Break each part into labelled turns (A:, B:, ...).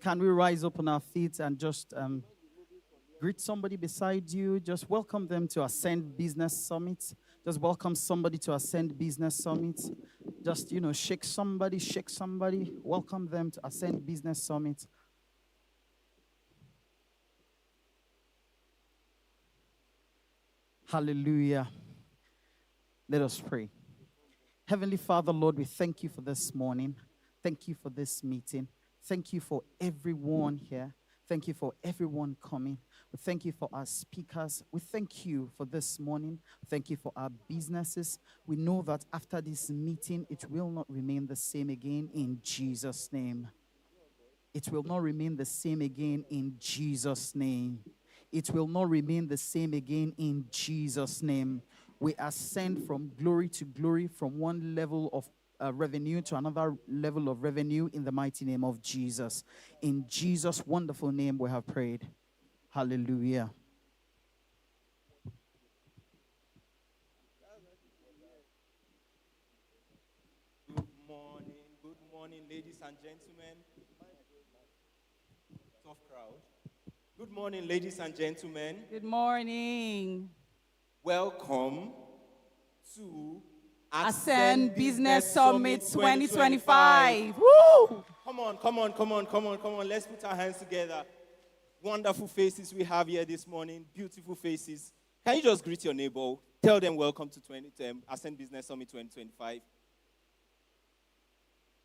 A: Can we rise up on our feet and just greet somebody beside you? Just welcome them to Ascend Business Summit. Just welcome somebody to Ascend Business Summit. Just, shake somebody. Welcome them to Ascend Business Summit. Hallelujah. Let us pray. Heavenly Father, Lord, we thank you for this morning. Thank you for this meeting. Thank you for everyone here. Thank you for everyone coming. We thank you for our speakers. We thank you for this morning. Thank you for our businesses. We know that after this meeting, it will not remain the same again in Jesus' name. It will not remain the same again in Jesus' name. It will not remain the same again in Jesus' name. We ascend from glory to glory, from one level of revenue to another level of revenue in the mighty name of Jesus. In Jesus' wonderful name we have prayed. Hallelujah.
B: Good morning, ladies and gentlemen. Tough crowd. Good morning, ladies and gentlemen.
C: Good morning.
B: Welcome to
C: Ascend Business Summit 2025. Woo!
B: Come on. Let's put our hands together. Wonderful faces we have here this morning. Beautiful faces. Can you just greet your neighbor? Tell them welcome to Ascend Business Summit 2025.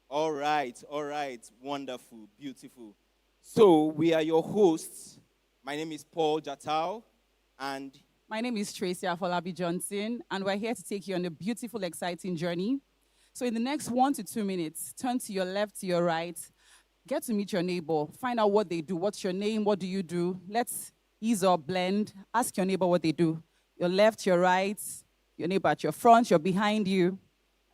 B: All right. Wonderful, beautiful. So we are your hosts. My name is Paul Jatau, and
C: my name is Tracy Afolabi Johnson, and we're here to take you on a beautiful, exciting journey. So in the next 1 to 2 minutes, turn to your left, to your right, get to meet your neighbor, find out what they do. What's your name? What do you do? Let's ease or blend. Ask your neighbor what they do. Your left, your right, your neighbor at your front, you're behind you.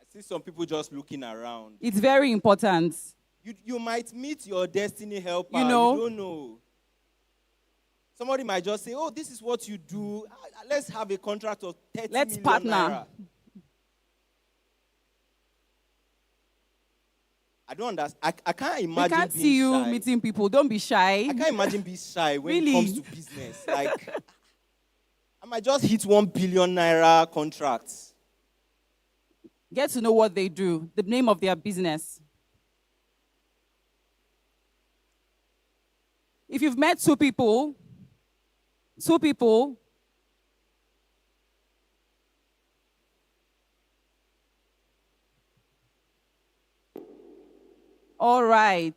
B: I see some people just looking around.
C: It's very important.
B: You might meet your destiny helper.
C: You
B: don't know. Somebody might just say, oh, this is what you do. Let's have a contract of 30
C: Let's
B: million
C: partner.
B: Naira. I don't understand. I can't imagine
C: we can't
B: being
C: see you
B: shy.
C: Meeting people. Don't be shy.
B: I can't imagine being shy when
C: Really?
B: it comes to business. Like, I might just hit 1 billion Naira contracts.
C: Get to know what they do, the name of their business. If you've met two people, all right.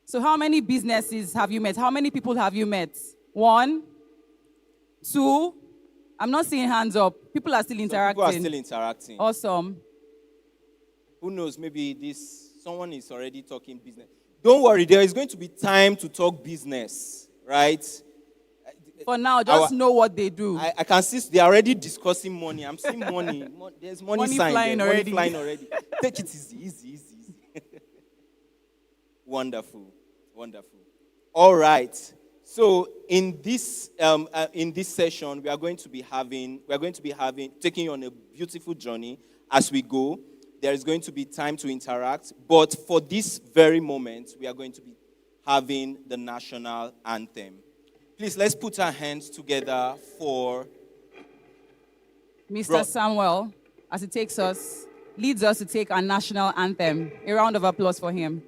C: So how many businesses have you met? How many people have you met? 1, 2. I'm not seeing hands up. People are still interacting.
B: People are still interacting.
C: Awesome.
B: Who knows? Maybe someone is already talking business. Don't worry, there is going to be time to talk business, right?
C: For now, just know what they do.
B: I can see they're already discussing money. I'm seeing money. There's money sign
C: flying
B: there.
C: already.
B: Money flying already. Take it easy. Wonderful. All right. So in this session, we are going to be taking you on a beautiful journey as we go. There is going to be time to interact, but for this very moment, we are going to be having the national anthem. Please, let's put our hands together for
C: Mr. Samuel, as he leads us to take our national anthem. A round of applause for him.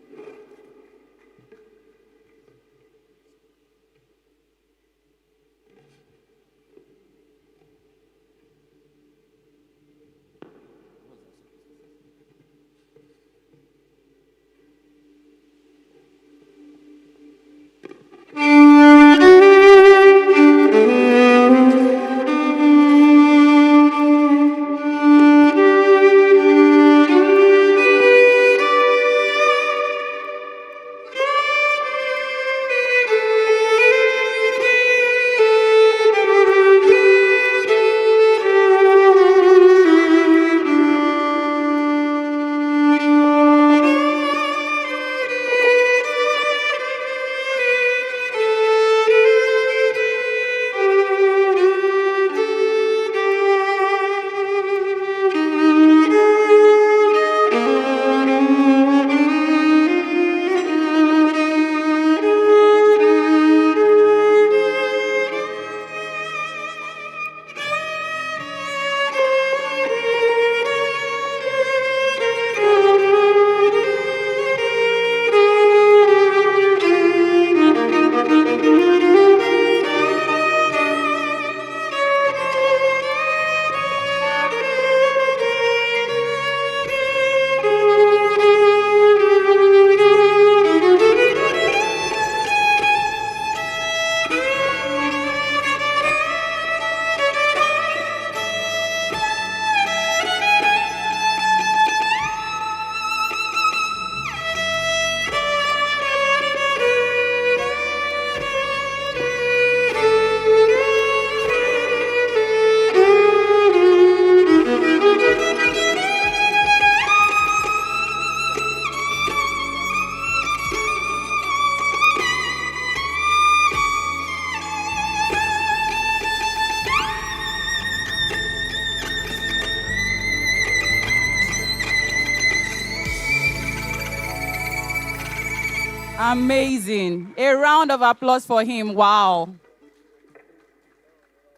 C: Amazing. A round of applause for him. Wow.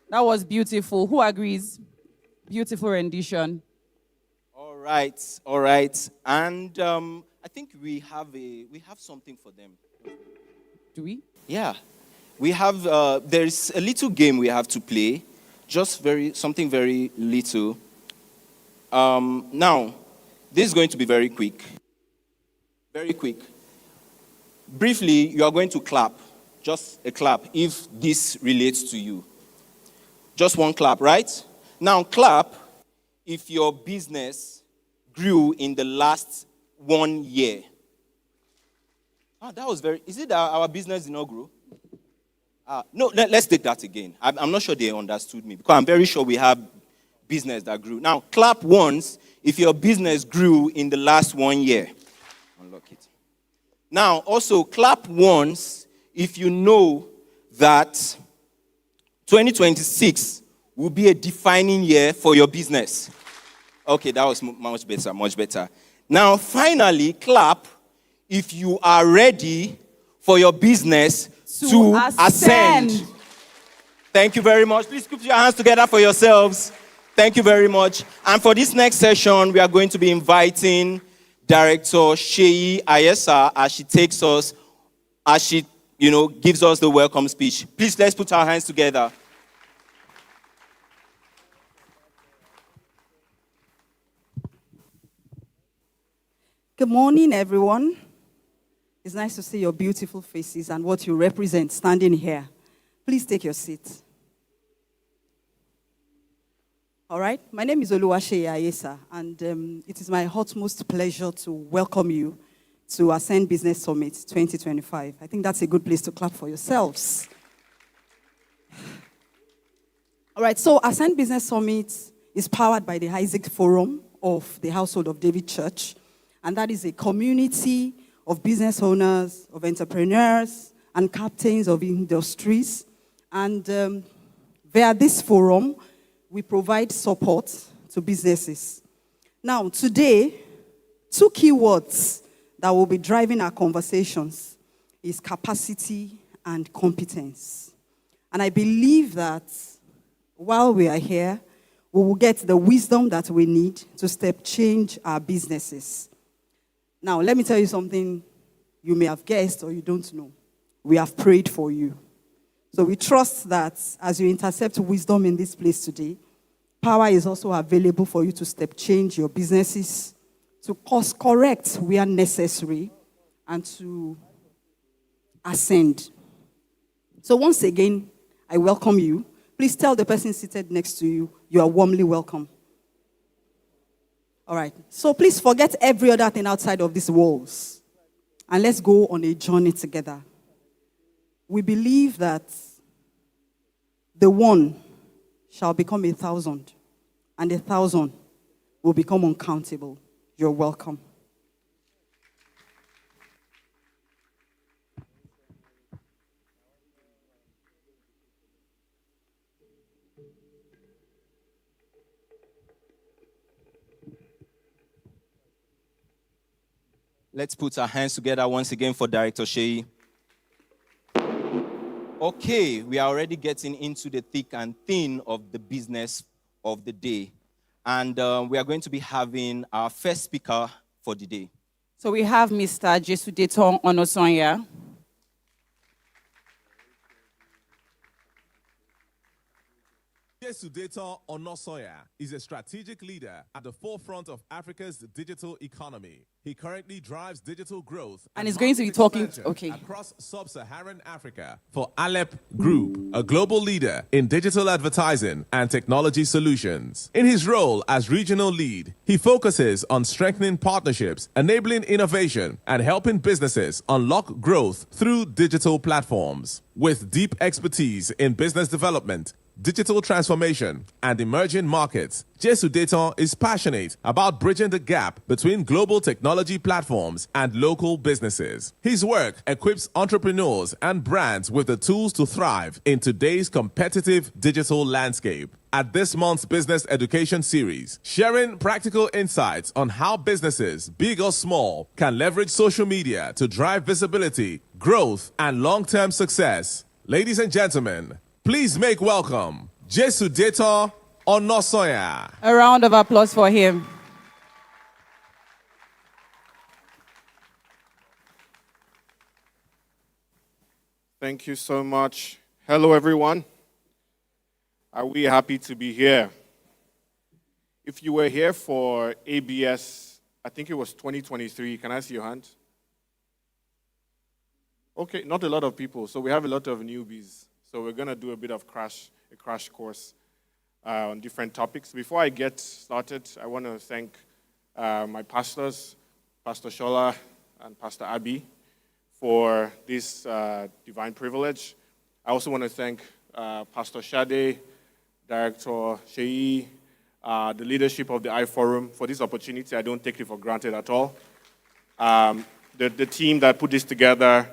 C: That was beautiful. Who agrees? Beautiful rendition.
B: All right. And I think we have something for them.
C: Do we?
B: Yeah. We have there's a little game we have to play. Just something very little. Now, this is going to be very quick. Very quick. Briefly, you are going to clap. Just a clap if this relates to you. Just one clap, right? Now, clap if your business grew in the last 1 year. That was is it that our business did not grow? No, let's take that again. I'm not sure they understood me because I'm very sure we have business that grew. Now, clap once if your business grew in the last 1 year. Unlock it. Now, also clap once if you know that 2026 will be a defining year for your business. Okay, that was much better. Now, finally, clap if you are ready for your business to ascend. Thank you very much. Please put your hands together for yourselves. Thank you very much. And for this next session, we are going to be inviting Director Sheyi Ayesa as she gives us the welcome speech. Please, let's put our hands together.
D: Good morning, everyone. It's nice to see your beautiful faces and what you represent standing here. Please take your seat. All right. My name is Oluwaseyi Ayesa, and it is my utmost pleasure to welcome you to Ascend Business Summit 2025. I think that's a good place to clap for yourselves. All right. So Ascend Business Summit is powered by the Isaac Forum of the Household of David Church, and that is a community of business owners, of entrepreneurs, and captains of industries. And via this forum, we provide support to businesses. Now, today, 2 keywords that will be driving our conversations is capacity and competence. And I believe that while we are here, we will get the wisdom that we need to step change our businesses. Now, let me tell you something you may have guessed or you don't know. We have prayed for you. So we trust that as you intercept wisdom in this place today, power is also available for you to step change your businesses, to course correct where necessary, and to ascend. So once again, I welcome you. Please tell the person seated next to you, you are warmly welcome. All right. So please forget every other thing outside of these walls. And let's go on a journey together. We believe that the 1 shall become 1,000, and 1,000 will become uncountable. You're welcome.
B: Let's put our hands together once again for Director Sheyi. Okay, we are already getting into the thick and thin of the business of the day. And we are going to be having our first speaker for the day.
C: So we have Mr. Jesudeton Onosonya.
E: Jesudeton Onosonya is a strategic leader at the forefront of Africa's digital economy. He currently drives digital growth
C: And is going to be talking
E: across sub-Saharan Africa for Alep Group, a global leader in digital advertising and technology solutions. In his role as regional lead, he focuses on strengthening partnerships, enabling innovation, and helping businesses unlock growth through digital platforms. With deep expertise in business development, digital transformation, and emerging markets, Jesudeton is passionate about bridging the gap between global technology platforms and local businesses. His work equips entrepreneurs and brands with the tools to thrive in today's competitive digital landscape. at this month's Business Education Series, sharing practical insights on how businesses, big or small, can leverage social media to drive visibility, growth, and long-term success. Ladies and gentlemen, please make welcome Jesu Data Onosoya.
C: A round of applause for him.
F: Thank you so much. Hello, everyone. Are we happy to be here? If you were here for ABS, I think it was 2023. Can I see your hand? Okay, not a lot of people. So we have a lot of newbies. So we're going to do a bit of a crash course on different topics. Before I get started, I want to thank my pastors, Pastor Schollah and Pastor Abby, for this divine privilege. I also want to thank Pastor Shade, Director Sheyi, the leadership of the iForum for this opportunity. I don't take it for granted at all. The team that put this together,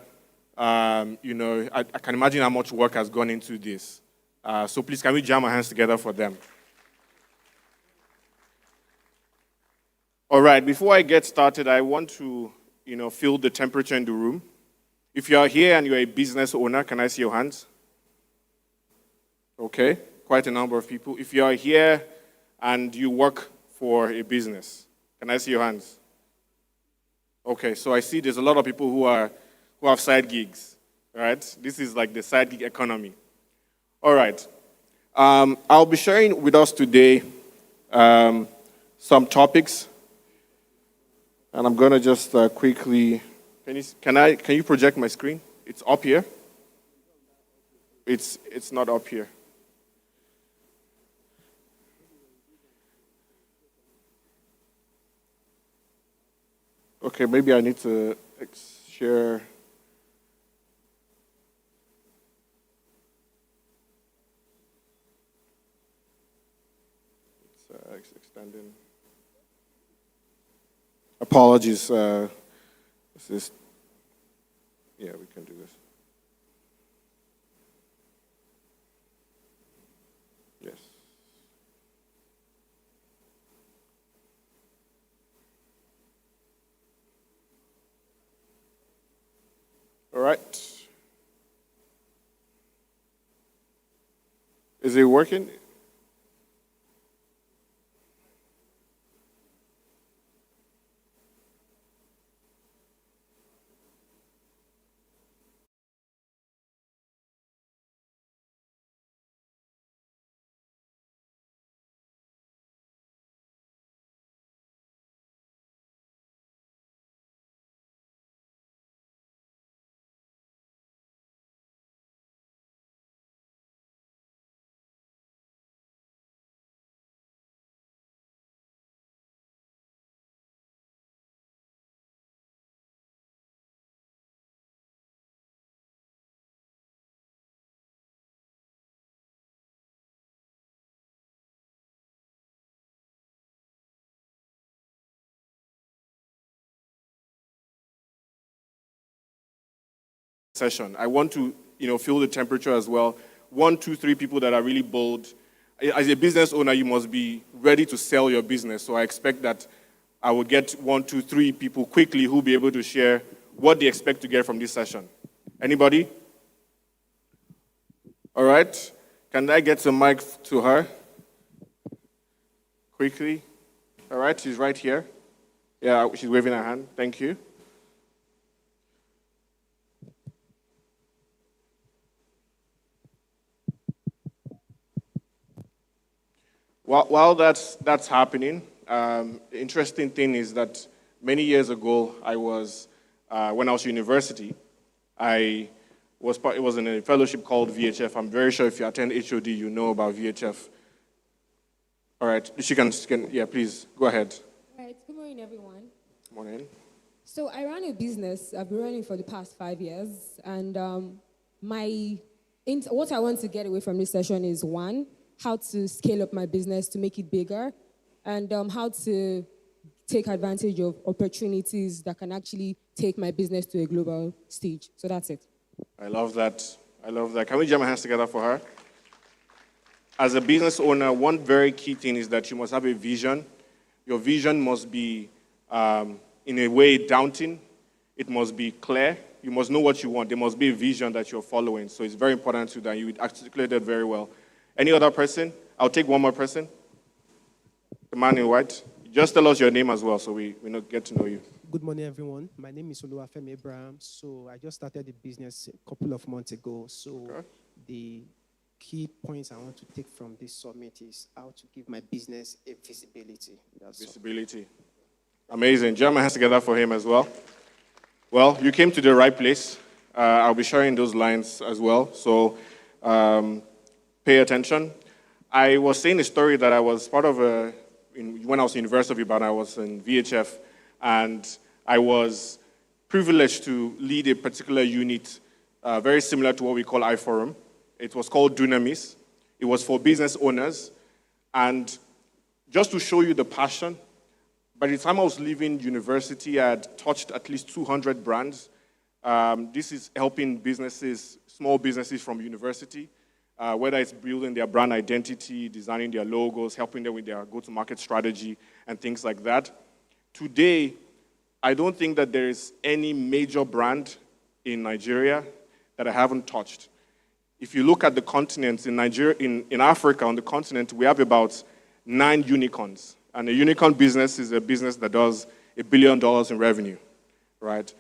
F: I can imagine how much work has gone into this. So please, can we jam our hands together for them? All right, before I get started, I want to, feel the temperature in the room. If you are here and you're a business owner, can I see your hands? Okay, quite a number of people. If you are here and you work for a business, can I see your hands? Okay, so I see there's a lot of people who have side gigs, right? This is like the side gig economy. All right, I'll be sharing with us today some topics, and I'm going to just quickly. Can you project my screen? It's up here. It's not up here. Okay, maybe I need to share. It's extending. Apologies. Yeah, we can do this. Yes. All right. Is it working? Session. I want to, feel the temperature as well. 1, 2, 3 people that are really bold. As a business owner, you must be ready to sell your business. So I expect that I will get 1, 2, 3 people quickly who will be able to share what they expect to get from this session. Anybody? All right. Can I get some mic to her? Quickly. All right, she's right here. Yeah, she's waving her hand. Thank you. While that's happening, the interesting thing is that many years ago, when I was in university, it was in a fellowship called VHF. I'm very sure if you attend HOD, you know about VHF. All right, she can yeah, please, go ahead.
G: All right, good morning, everyone.
F: Good morning.
G: So I run a business. I've been running for the past 5 years, and what I want to get away from this session is, one, how to scale up my business to make it bigger, and how to take advantage of opportunities that can actually take my business to a global stage. So that's it.
F: I love that. Can we jam our hands together for her? as a business owner, one very key thing is that you must have a vision. Your vision must be, in a way, daunting. It must be clear. You must know what you want. There must be a vision that you're following. So it's very important to that. You articulated very well. Any other person? I'll take one more person. The man in white. Just tell us your name as well so we get to know you.
H: Good morning, everyone. My name is Oluwafemi Abraham. So I just started the business a couple of months ago. So the key points I want to take from this summit is how to give my business a visibility.
F: Visibility. Amazing. Jam my hands together for him as well. Well, you came to the right place. I'll be sharing those lines as well. So pay attention. I was saying a story that I was part of when I was in University of Ibadan. I was in VHF, and I was privileged to lead a particular unit very similar to what we call iForum. It was called Dunamis. It was for business owners. And just to show you the passion, by the time I was leaving university, I had touched at least 200 brands. This is helping businesses, small businesses from university, whether it's building their brand identity, designing their logos, helping them with their go-to-market strategy, and things like that. Today, I don't think that there is any major brand in Nigeria that I haven't touched. If you look at the continent, in Nigeria, in Africa, on the continent, we have about 9 unicorns. And a unicorn business is a business that does $1 billion in revenue, right?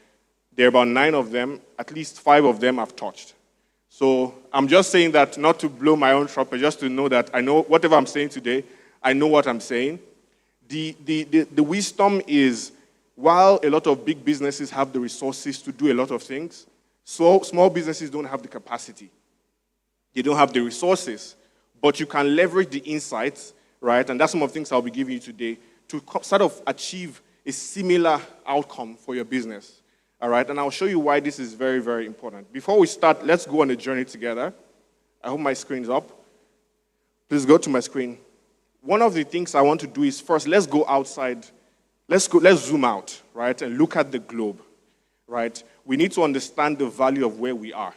F: There are about 9 of them, at least 5 of them I've touched. So I'm just saying that not to blow my own trumpet, just to know that I know whatever I'm saying today, I know what I'm saying. The wisdom is, while a lot of big businesses have the resources to do a lot of things, so small businesses don't have the capacity. They don't have the resources, but you can leverage the insights, right? And that's some of the things I'll be giving you today to sort of achieve a similar outcome for your business, all right? And I'll show you why this is very, very important. Before we start, let's go on a journey together. I hope my screen's up. Please go to my screen. One of the things I want to do is first, let's go outside. Let's zoom out, right, and look at the globe, right? We need to understand the value of where we are.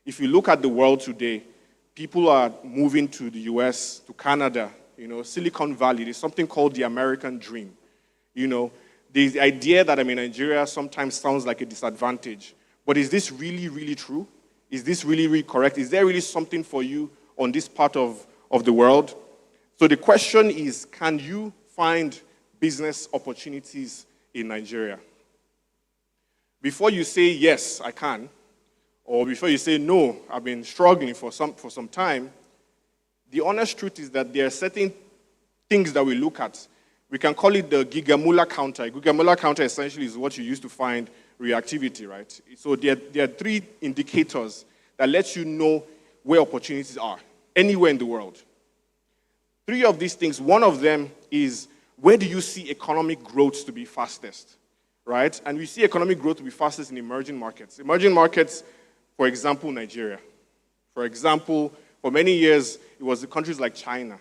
F: If you look at the world today, people are moving to the US, to Canada, Silicon Valley. There's something called the American dream. The idea that I'm in Nigeria sometimes sounds like a disadvantage. But is this really, really true? Is this really, really correct? Is there really something for you on this part of the world? So the question is, can you find business opportunities in Nigeria? Before you say, yes, I can, or before you say, no, I've been struggling for some time, the honest truth is that there are certain things that we look at. We can call it the Gigamula counter. Gigamula counter essentially is what you use to find reactivity, right? So there are 3 indicators that let you know where opportunities are, anywhere in the world. 3 of these things, one of them is, where do you see economic growth to be fastest, right? And we see economic growth to be fastest in emerging markets. Emerging markets, for example, Nigeria. For example, for many years, it was the countries like China,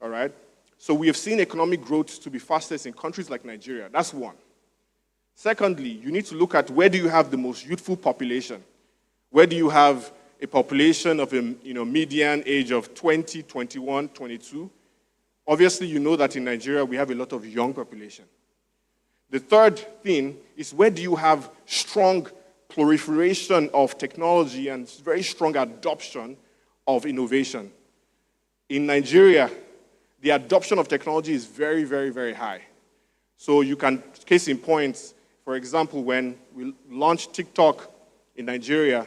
F: all right? So we have seen economic growth to be fastest in countries like Nigeria. That's one. Secondly, you need to look at, where do you have the most youthful population? Where do you have a population of a median age of 20, 21, 22? Obviously, you know that in Nigeria, we have a lot of young population. The third thing is, where do you have strong proliferation of technology and very strong adoption of innovation? In Nigeria, the adoption of technology is very, very, very high. So you can, case in point, for example, when we launched TikTok in Nigeria,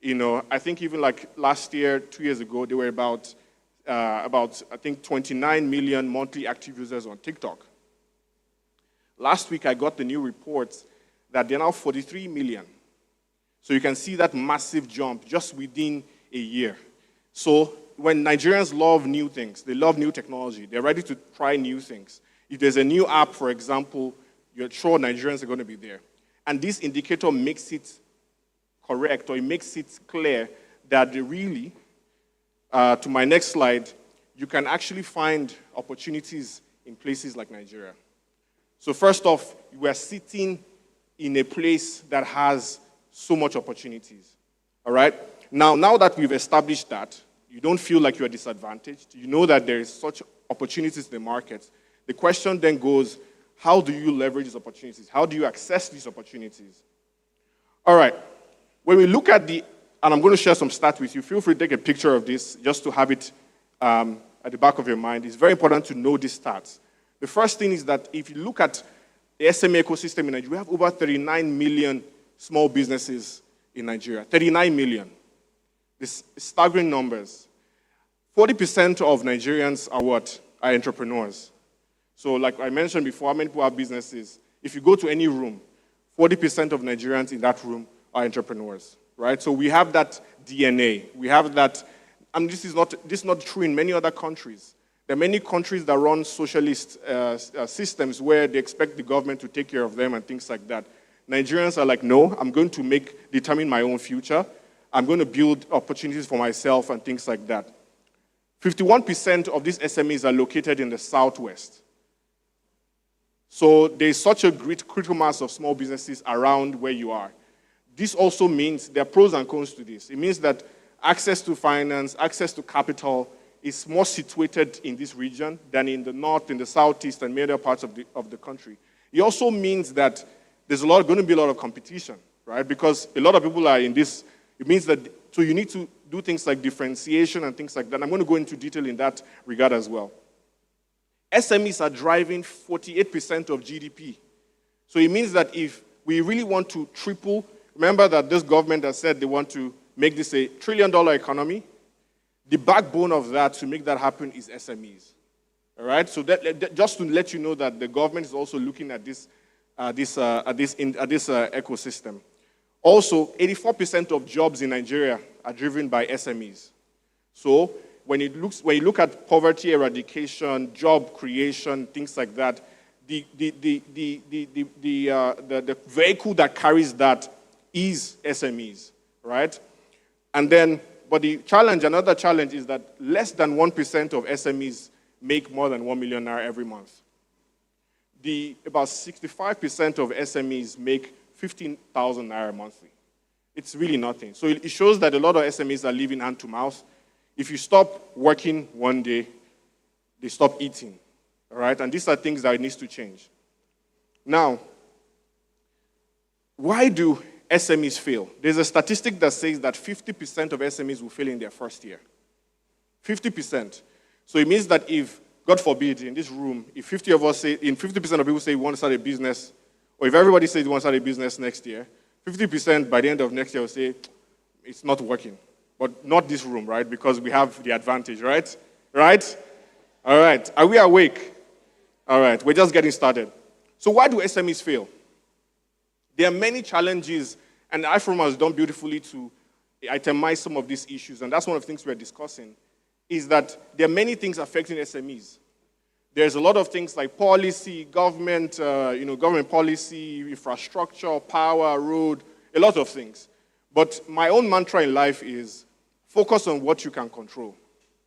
F: I think even like last year, 2 years ago, there were about I think 29 million monthly active users on TikTok. Last week, I got the new report that they're now 43 million. So you can see that massive jump just within a year. So when Nigerians love new things, they love new technology, they're ready to try new things. If there's a new app, for example, you're sure Nigerians are going to be there. And this indicator makes it correct, or it makes it clear that they really, to my next slide, you can actually find opportunities in places like Nigeria. So first off, we are sitting in a place that has so much opportunities, all right? Now that we've established that, you don't feel like you're disadvantaged, you know that there is such opportunities in the market, the question then goes, how do you leverage these opportunities? How do you access these opportunities? All right. When we look at and I'm going to share some stats with you. Feel free to take a picture of this just to have it at the back of your mind. It's very important to know these stats. The first thing is that if you look at the SME ecosystem in Nigeria, we have over 39 million small businesses in Nigeria. 39 million. These staggering numbers. 40% of Nigerians are what? Are entrepreneurs. So like I mentioned before, how many people have businesses? If you go to any room, 40% of Nigerians in that room are entrepreneurs, right? So we have that DNA. We have that, and this is not true in many other countries. There are many countries that run socialist systems where they expect the government to take care of them and things like that. Nigerians are like, no, I'm going to determine my own future. I'm going to build opportunities for myself and things like that. 51% of these SMEs are located in the Southwest. So there's such a great critical mass of small businesses around where you are. This also means there are pros and cons to this. It means that access to finance, access to capital is more situated in this region than in the north, in the southeast, and many other parts of the country. It also means that there's going to be a lot of competition, right? Because a lot of people are in this. It means that, so you need to do things like differentiation and things like that. I'm going to go into detail in that regard as well. SMEs are driving 48% of GDP. So it means that if we really want to triple, remember that this government has said they want to make this a $1 trillion economy. The backbone of that, to make that happen, is SMEs. All right? So just to let you know that the government is also looking at this ecosystem. Also, 84% of jobs in Nigeria are driven by SMEs. So when you look at poverty eradication, job creation, things like that, the vehicle that carries that is SMEs, right? And then, but another challenge is that less than 1% of SMEs make more than 1 million naira every month. About 65% of SMEs make 15,000 naira monthly. It's really nothing. So it shows that a lot of SMEs are living hand to mouth. If you stop working one day, they stop eating, all right? And these are things that needs to change. Now, why do SMEs fail? There's a statistic that says that 50% of SMEs will fail in their first year. 50%. So it means that if, God forbid, in this room, if 50% of people say we want to start a business, or if everybody says they want to start a business next year, 50% by the end of next year will say, it's not working. But not this room, right? Because we have the advantage, right? Right? All right. Are we awake? All right. We're just getting started. So why do SMEs fail? There are many challenges, and the iForum has done beautifully to itemize some of these issues, and that's one of the things we're discussing, is that there are many things affecting SMEs. There's a lot of things like policy, government policy, infrastructure, power, road, a lot of things. But my own mantra in life is focus on what you can control,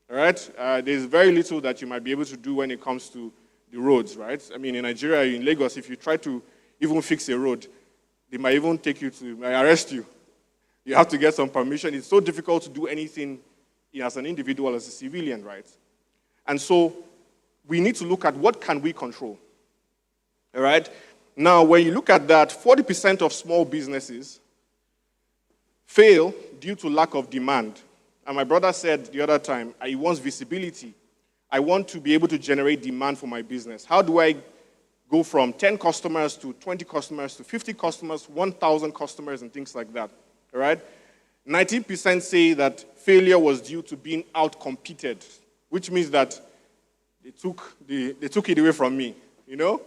F: all right? There's very little that you might be able to do when it comes to the roads, right? I mean, in Nigeria, in Lagos, if you try to even fix a road, they might even arrest you. You have to get some permission. It's so difficult to do anything as an individual, as a civilian, right? And so we need to look at what can we control, all right? Now, when you look at that, 40% of small businesses fail due to lack of demand. And my brother said the other time, he wants visibility. I want to be able to generate demand for my business. How do I go from 10 customers to 20 customers to 50 customers, 1,000 customers, and things like that, all right? 19% say that failure was due to being out-competed, which means that they took it away from me, you know?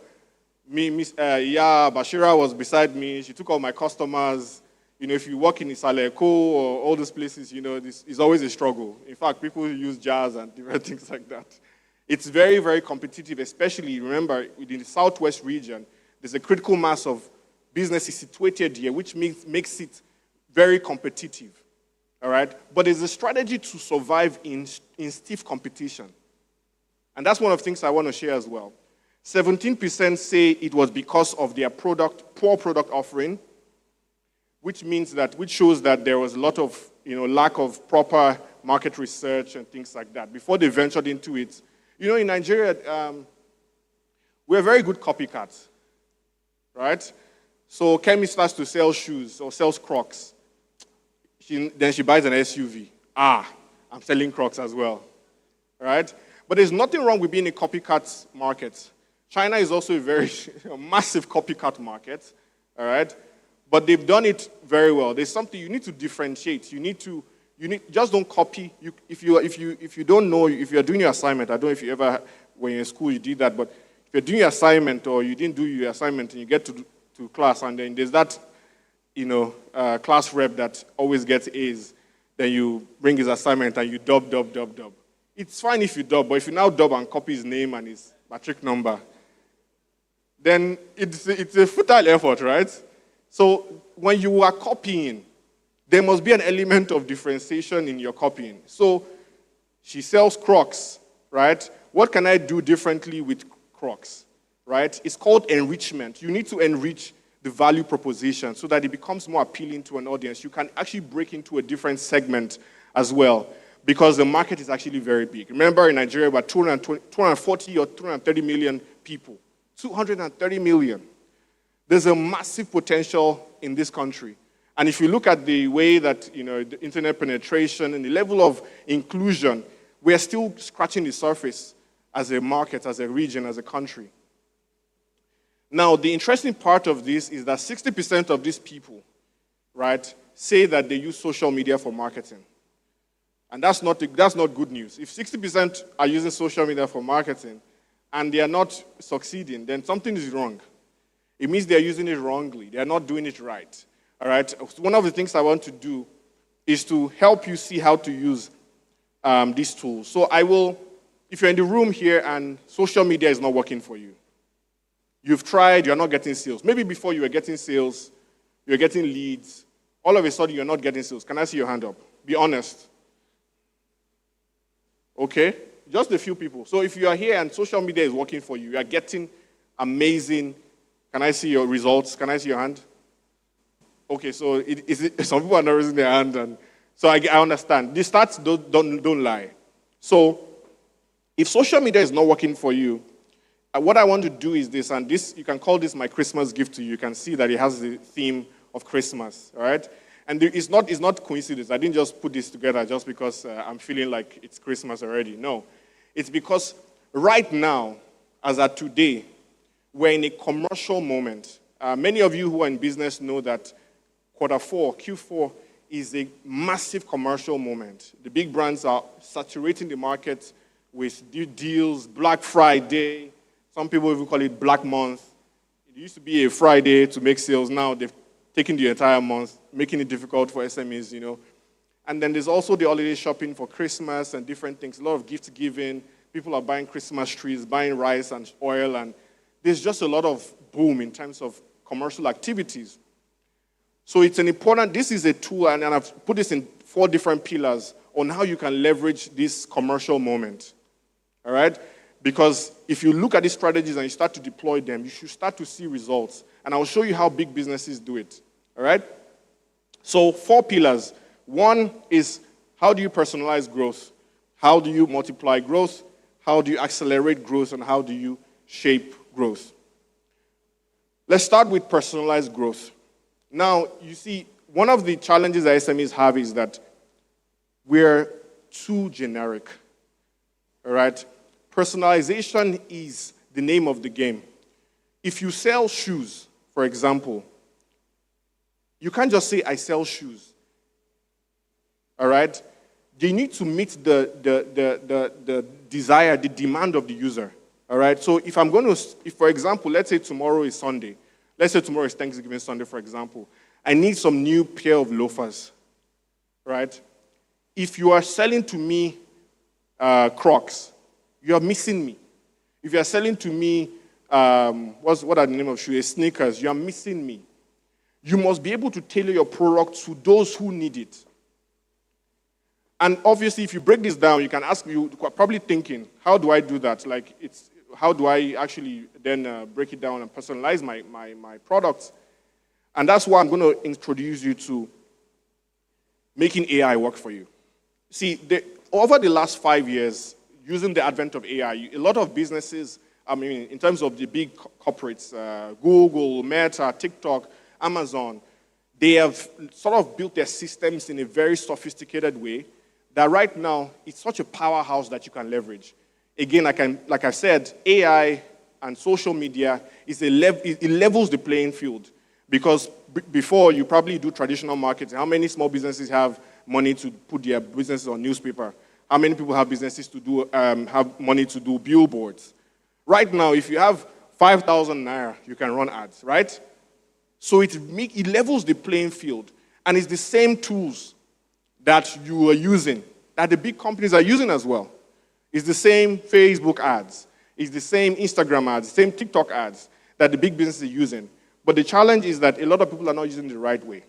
F: Bashira was beside me. She took all my customers. You know, if you work in Isaleko or all those places, you know, this is always a struggle. In fact, people use jazz and different things like that. It's very, very competitive, especially, remember, within the Southwest region, there's a critical mass of businesses situated here, which makes it very competitive, all right? But there's a strategy to survive in stiff competition. And that's one of the things I want to share as well. 17% say it was because of their poor product offering, which shows that there was a lot of, lack of proper market research and things like that before they ventured into it. You know, in Nigeria, we're very good copycats, right? So Kemi starts to sell shoes or sells Crocs. Then she buys an SUV. I'm selling Crocs as well, right? But there's nothing wrong with being a copycat market. China is also a massive copycat market, all right? But they've done it very well. There's something you need to differentiate. Just don't copy. If you don't know, if you're doing your assignment, I don't know if you ever, when you're in school, you did that, but if you're doing your assignment or you didn't do your assignment and you get to class and then there's that, class rep that always gets A's, then you bring his assignment and you dub. It's fine if you dub, but if you now dub and copy his name and his matric number, then it's a futile effort, right? So when you are copying, there must be an element of differentiation in your copying. So she sells Crocs, right? What can I do differently with Crocs, right? It's called enrichment. You need to enrich the value proposition so that it becomes more appealing to an audience. You can actually break into a different segment as well because the market is actually very big. Remember, in Nigeria, about 240 or 230 million people. 230 million. There's a massive potential in this country. And if you look at the way that, the internet penetration and the level of inclusion, we are still scratching the surface as a market, as a region, as a country. Now, the interesting part of this is that 60% of these people, right, say that they use social media for marketing. And that's not good news. If 60% are using social media for marketing and they are not succeeding, then something is wrong. It means they are using it wrongly. They are not doing it right. All right? One of the things I want to do is to help you see how to use these tools. So if you're in the room here and social media is not working for you, you've tried, you're not getting sales. Maybe before you were getting sales, you're getting leads. All of a sudden, you're not getting sales. Can I see your hand up? Be honest. Okay? Just a few people. So if you are here and social media is working for you, you are getting amazing. Can I see your results? Can I see your hand? Okay, so some people are not raising their hand. And so I understand. The stats don't lie. So if social media is not working for you, what I want to do is this, and this, you can call this my Christmas gift to you. You can see that it has the theme of Christmas, all right? And it's not coincidence. I didn't just put this together just because I'm feeling like it's Christmas already. No. It's because right now, as at today, we're in a commercial moment. Many of you who are in business know that Q4, is a massive commercial moment. The big brands are saturating the market with deals, Black Friday. Some people even call it Black Month. It used to be a Friday to make sales. Now they've taken the entire month, making it difficult for SMEs, And then there's also the holiday shopping for Christmas and different things. A lot of gift giving. People are buying Christmas trees, buying rice and oil. And there's just a lot of boom in terms of commercial activities. So this is a tool, and I've put this in 4 different pillars on how you can leverage this commercial moment. All right? Because if you look at these strategies and you start to deploy them, you should start to see results. And I'll show you how big businesses do it. All right? So 4 pillars. 1 is, how do you personalize growth? How do you multiply growth? How do you accelerate growth? And how do you shape growth? Let's start with personalized growth. Now, you see, one of the challenges that SMEs have is that we're too generic. All right? Personalization is the name of the game. If you sell shoes, for example, you can't just say, I sell shoes. All right? They need to meet the desire, the demand of the user. All right? So if, for example, let's say tomorrow is Sunday. Let's say tomorrow is Thanksgiving Sunday, for example. I need some new pair of loafers. Right? If you are selling to me Crocs, you are missing me. If you are selling to me, what are the name of shoes? Sneakers, you are missing me. You must be able to tailor your product to those who need it. And obviously, if you break this down, you can ask, you're probably thinking, how do I do that? How do I actually then break it down and personalize my products? And that's why I'm going to introduce you to making AI work for you. See, over the last 5 years, using the advent of AI, a lot of businesses, I mean, in terms of the big corporates, Google, Meta, TikTok, Amazon, they have sort of built their systems in a very sophisticated way that right now it's such a powerhouse that you can leverage. Again, like I said, AI and social media it levels the playing field, because before you probably do traditional marketing. How many small businesses have money to put their businesses on newspaper? How many people have businesses to do have money to do billboards? Right now, if you have 5,000 naira, you can run ads, right? So it levels the playing field, and it's the same tools that you are using that the big companies are using as well. It's the same Facebook ads, it's the same Instagram ads, the same TikTok ads that the big businesses are using. But the challenge is that a lot of people are not using it the right way.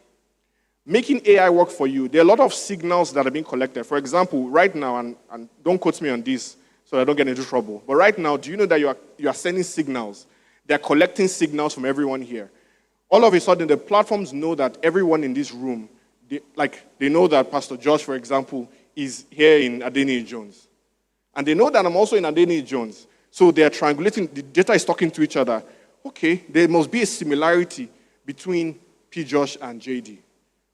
F: Making AI work for you, there are a lot of signals that are being collected. For example, right now, and don't quote me on this so I don't get into trouble, but right now, do you know that you are sending signals? They're collecting signals from everyone here. All of a sudden, the platforms know that everyone in this room, they know that Pastor Josh, for example, is here in Ademuwagun. And they know that I'm also in Ademuwagun. So they are triangulating, the data is talking to each other. Okay, there must be a similarity between P. Josh and JD.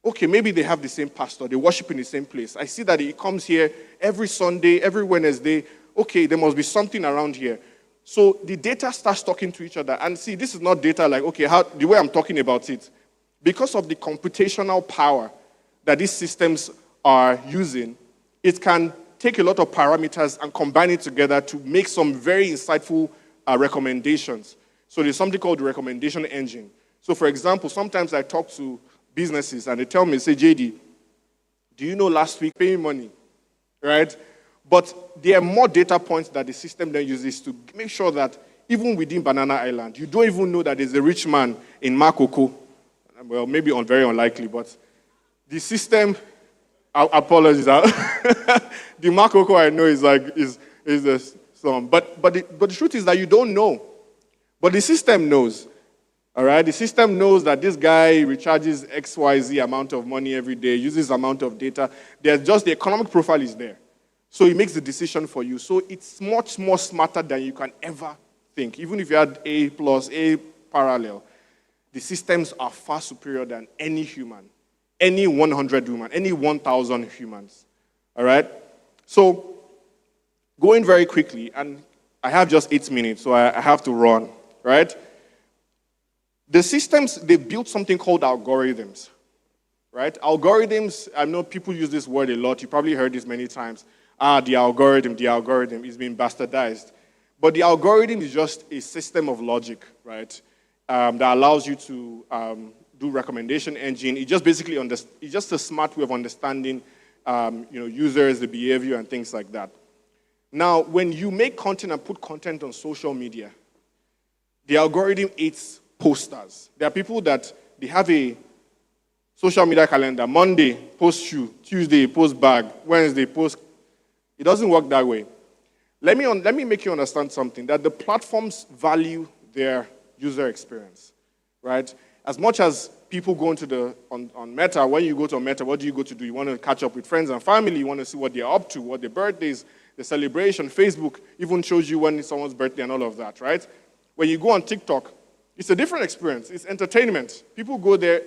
F: Okay, maybe they have the same pastor, they worship in the same place. I see that he comes here every Sunday, every Wednesday. Okay, there must be something around here. So the data starts talking to each other. And see, this is not data like, okay, the way I'm talking about it. Because of the computational power that these systems are using, it can take a lot of parameters and combine it together to make some very insightful recommendations. So there's something called the recommendation engine. So for example, sometimes I talk to businesses and they tell me, say, JD, do you know last week paying money, right? But there are more data points that the system then uses to make sure that even within Banana Island, you don't even know that there's a rich man in Makoko. Well, maybe very unlikely, but the system, apologies, the Makoko I know is the some. But the truth is that you don't know. But the system knows. All right? The system knows that this guy recharges XYZ amount of money every day, uses amount of data. There's just the economic profile is there. So it makes the decision for you. So it's much more smarter than you can ever think. Even if you had A plus, A parallel, the systems are far superior than any human, any 100 human, any 1,000 humans. All right? So going very quickly, and I have just 8 minutes, so I have to run, right? The systems, they built something called algorithms, right? Algorithms, I know people use this word a lot. You probably heard this many times. The algorithm is being bastardized. But the algorithm is just a system of logic, right? That allows you to do recommendation engine. It just basically, it's just a smart way of understanding users, the behavior, and things like that. Now, when you make content and put content on social media, the algorithm hates posters. There are people that they have a social media calendar. Monday, post shoe. Tuesday, post bag. Wednesday, post. It doesn't work that way. Let me make you understand something, that the platforms value their user experience, right? As much as people go on Meta, when you go to Meta, what do you go to do? You want to catch up with friends and family. You want to see what they're up to, what their birthdays, the celebration. Facebook even shows you when it's someone's birthday and all of that, right? When you go on TikTok, it's a different experience. It's entertainment. People go there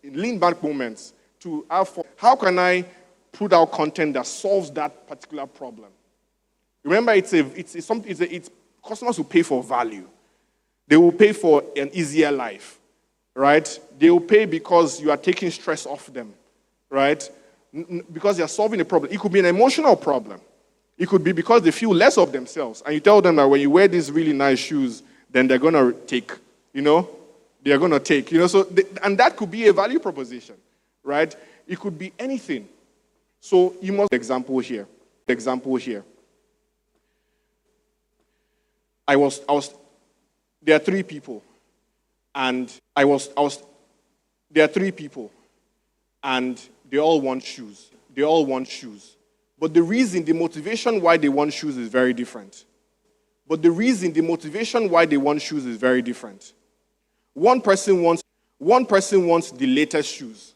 F: in lean back moments to have fun. How can I put out content that solves that particular problem? Remember, it's customers who pay for value. They will pay for an easier life, right? They will pay because you are taking stress off them, right? Because they are solving a problem. It could be an emotional problem. It could be because they feel less of themselves. And you tell them that when you wear these really nice shoes, then they're going to take, they are going to take, and that could be a value proposition, right? It could be anything. So you must example here. There are three people, and they all want shoes. But the motivation why they want shoes is very different. One person wants the latest shoes,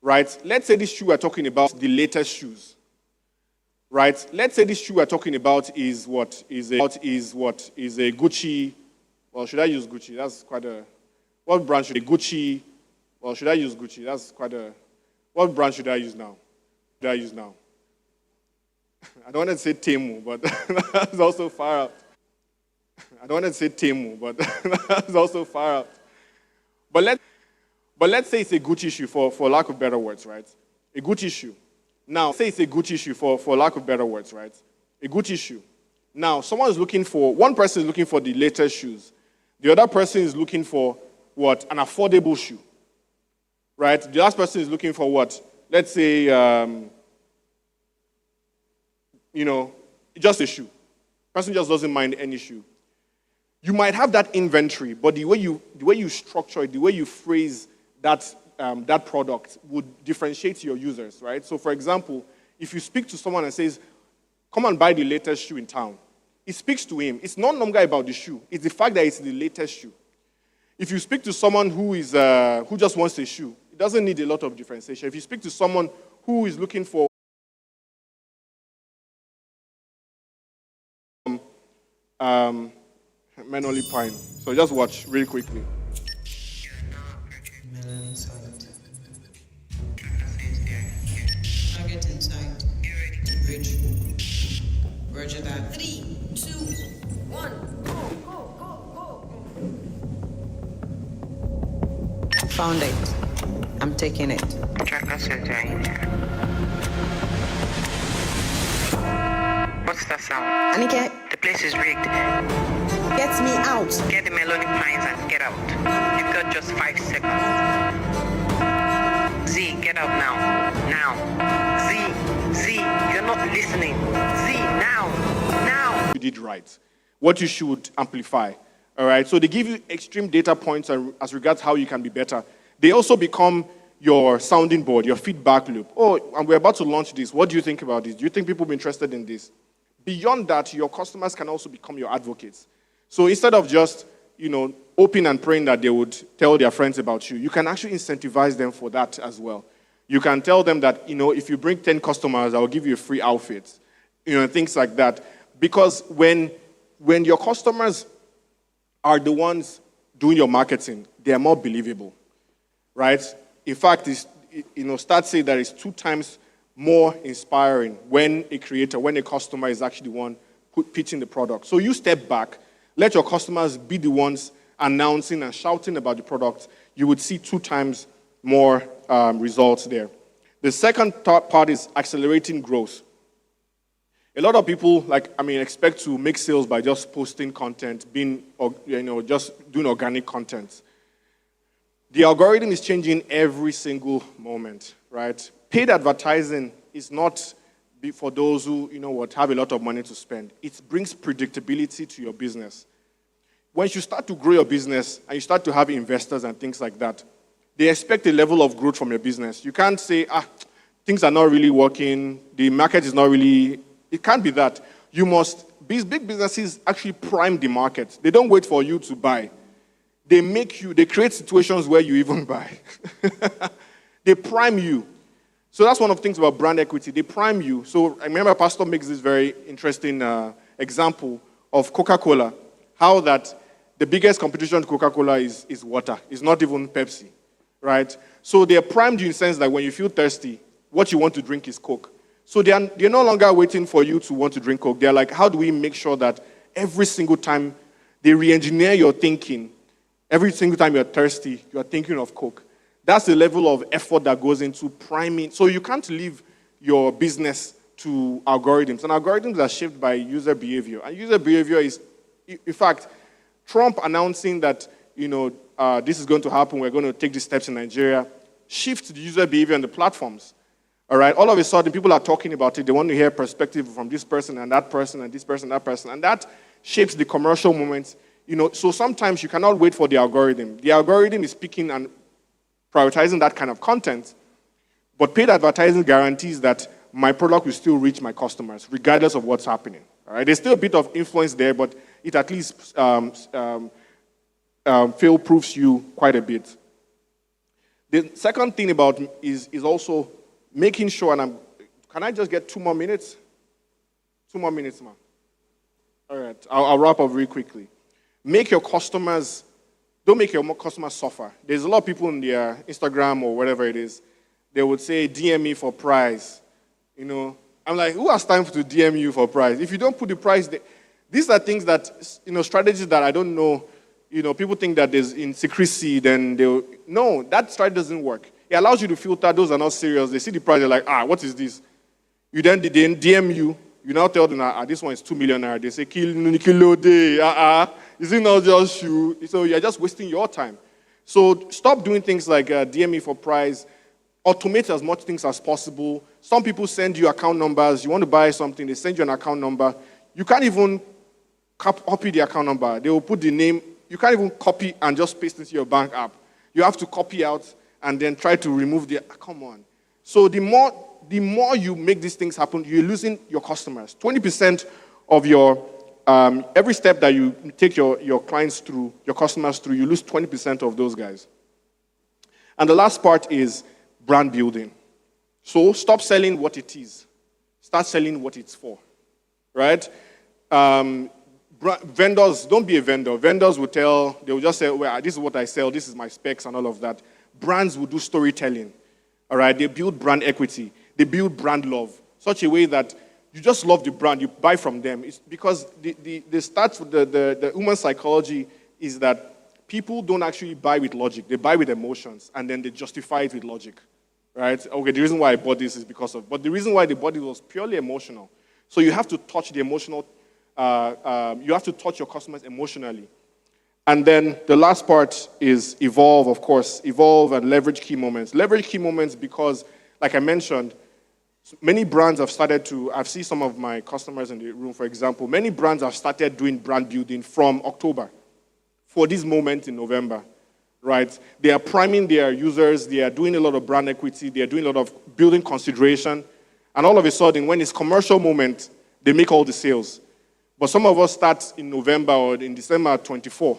F: right? Let's say this shoe we're talking about, the latest shoes, right? Let's say this shoe we're talking about is what? Is a Gucci. Well, should I use Gucci? That's quite a... What brand should I... Gucci... Well, should I use Gucci? That's quite a... What brand should I use now? I don't want to say Temu, but that's also far out. That's also far out. But let's say it's a Gucci shoe, for lack of better words, right? A Gucci shoe. Now, say it's a Gucci shoe, for lack of better words, right? A Gucci shoe. Now, one person is looking for the latest shoes. The other person is looking for what? An affordable shoe. Right? The last person is looking for what? Let's say, just a shoe. Person just doesn't mind any shoe. You might have that inventory, but the way you structure it, the way you phrase that product would differentiate your users, right? So, for example, if you speak to someone and says, "Come and buy the latest shoe in town," it speaks to him. It's no longer about the shoe; it's the fact that it's the latest shoe. If you speak to someone who just wants a shoe, it doesn't need a lot of differentiation. If you speak to someone who is looking for Menoli Pine. So just watch really quickly.
I: Target inside. Bridge. Roger that. 3, 2, 1. Go. Found it. I'm taking it.
J: What's that sound?
I: Anike,
J: The place is rigged.
I: get me out.
J: Get the melodic pines and get out. You've got just 5 seconds. Z, get out now. Now. Z, you're not listening. Z, now.
F: You did right. What you should amplify. All right. So they give you extreme data points as regards how you can be better. They also become your sounding board, your feedback loop. Oh, and we're about to launch this. What do you think about this? Do you think people will be interested in this? Beyond that, your customers can also become your advocates. So instead of just, hoping and praying that they would tell their friends about you, you can actually incentivize them for that as well. You can tell them that, if you bring 10 customers, I'll give you a free outfit. Things like that. Because when your customers are the ones doing your marketing, they are more believable, right? In fact, stats say that it's 2 times more inspiring when a customer is actually the one pitching the product. So you step back, let your customers be the ones announcing and shouting about the product. You would see 2 times more results there. The second part is accelerating growth. A lot of people expect to make sales by just posting content, just doing organic content. The algorithm is changing every single moment, right? Paid advertising is not for those who, have a lot of money to spend. It brings predictability to your business. Once you start to grow your business and you start to have investors and things like that, they expect a level of growth from your business. You can't say, things are not really working, the market is not really... It can't be that. These big businesses actually prime the market. They don't wait for you to buy. They create situations where you even buy. They prime you. So that's one of the things about brand equity. They prime you. So I remember Pastor makes this very interesting example of Coca-Cola, how that the biggest competition to Coca-Cola is water. It's not even Pepsi, right? So they are primed you in the sense that when you feel thirsty, what you want to drink is Coke. So they're no longer waiting for you to want to drink Coke. They're like, how do we make sure that every single time they re-engineer your thinking, every single time you're thirsty, you're thinking of Coke. That's the level of effort that goes into priming. So you can't leave your business to algorithms. And algorithms are shaped by user behavior. And user behavior is, in fact, Trump announcing that, this is going to happen, we're going to take these steps in Nigeria, shifts the user behavior on the platforms. All right, all of a sudden, people are talking about it. They want to hear perspective from this person and that person and this person and that person. And that shapes the commercial moments. So sometimes you cannot wait for the algorithm. The algorithm is picking and prioritizing that kind of content. But paid advertising guarantees that my product will still reach my customers, regardless of what's happening. All right, there's still a bit of influence there, but it at least fail-proofs you quite a bit. The second thing about is also making sure, can I just get 2 more minutes? 2 more minutes, man. All right, I'll wrap up very quickly. Make your customers, don't make your customers suffer. There's a lot of people on their Instagram or whatever it is, they would say, DM me for price. You know, I'm like, who has time to DM you for price? If you don't put the price there, these are things that, strategies that I don't know. People think that there's in secrecy, then they'll, no, that strategy doesn't work. It allows you to filter those are not serious. They see the price, they're like, what is this? You then DM you. You now tell them, this one is 2 million naira. They say, kilo day, is it not just you? So you're just wasting your time. So stop doing things like DM me for price. Automate as much things as possible. Some people send you account numbers. You want to buy something, they send you an account number. You can't even copy the account number. They will put the name. You can't even copy and just paste into your bank app. You have to copy out and then try to remove the, come on. So the more you make these things happen, you're losing your customers. 20% of your, every step that you take your clients through, your customers through, you lose 20% of those guys. And the last part is brand building. So stop selling what it is. Start selling what it's for, right? Vendors, don't be a vendor. Vendors will they will just say, well, this is what I sell, this is my specs and all of that. Brands will do storytelling, all right? They build brand equity. They build brand love, such a way that you just love the brand, you buy from them. It's because the start with the human psychology is that people don't actually buy with logic. They buy with emotions, and then they justify it with logic, right? Okay, the reason why I bought this is because of, but the reason why they bought it was purely emotional. So you have to touch the emotional, you have to touch your customers emotionally. And then the last part is evolve, of course. Evolve and leverage key moments. Leverage key moments because, like I mentioned, many brands have started to, I've seen some of my customers in the room, for example, many brands have started doing brand building from October for this moment in November, right? They are priming their users, they are doing a lot of brand equity, they are doing a lot of building consideration, and all of a sudden, when it's commercial moment, they make all the sales. But some of us start in November or in December 24.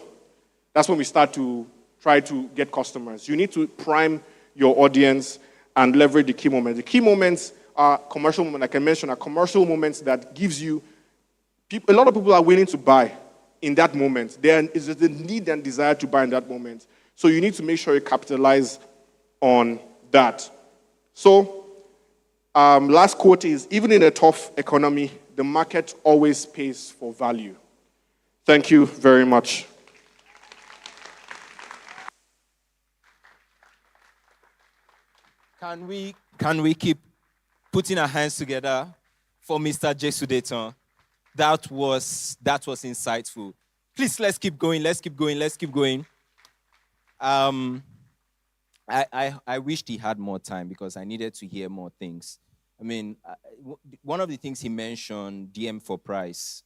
F: That's when we start to try to get customers. You need to prime your audience and leverage the key moments. The key moments are commercial moments, like I mentioned, are commercial moments that gives you, a lot of people are willing to buy in that moment. There is a need and desire to buy in that moment. So you need to make sure you capitalize on that. So, last quote is, even in a tough economy, the market always pays for value. Thank you very much.
B: Can we keep putting our hands together for Mr. Jesu Dayton? That was insightful. Please, let's keep going. I wished he had more time because I needed to hear more things. I mean, one of the things he mentioned, DM for price.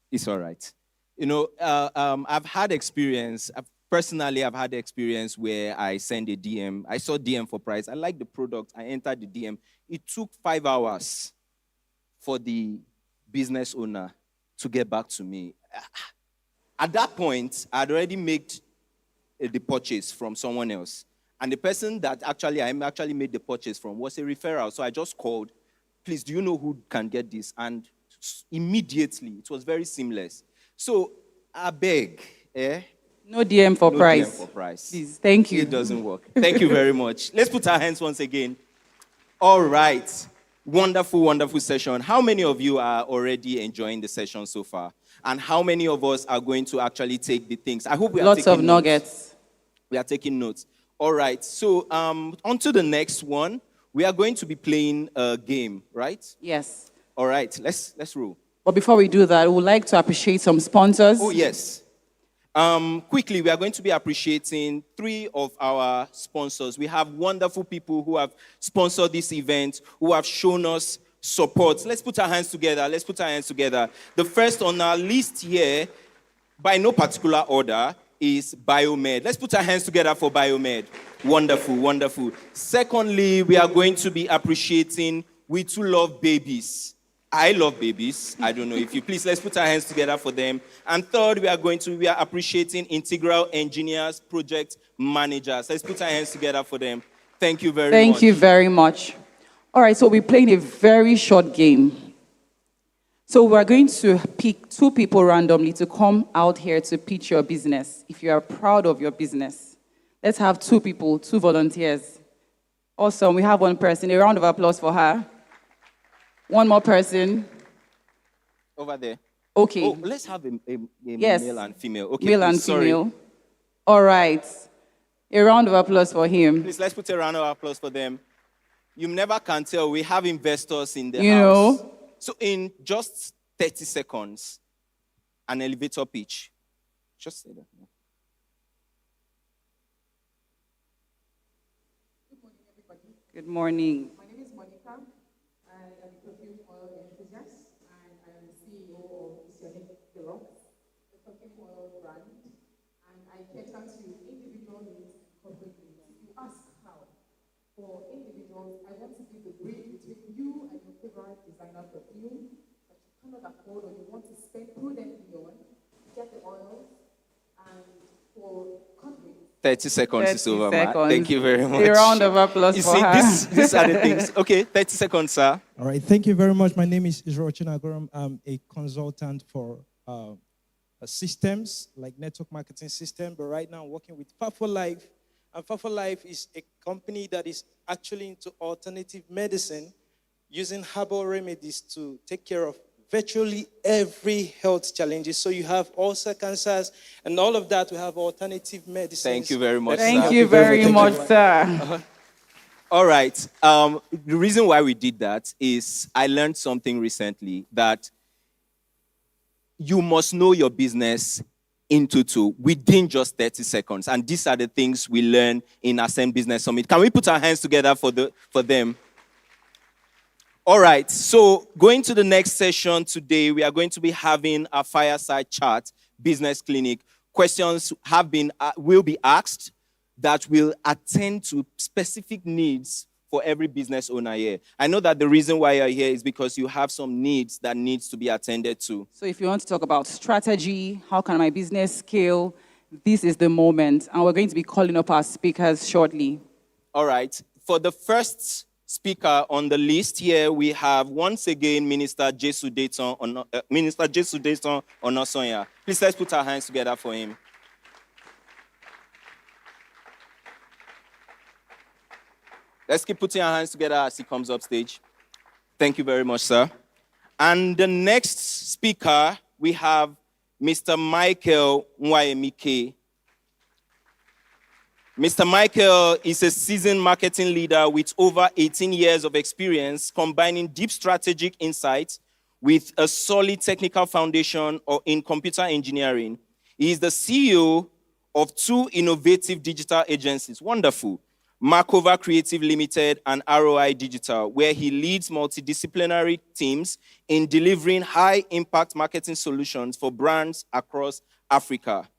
B: It's all right. I've had experience. Personally, I've had experience where I send a DM. I saw DM for price. I like the product. I entered the DM. It took 5 hours for the business owner to get back to me. At that point, I'd already made the purchase from someone else. And the person that I actually made the purchase from was a referral. So I just called, please, do you know who can get this? And immediately, it was very seamless. So I beg,
C: No DM for price.
B: DM for price.
C: Please, thank you.
B: It doesn't work. Thank you very much. Let's put our hands once again. All right. Wonderful, wonderful session. How many of you are already enjoying the session so far? And how many of us are going to actually take the things? I hope we are
C: Lots
B: taking
C: of nuggets.
B: We are taking notes. All right. So on to the next one. We are going to be playing a game, right?
C: Yes.
B: All right. Let's roll.
C: But before we do that, we would like to appreciate some sponsors.
B: Oh, yes. Quickly, we are going to be appreciating 3 of our sponsors. We have wonderful people who have sponsored this event, who have shown us support. Let's put our hands together. The first on our list here, by no particular order, is Biomed. Let's put our hands together for Biomed. Wonderful, wonderful. Secondly, we are going to be appreciating We Too Love Babies. I love babies. I don't know if you please, let's put our hands together for them. And third, we are appreciating Integral Engineers, Project Managers. Let's put our hands together for them. Thank you very much.
C: Thank you very much. All right, so we're playing a very short game. So we're going to pick 2 people randomly to come out here to pitch your business, if you are proud of your business. Let's have 2 people, 2 volunteers. Awesome, we have 1 person. A round of applause for her. 1 more person.
B: Over there.
C: Okay.
B: Oh, let's have a
C: Yes.
B: male and female. Okay,
C: Male
B: please,
C: and
B: sorry.
C: female. All right. A round of applause for him.
B: Please, let's put a round of applause for them. You never can tell. We have investors in the
C: You
B: house.
C: know.
B: So in just 30 seconds, an elevator pitch. Just say that.
C: Good morning.
K: My name is Monica. I am a perfume oil enthusiast, and I am the CEO of Perrod, the perfume oil brand. And I cater to individual needs and corporate needs. You ask how? For individuals, I want to be the bridge between you and your favorite designer perfume that you cannot afford or you want to spend prudently on. Get the oils, and for corporate.
B: 30 seconds is
C: 30
B: over,
C: seconds.
B: man. Thank you very much.
C: A round of applause
B: You
C: for
B: see,
C: her.
B: these are the things. Okay, 30 seconds, sir.
L: All right, thank you very much. My name is Israel Chinagoram. I'm a consultant for systems, like network marketing system, but right now I'm working with Fafo Life. And Fafo Life is a company that is actually into alternative medicine, using herbal remedies to take care of virtually every health challenges. So you have ulcer, cancers, and all of that. We have alternative medicines.
B: Thank you very much,
C: Thank
B: sir.
C: you very much, sir.
B: All right. The reason why we did that is I learned something recently that you must know your business into two within just 30 seconds. And these are the things we learn in Ascend Business Summit. Can we put our hands together for them? All right. So going to the next session today, we are going to be having a fireside chat, business clinic. Questions will be asked that will attend to specific needs for every business owner here. I know that the reason why you're here is because you have some needs that needs to be attended to.
C: So if you want to talk about strategy, how can my business scale, this is the moment. And we're going to be calling up our speakers shortly.
B: All right. For the first speaker on the list here, we have once again Minister Jesu Dayton Onosonya. Please let's put our hands together for him. Let's keep putting our hands together as he comes up stage. Thank you very much, sir. And the next speaker, we have Mr. Michael Nwayemike. Mr. Michael is a seasoned marketing leader with over 18 years of experience, combining deep strategic insights with a solid technical foundation in computer engineering. He is the CEO of 2 innovative digital agencies. Wonderful. Markova Creative Limited and ROI Digital, where he leads multidisciplinary teams in delivering high-impact marketing solutions for brands across Africa.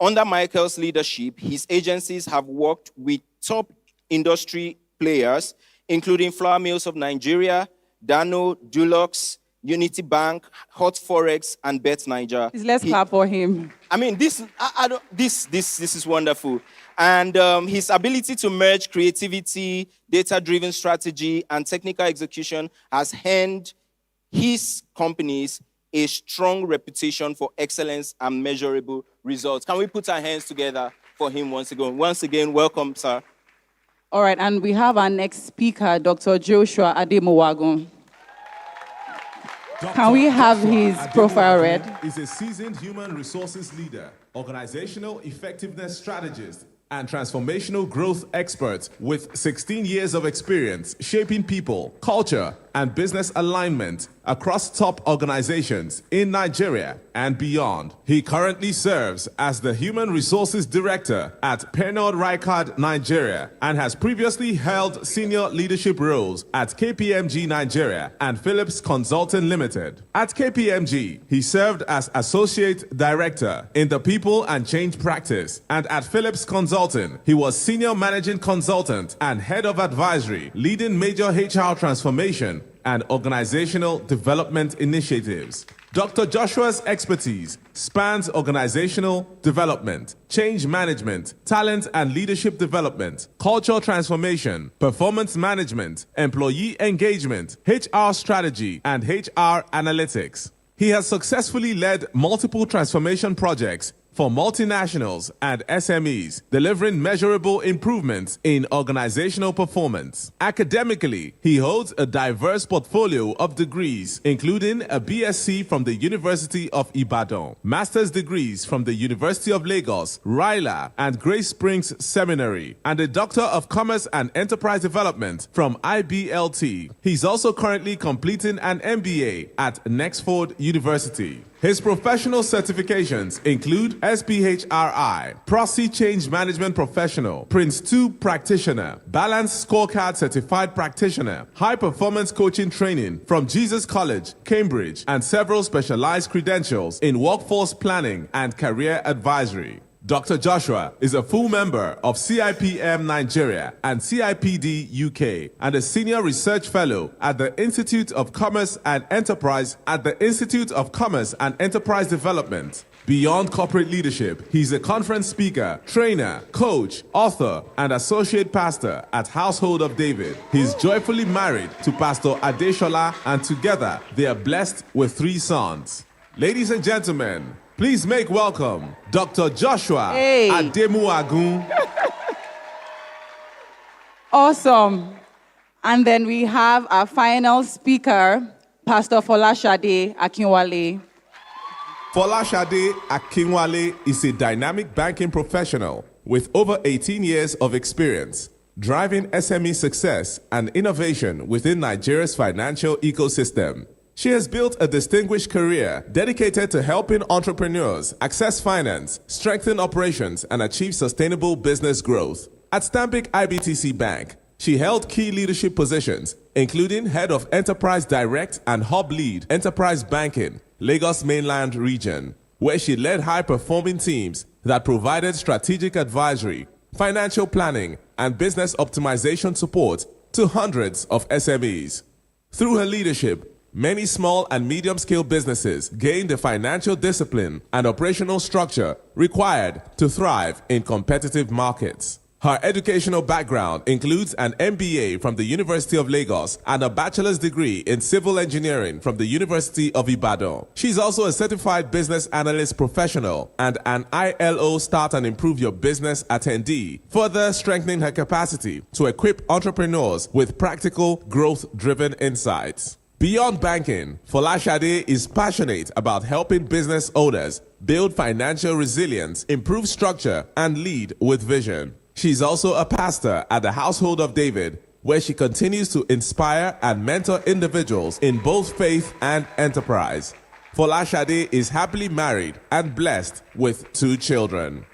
B: Under Michael's leadership, his agencies have worked with top industry players, including Flour Mills of Nigeria, Dano, Dulux, Unity Bank, Hot Forex, and Bet Niger.
C: Let's clap for him.
B: I mean, this is wonderful. And his ability to merge creativity, data-driven strategy, and technical execution has earned his companies a strong reputation for excellence and measurable results. Can we put our hands together for him once again? Once again, welcome, sir.
C: All right, and we have our next speaker, Dr. Joshua Ademuwagun. Can we have his profile read?
E: Is a seasoned human resources leader, organizational effectiveness strategist, and transformational growth expert with 16 years of experience shaping people, culture, and business alignment across top organizations in Nigeria and beyond. He currently serves as the Human Resources Director at Perrod, Ricard, Nigeria, and has previously held senior leadership roles at KPMG Nigeria and Philips Consulting Limited. At KPMG, he served as Associate Director in the People and Change Practice, and at Philips Consulting, he was Senior Managing Consultant and Head of Advisory, leading major HR transformation and organizational development initiatives. Dr. Joshua's expertise spans organizational development, change management, talent and leadership development, cultural transformation, performance management, employee engagement, HR strategy, and HR analytics. He has successfully led multiple transformation projects for multinationals and SMEs, delivering measurable improvements in organizational performance. Academically, he holds a diverse portfolio of degrees, including a BSc from the University of Ibadan, master's degrees from the University of Lagos, Ryla, and Grace Springs Seminary, and a Doctor of Commerce and Enterprise Development from IBLT. He's also currently completing an MBA at Nexford University. His professional certifications include SPHRI, Proxy Change Management Professional, Prince 2 Practitioner, Balanced Scorecard Certified Practitioner, High Performance Coaching Training from Jesus College, Cambridge, and several specialized credentials in workforce planning and career advisory. Dr. Joshua is a full member of CIPM Nigeria and CIPD UK and a senior research fellow at the Institute of Commerce and Enterprise Development. Beyond corporate leadership, he's a conference speaker, trainer, coach, author, and associate pastor at Household of David. He's joyfully married to Pastor Schollah, and together they are blessed with 3 sons. Ladies and gentlemen, please make welcome Dr. Joshua Ademuwagun.
C: Awesome. And then we have our final speaker, Pastor Folashade Akinwale.
E: Folashade Akinwale is a dynamic banking professional with over 18 years of experience, driving SME success and innovation within Nigeria's financial ecosystem. She has built a distinguished career dedicated to helping entrepreneurs access finance, strengthen operations, and achieve sustainable business growth. At Stanbic IBTC Bank, she held key leadership positions, including Head of Enterprise Direct and Hub Lead Enterprise Banking, Lagos Mainland Region, where she led high-performing teams that provided strategic advisory, financial planning, and business optimization support to hundreds of SMEs. Through her leadership, many small and medium-scale businesses gained the financial discipline and operational structure required to thrive in competitive markets. Her educational background includes an MBA from the University of Lagos and a bachelor's degree in civil engineering from the University of Ibadan. She's also a certified business analyst professional and an ILO Start and Improve Your Business attendee, further strengthening her capacity to equip entrepreneurs with practical, growth-driven insights. Beyond banking, Folashade is passionate about helping business owners build financial resilience, improve structure, and lead with vision. She's also a pastor at the Household of David, where she continues to inspire and mentor individuals in both faith and enterprise. Folashade is happily married and blessed with 2 children.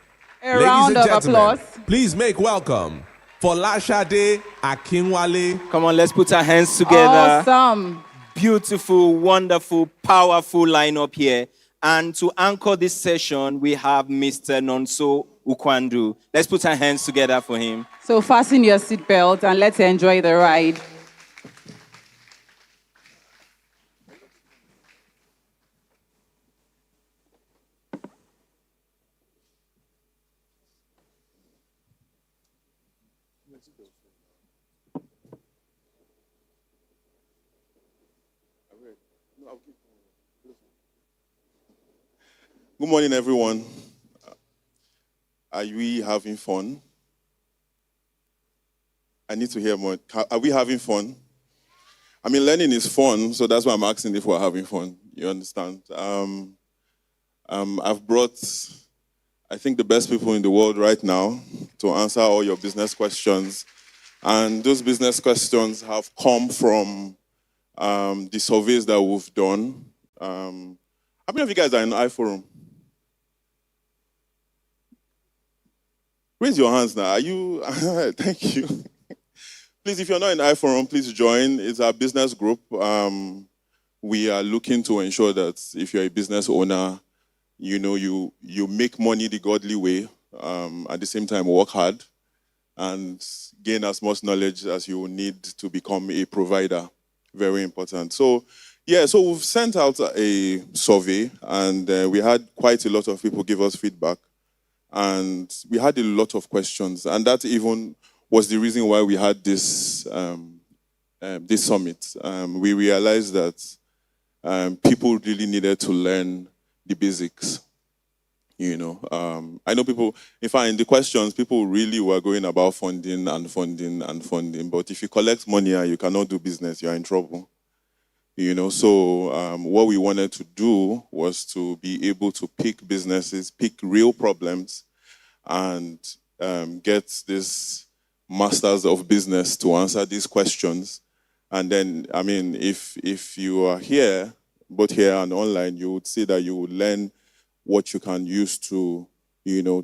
C: A round of applause.
E: Please make welcome Folashade Akinwale.
B: Come on, let's put our hands together.
C: Awesome.
B: Beautiful, wonderful, powerful lineup here. And to anchor this session, we have Mr. Nonso Ukwandu. Let's put our hands together for him.
C: So fasten your seatbelt and let's enjoy the ride.
M: Good morning, everyone. Are we having fun? I need to hear more. Are we having fun? I mean, learning is fun, so that's why I'm asking if we're having fun. You understand? I've brought, I think, the best people in the world right now to answer all your business questions. And those business questions have come from the surveys that we've done. How many of you guys are in iForum? Raise your hands now. Are you? Thank you. Please, if you're not in iForum, please join. It's our business group. We are looking to ensure that if you're a business owner, you know you make money the godly way. At the same time, work hard and gain as much knowledge as you need to become a provider. Very important. So Yeah, so we've sent out a survey, and we had quite a lot of people give us feedback, and we had a lot of questions, and that even was the reason why we had this this summit. We realized that people really needed to learn the basics. I know people, in fact, in the questions, people really were going about funding and funding and funding, but if you collect money and you cannot do business, you're in trouble. So what we wanted to do was to be able to pick businesses, pick real problems, and get this masters of business to answer these questions. And then, I mean, if you are here, both here and online, you would see that you would learn what you can use to,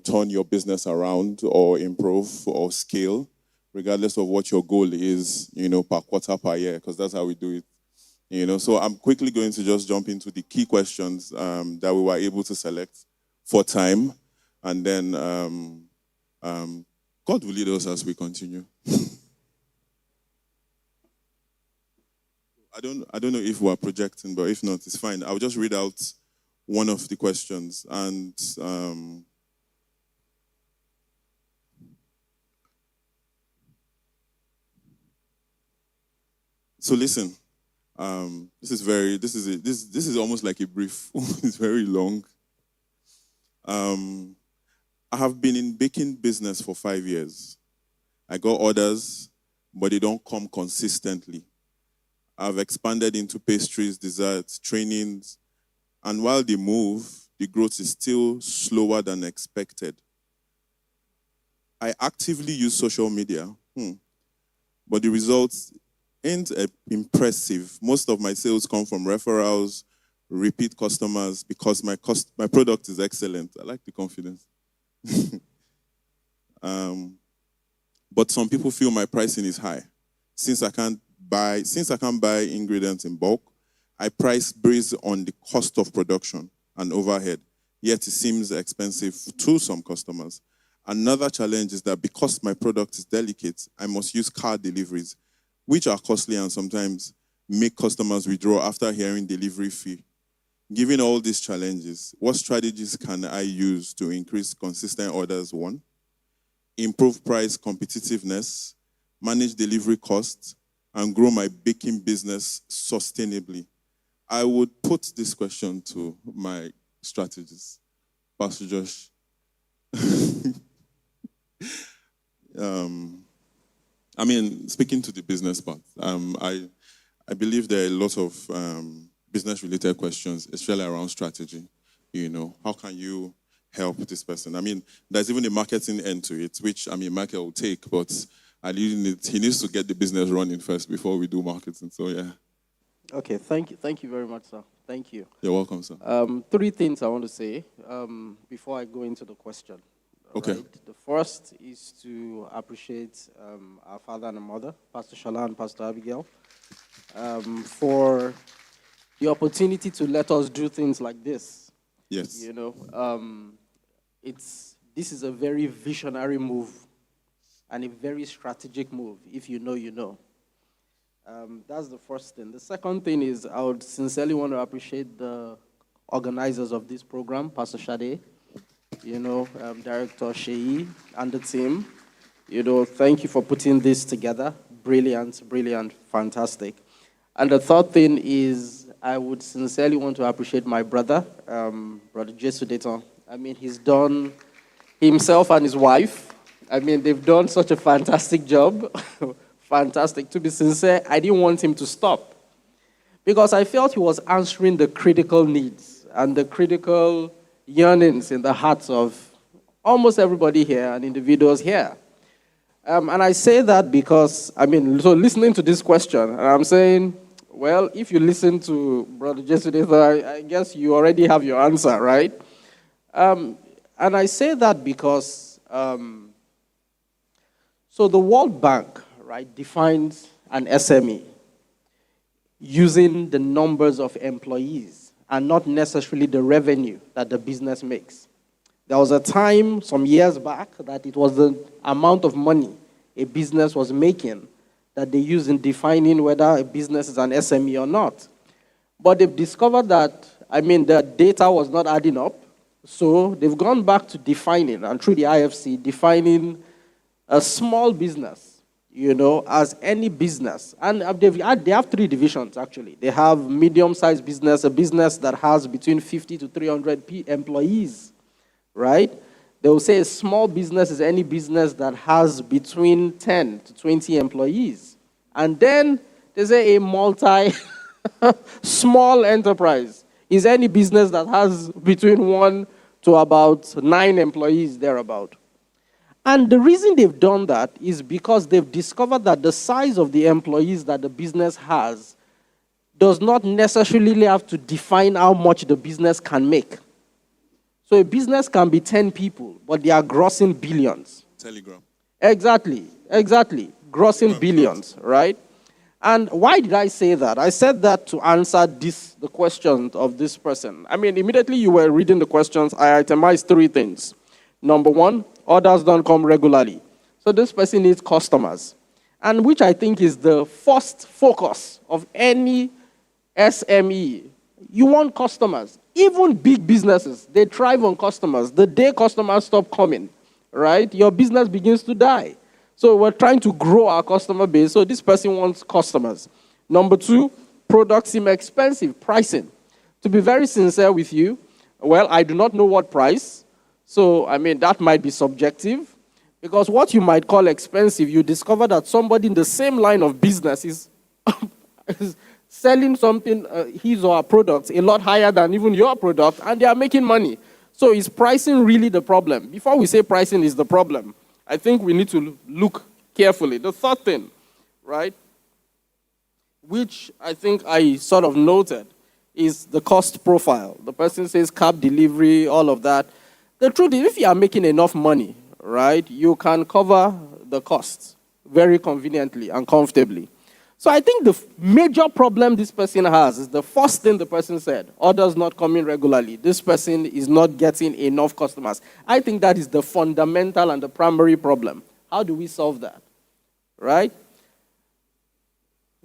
M: turn your business around or improve or scale, regardless of what your goal is, per quarter, per year, because that's how we do it. So I'm quickly going to just jump into the key questions that we were able to select for time, and then God will lead us as we continue. I don't know if we're projecting, but if not, it's fine. I'll just read out one of the questions, and so listen. This is almost like a brief. It's very long. I have been in baking business for 5 years. I got orders, but they don't come consistently. I've expanded into pastries, desserts, trainings, and while they move, the growth is still slower than expected. I actively use social media, but the results ain't impressive. Most of my sales come from referrals, repeat customers, because my product is excellent. I like the confidence. But some people feel my pricing is high. Since I can't buy ingredients in bulk, I price based on the cost of production and overhead, yet it seems expensive to some customers. Another challenge is that because my product is delicate, I must use car deliveries, which are costly and sometimes make customers withdraw after hearing delivery fee. Given all these challenges, what strategies can I use to increase consistent orders? 1, improve price competitiveness, manage delivery costs, and grow my baking business sustainably. I would put this question to my strategist, Pastor Josh. Speaking to the business part, I believe there are a lot of business-related questions, especially around strategy. How can you help this person? There's even a marketing end to it, which, Michael will take, but he needs to get the business running first before we do marketing. So, yeah.
N: Okay, thank you very much, sir. Thank you.
M: You're welcome, sir.
N: 3 things I want to say before I go into the question.
M: Okay.
N: Right? The first is to appreciate our father and mother, Pastor Schollah and Pastor Abigail, for the opportunity to let us do things like this.
M: Yes.
N: This is a very visionary move and a very strategic move. If you know, you know. That's the first thing. The second thing is I would sincerely want to appreciate the organizers of this program, Pastor Shade, Director Sheyi, and the team. Thank you for putting this together. Brilliant, fantastic. And the third thing is I would sincerely want to appreciate my brother, Brother Jesu Dayton. He's done, himself and his wife, they've done such a fantastic job. Fantastic. To be sincere, I didn't want him to stop because I felt he was answering the critical needs and the critical yearnings in the hearts of almost everybody here and individuals here. And I say that because, so listening to this question, and I'm saying, well, if you listen to Brother Jesse, I guess you already have your answer, right? And I say that because, so the World Bank, right, defines an SME using the numbers of employees and not necessarily the revenue that the business makes. There was a time some years back that it was the amount of money a business was making that they use in defining whether a business is an SME or not. But they've discovered that, the data was not adding up. So they've gone back to defining, and through the IFC, defining a small business, as any business. And they have 3 divisions, actually. They have medium-sized business, a business that has between 50 to 300 employees, right? They will say a small business is any business that has between 10 to 20 employees. And then they say a small enterprise is any business that has between 1 to about 9 employees, thereabout. And the reason they've done that is because they've discovered that the size of the employees that the business has does not necessarily have to define how much the business can make. So a business can be 10 people, but they are grossing billions.
M: Telegram.
N: Exactly. Grossing billions, right? And why did I say that? I said that to answer the question of this person. Immediately you were reading the questions, I itemized 3 things. Number 1, orders don't come regularly. So this person needs customers. And which I think is the first focus of any SME. You want customers. Even big businesses, they thrive on customers. The day customers stop coming, right, your business begins to die. So we're trying to grow our customer base. So this person wants customers. Number 2, products seem expensive, pricing. To be very sincere with you, well, I do not know what price. So, that might be subjective. Because what you might call expensive, you discover that somebody in the same line of business is selling something, his or her products, a lot higher than even your product, and they are making money. So is pricing really the problem? Before we say pricing is the problem, I think we need to look carefully. The third thing, right, which I think I sort of noted, is the cost profile. The person says cab delivery, all of that. The truth is, if you are making enough money, right, you can cover the costs very conveniently and comfortably. So I think the major problem this person has is the first thing the person said, orders not coming regularly. This person is not getting enough customers. I think that is the fundamental and the primary problem. How do we solve that? Right?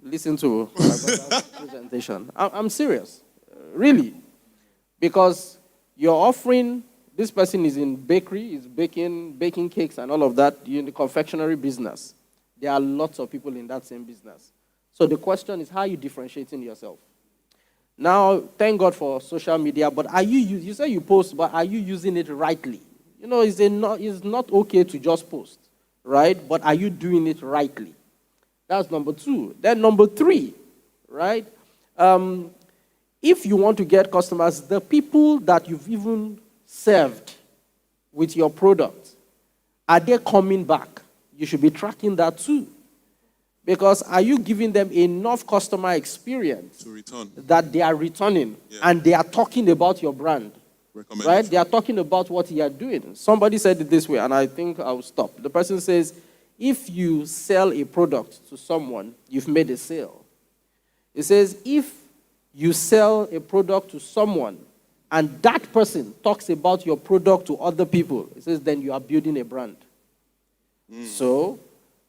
N: Listen to my brother's presentation. I'm serious, really. Because you're offering, this person is in bakery, is baking cakes and all of that, you're in the confectionery business. There are lots of people in that same business. So the question is, how are you differentiating yourself? Now, thank God for social media, but you say you post, but are you using it rightly? It's not okay to just post, right? But are you doing it rightly? That's number 2. Then number 3, right? If you want to get customers, the people that you've even served with your product, are they coming back? You should be tracking that too. Because are you giving them enough customer experience
M: to return,
N: that they are returning, and they are talking about your brand, right? They are talking about what you are doing. Somebody said it this way, and I think I'll stop. The person says, if you sell a product to someone, you've made a sale. It says, if you sell a product to someone, and that person talks about your product to other people, it says, then you are building a brand. So,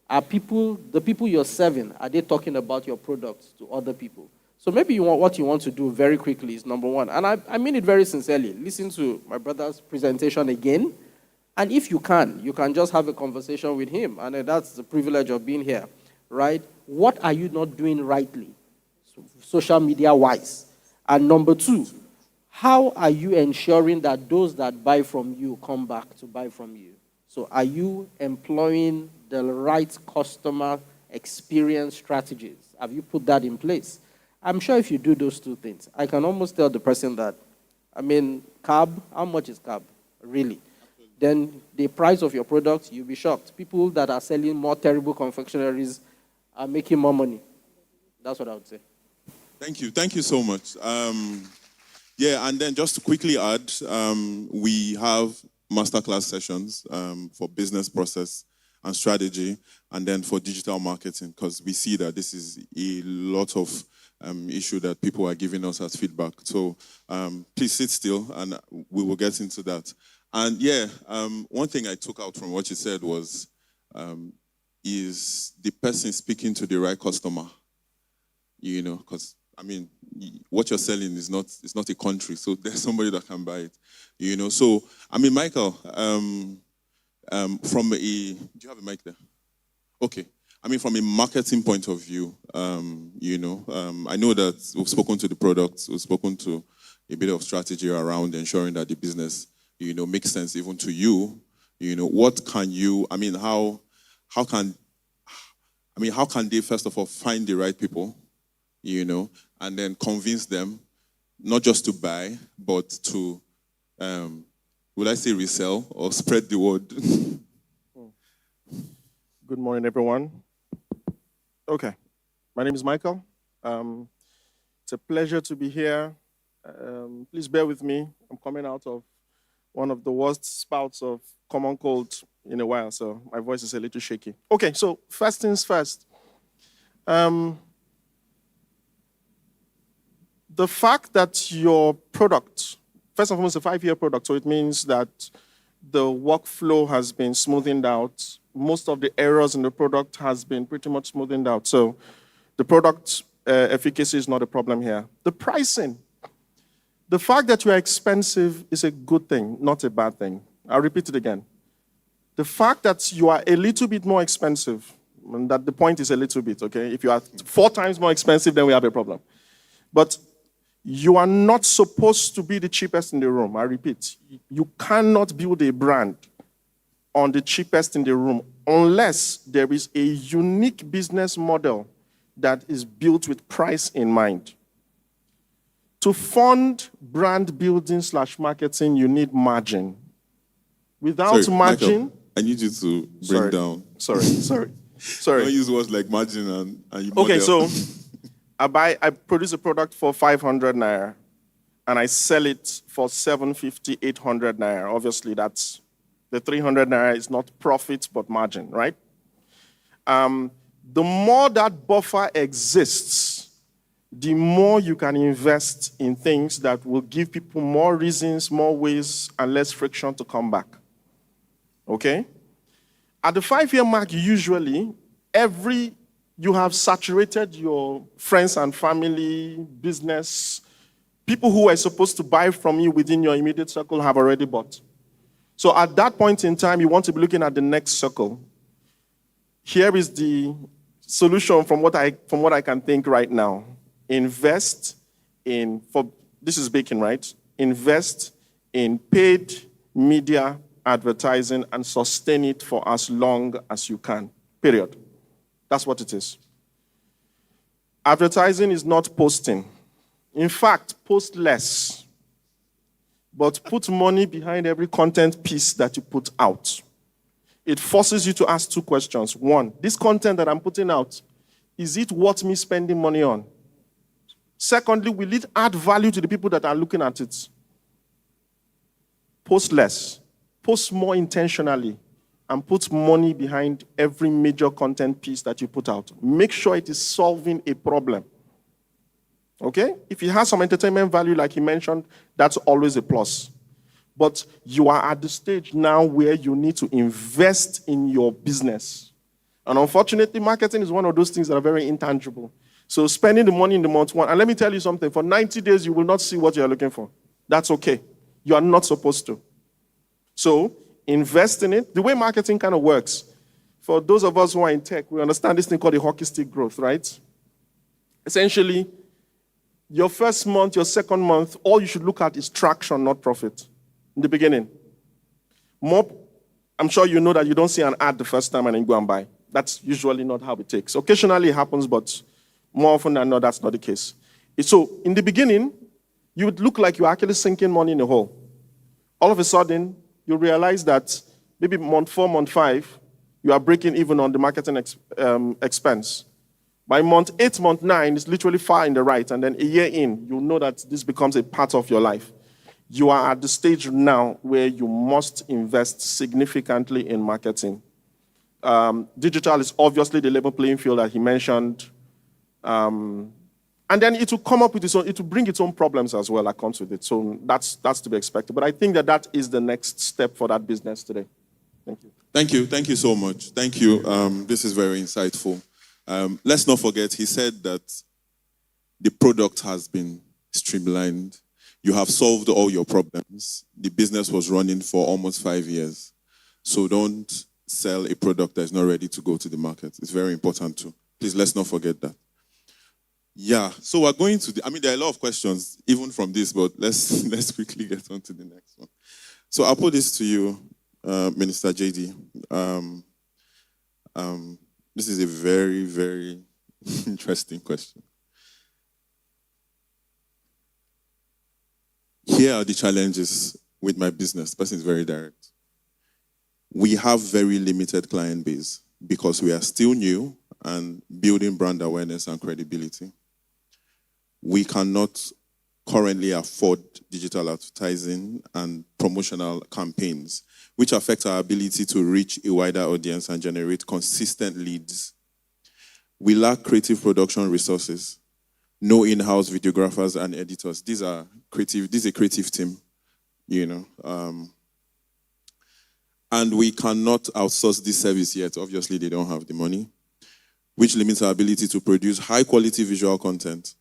N: are the people you're serving, are they talking about your products to other people? So maybe what you want to do very quickly is number 1. And I mean it very sincerely. Listen to my brother's presentation again. And if you can just have a conversation with him. And that's the privilege of being here, right? What are you not doing rightly, social media-wise? And number 2, how are you ensuring that those that buy from you come back to buy from you? So are you employing the right customer experience strategies? Have you put that in place? I'm sure if you do those 2 things, I can almost tell the person that, cab, how much is cab, really? Then the price of your product, you'll be shocked. People that are selling more terrible confectionaries are making more money. That's what I would say.
M: Thank you so much. And then just to quickly add, we have masterclass sessions for business process and strategy, and then for digital marketing, because we see that this is a lot of issue that people are giving us as feedback. So please sit still, and we will get into that. And one thing I took out from what you said was, is the person speaking to the right customer? Because I mean, what you're selling is not a country, so there's somebody that can buy it, you know. So, I mean, Michael, from do you have a mic there? Okay. I mean, from a marketing point of view, you know, I know that we've spoken to the products, we've spoken to a bit of strategy around ensuring that the business, you know, makes sense even to you. You know, what can you, I mean, how can they, first of all, find the right people, you know, and then convince them not just to buy, but to, would I say resell or spread the word?
O: Good morning, everyone. Okay, my name is Michael. It's a pleasure to be here. Please bear with me. I'm coming out of one of the worst spouts of common cold in a while, so my voice is a little shaky. Okay, so first things first. The fact that your product, first and foremost, a 5-year product, so it means that the workflow has been smoothened out. Most of the errors in the product has been pretty much smoothened out. So the product efficacy is not a problem here. The pricing, the fact that you are expensive is a good thing, not a bad thing. I'll repeat it again. The fact that you are a little bit more expensive, and that the point is a little bit, okay? If you are 4 times more expensive, then we have a problem. But you are not supposed to be the cheapest in the room. I repeat, you cannot build a brand on the cheapest in the room unless there is a unique business model that is built with price in mind. To fund brand building / marketing, you need margin. Without margin...
M: Michael, I need you to bring down.
O: Sorry.
M: Don't use words like margin and you model.
O: Okay, so I produce a product for 500 naira and I sell it for 750, 800 naira. Obviously, that's the 300 naira is not profit but margin, right? The more that buffer exists, the more you can invest in things that will give people more reasons, more ways, and less friction to come back. Okay? At the 5-year mark, usually, you have saturated your friends and family, business, people who are supposed to buy from you within your immediate circle have already bought. So at that point in time, you want to be looking at the next circle. Here is the solution from what I can think right now. Invest in, this is baking, right? Invest in paid media advertising and sustain it for as long as you can, period. That's what it is. Advertising is not posting. In fact, post less, but put money behind every content piece that you put out. It forces you to ask 2 questions. 1, this content that I'm putting out, is it worth me spending money on? Secondly, will it add value to the people that are looking at it? Post less. Post more intentionally and put money behind every major content piece that you put out. Make sure it is solving a problem. Okay? If it has some entertainment value, like he mentioned, that's always a plus. But you are at the stage now where you need to invest in your business. And unfortunately, marketing is one of those things that are very intangible. So spending the money in the month 1, and let me tell you something, for 90 days, you will not see what you're looking for. That's okay. You are not supposed to. So invest in it. The way marketing kind of works, for those of us who are in tech, we understand this thing called the hockey stick growth, right? Essentially, your first month, your second month, all you should look at is traction, not profit. In the beginning. I'm sure you know that you don't see an ad the first time and then go and buy. That's usually not how it takes. Occasionally it happens, but more often than not, that's not the case. So in the beginning, you would look like you're actually sinking money in a hole. All of a sudden, you realize that maybe month 4, month 5, you are breaking even on the marketing expense. By month 8, month 9, it's literally far in the right. And then a year in, you know that this becomes a part of your life. You are at the stage now where you must invest significantly in marketing. Digital is obviously the level playing field that he mentioned. And then it will come up with its own, it will bring its own problems as well that comes with it. So that's to be expected. But I think that is the next step for that business today. Thank you.
M: Thank you. Thank you so much. Thank you. This is very insightful. Let's not forget, he said that The product has been streamlined. You have solved all your problems. The business was running for almost 5 years. So don't sell a product that is not ready to go to the market. It's very important too. Please, let's not forget that. Yeah, so we're going to, there are a lot of questions even from this, but let's quickly get on to the next one. So I'll put this to you, Minister JD. This is a very, very interesting question. Here are the challenges with my business. The person is very direct. We have very limited client base because we are still new and building brand awareness and credibility. We cannot currently afford digital advertising and promotional campaigns, which affect our ability to reach a wider audience and generate consistent leads. We lack creative production resources, no in-house videographers and editors. This is a creative team, and we cannot outsource this service yet. Obviously, they don't have the money, which limits our ability to produce high-quality visual content.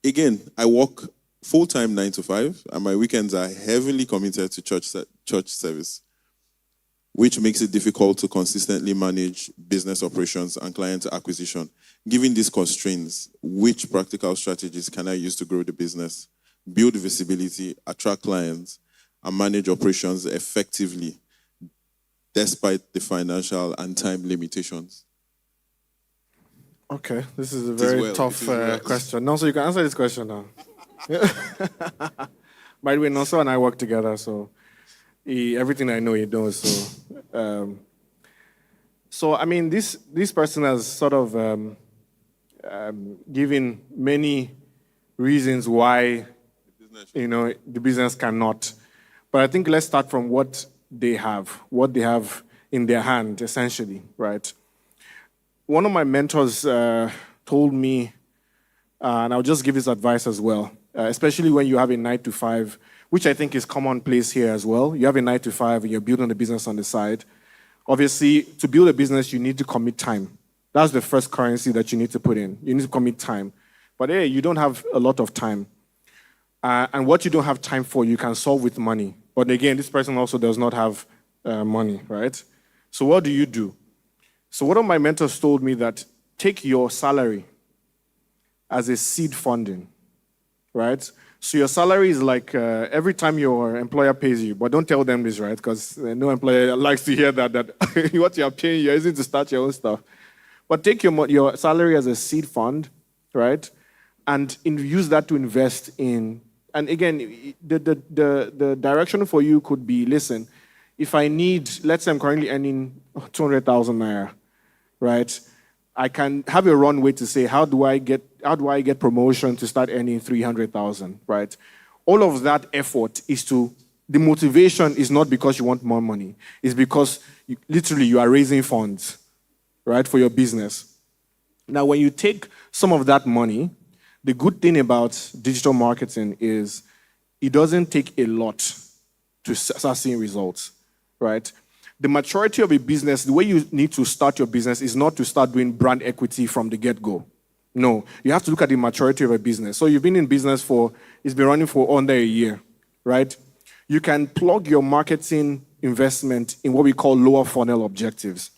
M: Again, I work full-time 9 to 5, and my weekends are heavily committed to church service, which makes it difficult to consistently manage business operations and client acquisition. Given these constraints, which practical strategies can I use to grow the business, build visibility, attract clients, and manage operations effectively, despite the financial and time limitations?
F: Okay, this is a very tough question. No, so you can answer this question now. By the way, Nonso and I work together, so everything I know he knows. So, this person has sort of given many reasons why the business cannot. But I think let's start from what they have in their hand, essentially, right? One of my mentors told me, and I'll just give this advice as well, especially when you have a 9 to 5, which I think is commonplace here as well. You have a 9 to 5 and you're building a business on the side. Obviously, to build a business, you need to commit time. That's the first currency that you need to put in. You need to commit time. But hey, you don't have a lot of time. And what you don't have time for, you can solve with money. But again, this person also does not have money, right? So what do you do? So one of my mentors told me that take your salary as a seed funding, right? So your salary is like every time your employer pays you, but don't tell them this, right? Because no employer likes to hear that what you're paying, you're using to start your own stuff. But take your salary as a seed fund, right? And use that to invest in. And again, the direction for you could be, listen, if I need, let's say I'm currently earning 200,000 naira, right? I can have a runway to say, how do I get promotion to start earning 300,000, right? All of that effort is the motivation is not because you want more money. It's because literally you are raising funds, right, for your business. Now, when you take some of that money, the good thing about digital marketing is it doesn't take a lot to start seeing results, right? The maturity of a business, the way you need to start your business is not to start doing brand equity from the get-go. No, you have to look at the maturity of a business. So you've been in business it's been running for under a year, right? You can plug your marketing investment in what we call lower funnel objectives,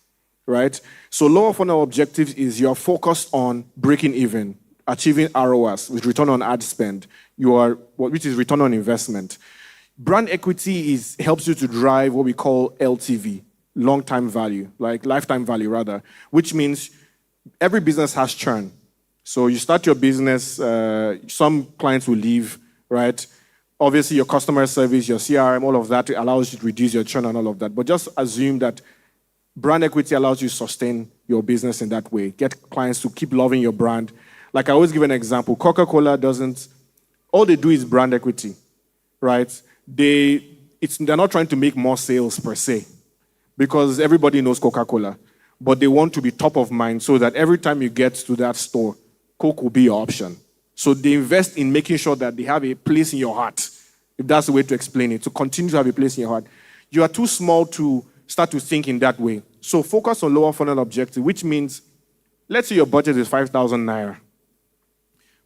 F: right? So lower funnel objectives is you're focused on breaking even, achieving ROAS, with return on ad spend, which is return on investment. Brand equity helps you to drive what we call LTV, long-time value, like lifetime value rather, which means every business has churn. So you start your business, some clients will leave, right? Obviously your customer service, your CRM, all of that allows you to reduce your churn and all of that. But just assume that brand equity allows you to sustain your business in that way. Get clients to keep loving your brand. Like I always give an example, Coca-Cola all they do is brand equity, right? They're not trying to make more sales per se, because everybody knows Coca-Cola, but they want to be top of mind so that every time you get to that store, Coke will be your option. So they invest in making sure that they have a place in your heart, if that's the way to explain it, to continue to have a place in your heart. You are too small to start to think in that way. So focus on lower funnel objective, which means, let's say your budget is 5,000 naira.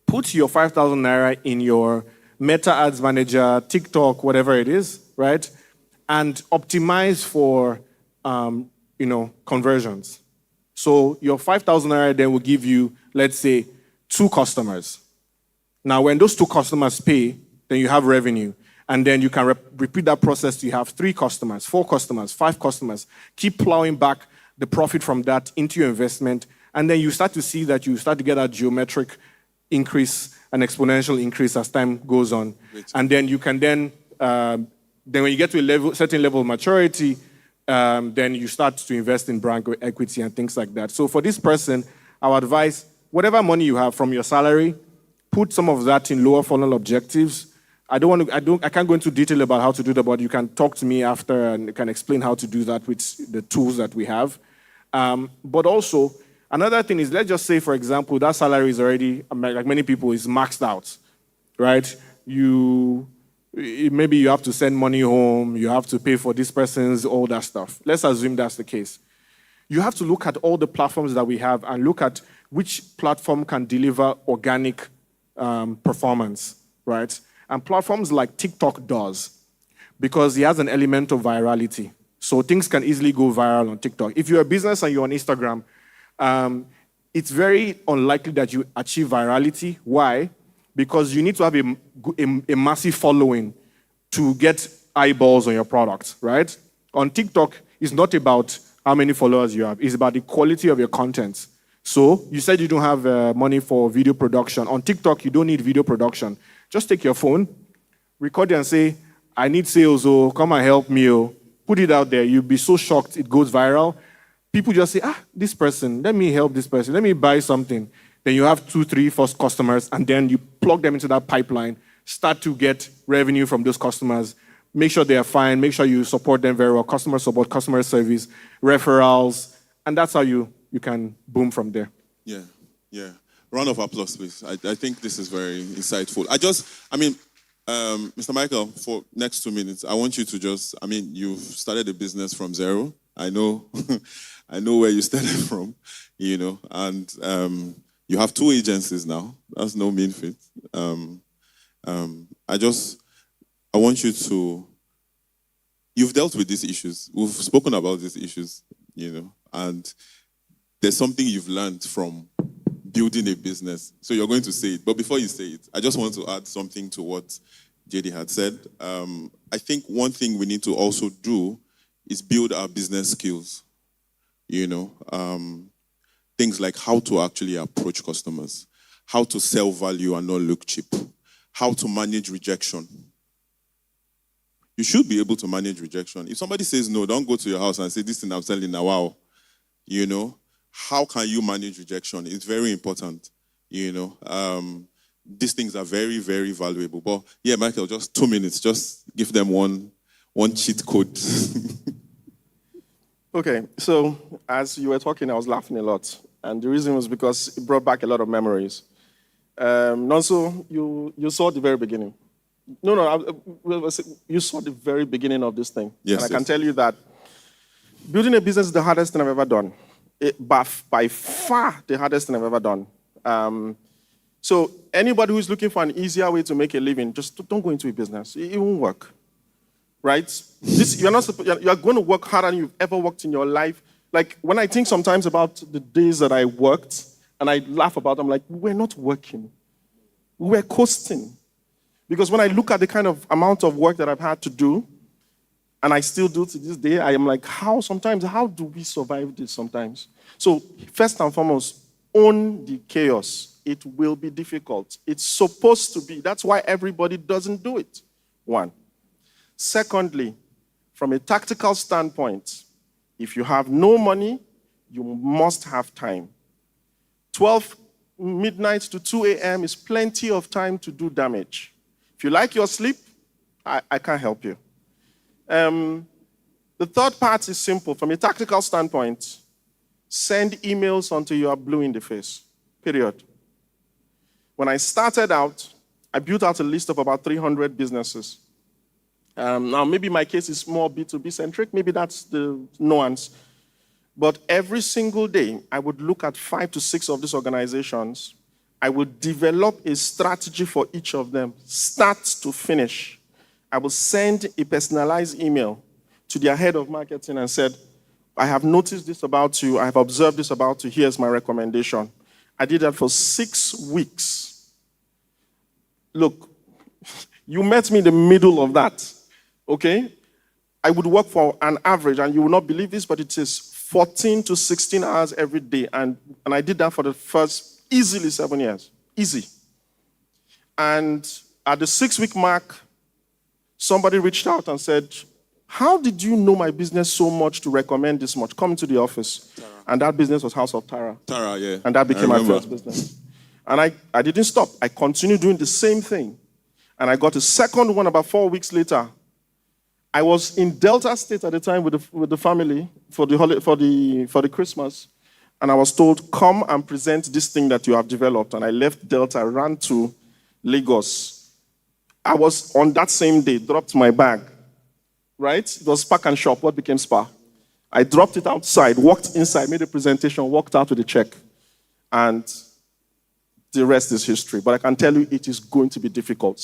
F: put your 5,000 naira in your Meta Ads Manager, TikTok, whatever it is, right? And optimize for, conversions. So your 5,000 naira then will give you, let's say, 2 customers. Now, when those 2 customers pay, then you have revenue. And then you can repeat that process to have 3 customers, 4 customers, 5 customers. Keep plowing back the profit from that into your investment. And then you start to see that you start to get a geometric increase, an exponential increase as time goes on. Great. And then you can then when you get to a certain level of maturity, then you start to invest in brand equity and things like that. So for this person, I would advise whatever money you have from your salary, put some of that in lower funnel objectives. I can't go into detail about how to do that, but you can talk to me after and can explain how to do that with the tools that we have. But also, another thing is, let's just say, for example, that salary is already, like many people, is maxed out, right? Maybe you have to send money home, you have to pay for this person's, all that stuff. Let's assume that's the case. You have to look at all the platforms that we have and look at which platform can deliver organic performance, right? And platforms like TikTok does, because it has an element of virality. So things can easily go viral on TikTok. If you're a business and you're on Instagram, it's very unlikely that you achieve virality. Why? Because you need to have a massive following to get eyeballs on your product, right? On TikTok, it's not about how many followers you have. It's about the quality of your content. So you said you don't have money for video production. On TikTok, you don't need video production. Just take your phone, record it and say, I need sales, oh, come and help me, oh. Put it out there. You'll be so shocked it goes viral. People just say, this person, let me help this person. Let me buy something. Then you have 2, 3 first customers, and then you plug them into that pipeline, start to get revenue from those customers, make sure they are fine, make sure you support them very well, customer support, customer service, referrals, and that's how you can boom from there.
M: Yeah. Round of applause, please. I think this is very insightful. Mr. Michael, for next 2 minutes, I want you to you've started a business from zero. I know, I know where you started from, and you have 2 agencies now. That's no mean feat. I want you to, you've dealt with these issues. We've spoken about these issues, and there's something you've learned from building a business. So you're going to say it. But before you say it, I just want to add something to what JD had said. I think one thing we need to also do is build our business skills. Things like how to actually approach customers, how to sell value and not look cheap, how to manage rejection. You should be able to manage rejection. If somebody says no, don't go to your house and say, this thing I'm selling now, wow. How can you manage rejection? It's very important. These things are very, very valuable. But yeah, Michael, just 2 minutes. Just give them one cheat code.
O: Okay, so as you were talking, I was laughing a lot. And the reason was because it brought back a lot of memories. Nonso, you saw the very beginning. You saw the very beginning of this thing.
M: Yes,
O: and I can tell you that building a business is the hardest thing I've ever done. By far the hardest thing I've ever done. So anybody who's looking for an easier way to make a living, just don't go into a business. It won't work. Right? You're going to work harder than you've ever worked in your life. Like, when I think sometimes about the days that I worked, and I laugh about them, I'm like, we're not working. We're coasting. Because when I look at the kind of amount of work that I've had to do, and I still do to this day, I am like, how do we survive this sometimes? So, first and foremost, own the chaos. It will be difficult. It's supposed to be. That's why everybody doesn't do it. 1. Secondly, from a tactical standpoint, if you have no money, you must have time. 12 midnight to 2 a.m. is plenty of time to do damage. If you like your sleep, I can't help you. The third part is simple. From a tactical standpoint, send emails until you are blue in the face. Period. When I started out, I built out a list of about 300 businesses. Now, maybe my case is more B2B centric. Maybe that's the nuance. But every single day, I would look at 5 to 6 of these organizations I will develop a strategy for each of them, start to finish. I will send a personalized email to their head of marketing and said, I have noticed this about you. I have observed this about you. Here's my recommendation. I did that for 6 weeks. Look, you met me in the middle of that, okay? I would work for an average, and you will not believe this, but it is 14 to 16 hours every day. And I did that for the first easily 7 years. Easy. And at the 6-week mark, somebody reached out and said, how did you know my business so much to recommend this much? Come into the office. Tara. And that business was House of Tara.
M: Tara, yeah.
O: And that became my first business. And I didn't stop. I continued doing the same thing. And I got a second one about 4 weeks later. I was in Delta State at the time with the family for the Christmas. And I was told, come and present this thing that you have developed. And I left Delta, ran to Lagos. I was on that same day, dropped my bag. Right? It was Pack and Shop, what became Spa. I dropped it outside, walked inside, made a presentation, walked out with a check. And the rest is history. But I can tell you it is going to be difficult.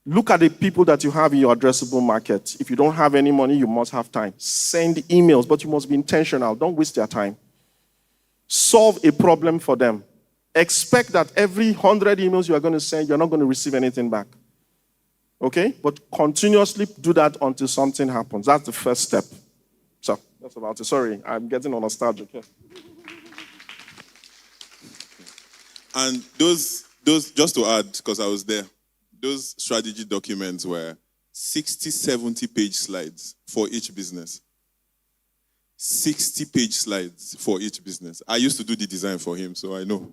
O: Look at the people that you have in your addressable market. If you don't have any money, you must have time. Send emails, but you must be intentional. Don't waste their time. Solve a problem for them. Expect that every 100 emails you are going to send, you're not going to receive anything back. Okay? But continuously do that until something happens. That's the first step. So, that's about it. Sorry, I'm getting all nostalgic here.
M: And those, just to add, because I was there, those strategy documents were 60, 70-page slides for each business. 60-page slides for each business. I used to do the design for him, so I know.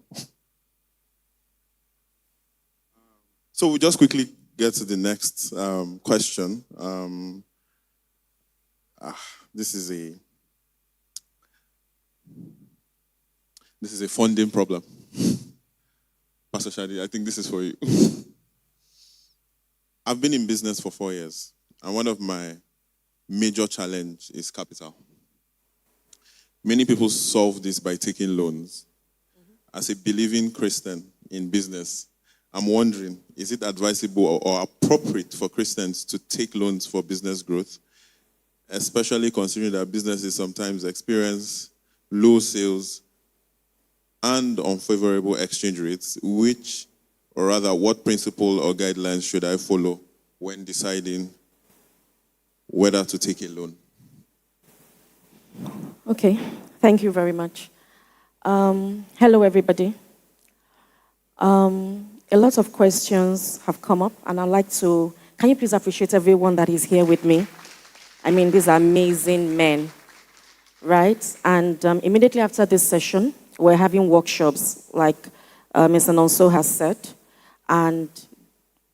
M: So we'll just quickly get to the next question. This is a funding problem. Pastor Shadi, I think this is for you. I've been in business for 4 years, and one of my major challenges is capital. Many people solve this by taking loans. As a believing Christian in business, I'm wondering, is it advisable or appropriate for Christians to take loans for business growth, especially considering that businesses sometimes experience low sales and unfavorable exchange rates? What principle or guidelines should I follow when deciding whether to take a loan?
P: Okay, thank you very much. Hello, everybody. A lot of questions have come up, and I'd like to, can you please appreciate everyone that is here with me? I mean, these are amazing men, right? And immediately after this session, we're having workshops, like Mr. Nonso has said. And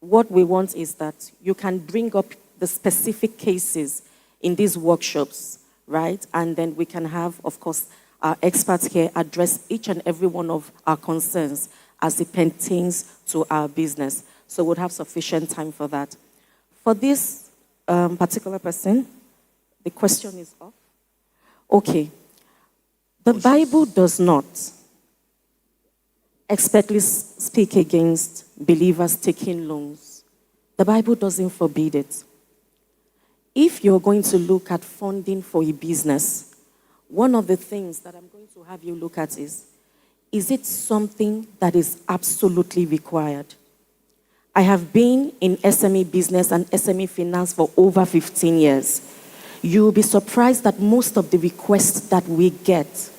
P: what we want is that you can bring up the specific cases in these workshops, right? And then we can have, of course, our experts here address each and every one of our concerns as it pertains to our business. So we'll have sufficient time for that. For this particular person, the question is off. Okay. The Bible does not expressly speak against believers taking loans. The Bible doesn't forbid it. If you're going to look at funding for a business, one of the things that I'm going to have you look at is it something that is absolutely required? I have been in SME business and SME finance for over 15 years. You'll be surprised that most of the requests that we get,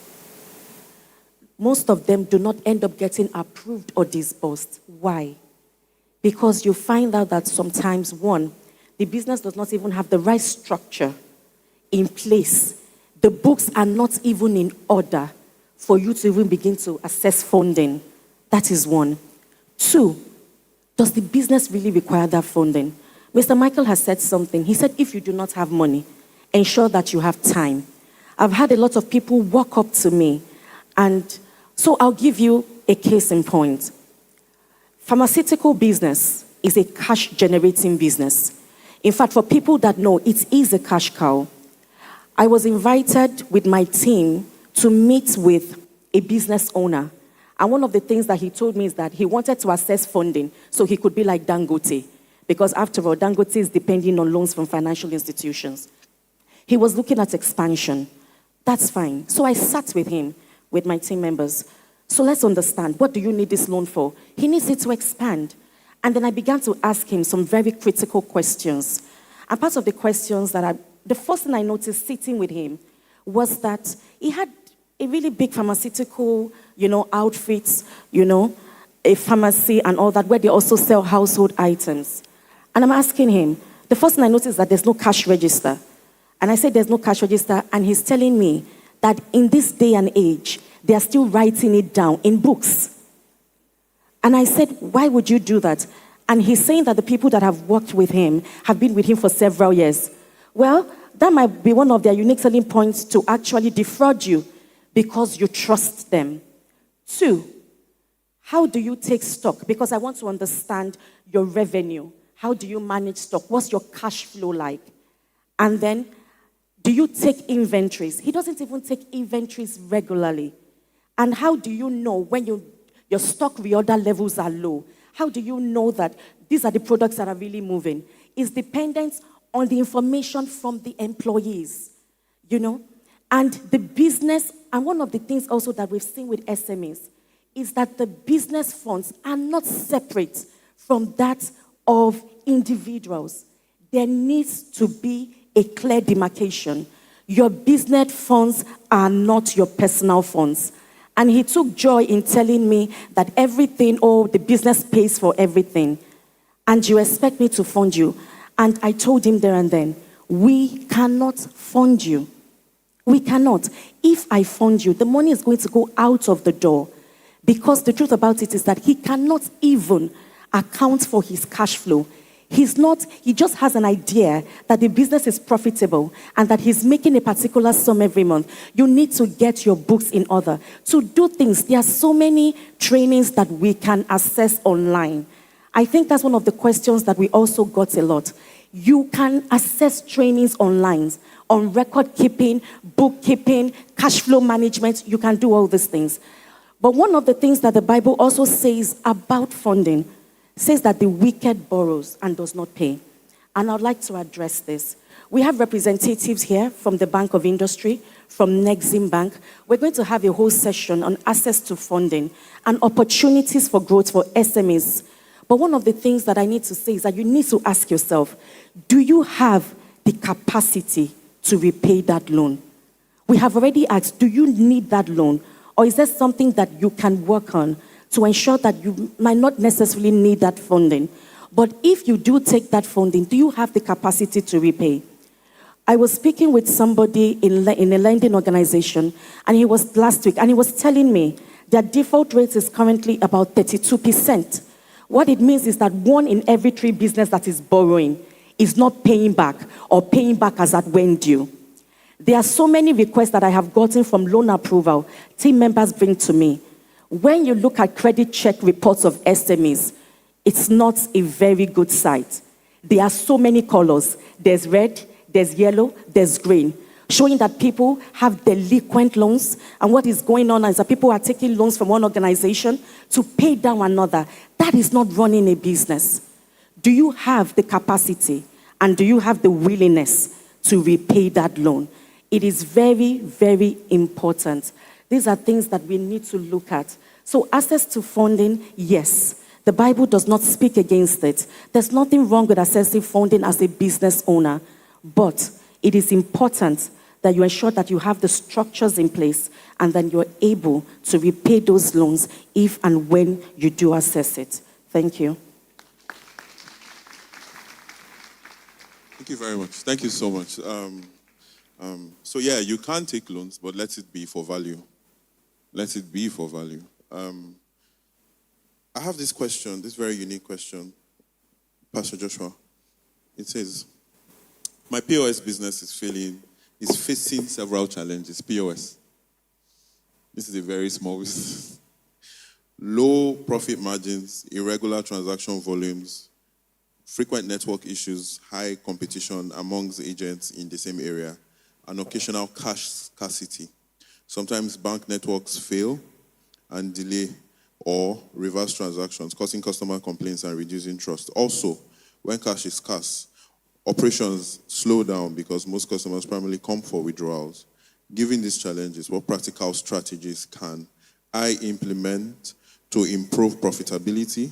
P: most of them do not end up getting approved or disbursed. Why? Because you find out that sometimes, one, the business does not even have the right structure in place. The books are not even in order for you to even begin to assess funding. That is one. Two, does the business really require that funding? Mr. Michael has said something. He said, if you do not have money, ensure that you have time. I've had a lot of people walk up to me, and so I'll give you a case in point. Pharmaceutical business is a cash-generating business. In fact, for people that know, it is a cash cow. I was invited with my team to meet with a business owner, And one of the things that he told me is that he wanted to access funding so he could be like Dangote. Because after all, Dangote is depending on loans from financial institutions. He was looking at expansion. That's fine. So I sat with him, with my team members. So let's understand, what do you need this loan for? He needs it to expand. And then I began to ask him some very critical questions. And part of the questions the first thing I noticed sitting with him was that he had a really big pharmaceutical, outfits, a pharmacy and all that, where they also sell household items. And I'm asking him, the first thing I noticed is that there's no cash register. And I said there's no cash register, and he's telling me that in this day and age, they are still writing it down in books. And I said, why would you do that? And he's saying that the people that have worked with him have been with him for several years. Well, that might be one of their unique selling points to actually defraud you because you trust them. 2, how do you take stock? Because I want to understand your revenue. How do you manage stock? What's your cash flow like? And then, do you take inventories? He doesn't even take inventories regularly. And how do you know when your stock reorder levels are low? How do you know that these are the products that are really moving? It's dependent on the information from the employees, And the business, and one of the things also that we've seen with SMEs is that the business funds are not separate from that of individuals. There needs to be a clear demarcation. Your business funds are not your personal funds. And he took joy in telling me that everything, the business pays for everything. And you expect me to fund you. And I told him there and then, we cannot fund you. We cannot. If I fund you, the money is going to go out of the door. Because the truth about it is that he cannot even account for his cash flow. He just has an idea that the business is profitable and that he's making a particular sum every month. You need to get your books in order. To do things, there are so many trainings that we can access online. I think that's one of the questions that we also got a lot. You can access trainings online on record keeping, bookkeeping, cash flow management. You can do all these things. But one of the things that the Bible also says about funding says that the wicked borrows and does not pay. And I'd like to address this. We have representatives here from the Bank of Industry, from Nexim Bank. We're going to have a whole session on access to funding and opportunities for growth for SMEs. But one of the things that I need to say is that you need to ask yourself, do you have the capacity to repay that loan? We have already asked, do you need that loan? Or is there something that you can work on to ensure that you might not necessarily need that funding? But if you do take that funding, do you have the capacity to repay? I was speaking with somebody in a lending organization, and he was last week, and he was telling me that default rate is currently about 32%. What it means is that 1 in every 3 business that is borrowing is not paying back or paying back as at when due. There are so many requests that I have gotten from loan approval team members bring to me. When you look at credit check reports of SMEs, it's not a very good sight. There are so many colors. There's red, there's yellow, there's green, showing that people have delinquent loans. And what is going on is that people are taking loans from one organization to pay down another. That is not running a business. Do you have the capacity and do you have the willingness to repay that loan? It is very, very important. These are things that we need to look at. So access to funding, yes. The Bible does not speak against it. There's nothing wrong with accessing funding as a business owner. But it is important that you ensure that you have the structures in place and then you're able to repay those loans if and when you do access it. Thank you.
M: Thank you very much. Thank you so much. So yeah, you can take loans, but let it be for value. Let it be for value. I have this question, this very unique question, Pastor Joshua. It says, my POS business is facing several challenges. POS. This is a very small business. Low profit margins, irregular transaction volumes, frequent network issues, high competition amongst agents in the same area, and occasional cash scarcity. Sometimes bank networks fail and delay or reverse transactions, causing customer complaints and reducing trust. Also, when cash is scarce, operations slow down because most customers primarily come for withdrawals. Given these challenges, what practical strategies can I implement to improve profitability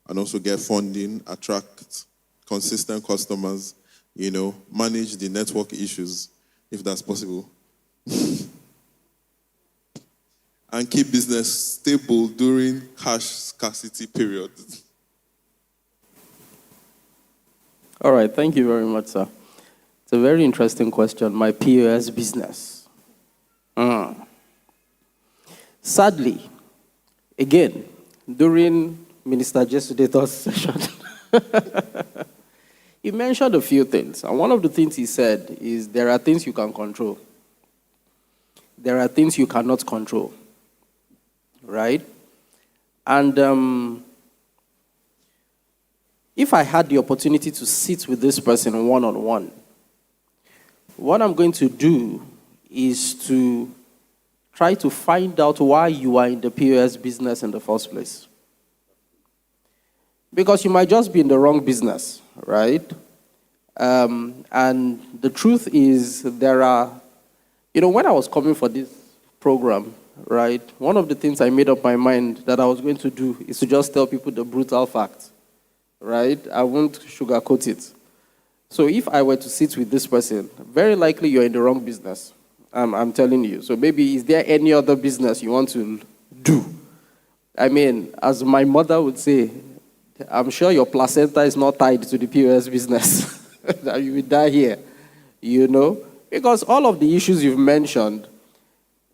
M: and also get funding, attract consistent customers, manage the network issues, if that's possible, and keep business stable during cash scarcity periods?
N: All right, thank you very much, sir. It's a very interesting question. My POS business. Sadly, again, during Minister Jesudeto's session, he mentioned a few things. And one of the things he said is there are things you can control. There are things you cannot control. Right? And if I had the opportunity to sit with this person one-on-one, what I'm going to do is to try to find out why you are in the POS business in the first place. Because you might just be in the wrong business, right? And the truth is there are, when I was coming for this program, right, one of the things I made up my mind that I was going to do is to just tell people the brutal facts, right? I won't sugarcoat it. So if I were to sit with this person, very likely you're in the wrong business. I'm telling you. So maybe is there any other business you want to do? I mean, as my mother would say, I'm sure your placenta is not tied to the POS business. That you will die here, Because all of the issues you've mentioned,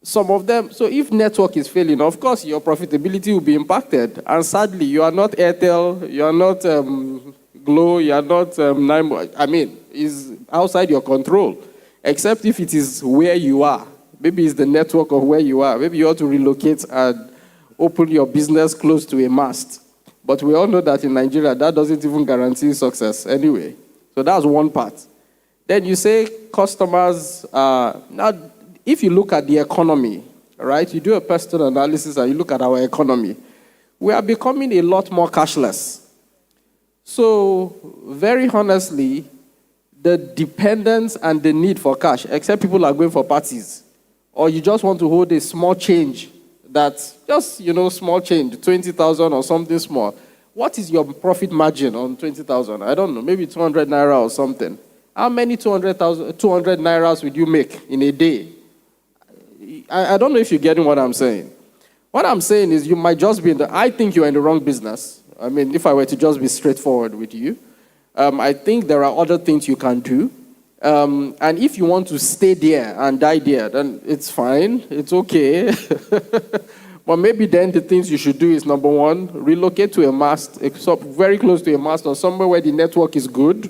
N: some of them, so if network is failing, of course, your profitability will be impacted. And sadly, you are not Airtel, you are not Glow, you are not is outside your control. Except if it is where you are. Maybe it's the network of where you are. Maybe you ought to relocate and open your business close to a mast. But we all know that in Nigeria, that doesn't even guarantee success anyway. So that's one part. Then you say customers, now if you look at the economy, right, you do a personal analysis and you look at our economy, we are becoming a lot more cashless. So very honestly, the dependence and the need for cash, except people are going for parties, or you just want to hold a small change that's just, small change, 20,000 or something small. What is your profit margin on 20,000? I don't know, maybe 200 naira or something. How many 200 nairas would you make in a day? I don't know if you're getting what I'm saying. What I'm saying is you might just be I think you're in the wrong business. I mean, if I were to just be straightforward with you, I think there are other things you can do. And if you want to stay there and die there, then it's fine. It's okay. But maybe then the things you should do is, number one, relocate to a mast, very close to a mast or somewhere where the network is good.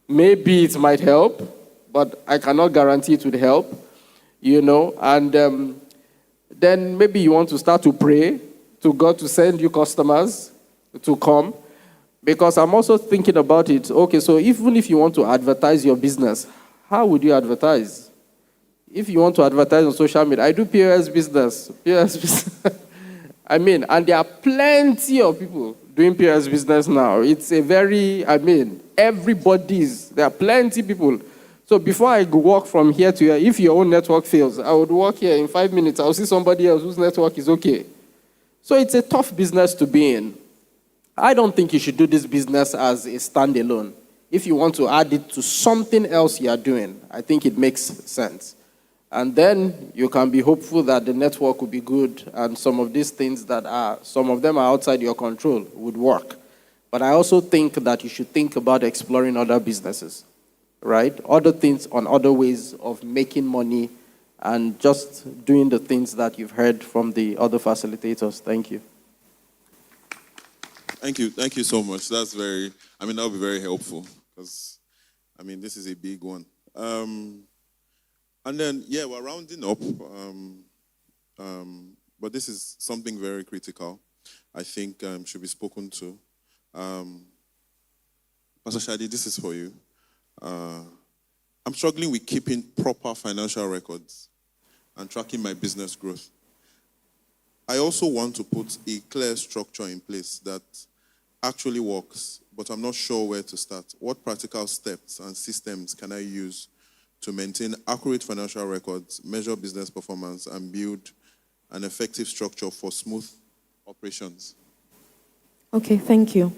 N: Maybe it might help, but I cannot guarantee it would help. And then maybe you want to start to pray to God to send you customers to come. Because I'm also thinking about it. Okay, so even if you want to advertise your business, how would you advertise? If you want to advertise on social media, I do POS business. And there are plenty of people doing POS business now. It's a very, there are plenty of people. So before I walk from here to here, if your own network fails, I would walk here in 5 minutes. I'll see somebody else whose network is okay. So it's a tough business to be in. I don't think you should do this business as a standalone. If you want to add it to something else you are doing, I think it makes sense. And then you can be hopeful that the network will be good and some of these things some of them are outside your control would work. But I also think that you should think about exploring other businesses, right? Other things on other ways of making money and just doing the things that you've heard from the other facilitators. Thank you.
M: Thank you so much. That'll be very helpful because, this is a big one. And then, we're rounding up, but this is something very critical, I think should be spoken to. Pastor Shadi, this is for you. I'm struggling with keeping proper financial records and tracking my business growth. I also want to put a clear structure in place that actually works, but I'm not sure where to start. What practical steps and systems can I use to maintain accurate financial records, measure business performance, and build an effective structure for smooth operations?
P: Okay, thank you.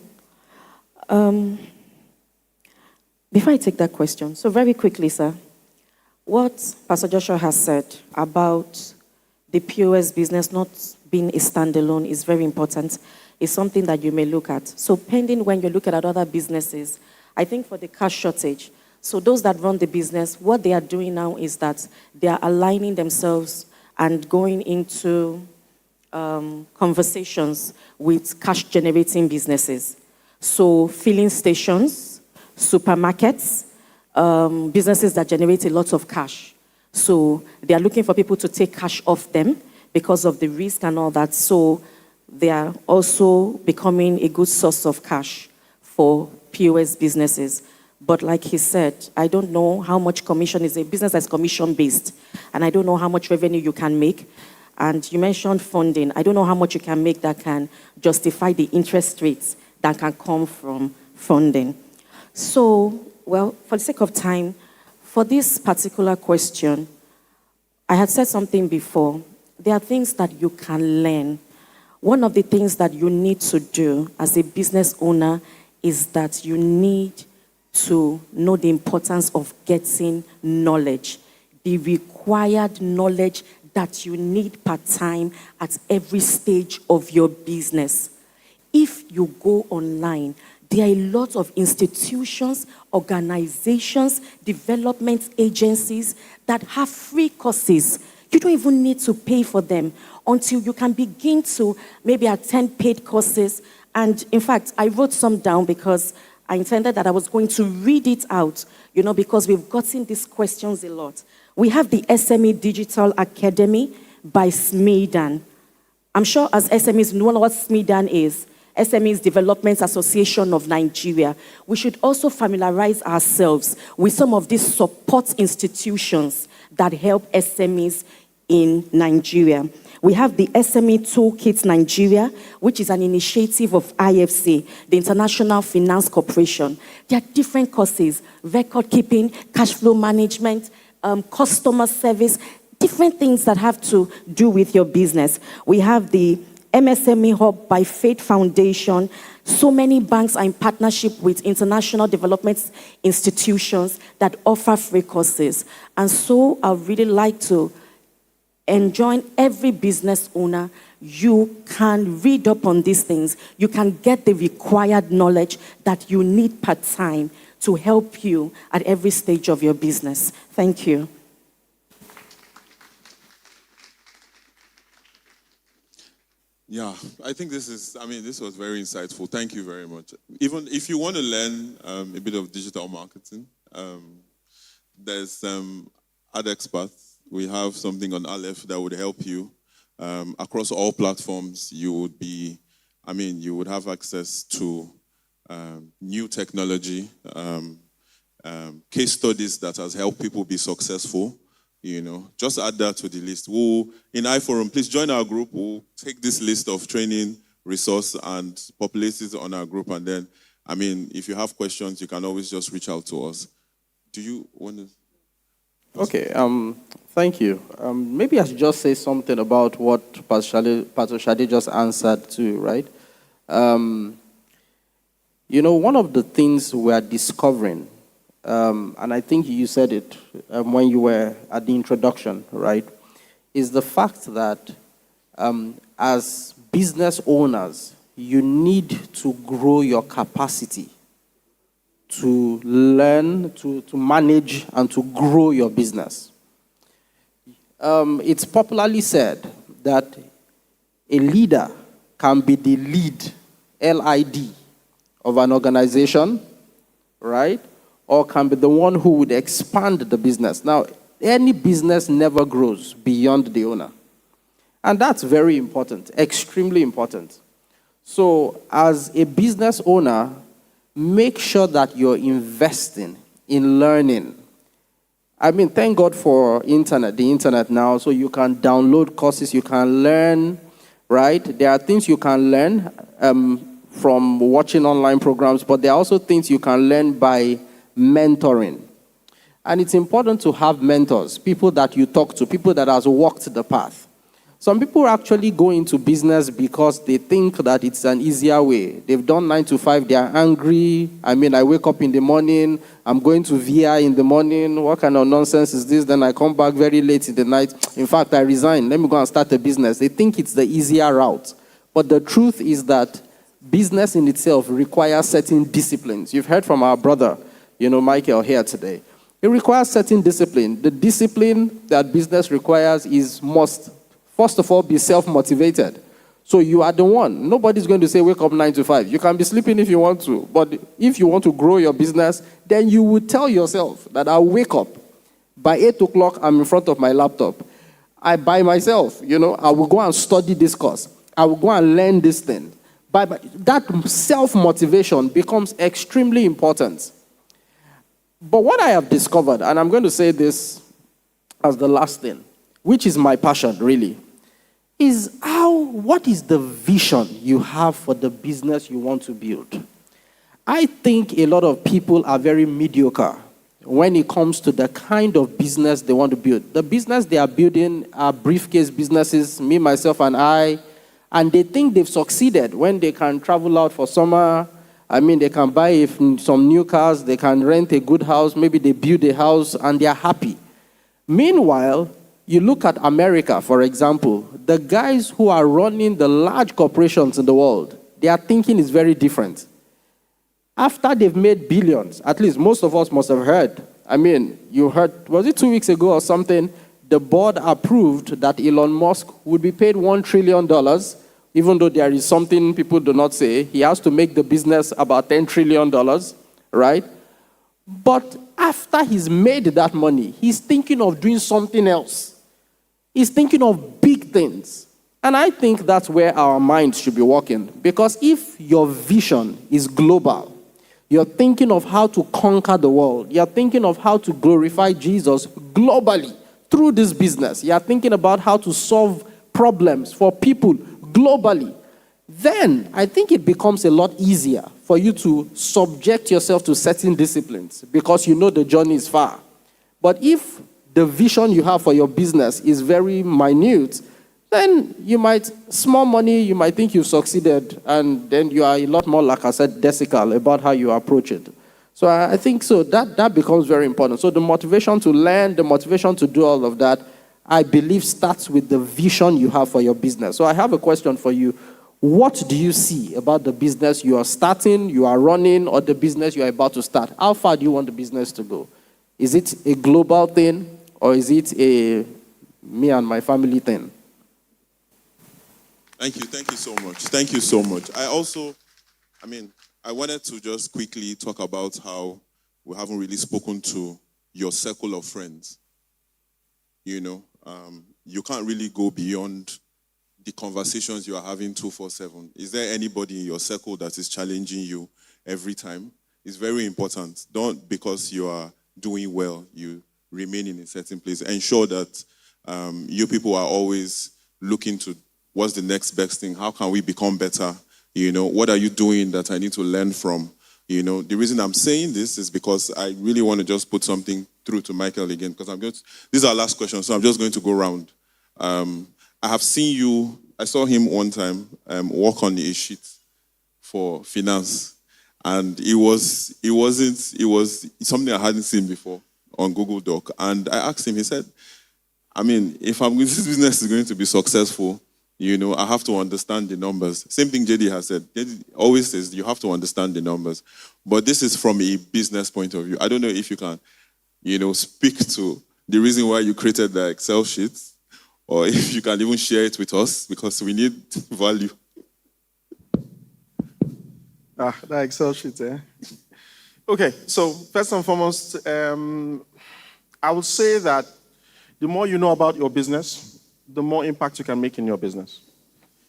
P: Before I take that question, so very quickly, sir, what Pastor Joshua has said about the POS business not being a standalone is very important. It's something that you may look at. So pending when you look at other businesses, I think for the cash shortage, so those that run the business, what they are doing now is that they are aligning themselves and going into conversations with cash-generating businesses. So filling stations, supermarkets, businesses that generate a lot of cash. So they are looking for people to take cash off them because of the risk and all that. So they are also becoming a good source of cash for POS businesses. But like he said, I don't know how much commission is a business that's commission-based, and I don't know how much revenue you can make. And you mentioned funding. I don't know how much you can make that can justify the interest rates that can come from funding. So, well, for the sake of time, for this particular question, I had said something before. There are things that you can learn. One of the things that you need to do as a business owner is that you need to know the importance of getting knowledge, the required knowledge that you need part-time at every stage of your business. If you go online, there are a lot of institutions, organizations, development agencies that have free courses. You don't even need to pay for them until you can begin to maybe attend paid courses. And in fact, I wrote some down because I intended that I was going to read it out, because we've gotten these questions a lot. We have the SME Digital Academy by SMEDAN. I'm sure as SMEs, you know what SMEDAN is. SMEs Development Association of Nigeria. We should also familiarize ourselves with some of these support institutions that help SMEs in Nigeria. We have the SME Toolkit Nigeria, which is an initiative of IFC, the International Finance Corporation. There are different courses: record keeping, cash flow management, customer service, different things that have to do with your business. We have the MSME Hub by Faith Foundation. So many banks are in partnership with international development institutions that offer free courses. And so I really like to enjoin every business owner. You can read up on these things. You can get the required knowledge that you need part-time to help you at every stage of your business. Thank you.
M: Yeah, I think this was very insightful. Thank you very much. Even if you want to learn a bit of digital marketing, there's AdExperts. We have something on Aleph that would help you. Across all platforms, you would have access to new technology, case studies that has helped people be successful. Just add that to the list. In iForum, please join our group. We'll take this list of training resource and populate it on our group. And then, if you have questions, you can always just reach out to us. Do you want to?
N: Okay, thank you. Maybe I should just say something about what Pastor Shade just answered to, right? One of the things we are discovering, and I think you said it when you were at the introduction, right, is the fact that as business owners, you need to grow your capacity to learn, to manage, and to grow your business. It's popularly said that a leader can be the lead, L-I-D, of an organization, right? Or can be the one who would expand the business. Now, any business never grows beyond the owner. And that's very important, extremely important. So, as a business owner, make sure that you're investing in learning. Thank God for the internet now, so you can download courses, you can learn right? There are things you can learn from watching online programs, but there are also things you can learn by mentoring. And it's important to have mentors, people that you talk to, people that has walked the path. Some people actually go into business because they think that it's an easier way. They've done 9 to 5, they are angry. I wake up in the morning, I'm going to VI in the morning. What kind of nonsense is this? Then I come back very late in the night. In fact, I resign. Let me go and start a business. They think it's the easier route. But the truth is that business in itself requires certain disciplines. You've heard from our brother, Michael here today. It requires certain discipline. The discipline that business requires must, first of all, be self-motivated. So you are the one. Nobody's going to say, wake up 9 to 5. You can be sleeping if you want to. But if you want to grow your business, then you will tell yourself that I'll wake up. By 8 o'clock, I'm in front of my laptop. By myself, I will go and study this course. I will go and learn this thing. That self-motivation becomes extremely important. But what I have discovered, and I'm going to say this as the last thing, which is my passion, really, is what is the vision you have for the business you want to build? I think a lot of people are very mediocre when it comes to the kind of business they want to build. The business they are building are briefcase businesses, me, myself, and I, and they think they've succeeded when they can travel out for summer. They can buy some new cars, they can rent a good house, maybe they build a house, and they are happy. Meanwhile, you look at America, for example, the guys who are running the large corporations in the world, their thinking is very different. After they've made billions, at least most of us must have heard. You heard, was it 2 weeks ago or something, the board approved that Elon Musk would be paid $1 trillion, even though there is something people do not say. He has to make the business about $10 trillion, right? But after he's made that money, he's thinking of doing something else. He's thinking of big things. And I think that's where our minds should be working. Because if your vision is global, you're thinking of how to conquer the world. You're thinking of how to glorify Jesus globally through this business. You're thinking about how to solve problems for people globally. Then I think it becomes a lot easier for you to subject yourself to certain disciplines because you know the journey is far. But if the vision you have for your business is very minute, then you might, small money, you might think you've succeeded, and then you are a lot more, like I said, desical about how you approach it. So I think so that becomes very important. So the motivation to learn, the motivation to do all of that, I believe starts with the vision you have for your business. So I have a question for you. What do you see about the business you are starting, you are running, or the business you are about to start? How far do you want the business to go? Is it a global thing, or is it a me and my family thing?
M: Thank you so much. Thank you so much. I wanted to just quickly talk about how we haven't really spoken to your circle of friends. You can't really go beyond the conversations you are having 24/7. Is there anybody in your circle that is challenging you every time? It's very important. Don't, because you are doing well, you remain in a certain place. Ensure that you people are always looking to what's the next best thing? How can we become better? What are you doing that I need to learn from? The reason I'm saying this is because I really want to just put something through to Michael again, because this is our last question, so I'm just going to go around. I have seen you, I saw him one time work on a sheet for finance, and it was something I hadn't seen before on Google Doc. And I asked him, he said, if this business is going to be successful, I have to understand the numbers. Same thing JD has said. JD always says you have to understand the numbers. But this is from a business point of view. I don't know if you can, speak to the reason why you created the Excel sheets, or if you can even share it with us, because we need value.
O: That Excel sheet, eh? Okay, so first and foremost, I would say that the more you know about your business, the more impact you can make in your business.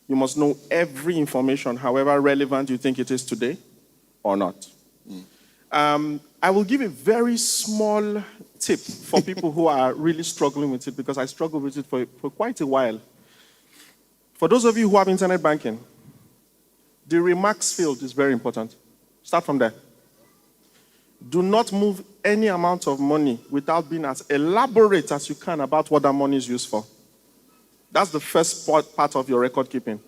O: You must know every information, however relevant you think it is today or not. I will give a very small tip for people who are really struggling with it, because I struggled with it for quite a while. For those of you who have internet banking, the remarks field is very important. Start from there. Do not move any amount of money without being as elaborate as you can about what that money is used for. That's the first part of your record keeping.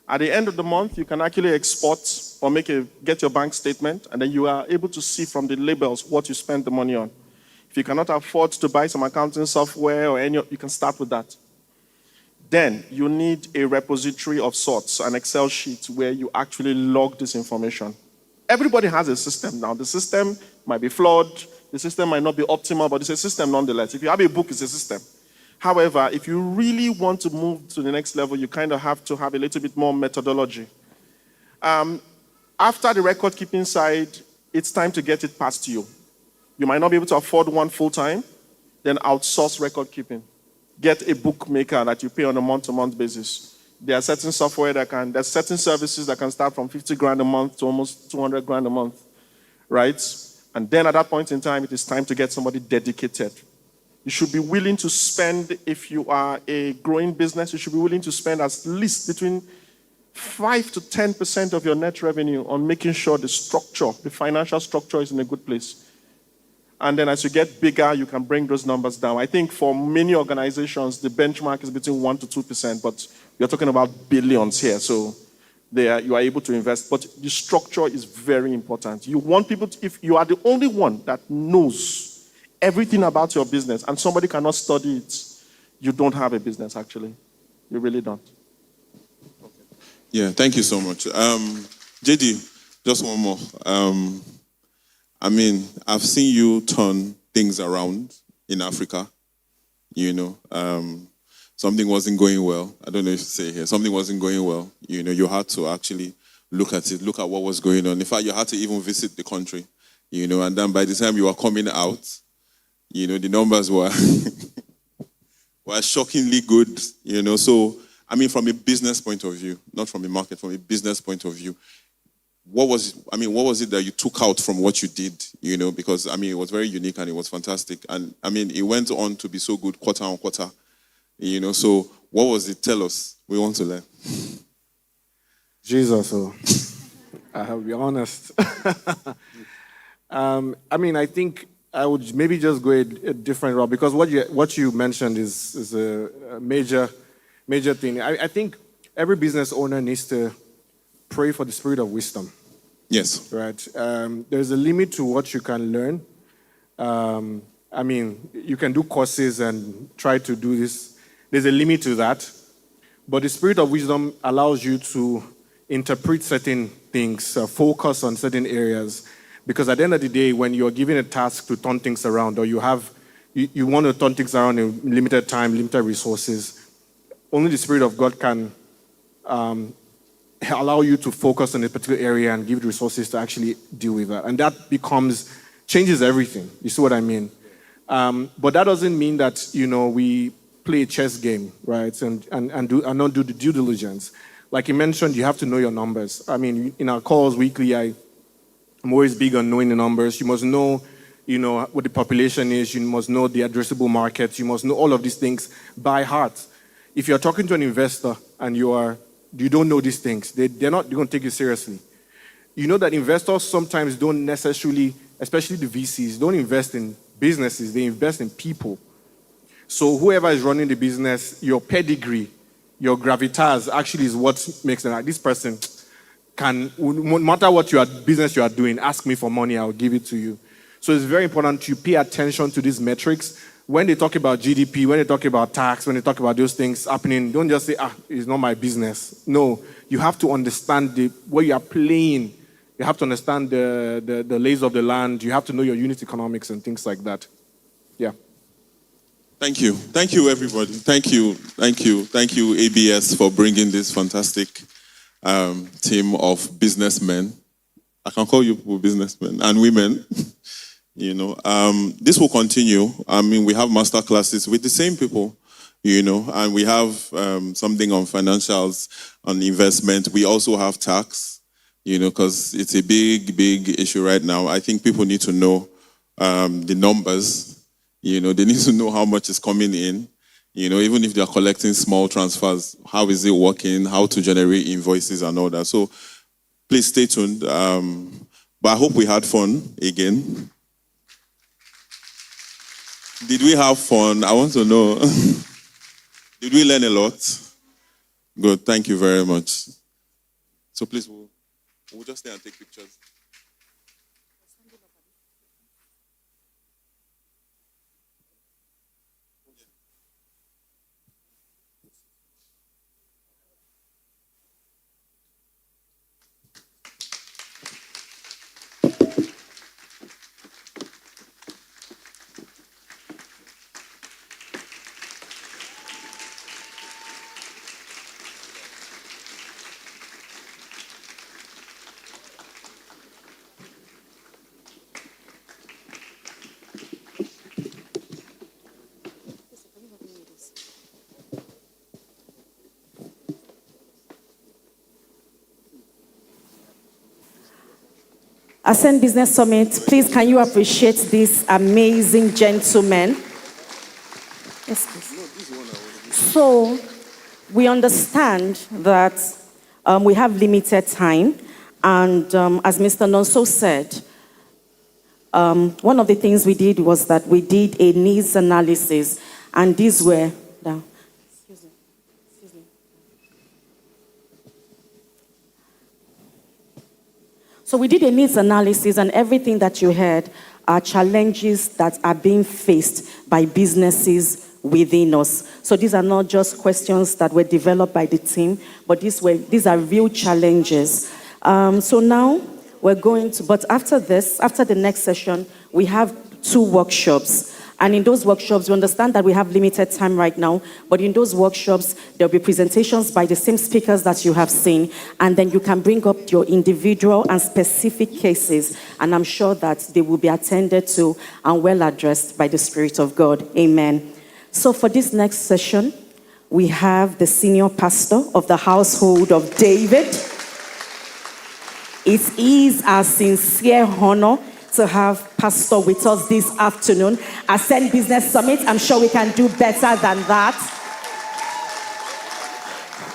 O: At the end of the month, you can actually export or get your bank statement, and then you are able to see from the labels what you spent the money on. If you cannot afford to buy some accounting software or you can start with that. Then you need a repository of sorts, an Excel sheet where you actually log this information. Everybody has a system now. The system might be flawed, the system might not be optimal, but it's a system nonetheless. If you have a book, it's a system. However, if you really want to move to the next level, you kind of have to have a little bit more methodology. After the record-keeping side, it's time to get it past you. You might not be able to afford one full-time, then outsource record-keeping. Get a bookmaker that you pay on a month-to-month basis. There are certain software there's certain services that can start from 50 grand a month to almost 200 grand a month, right? And then at that point in time, it is time to get somebody dedicated. You should be willing to spend, if you are a growing business, you should be willing to spend at least between 5 to 10% of your net revenue on making sure the financial structure is in a good place. And then as you get bigger, you can bring those numbers down. I think for many organizations, the benchmark is between 1 to 2%, but you're talking about billions here. So you are able to invest. But the structure is very important. You want people if you are the only one that knows everything about your business and somebody cannot study it, you don't have a business, actually. You really don't.
M: Yeah, thank you so much. JD, just one more. I've seen you turn things around in Africa. Something wasn't going well. I don't know if you say here. Something wasn't going well. You had to actually look at it, look at what was going on. In fact, you had to even visit the country, and then by the time you were coming out, the numbers were were shockingly good, So, from a business point of view, not from a market, from a business point of view, what was it that you took out from what you did, Because, it was very unique and it was fantastic. And, it went on to be so good quarter on quarter, So, what was it? Tell us. We want to learn.
F: Jesus, I'll be honest. I think I would maybe just go a different route because what you mentioned is a major thing. I think every business owner needs to pray for the spirit of wisdom.
M: Yes.
F: Right. There's a limit to what you can learn. You can do courses and try to do this. There's a limit to that. But the spirit of wisdom allows you to interpret certain things, focus on certain areas. Because at the end of the day, when you're given a task to turn things around, or you want to turn things around in limited time, limited resources, only the Spirit of God can allow you to focus on a particular area and give the resources to actually deal with that. And that changes everything. You see what I mean? But that doesn't mean that, we play a chess game, right? And not do the due diligence. Like you mentioned, you have to know your numbers. In our calls weekly, I'm always big on knowing the numbers. You must know, what the population is. You must know the addressable market. You must know all of these things by heart. If you're talking to an investor and you don't know these things, they're not going to take you seriously. You know that investors sometimes don't necessarily, especially the VCs, don't invest in businesses. They invest in people. So whoever is running the business, your pedigree, your gravitas actually is what makes them like, this person no matter what business you are doing, ask me for money, I'll give it to you. So it's very important you pay attention to these metrics. When they talk about GDP, when they talk about tax, when they talk about those things happening, don't just say, it's not my business. No, you have to understand where you are playing. You have to understand the lays of the land. You have to know your unit economics and things like that. Yeah.
M: Thank you. Thank you, everybody. Thank you, ABS, for bringing this fantastic team of businessmen. I can call you people businessmen and women. This will continue. We have master classes with the same people, and we have something on financials, on investment. We also have tax, because it's a big issue right now. I think people need to know the numbers. They need to know how much is coming in. Even if they're collecting small transfers, how is it working, how to generate invoices and all that. So please stay tuned. But I hope we had fun again. Did we have fun? I want to know. Did we learn a lot? Good, thank you very much. So please, we'll just stay and take pictures.
P: Ascend Business Summit, please can you appreciate these amazing gentlemen? Yes, please. So, we understand that we have limited time, and as Mr. Nonso said, one of the things we did was that we did a needs analysis, and these were the So we did a needs analysis, and everything that you heard are challenges that are being faced by businesses within us. So these are not just questions that were developed by the team, but these are real challenges. So now we're going to, but after the next session, we have 2 workshops. And in those workshops, we understand that we have limited time right now, but in those workshops, there'll be presentations by the same speakers that you have seen, and then you can bring up your individual and specific cases, and I'm sure that they will be attended to and well addressed by the Spirit of God. Amen. So for this next session, we have the senior pastor of the household of David. It is our sincere honor to have Pastor with us this afternoon. Ascend Business Summit, I'm sure we can do better than that.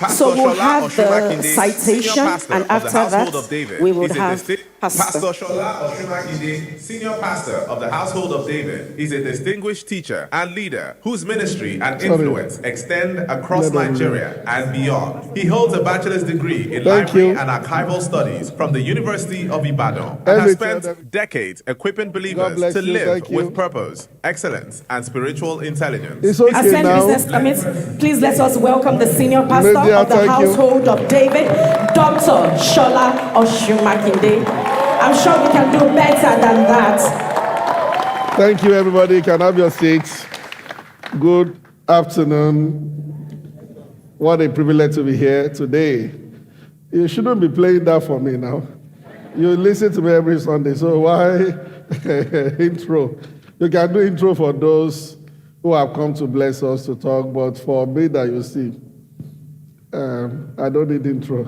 P: So we'll have the citation, and after that, we will have
E: Pastor Schollah Oshimakinde, senior pastor of the household of David, is a distinguished teacher and leader whose ministry and influence extend across Nigeria and beyond. He holds a bachelor's degree in library and archival studies from the University of Ibadan and has spent decades equipping believers to live with purpose, excellence, and spiritual intelligence.
P: It's okay Ascend now. Business Summit, please let us welcome the senior pastor of the household of David, Dr. Schollah Oshimakinde. I'm sure we can do better than that.
Q: Thank you, everybody. You can have your seats. Good afternoon. What a privilege to be here today. You shouldn't be playing that for me now. You listen to me every Sunday, so why intro? You can do intro for those who have come to bless us to talk, but for me that you see, I don't need intro.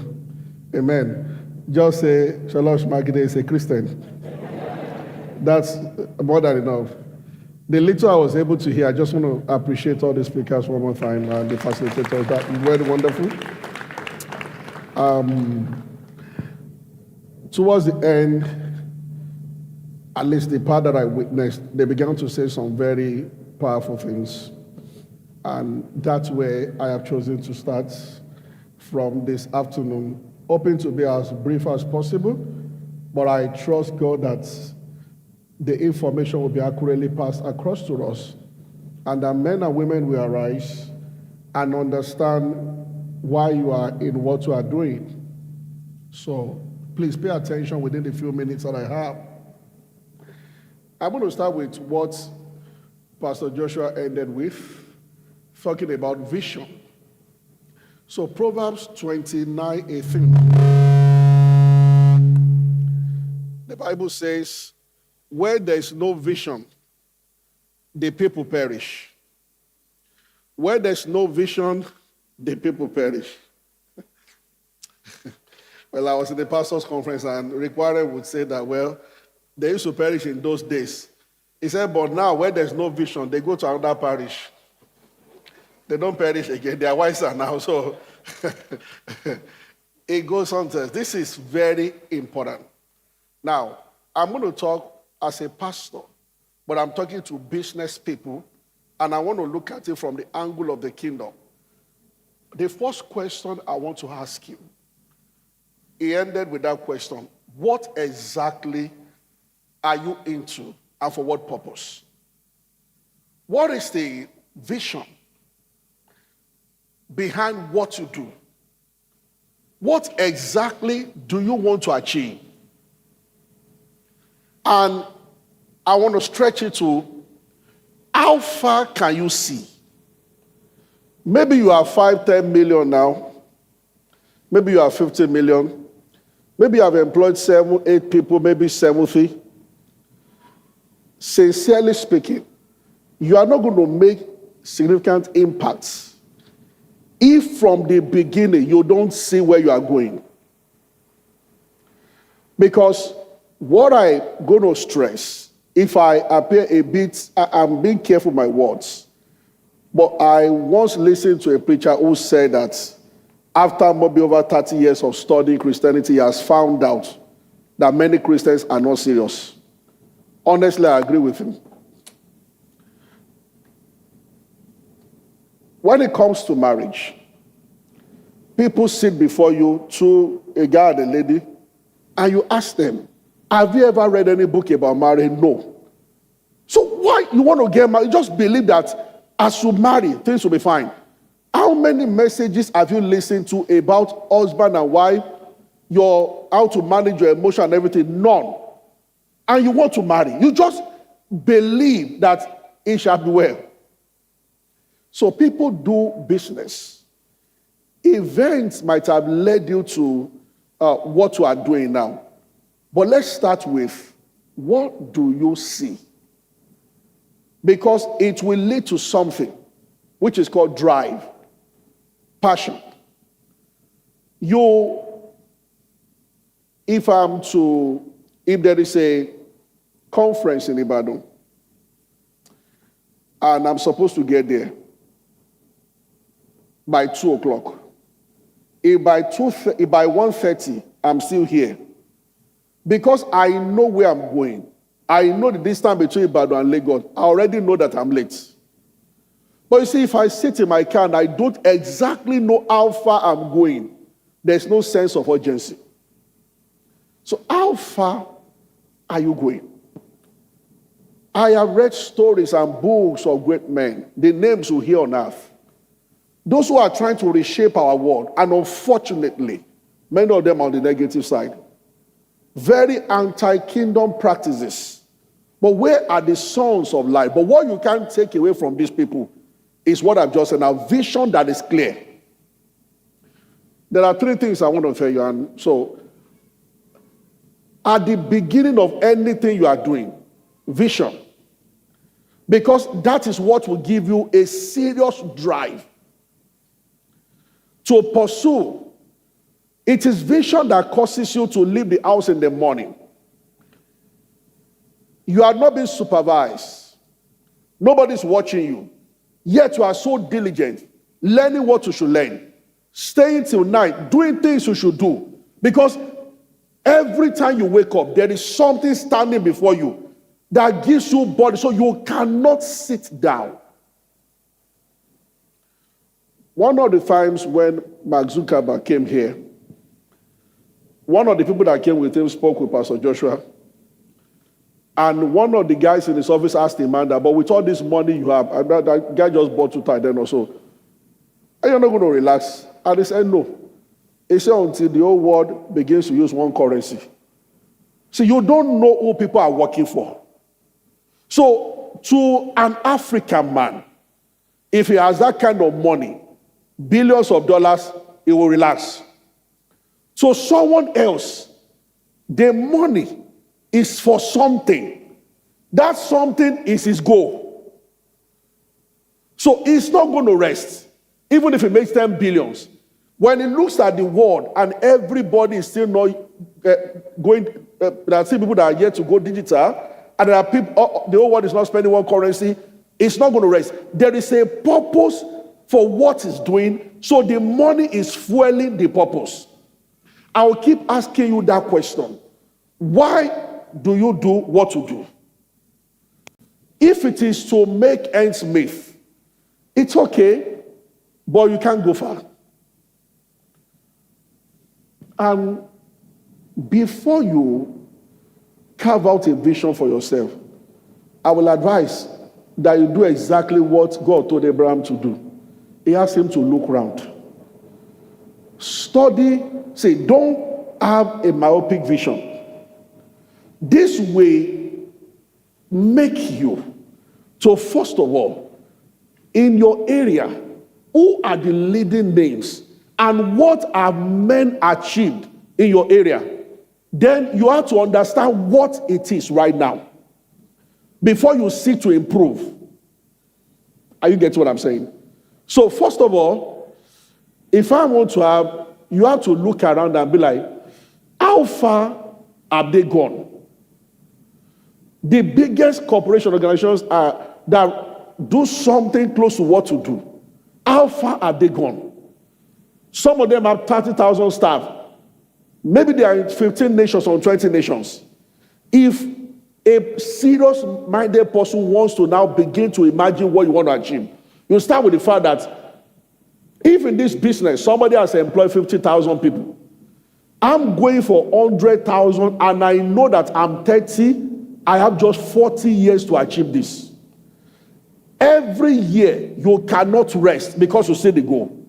Q: Amen. Just say, Schollah Oshimakinde is a Christian. That's more than enough. The little I was able to hear, I just want to appreciate all the speakers one more time and the facilitators. That was very wonderful. Towards the end, at least the part that I witnessed, they began to say some very powerful things. And that's where I have chosen to start from this afternoon, hoping to be as brief as possible, but I trust God that the information will be accurately passed across to us, and that men and women will arise and understand why you are in what you are doing. So please pay attention within the few minutes that I have. I'm going to start with what Pastor Joshua ended with, talking about vision. So Proverbs 29:18. The Bible says, where there is no vision, the people perish. Where there's no vision, the people perish. Well, I was in the pastor's conference, and Ricard would say that, well, they used to perish in those days. He said, but now where there's no vision, they go to another parish. They don't perish again. They are wiser now. So it goes on to this is very important. Now, I'm going to talk as a pastor, but I'm talking to business people, and I want to look at it from the angle of the kingdom. The first question I want to ask you, he ended with that question: what exactly are you into, and for what purpose? What is the vision behind what you do? What exactly do you want to achieve? And I want to stretch it to how far can you see? Maybe you are 5, 10 million now. Maybe you are 50 million. Maybe you have employed 7, 8 people, maybe 70. Sincerely speaking, you are not going to make significant impacts if from the beginning you don't see where you are going. Because what I'm going to stress, if I appear a bit, I'm being careful with my words, but I once listened to a preacher who said that after maybe over 30 years of studying Christianity, he has found out that many Christians are not serious. Honestly, I agree with him. When it comes to marriage, people sit before you, a guy and a lady, and you ask them, have you ever read any book about marriage? No. So why you want to get married? You just believe that as you marry, things will be fine. How many messages have you listened to about husband and wife, how to manage your emotion and everything? None. And you want to marry. You just believe that it shall be well. So people do business. Events might have led you to what you are doing now. But let's start with, what do you see? Because it will lead to something which is called drive, passion. If there is a conference in Ibadan, and I'm supposed to get there by 2 o'clock. If by 1:30, I'm still here. Because I know where I'm going. I know the distance between Ibadan and Lagos. I already know that I'm late. But you see, if I sit in my car and I don't exactly know how far I'm going, there's no sense of urgency. So how far are you going? I have read stories and books of great men, the names you hear on earth. Those who are trying to reshape our world, and unfortunately, many of them are on the negative side. Very anti-kingdom practices. But where are the sons of light? But what you can't take away from these people is what I've just said, a vision that is clear. There are 3 things I want to tell you. And so, at the beginning of anything you are doing, vision. Because that is what will give you a serious drive to pursue. It is vision that causes you to leave the house in the morning. You are not being supervised. Nobody's watching you. Yet you are so diligent, learning what you should learn, staying till night, doing things you should do. Because every time you wake up, there is something standing before you that gives you body, so you cannot sit down. One of the times when Mark Zuckerberg came here, one of the people that came with him spoke with Pastor Joshua. And one of the guys in his office asked him, but with all this money you have, that guy just bought 2 then also, are you not going to relax? And he said, no. He said, until the whole world begins to use one currency. So you don't know who people are working for. So to an African man, if he has that kind of money, billions of dollars, he will relax. So someone else, the money is for something. That something is his goal. So he's not going to rest, even if he makes 10 billions. When he looks at the world and everybody is still not going, there are still people that are yet to go digital, and there are people, the whole world is not spending one currency, it's not going to rest. There is a purpose for what it's doing, so the money is fueling the purpose. I will keep asking you that question. Why do you do what you do? If it is to make ends meet, it's okay, but you can't go far. And before you carve out a vision for yourself, I will advise that you do exactly what God told Abraham to do. He asked him to look around. Study, say, don't have a myopic vision. This way make you to, first of all, in your area, who are the leading names and what have men achieved in your area? Then you have to understand what it is right now before you seek to improve. Are you getting what I'm saying? So first of all, if I want to have, you have to look around and be like, how far have they gone? The biggest corporation organizations are that do something close to what to do. How far have they gone? Some of them have 30,000 staff. Maybe they are in 15 nations or 20 nations. If a serious-minded person wants to now begin to imagine what you want to achieve, you start with the fact that if in this business somebody has employed 50,000 people, I'm going for 100,000 and I know that I'm 30, I have just 40 years to achieve this. Every year you cannot rest because you see the goal.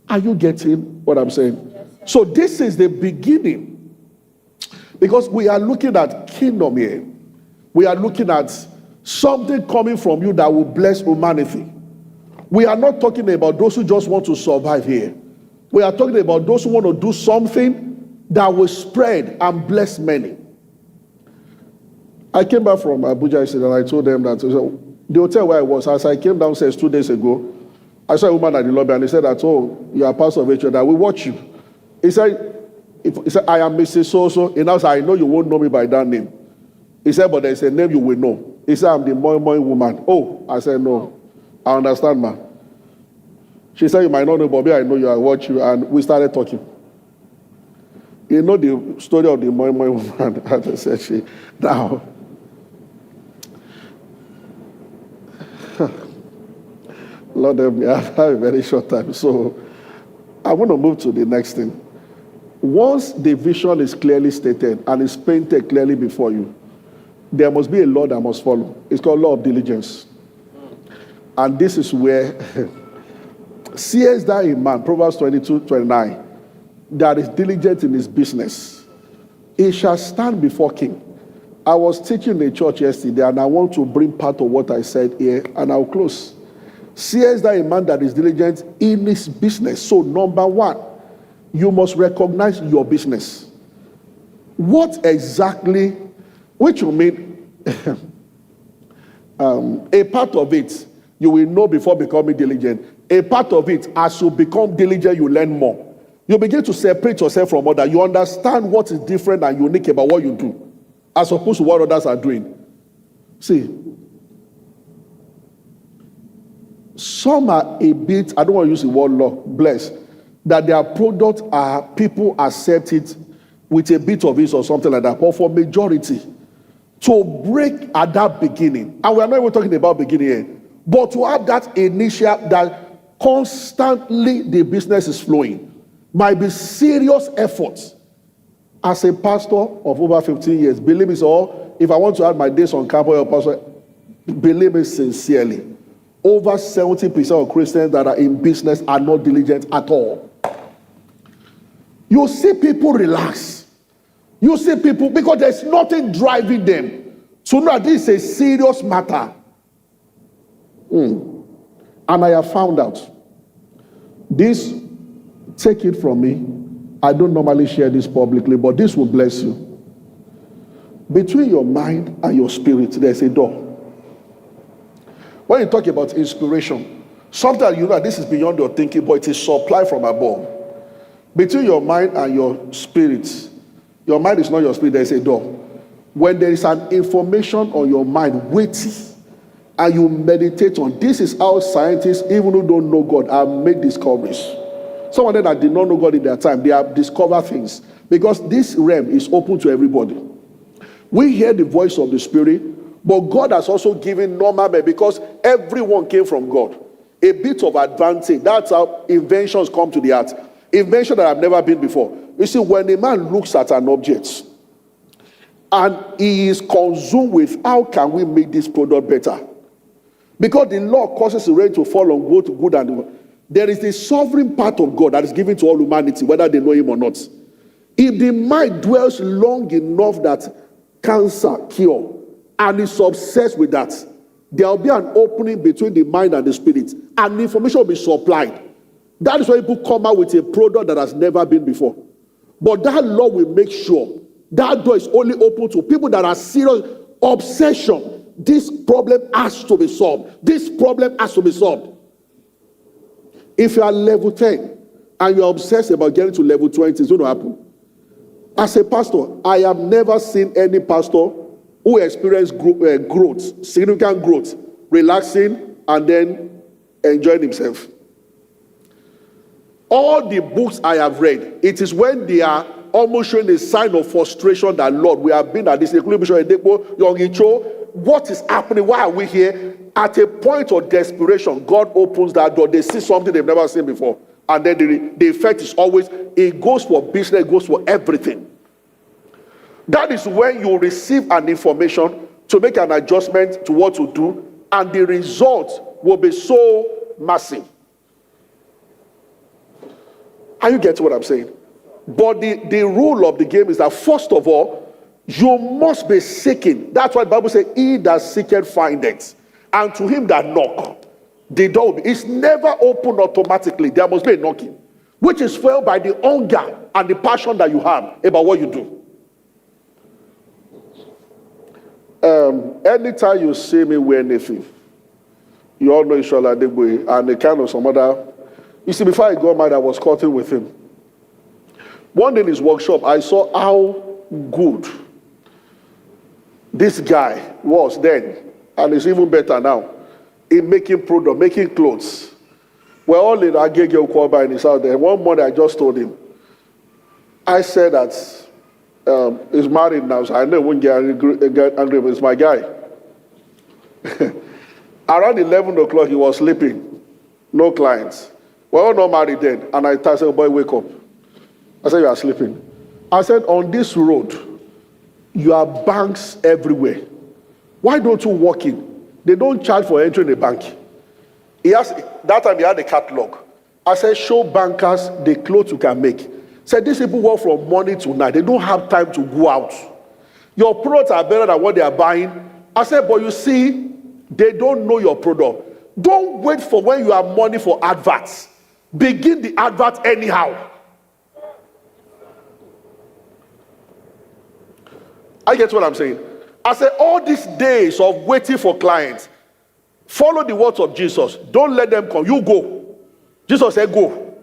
Q: Are you getting what I'm saying? Yes, so this is the beginning. Because we are looking at kingdom here. We are looking at something coming from you that will bless humanity. We are not talking about those who just want to survive here. We are talking about those who want to do something that will spread and bless many. I came back from Abuja yesterday and I told them that the hotel where I was, as I came downstairs 2 days ago, I saw a woman at the lobby and he said that, oh, you are pastor of a church, that we watch you. He said, I am Mrs. So-so. And I said, I know you won't know me by that name. He said, but there's a name you will know. He said, I'm the moi woman. Oh, I said, no. I understand, ma. She said, you might not know, but I know you, I watch you. And we started talking. You know the story of the moi woman. I said, now, Lord help me, I have a very short time. So I want to move to the next thing. Once the vision is clearly stated and is painted clearly before you, there must be a law that must follow. It's called law of diligence. And this is where seest thou a man, Proverbs 22:29, that is diligent in his business, he shall stand before king. I was teaching in a church yesterday and I want to bring part of what I said here and I'll close. Seest thou a man that is diligent in his business? So number one, you must recognize your business. What exactly, which will mean a part of it you will know before becoming diligent. A part of it, as you become diligent, you learn more. You begin to separate yourself from others. You understand what is different and unique about what you do, as opposed to what others are doing. See, some are a bit, I don't want to use the word blessed, that their product are, people accept it with a bit of it or something like that. But for majority, to break at that beginning, and we are not even talking about beginning here, but to have that initial, that constantly the business is flowing, might be serious efforts. As a pastor of over 15 years, believe me, so if I want to add my days on campus or pastor, believe me sincerely, over 70% of Christians that are in business are not diligent at all. You see people relax. You see people, because there's nothing driving them to know that this is a serious matter. And I have found out, this, take it from me, I don't normally share this publicly, but this will bless you. Between your mind and your spirit, there's a door. When you talk about inspiration, sometimes you know this is beyond your thinking, but it is supply from above. Between your mind and your spirit, your mind is not your spirit, there is a door. When there is an information on your mind waiting, and you meditate on. This is how scientists, even who don't know God, have made discoveries. Some of them that did not know God in their time, they have discovered things. Because this realm is open to everybody. We hear the voice of the Spirit, but God has also given normal men, because everyone came from God. A bit of advantage. That's how inventions come to the earth. Invention that have never been before. You see, when a man looks at an object and he is consumed with how can we make this product better? Because the law causes the rain to fall on both good and evil. There is the sovereign part of God that is given to all humanity, whether they know him or not. If the mind dwells long enough that cancer cure and is obsessed with that, there will be an opening between the mind and the spirit, and the information will be supplied. That is why people come out with a product that has never been before. But that law will make sure that door is only open to people that are serious obsession. This problem has to be solved. This problem has to be solved. If you are level 10 and you are obsessed about getting to level 20, it's going to happen. As a pastor, I have never seen any pastor who experienced growth, significant growth, relaxing and then enjoying himself. All the books I have read, it is when they are almost showing a sign of frustration that, Lord, we have been at this, what is happening? Why are we here? At a point of desperation, God opens that door. They see something they've never seen before. And then the effect is always, it goes for business, it goes for everything. That is when you receive an information to make an adjustment to what to do, and the result will be so massive. Are you getting what I'm saying? But the rule of the game is that, first of all, you must be seeking. That's why the Bible says, he that seeketh findeth, and to him that knock, the door will be. It's never opened automatically. There must be a knocking, which is fueled by the hunger and the passion that you have about what you do. Anytime you see me wear anything, you all know Schollah and the kind of some other. You see, before I got married, I was courting with him. One day in his workshop, I saw how good this guy was then, and it's even better now, in making product, making clothes. We're all in Agege Ukwoba in his house there. One morning, I just told him, I said that he's married now, so I know he won't get angry, but it's my guy. Around 11 o'clock, he was sleeping. No clients. We're all not married then. And I said, oh boy, wake up. I said, you are sleeping. I said, on this road, you have banks everywhere. Why don't you walk in? They don't charge for entering a bank. That time he had a catalog. I said, show bankers the clothes you can make. Said, these people work from morning to night. They don't have time to go out. Your products are better than what they are buying. I said, but you see, they don't know your product. Don't wait for when you have money for adverts. Begin the advert anyhow. I get what I'm saying. I said, all these days of waiting for clients, follow the words of Jesus. Don't let them come. You go. Jesus said, go.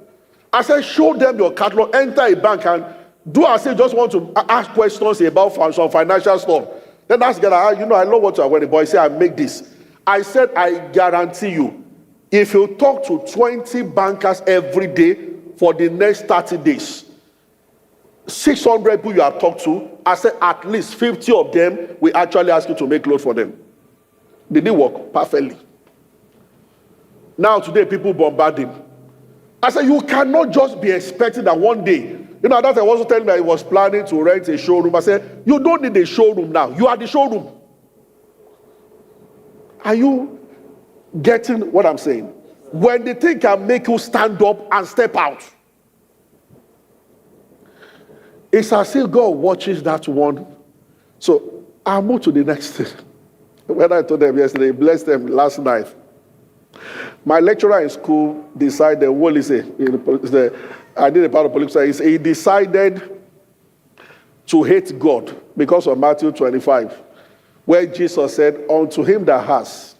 Q: I said, show them your catalog. Enter a bank and do as if you just want to ask questions about some financial stuff. Then ask God, you know, I know what you are wearing, but I say, I make this. I said, I guarantee you, if you talk to 20 bankers every day for the next 30 days, 600 people you have talked to, I said at least 50 of them will actually ask you to make clothes for them. Did it work? Perfectly. Now today people bombard him. I said you cannot just be expecting that one day. You know, that I was telling me I was planning to rent a showroom. I said, you don't need a showroom now. You are the showroom. Are you getting what I'm saying? When the thing can make you stand up and step out. It's as if God watches that one. So I'll move to the next thing. When I told them yesterday, blessed them last night. My lecturer in school decided, what is it? I did a part of political science. He decided to hate God because of Matthew 25, where Jesus said, unto him that has,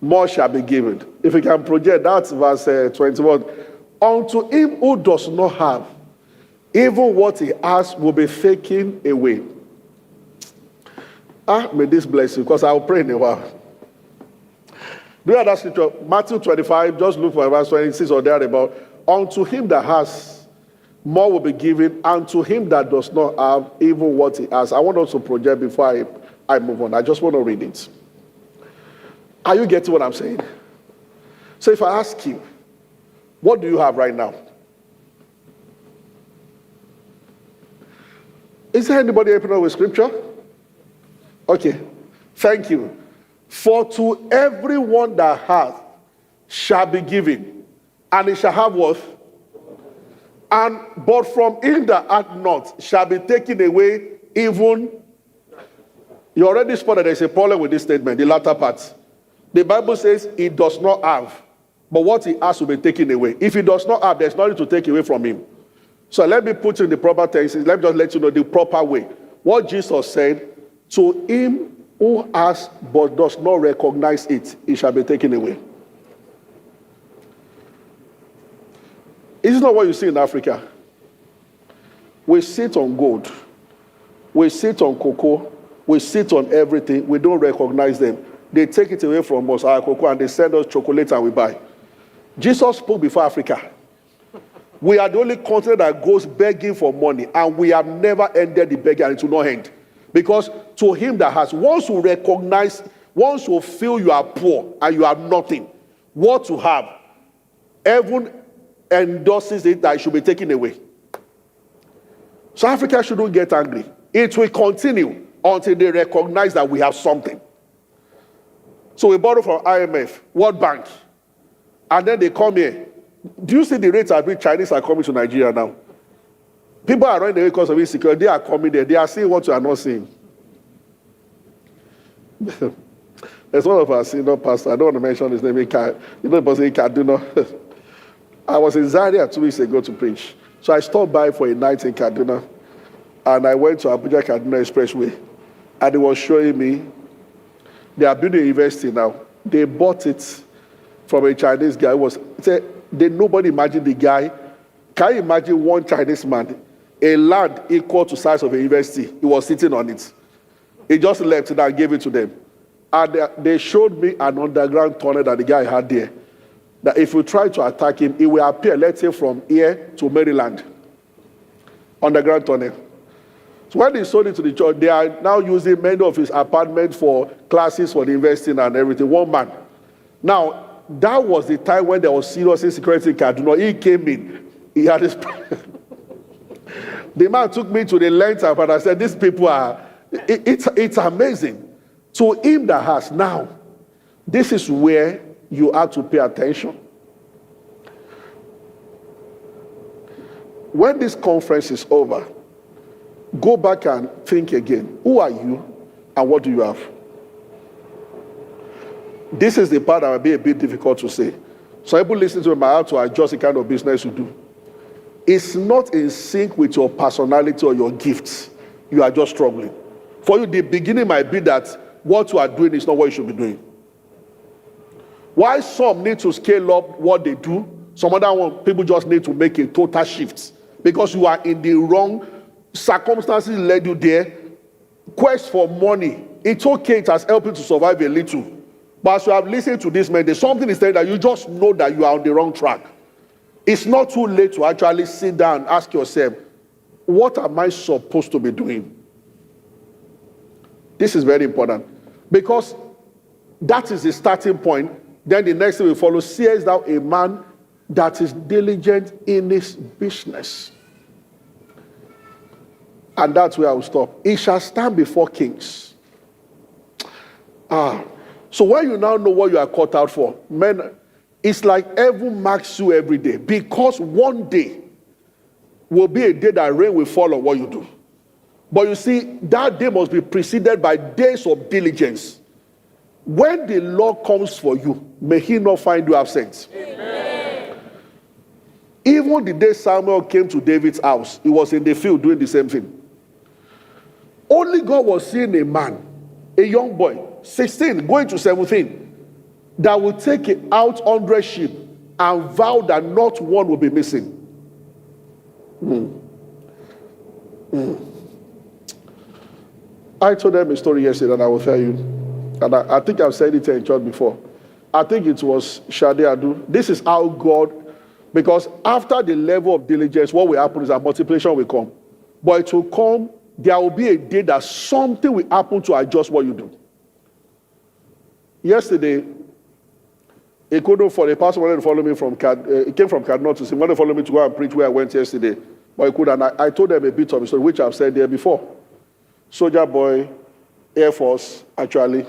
Q: more shall be given. If you can project, that's verse 21. Unto him who does not have, even what he has will be taken away. May this bless you, because I'll pray in a while. Do you have that scripture? Matthew 25, just look for verse 26 or thereabout. Unto him that has, more will be given, and to him that does not have, even what he has. I want us to project before I move on. I just want to read it. Are you getting what I'm saying? So if I ask you, what do you have right now? Is there anybody helping us with scripture? Okay, thank you. For to everyone that hath shall be given, and he shall have what? And but from him that hath not shall be taken away even. You already spotted there's a problem with this statement, the latter part. The Bible says he does not have, but what he has will be taken away. If he does not have, there's nothing to take away from him. So let me put in the proper tenses. Let me just let you know the proper way. What Jesus said, to him who has but does not recognize it, it shall be taken away. It's not what you see in Africa. We sit on gold. We sit on cocoa. We sit on everything. We don't recognize them. They take it away from us, our cocoa, and they send us chocolate and we buy. Jesus spoke before Africa. We are the only country that goes begging for money, and we have never ended the begging, and it will not end. Because to him that has, once you recognize, once you feel you are poor and you have nothing, what you have, heaven endorses it that it should be taken away. So Africa shouldn't get angry. It will continue until they recognize that we have something. So we borrow from IMF, World Bank, and then they come here. Do you see the rates at which Chinese are coming to Nigeria now? People are running away because of insecurity. They are coming there. They are seeing what you are not seeing. There's one of our senior pastors. I don't want to mention his name. You know the person in Kaduna. I was in Zaria 2 weeks ago to preach. So I stopped by for a night in Kaduna. And I went to Abuja Kaduna Expressway. And he was showing me, they are building a university now. They bought it from a Chinese guy who was, nobody imagined the guy. Can you imagine one Chinese man, a land equal to size of a university, he was sitting on it. He just left it and gave it to them. And they showed me an underground tunnel that the guy had there. That if you try to attack him, he will appear, let's say, from here to Maryland. Underground tunnel. So when they sold it to the church, they are now using many of his apartments for classes for the investing and everything. One man. Now, that was the time when there was serious insecurity in Kaduna. He came in. He had this. The man took me to the length of and I said, these people are, it's amazing. To him that has now, this is where you have to pay attention. When this conference is over, go back and think again. Who are you and what do you have? This is the part that will be a bit difficult to say. So people listening to me might have to adjust the kind of business you do. It's not in sync with your personality or your gifts. You are just struggling. For you, the beginning might be that what you are doing is not what you should be doing. Why some need to scale up what they do, some other people just need to make a total shift. Because you are in the wrong circumstances led you there. Quest for money. It's okay, it has helped you to survive a little. But as you have listened to this man, there's something is saying that you just know that you are on the wrong track. It's not too late to actually sit down and ask yourself, what am I supposed to be doing? This is very important. Because that is the starting point. Then the next thing we follow, seest thou a man that is diligent in his business. And that's where I will stop. He shall stand before kings. So when you now know what you are caught out for, men, it's like heaven marks you every day. Because one day will be a day that rain will fall on what you do. But you see, that day must be preceded by days of diligence. When the Lord comes for you, may he not find you absent. Amen. Even the day Samuel came to David's house, he was in the field doing the same thing. Only God was seeing a man, a young boy, 16, going to 17, that will take out 100 sheep and vow that not one will be missing. I told them a story yesterday and I will tell you. And I think I've said it in church before. I think it was Shade Adu. This is how God, because after the level of diligence, what will happen is that multiplication will come. But it will come, there will be a day that something will happen to adjust what you do. Yesterday, he couldn't follow, a pastor wanted to follow me from, he came from Kaduna to see, wanted to follow me to go and preach where I went yesterday. But he couldn't. I told them a bit of the story, which I've said there before. Soldier boy, Air Force, actually.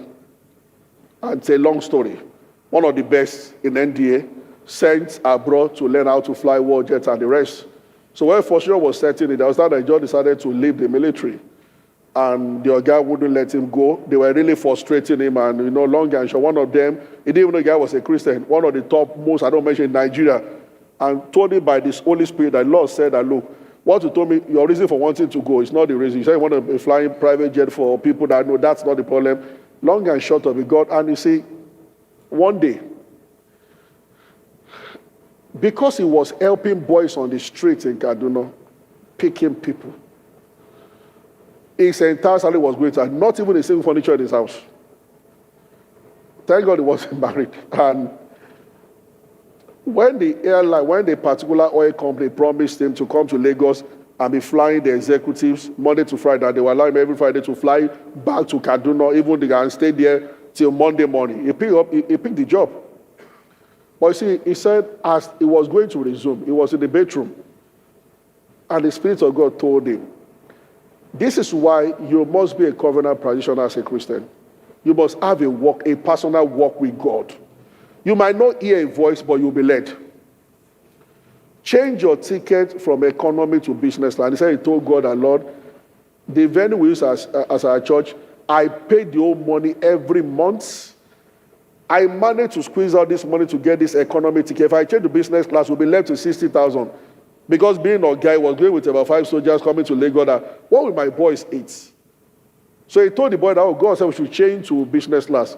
Q: And it's a long story. One of the best in NDA, sent abroad to learn how to fly war jets and the rest. So when Fortune was setting it, there was that I just decided to leave the military. And the guy wouldn't let him go. They were really frustrating him. And, long and short, one of them, he didn't even know the guy was a Christian. One of the top most, I don't mention in Nigeria. And told him by this Holy Spirit that Lord said that, look, what you told me, your reason for wanting to go is not the reason. You said you want to be flying private jet for people that know that's not the problem. Long and short of it, God, and you see, one day, because he was helping boys on the streets in Kaduna, picking people, his entire salary was going to, not even a single furniture in his house. Thank God he wasn't married. And when the particular oil company promised him to come to Lagos and be flying the executives Monday to Friday, and they were allowing him every Friday to fly back to Kaduna, even they can stay there till Monday morning. He picked the job. But you see, he said as he was going to resume, he was in the bedroom, and the Spirit of God told him, this is why you must be a covenant practitioner as a Christian. You must have a personal walk with God. You might not hear a voice, but you'll be led. Change your ticket from economy to business class. He said he told God and Lord, the venue we use as our church, I pay the whole money every month. I managed to squeeze out this money to get this economy ticket. If I change to business class, we'll be left with 60,000. Because being a guy was going with about 5 soldiers coming to Lagos, what will my boys eat? So he told the boy that, God said we should change to business class.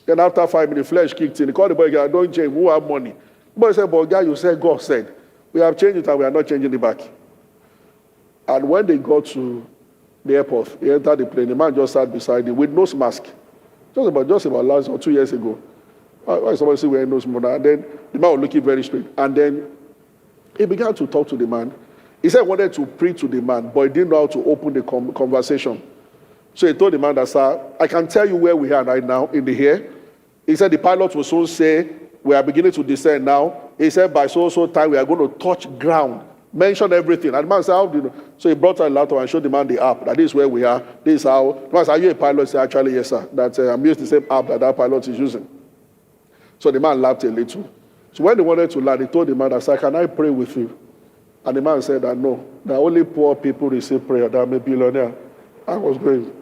Q: Then after 5 minutes, flesh kicked in. He called the boy, I don't change, who have money? The boy said, but guy, you said God said. We have changed it and we are not changing it back. And when they got to the airport, he entered the plane. The man just sat beside him with nose mask. Just about last or 2 years ago. Why somebody say wearing nose mask? And then the man was looking very straight. And then he began to talk to the man. He said he wanted to preach to the man, but he didn't know how to open the conversation. So he told the man that, sir, I can tell you where we are right now in the air. He said the pilot will soon say, we are beginning to descend now. He said by so time we are going to touch ground. Mention everything. And the man said, how do you know? So he brought out a laptop and showed the man the app. That this is where we are. This is how. The man said, are you a pilot? He said, actually, yes, sir. That I'm using the same app that pilot is using. So the man laughed a little. So when they wanted to land, he told the man that, sir, can I pray with you? And the man said that no, that only poor people receive prayer. That I'm a billionaire. I was going.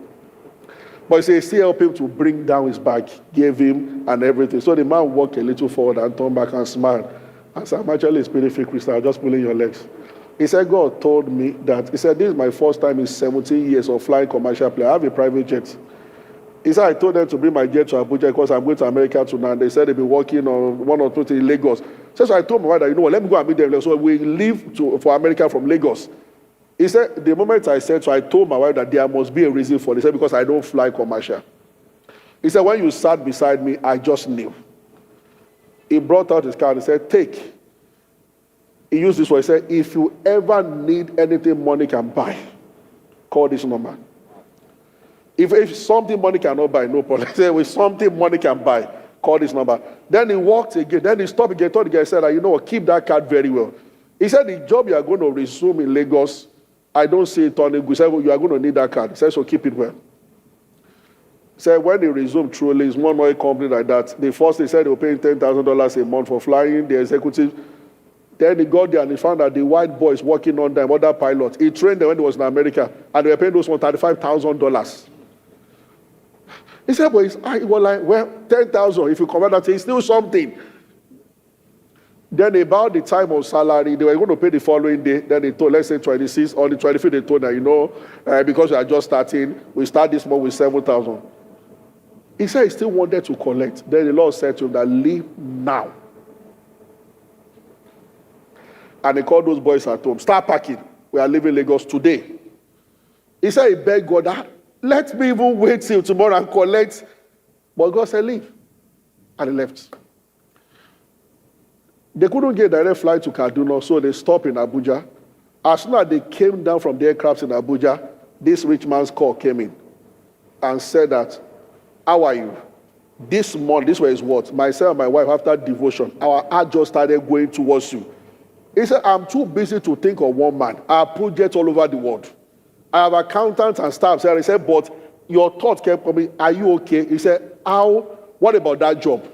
Q: But he said, he still helped him to bring down his bag, gave him and everything. So the man walked a little forward and turned back and smiled. I said, I'm actually a spirit-filled Christian. I'm just pulling your legs. He said, God told me that, he said, this is my first time in 17 years of flying commercial plane. I have a private jet. He said, I told them to bring my jet to Abuja because I'm going to America tonight. They said they'll be working on 1 or 2 things in Lagos. So I told my wife that, let me go and meet them. So we leave for America from Lagos. He said, the moment I said so, I told my wife that there must be a reason for it. He said, because I don't fly commercial. He said, when you sat beside me, I just knew. He brought out his card and said, take. He used this word. He said, if you ever need anything money can buy, call this number. If something money cannot buy, no problem. He said, if something money can buy, call this number. Then he walked again. Then he stopped again. Told the guy, he said, you know what, keep that card very well. He said, the job you are going to resume in Lagos, I don't see it turning good. He said, well, you are going to need that card. He said, so keep it well. He said, when they resumed truly, it's one oil company like that. The first, they said they were paying $10,000 a month for flying, the executive. Then he got there and he found that the white boys working on them, other pilots. He trained them when he was in America, and they were paying those $35,000. He said, but it was like, well, 10,000, if you convert that, it's still something. Then about the time of salary, they were going to pay the following day. Then they told, let's say 26, or the 25th, they told that, because we are just starting, we start this month with 7,000. He said he still wanted to collect. Then the Lord said to him that, leave now. And he called those boys at home, start packing. We are leaving Lagos today. He said he begged God, let me even wait till tomorrow and collect. But God said, leave. And they left. They couldn't get a direct flight to Kaduna, so they stopped in Abuja. As soon as they came down from the aircraft in Abuja, this rich man's call came in and said that, how are you? This month, this was what? Myself and my wife, after devotion, our heart just started going towards you. He said, I'm too busy to think of one man. I have projects all over the world. I have accountants and staff. So he said, but your thoughts kept coming. Are you okay? He said, how? What about that job?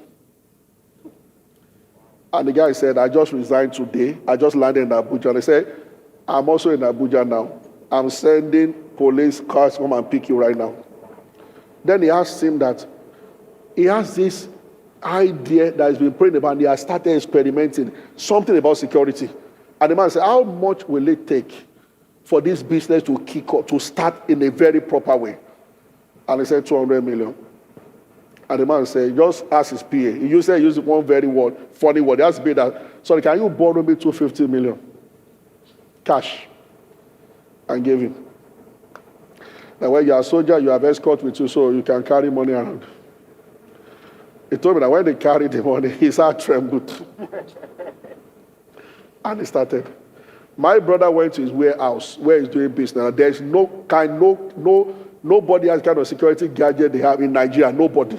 Q: And the guy said, I just resigned today. I just landed in Abuja. And he said, I'm also in Abuja now. I'm sending police cars to come and pick you right now. Then he asked him that he has this idea that he's been praying about, and he has started experimenting something about security. And the man said, how much will it take for this business to kick off, to start in a very proper way? And he said, 200 million. And the man said, just ask his PA. He used one very word, funny word. He asked me that, sorry, can you borrow me 250 million? Cash. And gave him. Now, when you are a soldier, you have escort with you, so you can carry money around. He told me that when they carried the money, his heart trembled. And he started. My brother went to his warehouse where he's doing business. There's nobody has kind of security gadget they have in Nigeria. Nobody.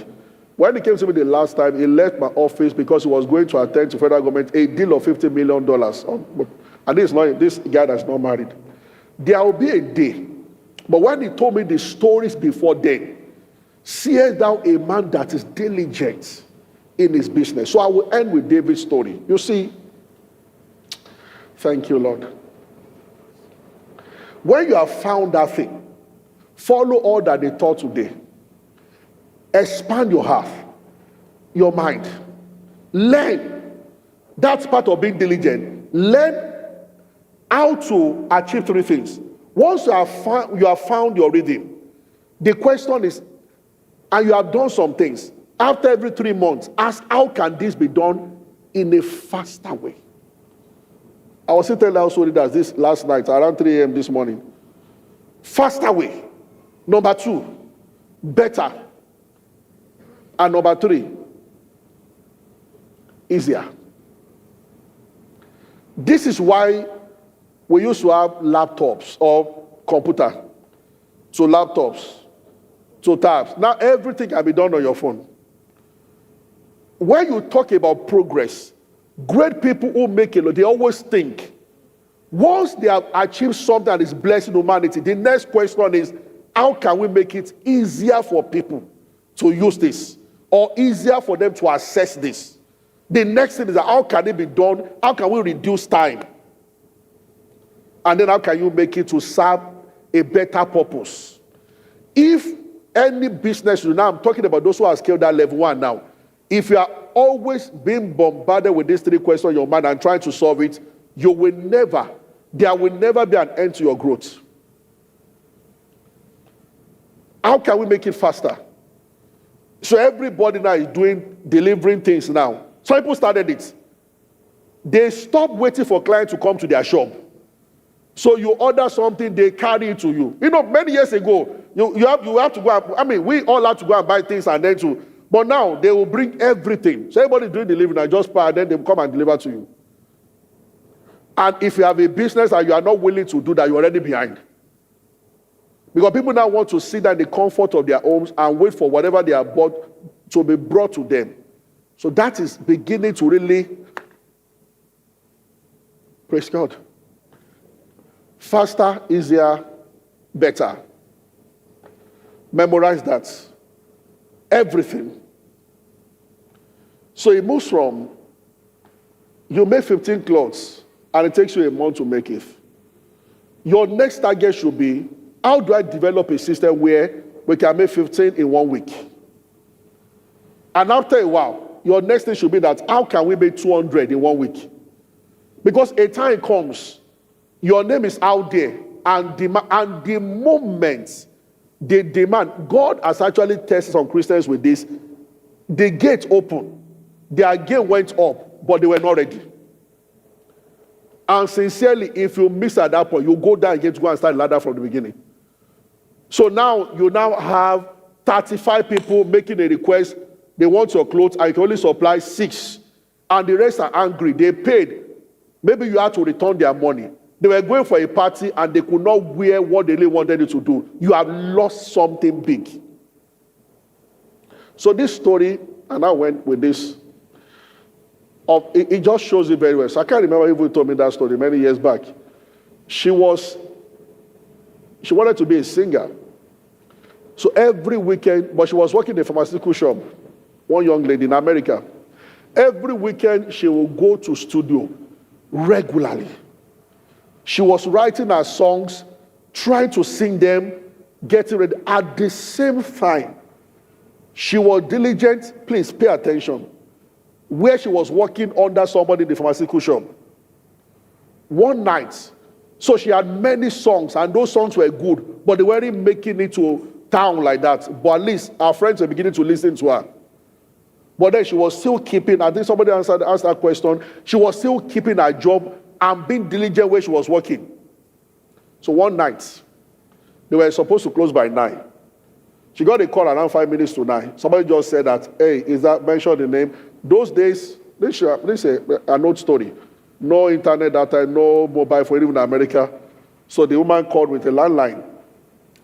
Q: When he came to me the last time, he left my office because he was going to attend to federal government a deal of $50 million. And this guy that's not married. There will be a day. But when he told me the stories before then, seest thou a man that is diligent in his business. So I will end with David's story. You see, thank you, Lord. When you have found that thing, follow all that they taught today. Expand your heart, your mind. Learn. That's part of being diligent. Learn how to achieve three things. Once you have found your rhythm, the question is, and you have done some things, after every 3 months, ask, how can this be done in a faster way? I was telling also leaders this last night, around 3 a.m. this morning. Faster way. Number 2, better. And number 3, easier. This is why we used to have laptops or computer. So laptops, so tabs. Now everything can be done on your phone. When you talk about progress, great people who make it, they always think, once they have achieved something that is blessing humanity, the next question is, how can we make it easier for people to use this? Or easier for them to access this? The next thing is that how can it be done? How can we reduce time? And then how can you make it to serve a better purpose? If any business, now I'm talking about those who have scaled that level 1 now. If you are always being bombarded with these 3 questions in your mind and trying to solve it, there will never be an end to your growth. How can we make it faster? So everybody now is delivering things now. Some people started it. They stopped waiting for clients to come to their shop. So you order something, they carry it to you. You know, many years ago, you have to go and, we all have to go and buy things and then to, but now they will bring everything. So everybody doing delivery, I just pay, and then they will come and deliver to you. And if you have a business and you are not willing to do that, you're already behind. Because people now want to sit in the comfort of their homes and wait for whatever they have bought to be brought to them. So that is beginning to really, praise God. Faster, easier, better. Memorize that. Everything. So it moves from, you make 15 clothes and it takes you a month to make it. Your next target should be, how do I develop a system where we can make 15 in 1 week? And after a while, your next thing should be that, how can we make 200 in 1 week? Because a time comes, your name is out there, and the moment they demand, God has actually tested some Christians with this, the gate opened, their gate went up, but they were not ready. And sincerely, if you miss at that point, you go down again to go and start the ladder from the beginning. So now, you now have 35 people making a request They want your clothes, and you can only supply 6. And the rest are angry. They paid. Maybe you had to return their money. They were going for a party, and they could not wear what they really wanted you to do. You have lost something big. So this story, and I went with this, it just shows it very well. So I can't remember if you told me that story many years back. She wanted to be a singer. So every weekend, but she was working in a pharmaceutical shop, one young lady in America. Every weekend, she will go to studio regularly. She was writing her songs, trying to sing them, getting ready. At the same time, she was diligent. Please pay attention. Where she was working under somebody in the pharmaceutical shop. One night, so she had many songs, and those songs were good, but they weren't making it to town like that. But at least our friends were beginning to listen to her. But then she was still keeping, I think somebody asked that question, she was still keeping her job and being diligent where she was working. So one night, they were supposed to close by 9. She got a call around 5 minutes to 9. Somebody just said that, hey, is that, mention the name. Those days, this is an old story. No internet that time, no mobile phone, even in America. So the woman called with a landline,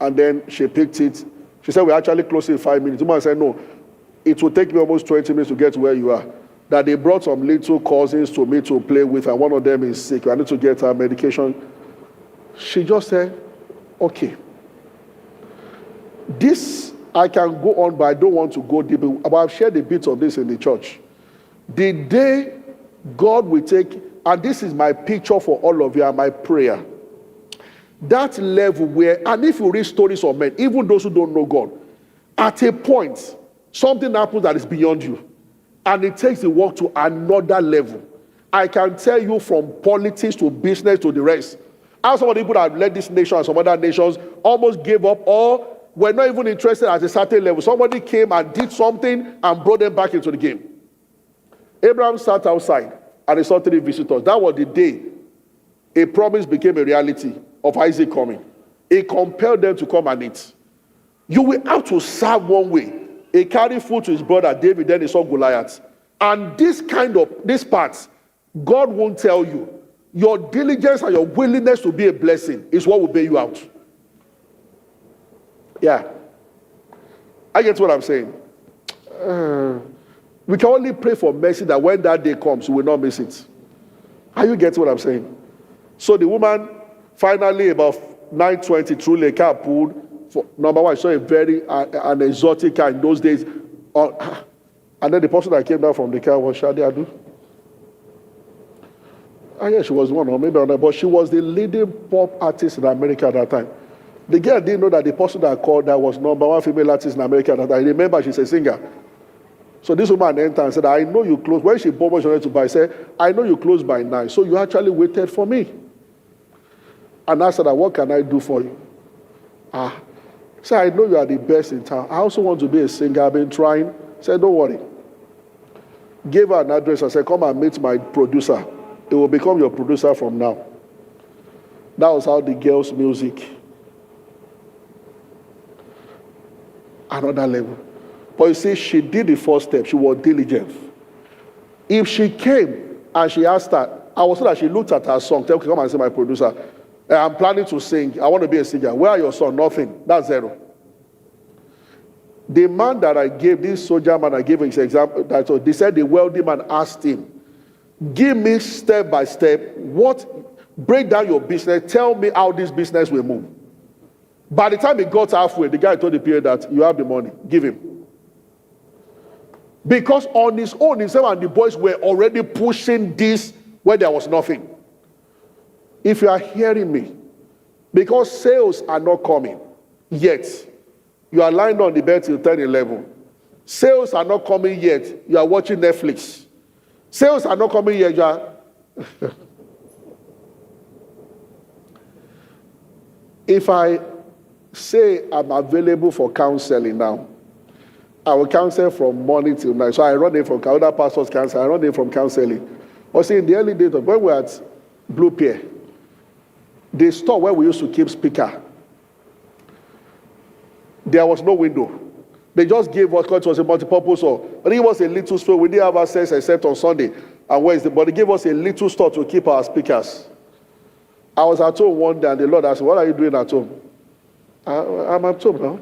Q: and then she picked it. She said, we're actually closing in 5 minutes. The woman said, no, it will take me almost 20 minutes to get to where you are. That they brought some little cousins to me to play with, and one of them is sick. I need to get her medication. She just said, okay. This, I can go on, but I don't want to go deep. But I've shared a bit of this in the church. The day God will take, and this is my picture for all of you and my prayer, that level where, and if you read stories of men, even those who don't know God, at a point, something happens that is beyond you, and it takes the work to another level. I can tell you from politics to business to the rest, how some of the people that have led this nation and some other nations almost gave up or were not even interested at a certain level. Somebody came and did something and brought them back into the game. Abraham sat outside and he saw 3 visitors. That was the day a promise became a reality of Isaac coming. It compelled them to come and eat. You will have to serve one way. He carried food to his brother David, then he saw Goliath. And this part, God won't tell you. Your diligence and your willingness to be a blessing is what will bail you out. Yeah. I get what I'm saying. We can only pray for mercy that when that day comes, we will not miss it. Are you getting what I'm saying? So the woman, finally, about 9:20, through the car pulled. For, number one, she saw a very an exotic car in those days. And then the person that came down from the car was Shadi Adu. I guess she was one, or maybe another, but she was the leading pop artist in America at that time. The girl didn't know that the person that called that was number 1 female artist in America at that time. Remember, she's a singer. So this woman entered and said, I know you closed. When she bought what she wanted to buy, she said, I know you closed by 9, so you actually waited for me. And I said, what can I do for you? So I know you are the best in town. I also want to be a singer. I've been trying. Said, don't worry. Gave her an address and said, come and meet my producer. It will become your producer from now. That was how the girl's music. Another level. But you see, she did the first step. She was diligent. If she came and she asked her, I was told that she looked at her song, said, okay, come and see my producer. I'm planning to sing. I want to be a singer. Where are your sons? Nothing. That's 0. The man that I gave, this soldier man I gave his example, they said the wealthy man asked him, give me step by step, break down your business, tell me how this business will move. By the time he got halfway, the guy told the PA that you have the money, give him. Because on his own, himself and the boys were already pushing this where there was nothing. If you are hearing me, because sales are not coming yet, you are lying on the bed till 10, 11. Sales are not coming yet, you are watching Netflix. Sales are not coming yet, you are... If I say I'm available for counseling now, I will counsel from morning till night. So I run in from other pastors' counsel, I run in from counseling. Or see, in the early days, when we were at Blue Pier, the store where we used to keep speaker, there was no window. They just gave us, because it was a multi-purpose hall. But it was a little store. We didn't have access except on Sunday and Wednesday. But they gave us a little store to keep our speakers. I was at home one day, and the Lord asked me, what are you doing at home? I'm at home now.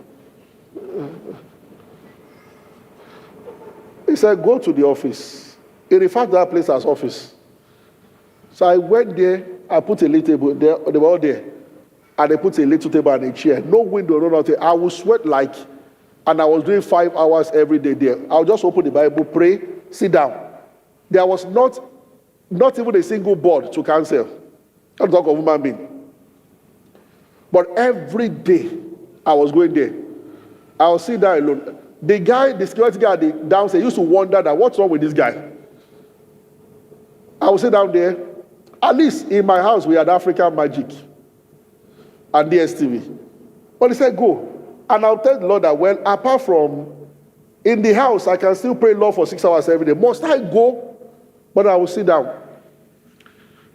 Q: He said, go to the office. He referred to that place as office. So I went there, I put a little table there, they were all there. And they put a little table and a chair. No window, no nothing. I would sweat like, and I was doing 5 hours every day there. I would just open the Bible, pray, sit down. There was not even a single board to cancel. Not talk of human being. But every day I was going there. I would sit down alone. The security guard downstairs used to wonder that what's wrong with this guy. I would sit down there. At least in my house we had African Magic and DSTV. But he said, go. And I'll tell the Lord that, well, apart from in the house, I can still pray Lord for 6 hours every day. Must I go? But I will sit down,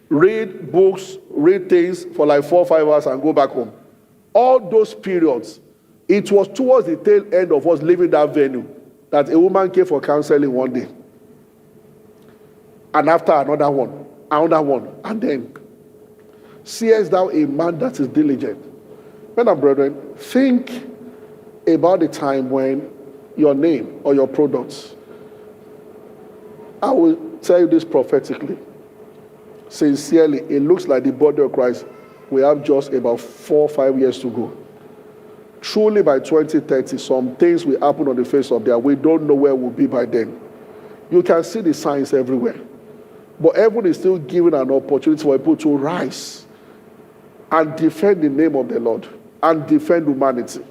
Q: read books, read things for like 4 or 5 hours and go back home. All those periods, it was towards the tail end of us leaving that venue that a woman came for counseling one day. And after another one, and then, seest thou a man that is diligent? Men and brethren, think about the time when your name or your products, I will tell you this prophetically, sincerely, it looks like the body of Christ, we have just about 4 or 5 years to go. Truly by 2030, some things will happen on the face of the earth. We don't know where we'll be by then. You can see the signs everywhere. But heaven is still giving an opportunity for people to rise and defend the name of the Lord and defend humanity.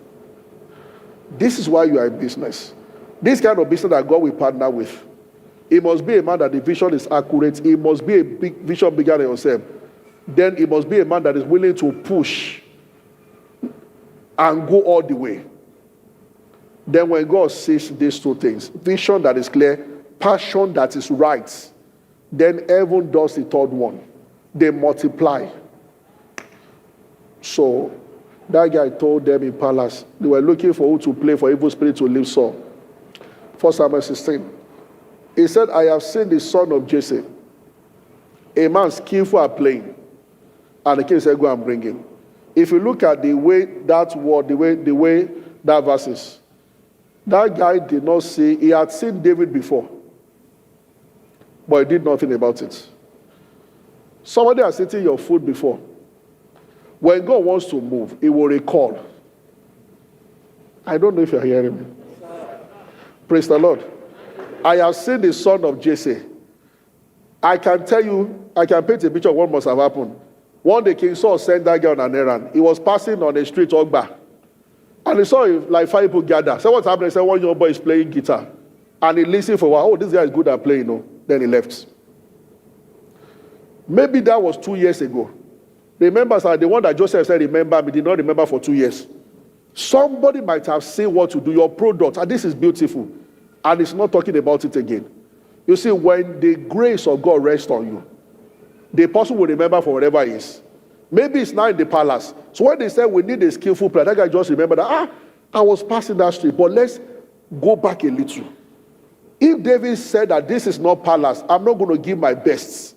Q: This is why you are in business. This kind of business that God will partner with. It must be a man that the vision is accurate. It must be a big vision bigger than yourself. Then it must be a man that is willing to push and go all the way. Then when God sees these two things, vision that is clear, passion that is right, then heaven does the third one. They multiply. So that guy told them in palace, they were looking for who to play for evil spirit to leave Saul. 1 Samuel 16. He said, I have seen the son of Jesse, a man skillful at playing. And the king said, go and bring him. If you look at the way that word, the way that verse is, that guy did not see, he had seen David before, but he did nothing about it. Somebody has eaten your food before. When God wants to move, he will recall. I don't know if you're hearing me. Praise the Lord. I have seen the son of Jesse. I can tell you, I can paint a picture of what must have happened. One day, King Saul sent that guy on an errand. He was passing on the street, Ogba. And he saw like 5 people gather. So what's happening? He said, one young boy is playing guitar. And he listened for a while. Oh, this guy is good at playing. No. Then he left. Maybe that was 2 years ago. Remember, sir, the one that Joseph said, remember me, did not remember for 2 years. Somebody might have seen what to do, your product, and this is beautiful. And it's not talking about it again. You see, when the grace of God rests on you, the person will remember for whatever it is. Maybe it's now in the palace. So when they said we need a skillful player, that guy just remembered that, I was passing that street, but let's go back a little. If David said that this is not palace, I'm not going to give my best.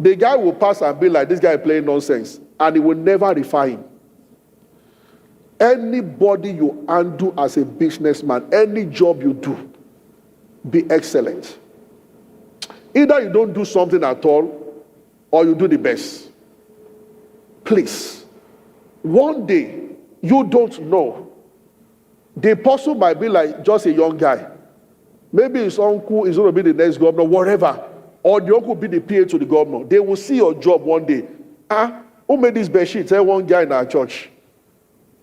Q: The guy will pass and be like, this guy playing nonsense, and he will never refine him. Anybody you handle as a businessman, any job you do, be excellent. Either you don't do something at all, or you do the best. Please. One day, you don't know. The person might be like just a young guy. Maybe his uncle is going to be the next governor, whatever. Or the uncle will be the PA to the governor. They will see your job one day. Who made this bed sheet? Tell one guy in our church.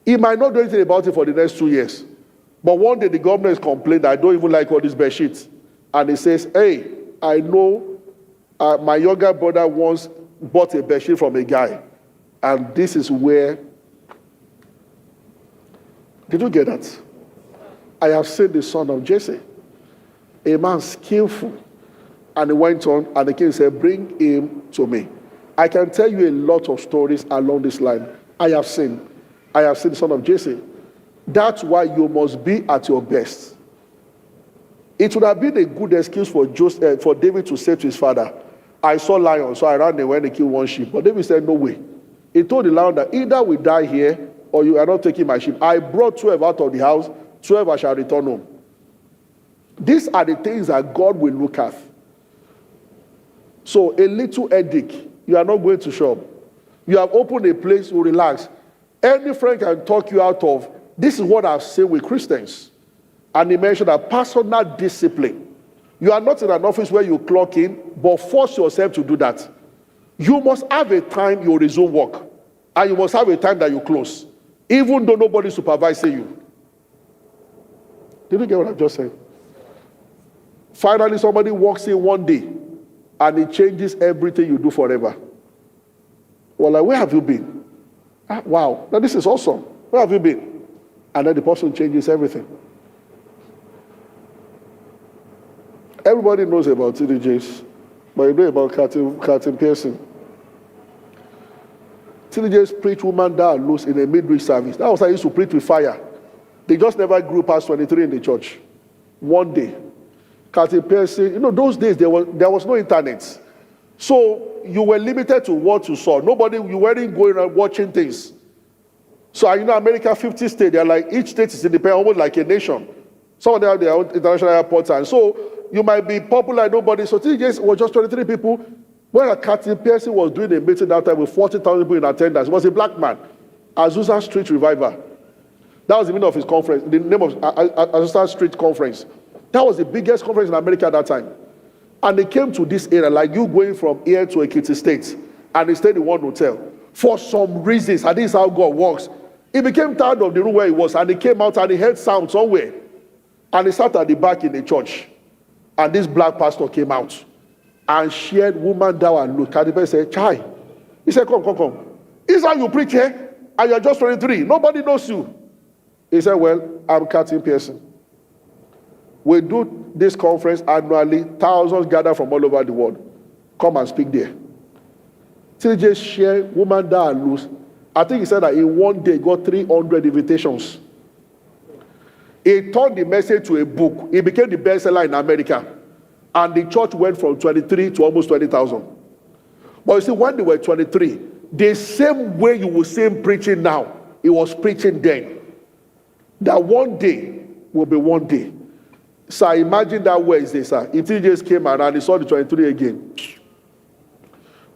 Q: He might not do anything about it for the next 2 years. But one day the governor is complaining, I don't even like all these bed sheets. And he says, hey, I know my younger brother once bought a bed sheet from a guy. And this is where... Did you get that? I have seen the son of Jesse, a man skillful. And he went on, and the king said, bring him to me. I can tell you a lot of stories along this line. I have seen the son of Jesse. That's why you must be at your best. It would have been a good excuse for David to say to his father, I saw lions, so I ran away and killed one sheep. But David said, no way. He told the lion that either we die here or you are not taking my sheep. I brought 12 out of the house, 12 I shall return home. These are the things that God will look at. So a little headache, you are not going to shop. You have opened a place to relax. Any friend can talk you out of. This is what I've seen with Christians. And he mentioned that personal discipline. You are not in an office where you clock in, but force yourself to do that. You must have a time you resume work. And you must have a time that you close. Even though nobody is supervising you. Did you get what I just said? Finally, somebody walks in one day and it changes everything you do forever. Well, like, where have you been? Wow, now this is awesome. Where have you been? And then the person changes everything. Everybody knows about TDJs, but you know about Captain Pearson. TDJs preach woman down loose in a midweek service. That was how I used to preach with fire. They just never grew past 23 in the church. One day. Captain Pearson, you know, those days there was no internet. So you were limited to what you saw. You weren't going around watching things. So you know, America, 50 states, they're like, each state is independent, almost like a nation. Some of them have their own international airports. And so you might be popular, nobody. So TDJs was just 23 people. When Captain Pearson was doing a meeting that time with 40,000 people in attendance, he was a black man. Azusa Street Revival. That was the name of his conference, the name of Azusa Street Conference. That was the biggest conference in America at that time. And they came to this area, like you going from here to Ekiti State, and they stayed in one hotel. For some reasons, and this is how God works, he became tired of the room where he was, and he came out and he heard sound somewhere. And he sat at the back in the church. And this black pastor came out and shared woman down and look. And the person said, Chai. He said, come. Is how you preach here? And you're just 23. Nobody knows you. He said, well, I'm Captain Pearson. We do this conference annually. Thousands gather from all over the world. Come and speak there. TJ shared woman down and loose. I think he said that in one day he got 300 invitations. He turned the message to a book. It became the bestseller in America. And the church went from 23 to almost 20,000. But you see, when they were 23, the same way you will see him preaching now, he was preaching then. That one day will be one day. So imagine that Wednesday, sir. If he just came around, he saw the 23 again.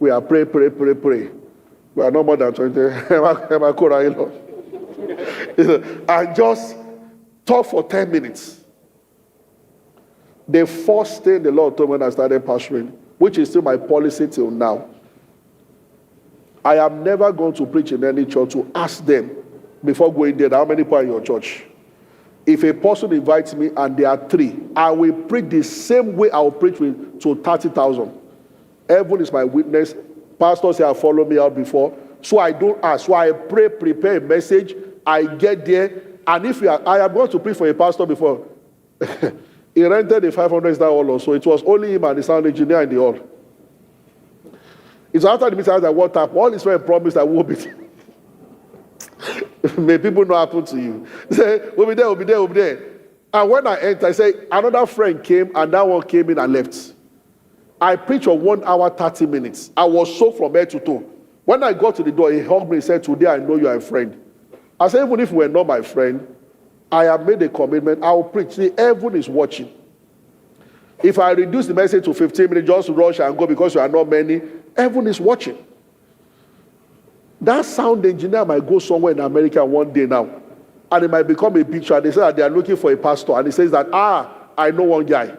Q: We are pray. We are no more than 20. And just talk for 10 minutes. The first thing the Lord told me when I started pastoring, which is still my policy till now, I am never going to preach in any church to ask them before going there, how many people are in your church? If a person invites me and there are 3, I will preach the same way I will preach to 30,000. Heaven is my witness. Pastors say, follow me out before. So I don't ask. So I pray, prepare a message. I get there. And if I am going to preach for a pastor before, he rented a 500 star hall also. It was only him and the sound engineer in the hall. It's after the meeting that what happened. All his friends promised I will be there. May people not happen to you. Say, we'll be there. And when I entered, I say, another friend came, and that one came in and left. I preached for 1 hour, 30 minutes. I was soaked from head to toe. When I got to the door, he hugged me and said, today I know you are a friend. I said, even if you were not my friend, I have made a commitment. I will preach. See, heaven is watching. If I reduce the message to 15 minutes, just rush and go because you are not many, heaven is watching. That sound engineer might go somewhere in America one day now, and it might become a picture. And they say that they are looking for a pastor, and he says that, I know one guy.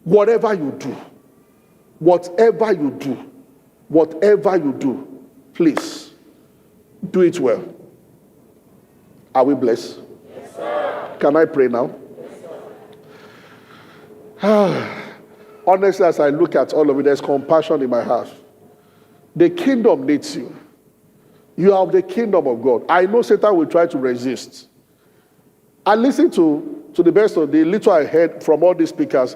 Q: Whatever you do, please do it well. Are we blessed?
R: Yes, sir.
Q: Can I pray now?
R: Yes,
Q: Honestly, as I look at all of it, there's compassion in my heart. The kingdom needs you. You are the kingdom of God. I know Satan will try to resist. I listen to the best of the little I heard from all these speakers.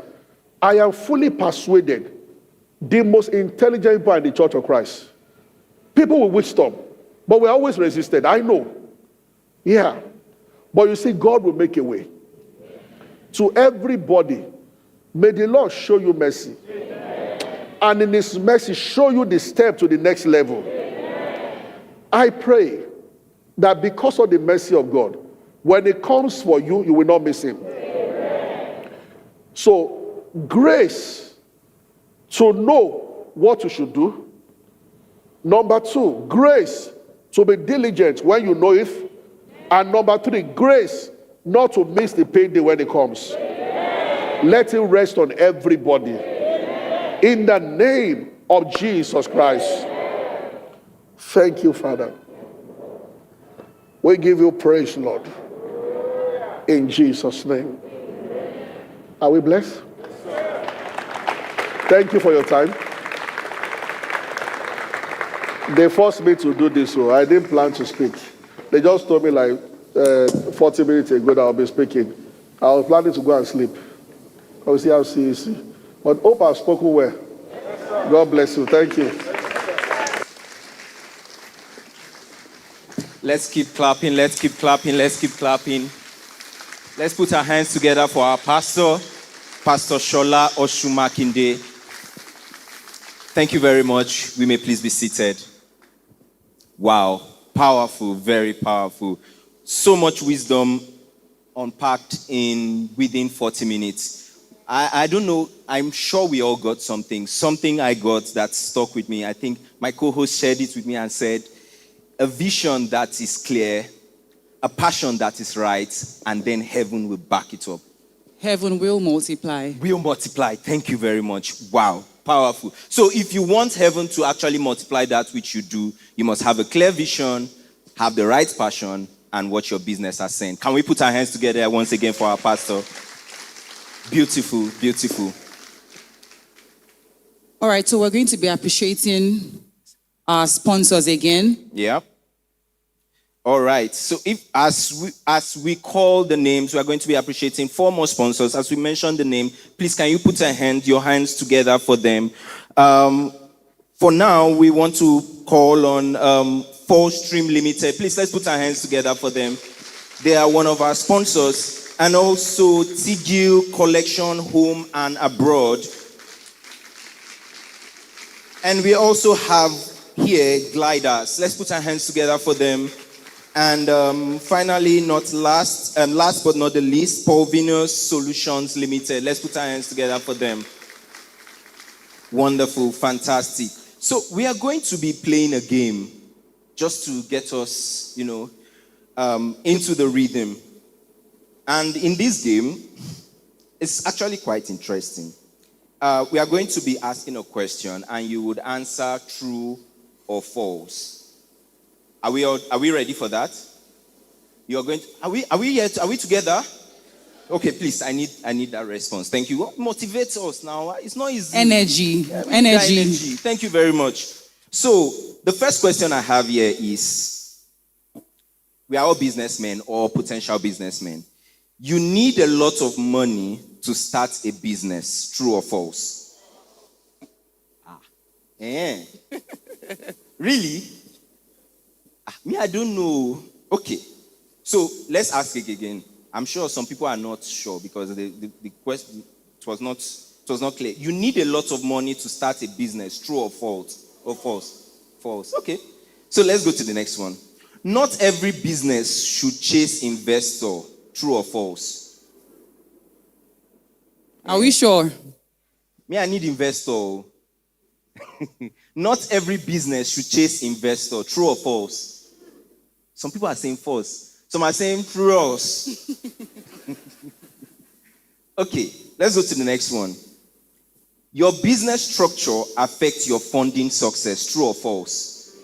Q: I am fully persuaded the most intelligent people in the Church of Christ. People with wisdom, but we're always resisted. I know. Yeah. But you see, God will make a way. To everybody, may the Lord show you mercy. And in his mercy, show you the step to the next level. I pray that because of the mercy of God, when it comes for you, you will not miss him. So, grace to know what you should do. Number 2, grace to be diligent when you know it. And number 3, grace not to miss the payday when it comes. Let it rest on everybody. In the name of Jesus Christ. Thank you, Father. We give you praise, Lord. In Jesus' name. Are we blessed? Thank you for your time. They forced me to do this, so I didn't plan to speak. They just told me like 40 minutes ago that I'll be speaking. I was planning to go and sleep. I'll see how serious. But hope I've spoken well. God bless you. Thank you.
B: Let's keep clapping, let's keep clapping, let's keep clapping. Let's put our hands together for our pastor, Pastor Schollah Oshumakinde. Thank you very much. We may please be seated. Wow, powerful, very powerful. So much wisdom unpacked in within 40 minutes. I don't know, I'm sure we all got something. Something I got that stuck with me. I think my co-host shared it with me and said, a vision that is clear, a passion that is right, and then heaven will back it up.
C: Heaven will multiply.
B: Will multiply. Thank you very much. Wow. Powerful. So if you want heaven to actually multiply that which you do, you must have a clear vision, have the right passion, and what your business has sent. Can we put our hands together once again for our pastor? Beautiful, beautiful.
C: All right, so we're going to be appreciating our sponsors again.
B: Yeah. All right. So if as we call the names, we are going to be appreciating 4 more sponsors. As we mentioned the name, please can you put your hands together for them? For now, we want to call on Full Stream Limited. Please let's put our hands together for them. They are one of our sponsors. And also Tigil Collection Home and Abroad. And we also have here gliders. Let's put our hands together for them. And finally, last but not the least, Paulvinus Solutions Limited. Let's put our hands together for them. Wonderful, fantastic. So we are going to be playing a game just to get us, into the rhythm. And in this game, it's actually quite interesting. We are going to be asking a question, and you would answer true or false. Are we ready for that? You are going to, are we together? Okay, please, I need that response. Thank you. What motivates us now? It's not easy.
C: Energy.
B: Energy. Thank you very much. So, the first question I have here is, we are all businessmen or potential businessmen. You need a lot of money to start a business, true or false? Really? Me, I don't know. Okay. So let's ask it again. I'm sure some people are not sure because the question was not clear. You need a lot of money to start a business, true or false? Or false? False. Okay. So let's go to the next one. Not every business should chase investor, true or false?
C: Are we sure?
B: Me, I need investor. Not every business should chase investor, true or false? Some people are saying false. Some are saying false. Okay, let's go to the next one. Your business structure affects your funding success, true or false?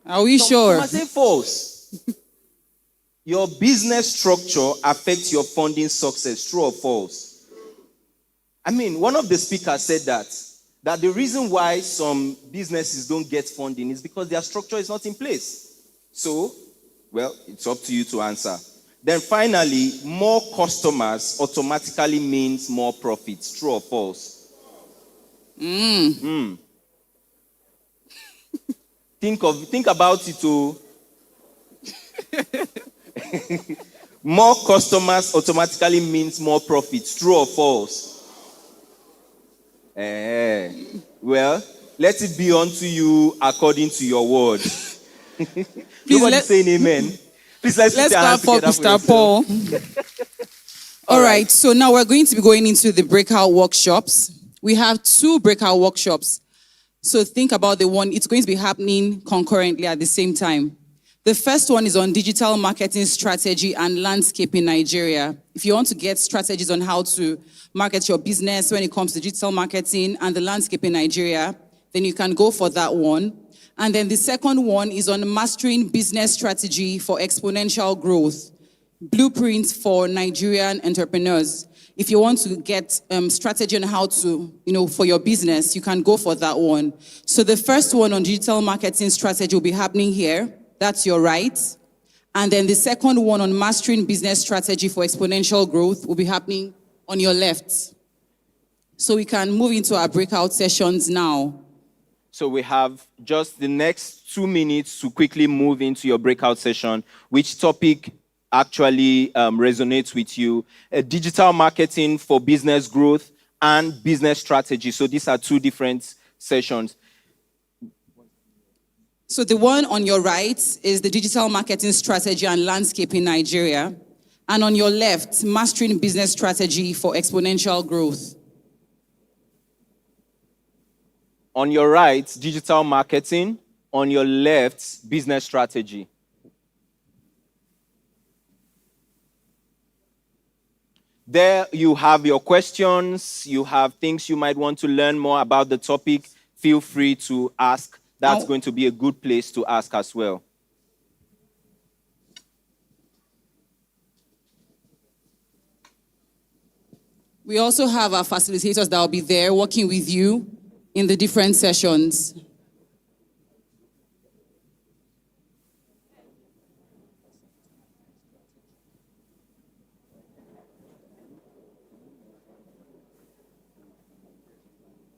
C: Are we sure?
B: Some are saying false. Your business structure affects your funding success, true or false? I mean, one of the speakers said that the reason why some businesses don't get funding is because their structure is not in place. So, well, it's up to you to answer. Then finally, more customers automatically means more profits, true or false? Think about it too. More customers automatically means more profits. True or false? Well, let it be unto you according to your word. Nobody saying amen. Please let's put our
C: clap
B: hands
C: for
B: together for
C: Mr. Paul.
B: yourself.
C: All right, so now we're going to be going into the breakout workshops. We have 2 breakout workshops. So think about the one, it's going to be happening concurrently at the same time. The first one is on digital marketing strategy and landscape in Nigeria. If you want to get strategies on how to market your business when it comes to digital marketing and the landscape in Nigeria, then you can go for that one. And then the second one is on mastering business strategy for exponential growth, blueprints for Nigerian entrepreneurs. If you want to get strategy on how to, for your business, you can go for that one. So the first one on digital marketing strategy will be happening here. That's your right. And then the second one on mastering business strategy for exponential growth will be happening on your left. So we can move into our breakout sessions now.
B: So we have just the next 2 minutes to quickly move into your breakout session. Which topic actually resonates with you? Digital marketing for business growth and business strategy. So these are 2 different sessions.
C: So the one on your right is the digital marketing strategy and landscape in Nigeria. And on your left, mastering business strategy for exponential growth.
B: On your right, digital marketing. On your left, business strategy. There you have your questions. You have things you might want to learn more about the topic. Feel free to ask. That's going to be a good place to ask as well.
C: We also have our facilitators that will be there working with you in the different sessions.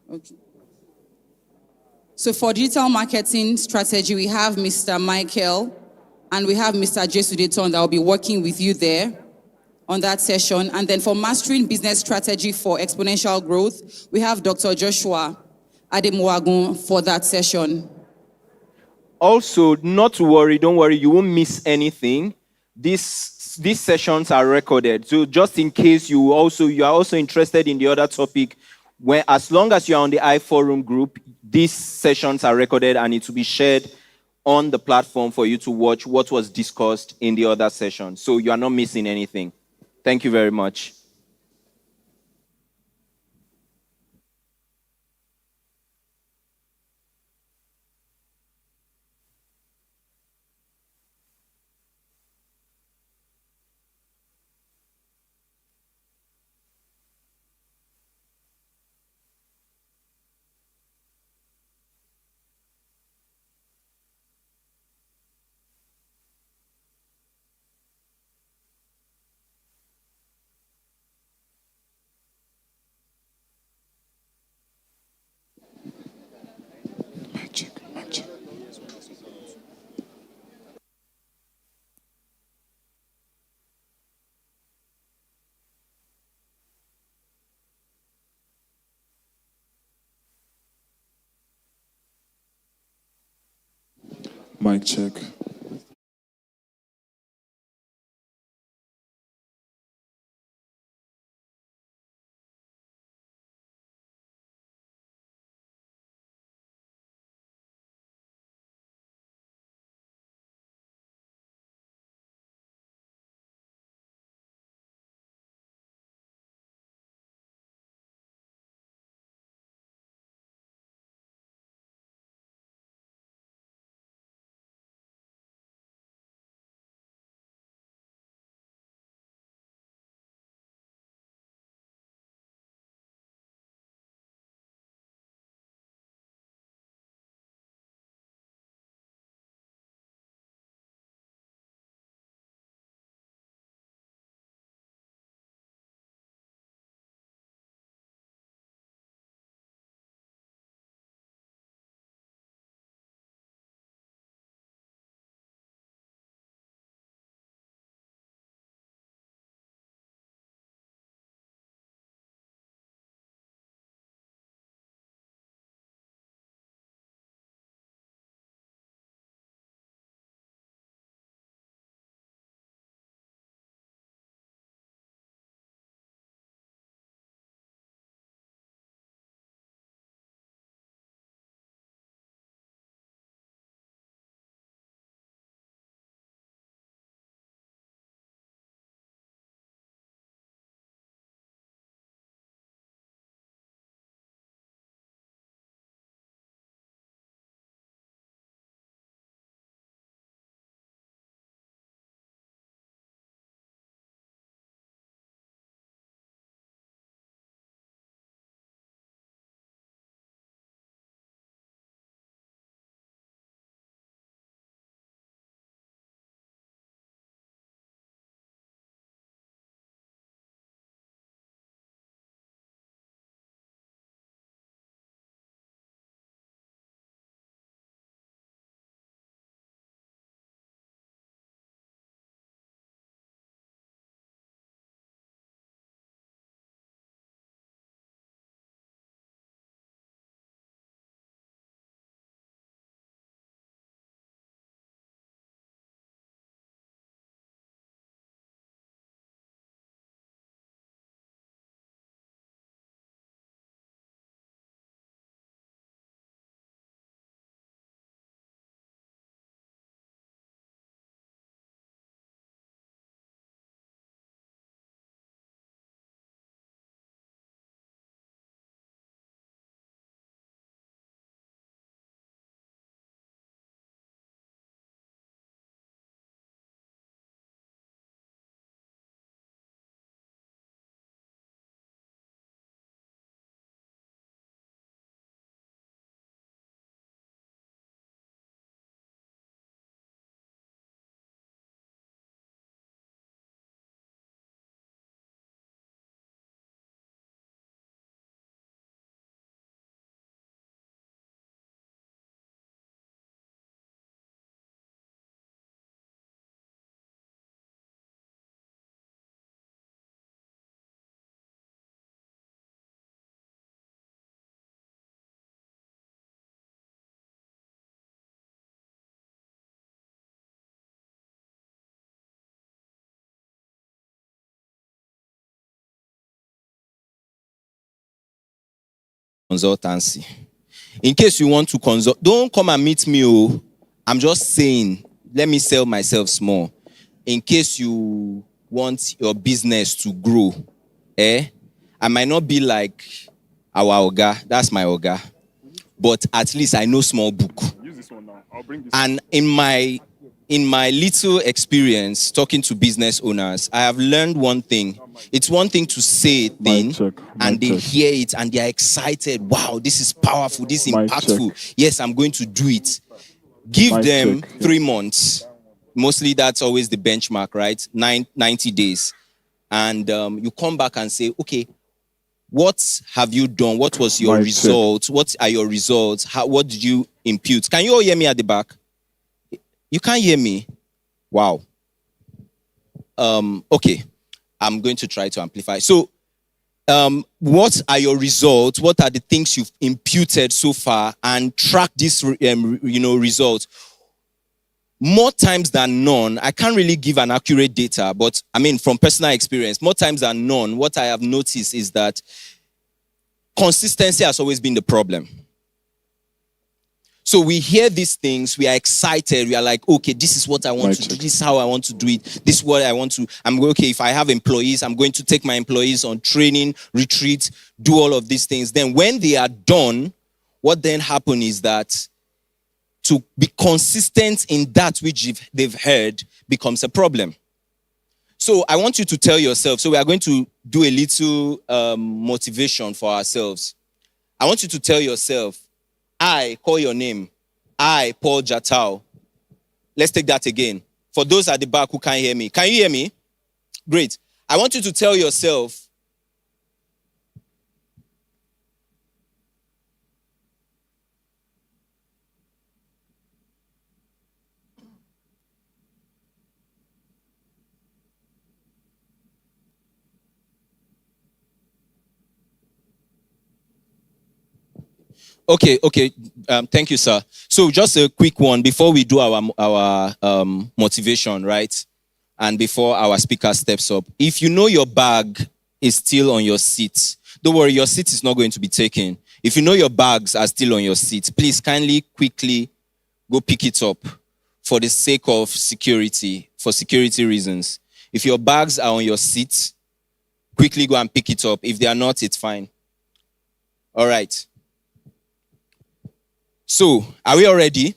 C: Okay. So for digital marketing strategy, we have Mr. Michael and we have Mr. Jesu Deton that will be working with you there on that session. And then for mastering business strategy for exponential growth, we have Dr. Joshua Ademuwagun for that session.
B: Also, not to worry, don't worry, you won't miss anything. These sessions are recorded. So just in case you are also interested in the other topic, as long as you're on the iForum group, these sessions are recorded and it will be shared on the platform for you to watch what was discussed in the other session. So you are not missing anything. Thank you very much.
S: Mic check.
B: consultancy. In case you want to consult, don't come and meet me. Oh, I'm just saying, let me sell myself small. In case you want your business to grow, I might not be like our Oga, that's my Oga, but at least I know small book.
F: Use this one now. I'll bring this.
B: And in my little experience talking to business owners, I have learned one thing. It's one thing to say a thing and they hear it and they are excited. Wow, this is powerful, this is impactful. Yes, I'm going to do it. Give them 3 months. Mostly that's always the benchmark, right? 90 days. And you come back and say, okay, what have you done? What was your result? What are your results? What did you impute? Can you all hear me at the back? You can't hear me? Wow. Okay. I'm going to try to amplify. So, what are your results? What are the things you've imputed so far? And track this, results. More times than none, I can't really give an accurate data, but I mean, from personal experience, more times than none, what I have noticed is that consistency has always been the problem. So we hear these things, we are excited, we are like, okay, this is what I want to do, this is how I want to do it, this is what I want to, okay, if I have employees, I'm going to take my employees on training, retreat, do all of these things. Then when they are done, what then happens is that to be consistent in that which they've heard becomes a problem. So I want you to tell yourself, so we are going to do a little motivation for ourselves. I want you to tell yourself, I call your name. I, Paul Jatau. Let's take that again. For those at the back who can't hear me. Can you hear me? Great. I want you to tell yourself, Okay. Thank you, sir. So just a quick one before we do our motivation, right? And before our speaker steps up. If you know your bag is still on your seat, don't worry, your seat is not going to be taken. If you know your bags are still on your seat, please kindly, quickly go pick it up for the sake of security, for security reasons. If your bags are on your seat, quickly go and pick it up. If they are not, it's fine. All right. So, are we all ready?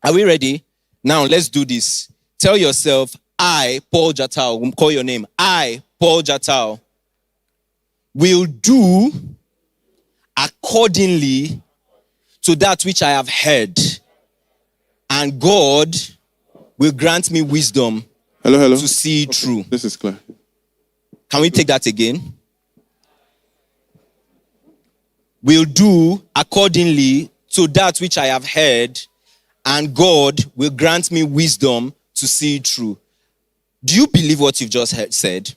B: Are we ready? Now, let's do this. Tell yourself, I, Paul Jatau, call your name. I, Paul Jatau, will do accordingly to that which I have heard. And God will grant me wisdom to see it through.
M: This is clear.
B: Can we take that again? Will do accordingly to that which I have heard, and God will grant me wisdom to see it through. Do you believe what you've just said?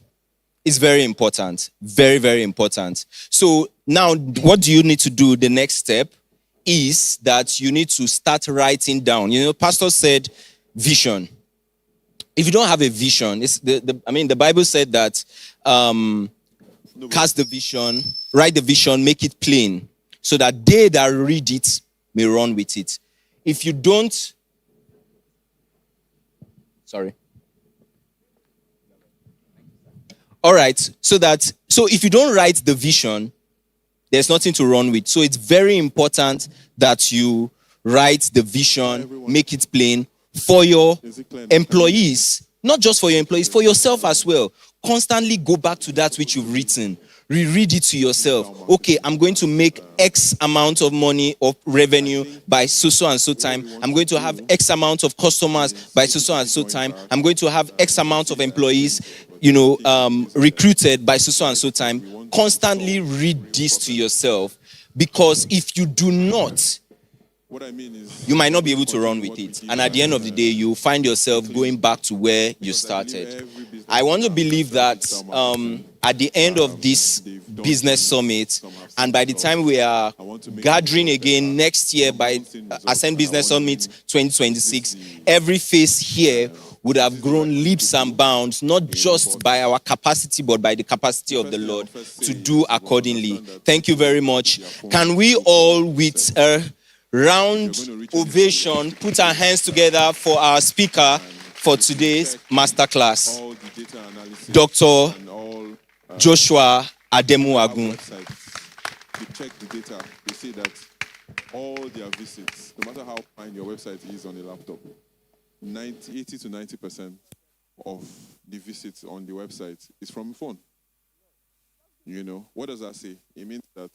B: It's very important. Very, very important. So now, what do you need to do? The next step is that you need to start writing down. You know, Pastor said vision. If you don't have a vision, the Bible said that cast the vision, write the vision, make it plain, so that they that read it may run with it. If you don't, all right, so if you don't write the vision, there's nothing to run with. So it's very important that you write the vision, make it plain for your employees, not just for your employees, for yourself as well. Constantly go back to that which you've written. Reread it to yourself. Okay, I'm going to make X amount of money or revenue by so and so time. I'm going to have X amount of customers by so and so time. I'm going to have X amount of employees, recruited by so and so time. Constantly read this to yourself, because if you do not, you might not be able to run with it. And at the end of the day, you find yourself going back to where you started. I want to believe that at the end of this business summit, and by the time we are gathering again next year by Ascend Business Summit 2026, every face here would have grown leaps and bounds, not just by our capacity, but by the capacity of the Lord to do accordingly. Thank you very much. Can we all, with a round ovation, put our hands together for our speaker for today's masterclass, Dr. Joshua Ademuwagun.
M: You check the data, you see that all their visits, no matter how fine your website is on a laptop, 80 to 90% of the visits on the website is from a phone. What does that say? It means that,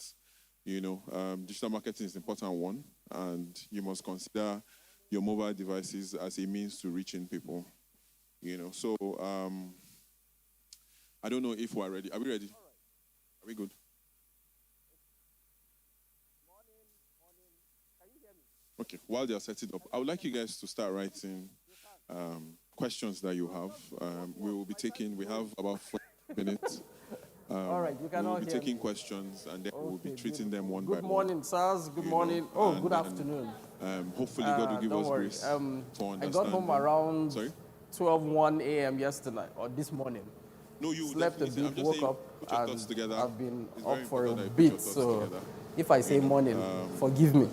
M: digital marketing is an important one, and you must consider your mobile devices as a means to reaching people. So I don't know if we're ready. Are we ready? Are we good? Okay, while they are setting up, I would like you guys to start writing questions that you have. We will be we have about 4 minutes.
N: All right, you can
M: we
N: all
M: will be
N: hear
M: taking
N: me.
M: questions, and then we'll be treating them one by
N: Good
M: one.
N: morning, sirs. Good morning. Good afternoon.
M: Hopefully God will give
N: don't
M: us
N: worry.
M: grace for
N: I
M: understanding.
N: got home around 12:01 a.m. yesterday, or this morning.
M: No, you
N: slept a
M: definitely- I'm
N: bit,
M: just
N: woke
M: saying,
N: up,
M: put your thoughts
N: and
M: together.
N: I've been
M: It's
N: up
M: very
N: for a
M: important that you put your
N: bit.
M: thoughts
N: So
M: together.
N: if I say morning, forgive me.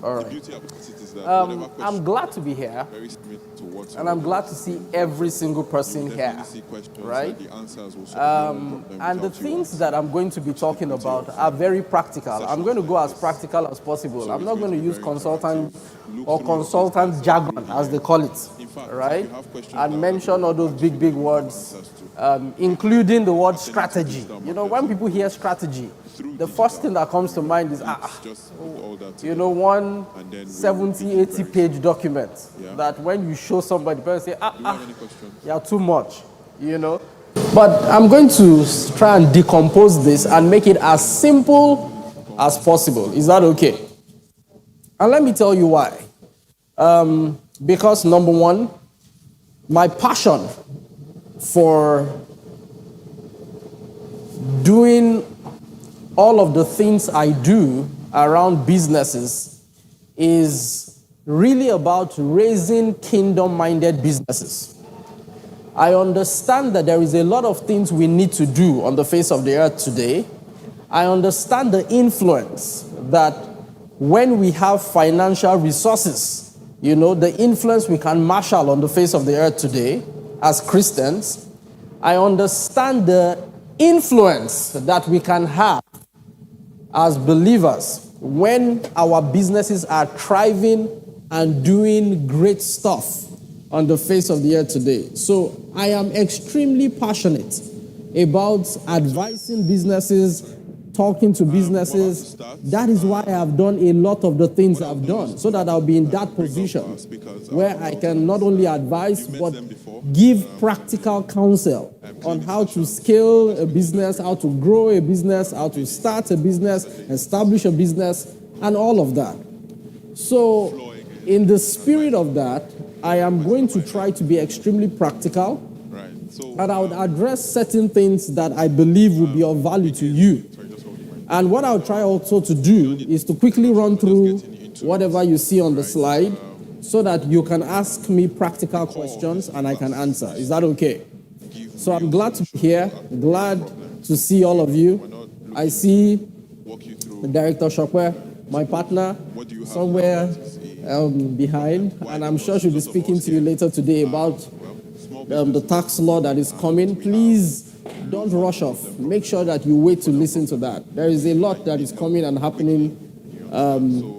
N: All
M: The
N: right.
M: beauty about it is that whatever question
N: I'm glad to be here,
M: very similar to what
N: and I'm glad to see every single person
M: you
N: here,
M: definitely see questions
N: right?
M: and the answers will sort of
N: And the
M: without you
N: things that I'm going to be talking about are very practical. I'm going to go as practical as possible. I'm not going to use consultant or consultant jargon, as they call it, right? And mention all those big words, including the word strategy. When people hear strategy, the first thing that comes to mind is, one 70, 80 page document that when you show somebody, people say, you're too much, But I'm going to try and decompose this and make it as simple as possible. Is that okay? And let me tell you why. Because number one, my passion for doing all of the things I do around businesses is really about raising kingdom-minded businesses. I understand that there is a lot of things we need to do on the face of the earth today. I understand the influence that when we have financial resources, the influence we can marshal on the face of the earth today as Christians. I understand the influence that we can have as believers when our businesses are thriving and doing great stuff on the face of the earth today. So I am extremely passionate about advising businesses, talking to businesses. That is why I have done a lot of the things I've done, so that I'll be in that position where I can not only advise, but give practical counsel on how to scale a business, how to grow a business, how to start a business, establish a business, and all of that. So in the spirit of that, I am going to try to be extremely practical, and I would address certain things that I believe will be of value to you. And what I'll try also to do is to quickly run through whatever you see on the slide so that you can ask me practical questions and I can answer. Is that okay? So I'm glad to be here, glad to see all of you. I see Director Shopware, my partner, somewhere behind, and I'm sure she'll be speaking to you later today about the tax law that is coming. Please don't rush off. Make sure that you wait to listen to that. There is a lot that is coming and happening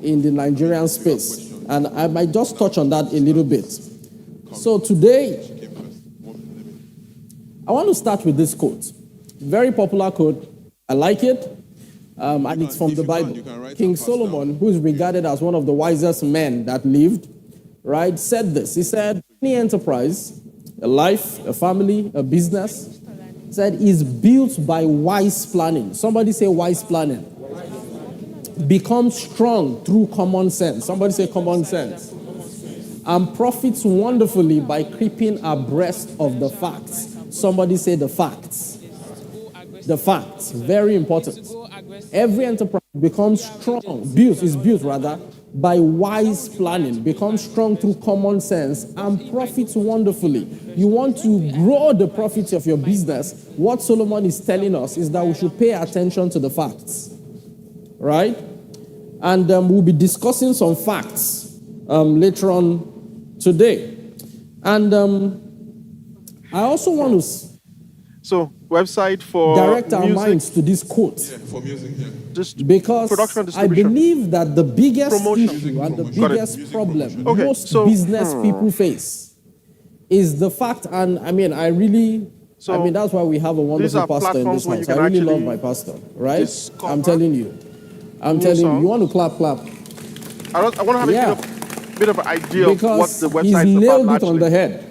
N: in the Nigerian space, and I might just touch on that a little bit. So today, I want to start with this quote. Very popular quote. I like it. And it's from the Bible. King Solomon, who is regarded as one of the wisest men that lived, right, said this. He said, any enterprise, a life, a family, a business, said is built by wise planning. Somebody say wise planning. Become strong through common sense. Somebody say common sense. And profits wonderfully by creeping abreast of the facts. Somebody say the facts. The facts. Very important. Every enterprise becomes built by wise planning, becomes strong through common sense, and profits wonderfully. You want to grow the profits of your business. What Solomon is telling us is that we should pay attention to the facts, right? And we'll be discussing some facts later on today. And I also want to
O: So, website for
N: direct our
O: music.
N: minds to this quote.
O: For music,
N: Because
O: production and
N: I
O: distribution.
N: believe that the biggest
O: Promotion.
N: issue and the
O: Got it.
N: biggest problem
O: Okay,
N: most
O: so,
N: business people face is the fact, and I mean, that's why we have a
O: these
N: wonderful
O: are
N: pastor in
O: platforms
N: this
O: where you
N: house. I
O: can
N: really love
O: actually
N: my pastor, right?
O: discover
N: I'm telling you.
O: songs.
N: You want to clap.
O: I want to have
N: Yeah.
O: a bit of an idea of what
N: Because
O: the
N: he's
O: website is
N: nailed
O: about.
N: it on the head.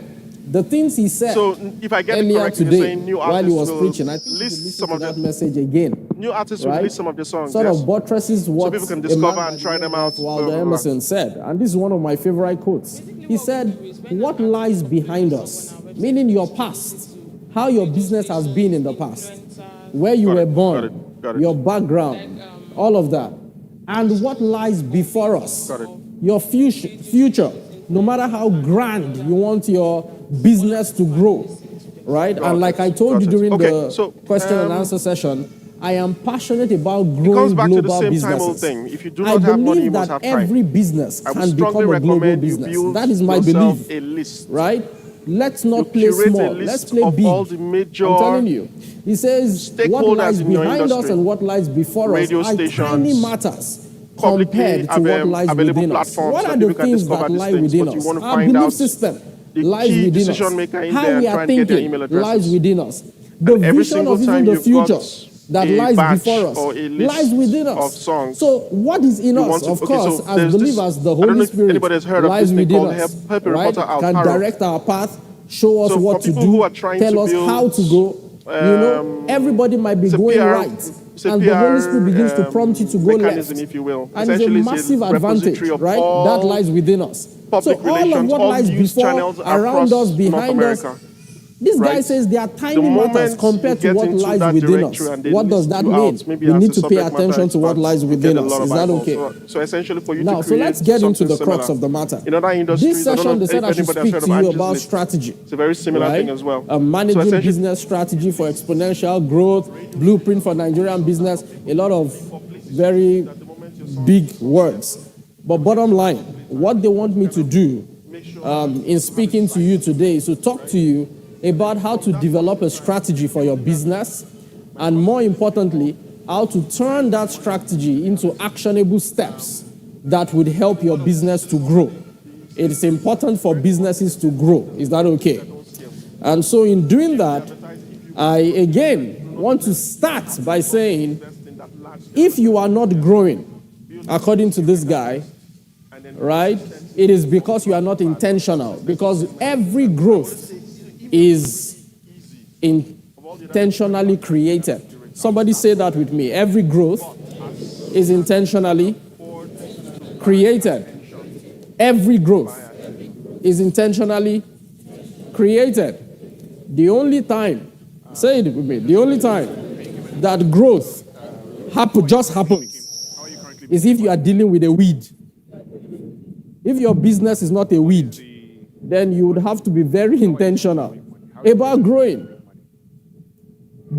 N: The things he said
O: So, if I get it
N: earlier
O: correct, you're
N: today
O: saying new
N: while he
O: artists
N: was
O: will
N: preaching, I think you should
O: list
N: listen
O: some
N: to
O: of
N: that
O: the
N: message again.
O: new artists will
N: Right?
O: release some of their songs.
N: Sort
O: yes?
N: of buttresses
O: So
N: what
O: people can
N: a
O: discover
N: man
O: and try them out.
N: Wilder
O: blah, blah, blah.
N: Emerson said, and this is one of my favorite quotes. He said, "What lies behind us?" Meaning your past, how your business has been in the past, where you were born, your background, all of that, and what lies before us, your future. No matter how grand you want your business to grow, right? And like I told you during the question and answer session, I am passionate about
O: It
N: growing
O: comes back to the
N: global
O: same
N: businesses.
O: time old thing. If you do
N: I
O: not have money,
N: believe
O: you must
N: that
O: have time.
N: every business
O: I would
N: can
O: strongly
N: become a global
O: recommend you
N: business.
O: build
N: That is my
O: yourself
N: belief,
O: a list.
N: right? Let's not play
O: curate a
N: small.
O: list
N: Let's play
O: of
N: big.
O: all the major
N: I'm telling you. He says what
O: stakeholders
N: lies
O: in your
N: behind us
O: industry,
N: and what lies before
O: radio
N: us are
O: stations,
N: tiny matters
O: publicly
N: compared to what lies
O: available
N: within us.
O: platforms
N: What
O: that
N: are the
O: people can
N: things
O: discover
N: that
O: these
N: lie
O: things,
N: within
O: but you
N: us?
O: want to
N: Our
O: find
N: belief
O: out
N: system
O: the
N: lies
O: key
N: within us.
O: decision maker in
N: How
O: there
N: we
O: and
N: are
O: try and get their
N: thinking
O: email addresses.
N: lies within us. The
O: And every
N: vision
O: single
N: of even
O: time
N: the
O: you've
N: future
O: got
N: that
O: a
N: lies
O: batch
N: before us
O: or a list
N: lies within us.
O: of songs,
N: so what is in
O: you
N: us,
O: want to-
N: of
O: okay,
N: course,
O: so
N: as
O: there's this-
N: believers, the
O: I don't know
N: Holy
O: if
N: Spirit
O: anybody has heard of
N: lies
O: this thing
N: within
O: called
N: us,
O: Help a
N: right?
O: Reporter Out
N: Can
O: Parrot.
N: direct our path, show us
O: So
N: what
O: for
N: to
O: people
N: do,
O: who are trying
N: tell
O: to
N: us
O: build,
N: how to go. Everybody might be
O: it's a
N: going
O: PR
N: right, and the Holy Spirit begins to prompt you to go
O: mechanism,
N: left.
O: if you will.
N: And it's a
O: Essentially,
N: massive
O: a
N: advantage,
O: repository of
N: right?
O: all
N: That lies within us. So
O: public
N: all of
O: relations,
N: what
O: all
N: lies
O: news
N: before,
O: channels
N: around
O: across
N: us, behind
O: North
N: us,
O: America.
N: this guy
O: right?
N: says they are
O: The
N: tiny matters
O: moment
N: compared
O: you
N: to
O: get
N: what
O: into
N: lies
O: that
N: within us.
O: directory and they
N: What does
O: list
N: that
O: you
N: mean?
O: out, maybe
N: We
O: as
N: need
O: a
N: to pay
O: subject matter
N: attention to what
O: expert,
N: lies
O: you
N: within
O: get a
N: us.
O: lot of
N: Is that
O: eyeballs.
N: okay?
O: So essentially, for you
N: Now,
O: to
N: so
O: create
N: let's get into
O: something
N: the crux
O: similar.
N: of the matter.
O: In other industries,
N: This
O: I don't
N: session,
O: know
N: they
O: if
N: said I should
O: anybody has
N: speak
O: heard
N: to
O: of
N: you
O: Angie's
N: about
O: List.
N: strategy.
O: It's a very similar
N: right?
O: thing as well.
N: Managing
O: essentially-
N: business strategy for exponential growth, blueprint for Nigerian business, a lot of very big words. But bottom line, what they want me to do in speaking to you today is to talk to you about how to develop a strategy for your business, and more importantly, how to turn that strategy into actionable steps that would help your business to grow. It is important for businesses to grow. Is that okay? And so in doing that, I again want to start by saying, if you are not growing, according to this guy, right, it is because you are not intentional. Because every growth is intentionally created. Somebody say that with me. Every growth is intentionally created. Every growth is intentionally created. The only time, say it with me, the only time that growth just happens is if you are dealing with a weed. If your business is not a weed, then you would have to be very intentional about growing.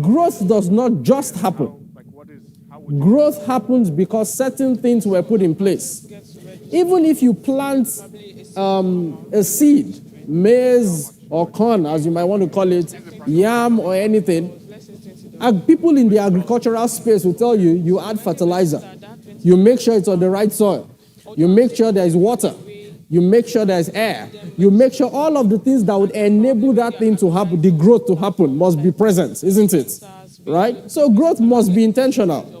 N: Growth does not just happen. Growth happens because certain things were put in place. Even if you plant a seed, maize or corn, as you might want to call it, yam or anything, people in the agricultural space will tell you, you add fertilizer. You make sure it's on the right soil. You make sure there is water. You make sure there is air. You make sure all of the things that would enable that thing to happen, the growth to happen, must be present, isn't it? Right? So growth must be intentional.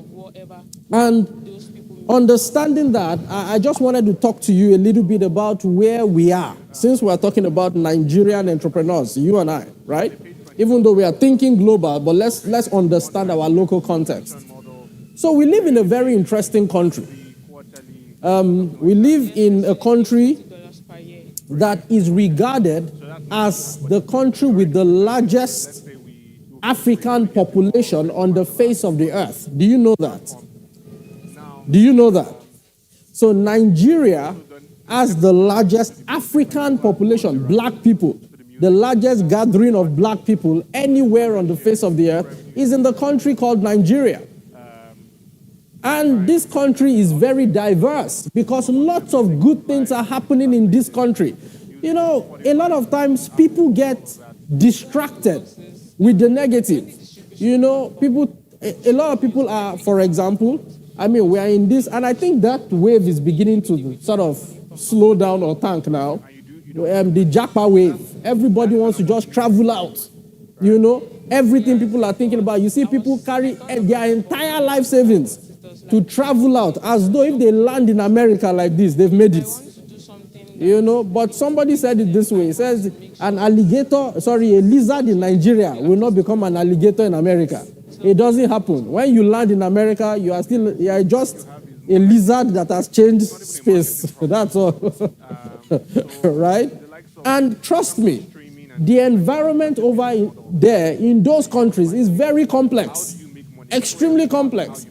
N: And understanding that, I just wanted to talk to you a little bit about where we are. Since we're talking about Nigerian entrepreneurs, you and I, right? Even though we are thinking global, but let's understand our local context. So we live in a very interesting country. We live in a country that is regarded as the country with the largest African population on the face of the earth. Do you know that?
T: Do you know that? So Nigeria has the largest African population, black people. The largest gathering of black people anywhere on the face of the earth is in the country called Nigeria. And this country is very diverse because lots of good things are happening in this country. You know, a lot of times people get distracted with the negative. You know, a lot of people are, for example, I mean, we are in this, and I think that wave is beginning to sort of slow down or tank now. The Japa wave. Everybody wants to just travel out. You know, everything people are thinking about. You see people carry their entire life savings to travel out as though if they land in America like this, they've made it. You know, but somebody said it this way. It says a lizard in Nigeria will not become an alligator in America. It doesn't happen. When you land in America, you are just a lizard that has changed space. That's all. Right? And trust me, the environment over there in those countries is very complex. Extremely complex.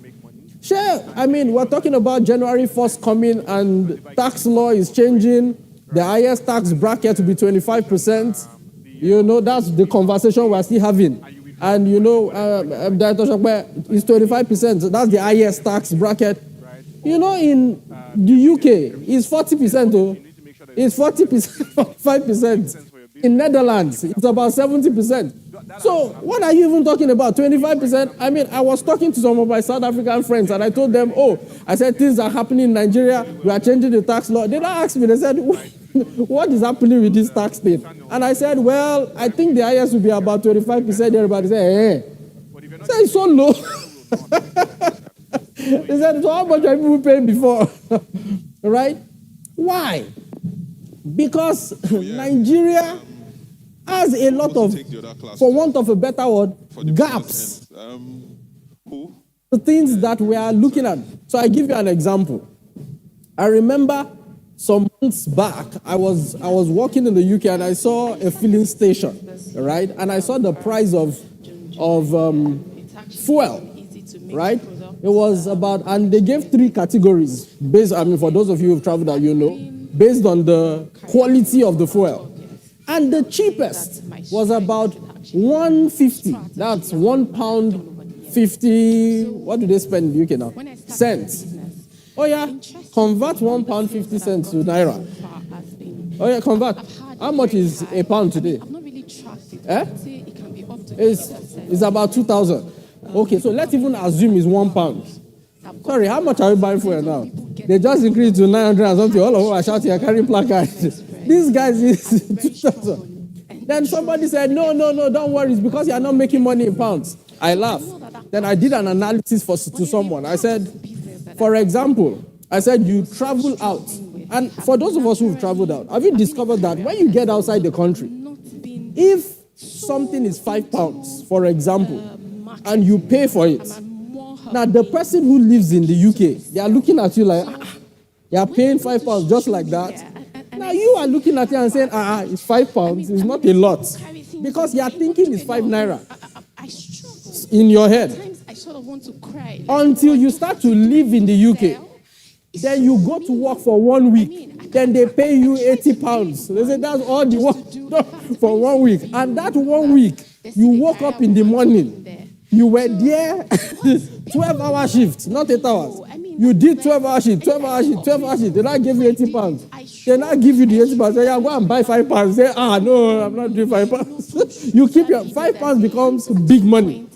T: Sure, I mean, we're talking about January 1st coming and tax law is changing. The highest tax bracket to be 25%. You know, that's the conversation we're still having. And you know, it's 25%. That's the highest tax bracket. You know, in the UK, it's 40%. Oh. It's 40%, 45%. In Netherlands, it's about 70%. So what are you even talking about? 25%? I mean, I was talking to some of my South African friends and I told them, I said things are happening in Nigeria. We are changing the tax law. They don't ask me. They said, what is happening with this tax thing? And I said, well, I think the highest will be about 25%. Everybody said, hey. So it's so low. They said, so how much have people paid before? Right? Why? Because Nigeria has a lot of, for want of a better word, gaps. The things that we are looking at. So I give you an example. I remember some months back, I was walking in the UK and I saw a filling station, right? And I saw the price of fuel, right? It was about, and they gave 3 categories based, I mean, for those of you who've traveled out, you know, based on the quality of the fuel. And the cheapest was about 150. That's £1.50. What do they spend in the UK now? Cents. Oh yeah, convert £1.50 to naira. Oh yeah, convert. How much is a pound today? I've not really tracked it. It's about 2,000. Okay, so let's even assume it's £1. Sorry, how much are we buying for now? They just increased to 900 and something. All of them are shouting, I'm carrying placards. These guys is 2,000. Then somebody said, no, don't worry. It's because you are not making money in pounds. I laughed. Then I did an analysis to someone. I said, for example, I said you travel out. And for those of us who've traveled out, have you discovered that when you get outside the country, if something is £5, for example, and you pay for it, now the person who lives in the UK, they are looking at you like, you are paying £5 just like that. Now you are looking at it and saying, it's £5, it's not a lot. Because you are thinking it's 5 naira in your head.
U: I sort of want to cry.
T: Until you start to live in the UK. Then you go to work for 1 week. Then they pay you £80. They say that's all the work for 1 week. And that 1 week, you woke up in the morning. You were there 12-hour shifts, not 8 hours. You did 12-hour shift, 12-hour shift, 12-hour shift. They now give you £80. They now give you the £80. Say, go and buy £5. Say, no, I'm not doing £5. You keep your £5 becomes big money.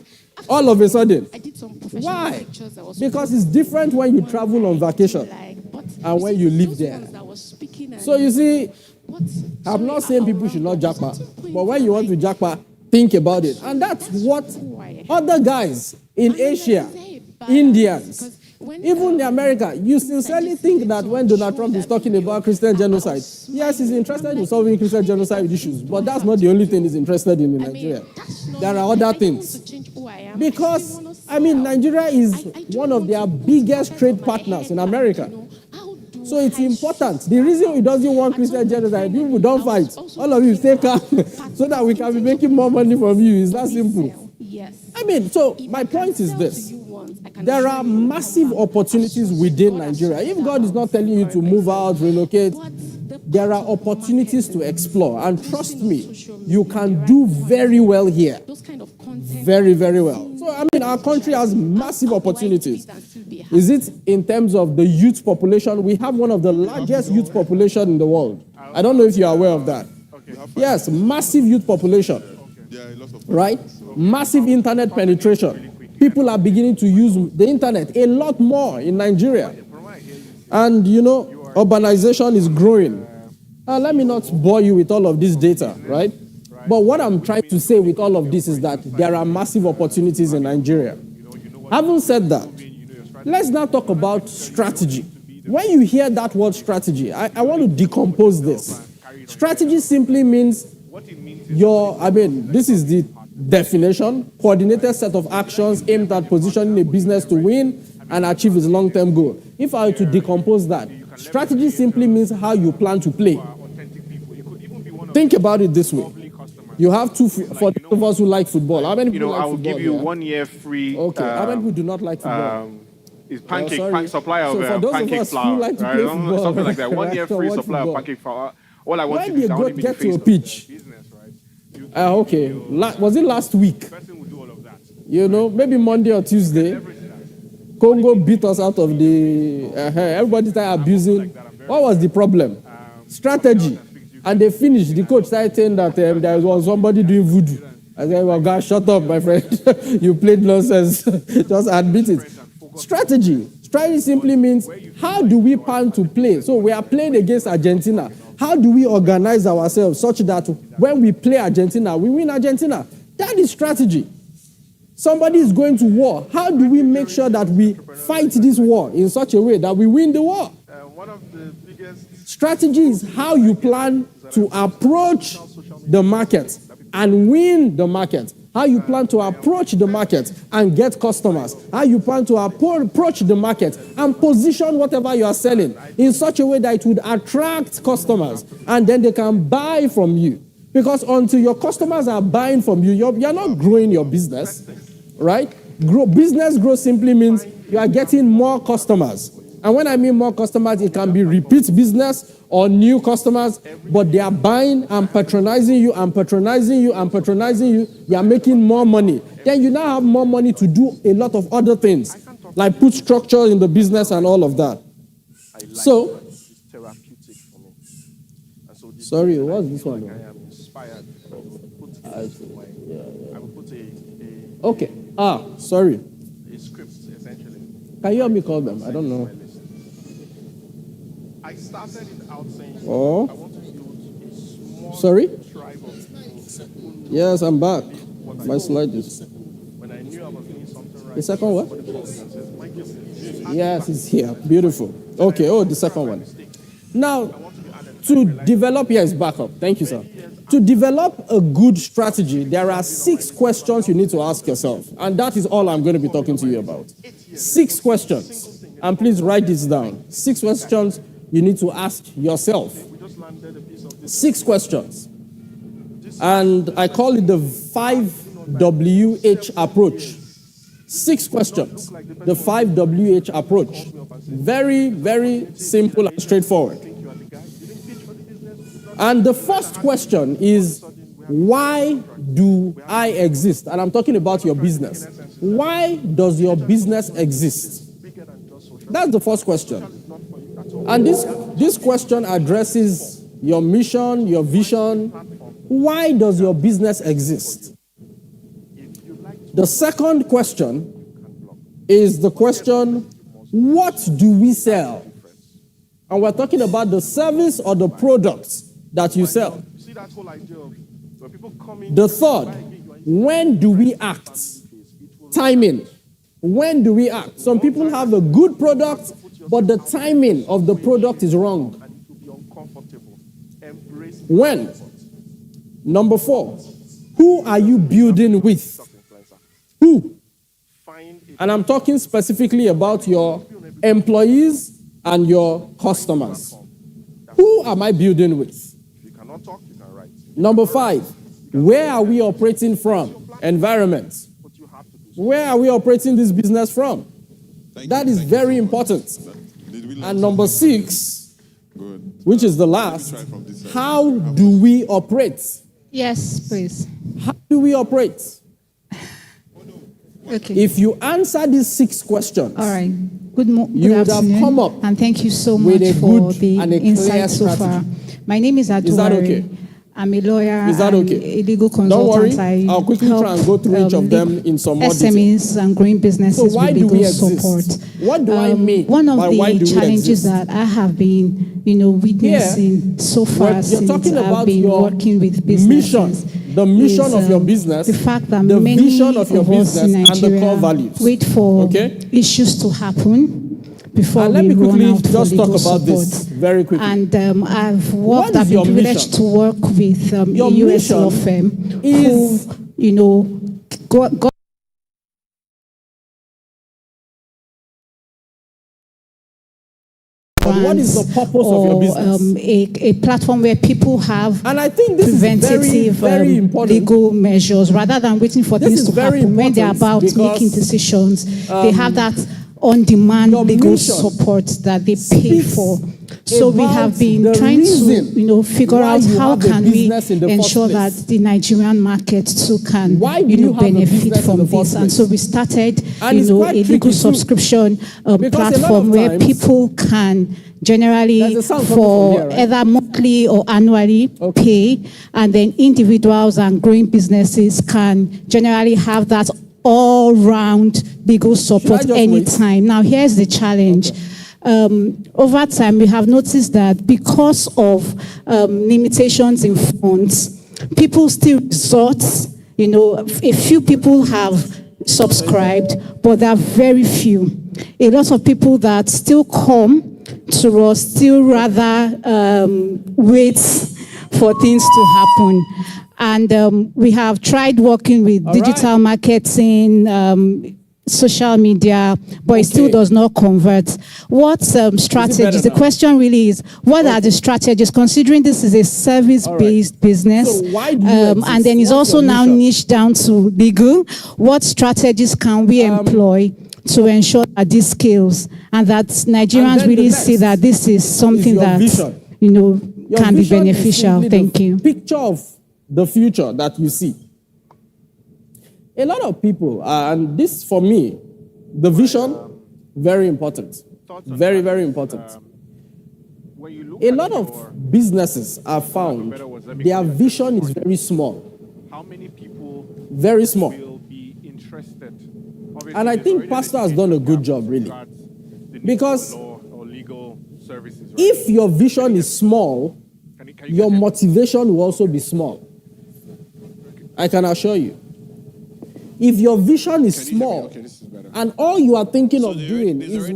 T: All of a sudden. Why? Because it's different when you travel on vacation and when you live there. So you see, I'm not saying people should not jackpot, but when you want to jackpot, think about it. And that's what other guys in Asia, Indians, even in America, you sincerely think that when Donald Trump is talking about Christian genocide, yes, he's interested in solving Christian genocide issues, but that's not the only thing he's interested in Nigeria. There are other things. Because, Nigeria is one of their biggest trade partners in America. So it's important. The reason he doesn't want Christian genocide, people don't fight. All of you stay calm so that we can be making more money from you. It's that simple. So my point is this. there are massive opportunities within Nigeria. If God is not telling you to move out, relocate, there are opportunities to explore. And trust me, you can do very well here. Very, very well. So, I mean, our country has massive opportunities. Is it in terms of the youth population? We have one of the largest youth population in the world. I don't know if you are aware of that. Yes, massive youth population. Right? Massive internet penetration. People are beginning to use the internet a lot more in Nigeria. And, you know, urbanization is growing. Let me not bore you with all of this data, right? But what I'm trying to say with all of this is that there are massive opportunities in Nigeria. Having said that, let's now talk about strategy. When you hear that word strategy, I want to decompose this. Strategy simply means this is the definition, coordinated set of actions aimed at positioning a business to win and achieve its long-term goal. If I were to decompose that, strategy simply means how you plan to play. Think about it this way. You have two, for those of us who like football, how many people like
F: I will
T: football?
F: give you 1 year free.
T: Okay, how many people do not like football?
F: Is pancake supply of
T: for those
F: pancake
T: of us
F: flour,
T: who like to
F: right?
T: play football,
F: Something like that. 1 year free
T: watch
F: supply of
T: football.
F: pancake flour. All I want
T: When
F: is
T: you
F: I want to be the
T: get to
F: face
T: a
F: of
T: pitch,
F: business, right?
T: okay, was it last week? You know, maybe Monday or Tuesday, Congo beat us out of the. Everybody started abusing. What was the problem? Strategy. And they finished. The coach started saying that there was somebody doing voodoo. I said, well, guys, shut up, my friend. You played nonsense. Just admit it. Strategy. Strategy simply means how do we plan to play? So we are playing against Argentina. How do we organize ourselves such that when we play Argentina, we win Argentina? That is strategy. Somebody is going to war. How do we make sure that we fight this war in such a way that we win the war?
F: One of the biggest
T: strategy is how you plan to approach the market and win the market. How you plan to approach the market and get customers. How you plan to approach the market and position whatever you are selling in such a way that it would attract customers and then they can buy from you. Because until your customers are buying from you, you're not growing your business, right? Business growth simply means you are getting more customers. And when I mean more customers, it can be repeat business or new customers, but they are buying and patronizing you and patronizing you and patronizing you. You are making more money. Then you now have more money to do a lot of other things, like put structure in the business and all of that. So, sorry, what's this one? Okay. Sorry. Can you help me call them? I don't know.
F: I started it out saying I
T: Oh,
F: want to build a small
T: sorry?
F: tribe of people.
T: Yes, I'm back. My slide is.
F: When I knew I was doing something right.
T: The second what? Yes, it's here. Beautiful. Okay, the second one. Now, to develop, yes, back up. Thank you, sir. To develop a good strategy, there are 6 questions you need to ask yourself. And that is all I'm going to be talking to you about. 6 questions. And please write this down. 6 questions you need to ask yourself. 6 questions. And I call it the 5WH approach. 6 questions. The 5WH approach. Very, very simple and straightforward. And the first question is, why do I exist? And I'm talking about your business. Why does your business exist? That's the first question. And this question addresses your mission, your vision. Why does your business exist? The second question is the question, what do we sell? And we're talking about the service or the products that you sell.
F: See that whole idea of when people come in.
T: The third, when do we act? Timing. When do we act? Some people have a good product, but the timing of the product is wrong. When? Number 4, who are you building with? Who? And I'm talking specifically about your employees and your customers. Who am I building with? Number 5, where are we operating from? Environment. Where are we operating this business from? That is very important. And number 6, which is the last, how do we operate?
U: Yes, please.
T: How do we operate?
U: Okay.
T: If you answer these 6 questions,
U: All right. Good
T: you would have
U: afternoon,
T: come up
U: and thank you so
T: with
U: much
T: a
U: for
T: good
U: the
T: and a clear
U: insight so far.
T: strategy.
U: My name is Ademuwagun.
T: Is that okay?
U: I'm a lawyer.
T: Is that
U: and
T: okay?
U: a legal
T: Don't
U: consultant.
T: worry, I'll quickly try and go through each of them in some more detail.
U: SMEs and growing businesses
T: So why
U: with
T: do
U: legal
T: we exist?
U: support.
T: What do I mean
U: One of
T: by why do
U: the
T: we
U: challenges
T: exist?
U: that I have been, witnessing so far
T: You're
U: since
T: talking
U: I've
T: about
U: been
T: your
U: working with
T: mission,
U: businesses.
T: the mission
U: is,
T: of your business,
U: the fact that
T: the
U: many
T: vision of your
U: of us in
T: business, and the core
U: Nigeria
T: values.
U: wait for
T: Okay?
U: issues to happen before
T: And let
U: we
T: me
U: run
T: quickly
U: out for
T: just talk
U: legal
T: about
U: support.
T: this very quickly.
U: And I've
T: What is
U: I've been
T: your
U: privileged
T: mission?
U: to work with a
T: Your
U: US law
T: mission
U: firm
T: is-
U: who, got
T: But what is the purpose of your business?
U: a platform where people have
T: And I think this is
U: preventative
T: very important.
U: legal measures rather than waiting for
T: This
U: things
T: is
U: to
T: very
U: happen. When they're
T: important
U: about
T: because,
U: making decisions, they have that on-demand
T: your
U: legal
T: mission
U: support that they pay for. So we
T: about
U: have been
T: the
U: trying
T: reason
U: to, figure
T: why
U: out
T: you
U: how
T: have a
U: can we
T: business in the first
U: ensure that
T: place.
U: the Nigerian market too can,
T: Why do you have a
U: benefit
T: business in
U: from
T: the first
U: this. And
T: place?
U: so we started,
T: And it's
U: a
T: quite
U: legal
T: tricky too.
U: subscription
T: Because a lot of
U: platform where
T: times-
U: people can generally
T: There's a sound coming
U: for
T: from here, right?
U: either monthly or annually pay, and then individuals and growing businesses can generally have that all-round legal support
T: just wait?
U: anytime. Now, here's the challenge. Over time, we have noticed that because of limitations in funds, people still resort, a few people have subscribed, but there are very few. A lot of people that still come to us still rather wait for things to happen. And we have tried working with digital marketing, social media, but it still does not convert. What strategies? The
T: now?
U: question really is, what are the strategies, considering this is a service-based business?
T: So why do you
U: And then it's
T: exist? What's
U: also
T: your
U: now
T: mission?
U: niche down to legal. What strategies can we employ to ensure that this scales and that
T: And
U: Nigerians
T: then the
U: really see
T: next
U: that this is something
T: your
U: that,
T: vision.
U: Your can be
T: vision is
U: beneficial?
T: simply
U: Thank
T: the
U: you.
T: Picture of the future that you see. A lot of people, and this for me, the vision, very important. Very, very important. A lot of businesses are found, their vision is very small.
F: How many people
T: Very small.
F: will be interested?
T: And I think Pastor has done a good job, really. Because
F: Law or legal services, right?
T: if your vision is small, your motivation will also be small. I can assure you. If your vision is small, and all you are thinking of doing is,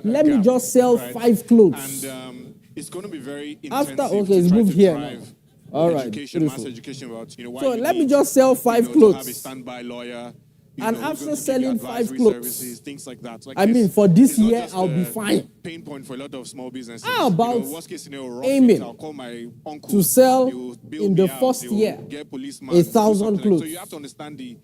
T: let me just sell 5 clothes.
A: And it's going to be very
T: After,
A: intensive
T: okay, it's
A: to try
T: moved
A: to
T: here now.
A: drive
T: All right,
A: education, mass
T: beautiful.
A: education about, why
T: So
A: you
T: let me
A: need,
T: just sell 5
A: to have a
T: clothes.
A: standby lawyer.
T: And
A: who's
T: after
A: going to give
T: selling
A: you
T: 5
A: advisory
T: clothes,
A: services, things like that. Like
T: I mean, for this
A: it's not
T: year,
A: just
T: I'll
A: a
T: be fine.
A: Pain point for a lot of small businesses.
T: How about
A: worst case scenario, rough
T: aiming
A: it, I'll call my uncle
T: to sell
A: he'll bail
T: in
A: me
T: the
A: out,
T: first
A: he'll
T: year
A: get policeman,
T: 1,000
A: do something
T: clothes?
A: So you have to understand the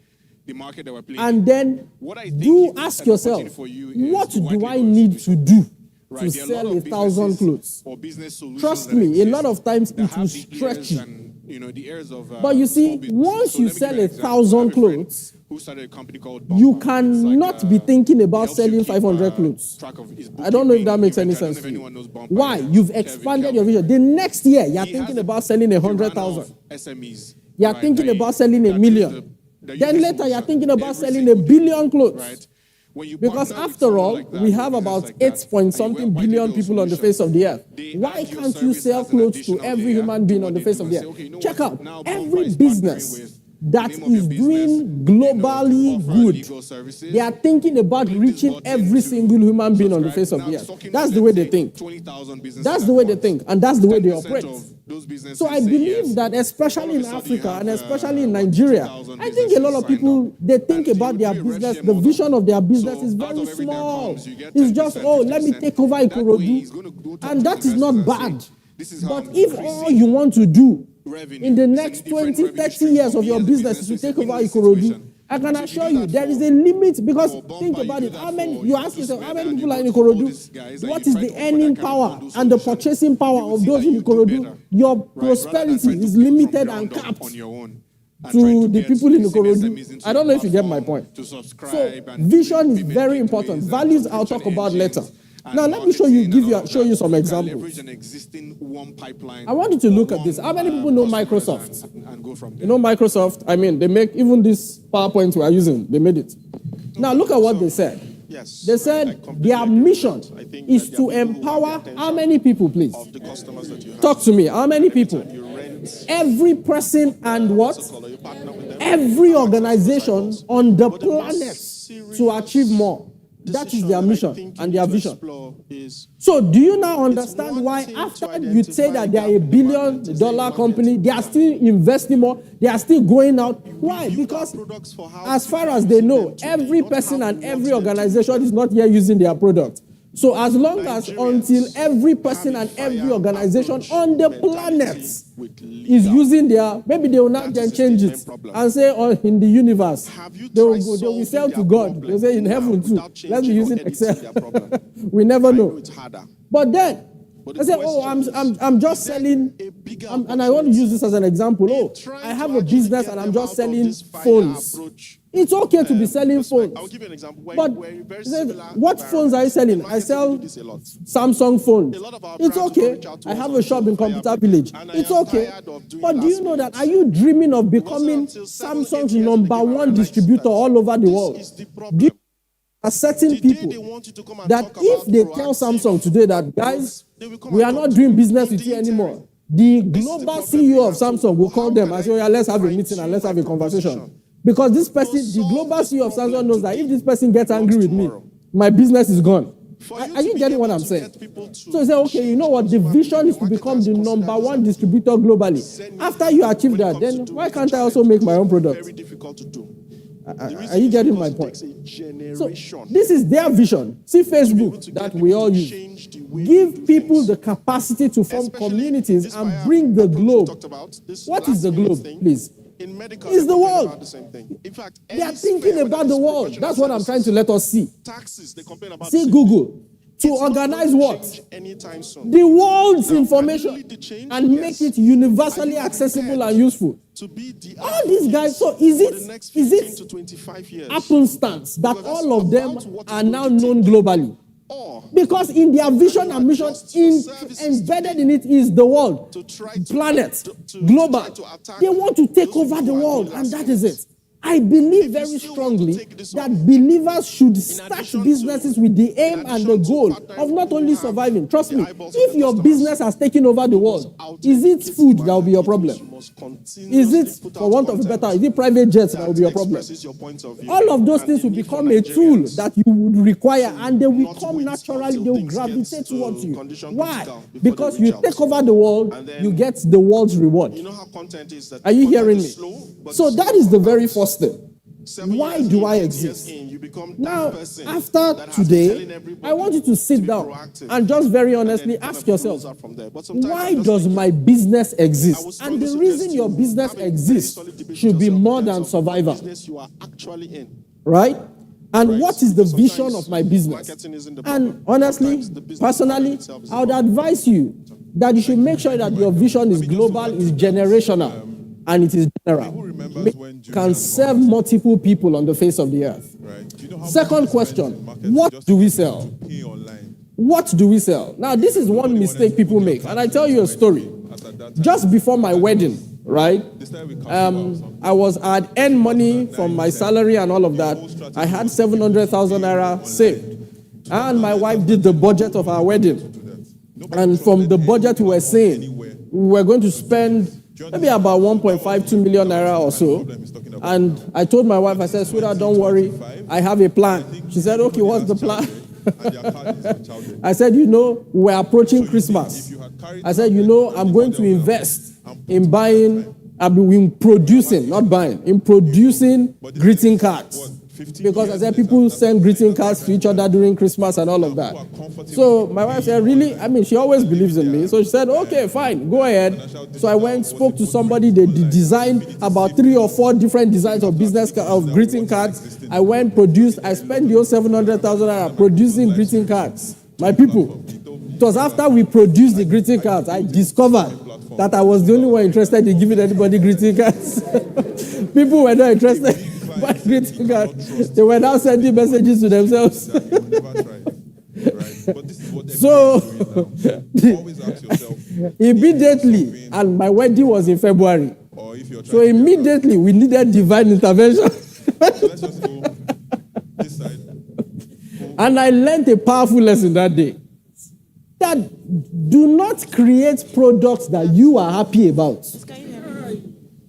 A: market that we're playing.
T: And then
A: What I think
T: do
A: is
T: ask
A: an
T: yourself,
A: opportunity for you is
T: what
A: to
T: do
A: widely
T: I need to do
A: Right,
T: to
A: there are a
T: sell
A: lot of
T: 1,000
A: businesses
T: clothes?
A: or business solutions
T: Trust
A: that
T: me, a
A: exist
T: lot of times
A: that
T: it
A: have
T: will
A: the
T: stretch
A: ears
T: you.
A: and, the ears of
T: But you see,
A: small businesses.
T: once
A: So
T: you
A: let me
T: sell
A: give you an example. I
T: 1,000
A: have a friend
T: clothes,
A: who started a company called
T: you
A: Bump.
T: cannot be thinking about selling 500 clothes.
A: Track of his
T: I don't know if that
A: bookkeeping,
T: makes any
A: inventory. I don't know
T: sense
A: if
T: to you.
A: anyone knows Bump.
T: Why? You've expanded your vision. The next year, you're
A: He
T: thinking
A: has
T: about selling
A: he ran
T: 100,000.
A: off SMEs.
T: You're
A: right,
T: thinking
A: that
T: about
A: he-
T: selling a
A: that
T: million.
A: use that
T: Then
A: use
T: later, you're
A: solution
T: thinking about
A: every
T: selling
A: single
T: 1 billion clothes.
A: Right? When you
T: Because
A: partner with
T: after
A: someone
T: all,
A: like that,
T: we
A: with
T: have
A: a
T: about
A: business like that,
T: 8 point
A: and you
T: something
A: why do
T: billion
A: those
T: people on the
A: solutions?
T: face of the earth.
A: They
T: Why
A: add your
T: can't you
A: service
T: sell
A: as an
T: clothes to
A: additional
T: every
A: layer
T: human being
A: to
T: on
A: what
T: the
A: they
T: face
A: do
T: of
A: and
T: the
A: say,
T: earth?
A: okay, you know
T: Check
A: what?
T: out
A: Now
T: every
A: Bumper is partnering
T: business
A: with
T: that
A: the name of your
T: is
A: business,
T: doing
A: to
T: globally
A: offer
T: good.
A: legal services.
T: They are thinking about reaching every single human being on the face of the earth. That's the way they think.
A: 20,000 businesses
T: That's
A: at
T: the way they
A: once.
T: think, and that's the way they
A: 10%
T: operate.
A: of those businesses
T: So I
A: say
T: believe
A: yes.
T: that, especially
A: All of
T: in
A: a sudden
T: Africa
A: you have,
T: and especially in Nigeria,
A: 2,000
T: I think a lot of
A: businesses
T: people, they think about their business, the vision of their business is very small. It's just, oh, let me take over Ikorodu. And that is not bad. But if all you want to do in the next 20, 30 years of your business is to take over Ikorodu, I can assure you, there is a limit because think about it. How many? You ask yourself, how many people are in Ikorodu? What is the earning power and the purchasing power of those in Ikorodu? Your prosperity is limited and capped to the people in Ikorodu. I don't know if you get my point. So vision is very important. Values I'll talk about later. Now let me show you some examples. I want you to look at this. How many people know Microsoft? You know Microsoft? I mean, they make even this PowerPoint we are using. They made it. Now look at what they said. They said their mission is to empower how many people, please? Talk to me. How many people? Every person and what? Every organization on the planet to achieve more. That is their mission and their vision. So do you now understand why after you say that they are $1 billion company, they are still investing more, they are still going out? Why? Because as far as they know, every person and every organization is not yet using their product. So as long as until every person and every organization on the planet is using their, maybe they will not then change it and say, oh, in the universe, they will sell to God. They'll say in heaven too. Let's be using Excel. We never know. But then, I say, oh, I'm just selling, and I want to use this as an example. Oh, I have a business and I'm just selling phones. It's okay to be selling phones. I'll give you an example. But what phones are you selling? I sell Samsung phones. It's okay. I have a shop in Computer Village. It's okay. But do you know that? Are you dreaming of becoming Samsung's #1 distributor all over the world? Do you are certain people that if they tell Samsung today that, guys, we are not doing business with you anymore, the global CEO of Samsung will call them and say, oh, yeah, let's have a meeting and let's have a conversation. Because this person, the global CEO of Samsung knows that if this person gets angry with me, my business is gone. Are you getting what I'm saying? So you say, okay, you know what? The vision is to become the #1 distributor globally. After you achieve that, then why can't I also make my own product? Are you getting my point? So this is their vision. See Facebook that we all use. Give people the capacity to form communities and bring the globe. What is the globe, please? It's the world. They are thinking about the world. That's what I'm trying to let us see. See Google. To organize what? The world's information and make it universally accessible and useful. All these guys, so is it happenstance that all of them are now known globally? Because in their vision and mission, embedded in it is the world, planet, global. They want to take over the world, and that is it. I believe very strongly that believers should start businesses with the aim and the goal of not only surviving. Trust me, if your business has taken over the world, is it food that will be your problem? Is it, for want of a better, is it private jets that will be your problem? All of those things will become a tool that you would require, and they will come naturally, they will gravitate towards you. Why? Because you take over the world, you get the world's reward. Are you hearing me? So that is the very first thing. Why do I exist? Now, after today, I want you to sit down and just very honestly ask yourself, why does my business exist? And the reason your business exists should be more than survival. Right? And what is the vision of my business? And honestly, personally, I would advise you that you should make sure that your vision is global, is generational, and it is general. It can serve multiple people on the face of the earth. Second question, what do we sell? What do we sell? Now, this is one mistake people make, and I tell you a story. Just before my wedding, right, I had earned money from my salary and all of that. I had 700,000 naira saved, and my wife did the budget of our wedding. And from the budget we were saying, we were going to spend maybe about 1.52 million naira or so. And I told my wife, I said, sweetheart, don't worry, I have a plan. She said, okay, what's the plan? I said, we're approaching Christmas. I said, I'm going to invest in buying, in producing, not buying, in producing greeting cards Because I said people send greeting cards to each other during Christmas and all of that. So my wife said, really? I mean, she always believes in me. So she said, okay, fine, go ahead. So I went, spoke to somebody. They designed about 3 or 4 different designs of of greeting cards. I went, produced. I spent the whole 700,000 producing greeting cards. My people. It was after we produced the greeting cards, I discovered that I was the only one interested in giving anybody greeting cards. People were not interested. But greeting cards, they were now sending messages to themselves. So immediately, and my wedding was in February. So immediately we needed divine intervention. And I learned a powerful lesson that day. That do not create products that you are happy about.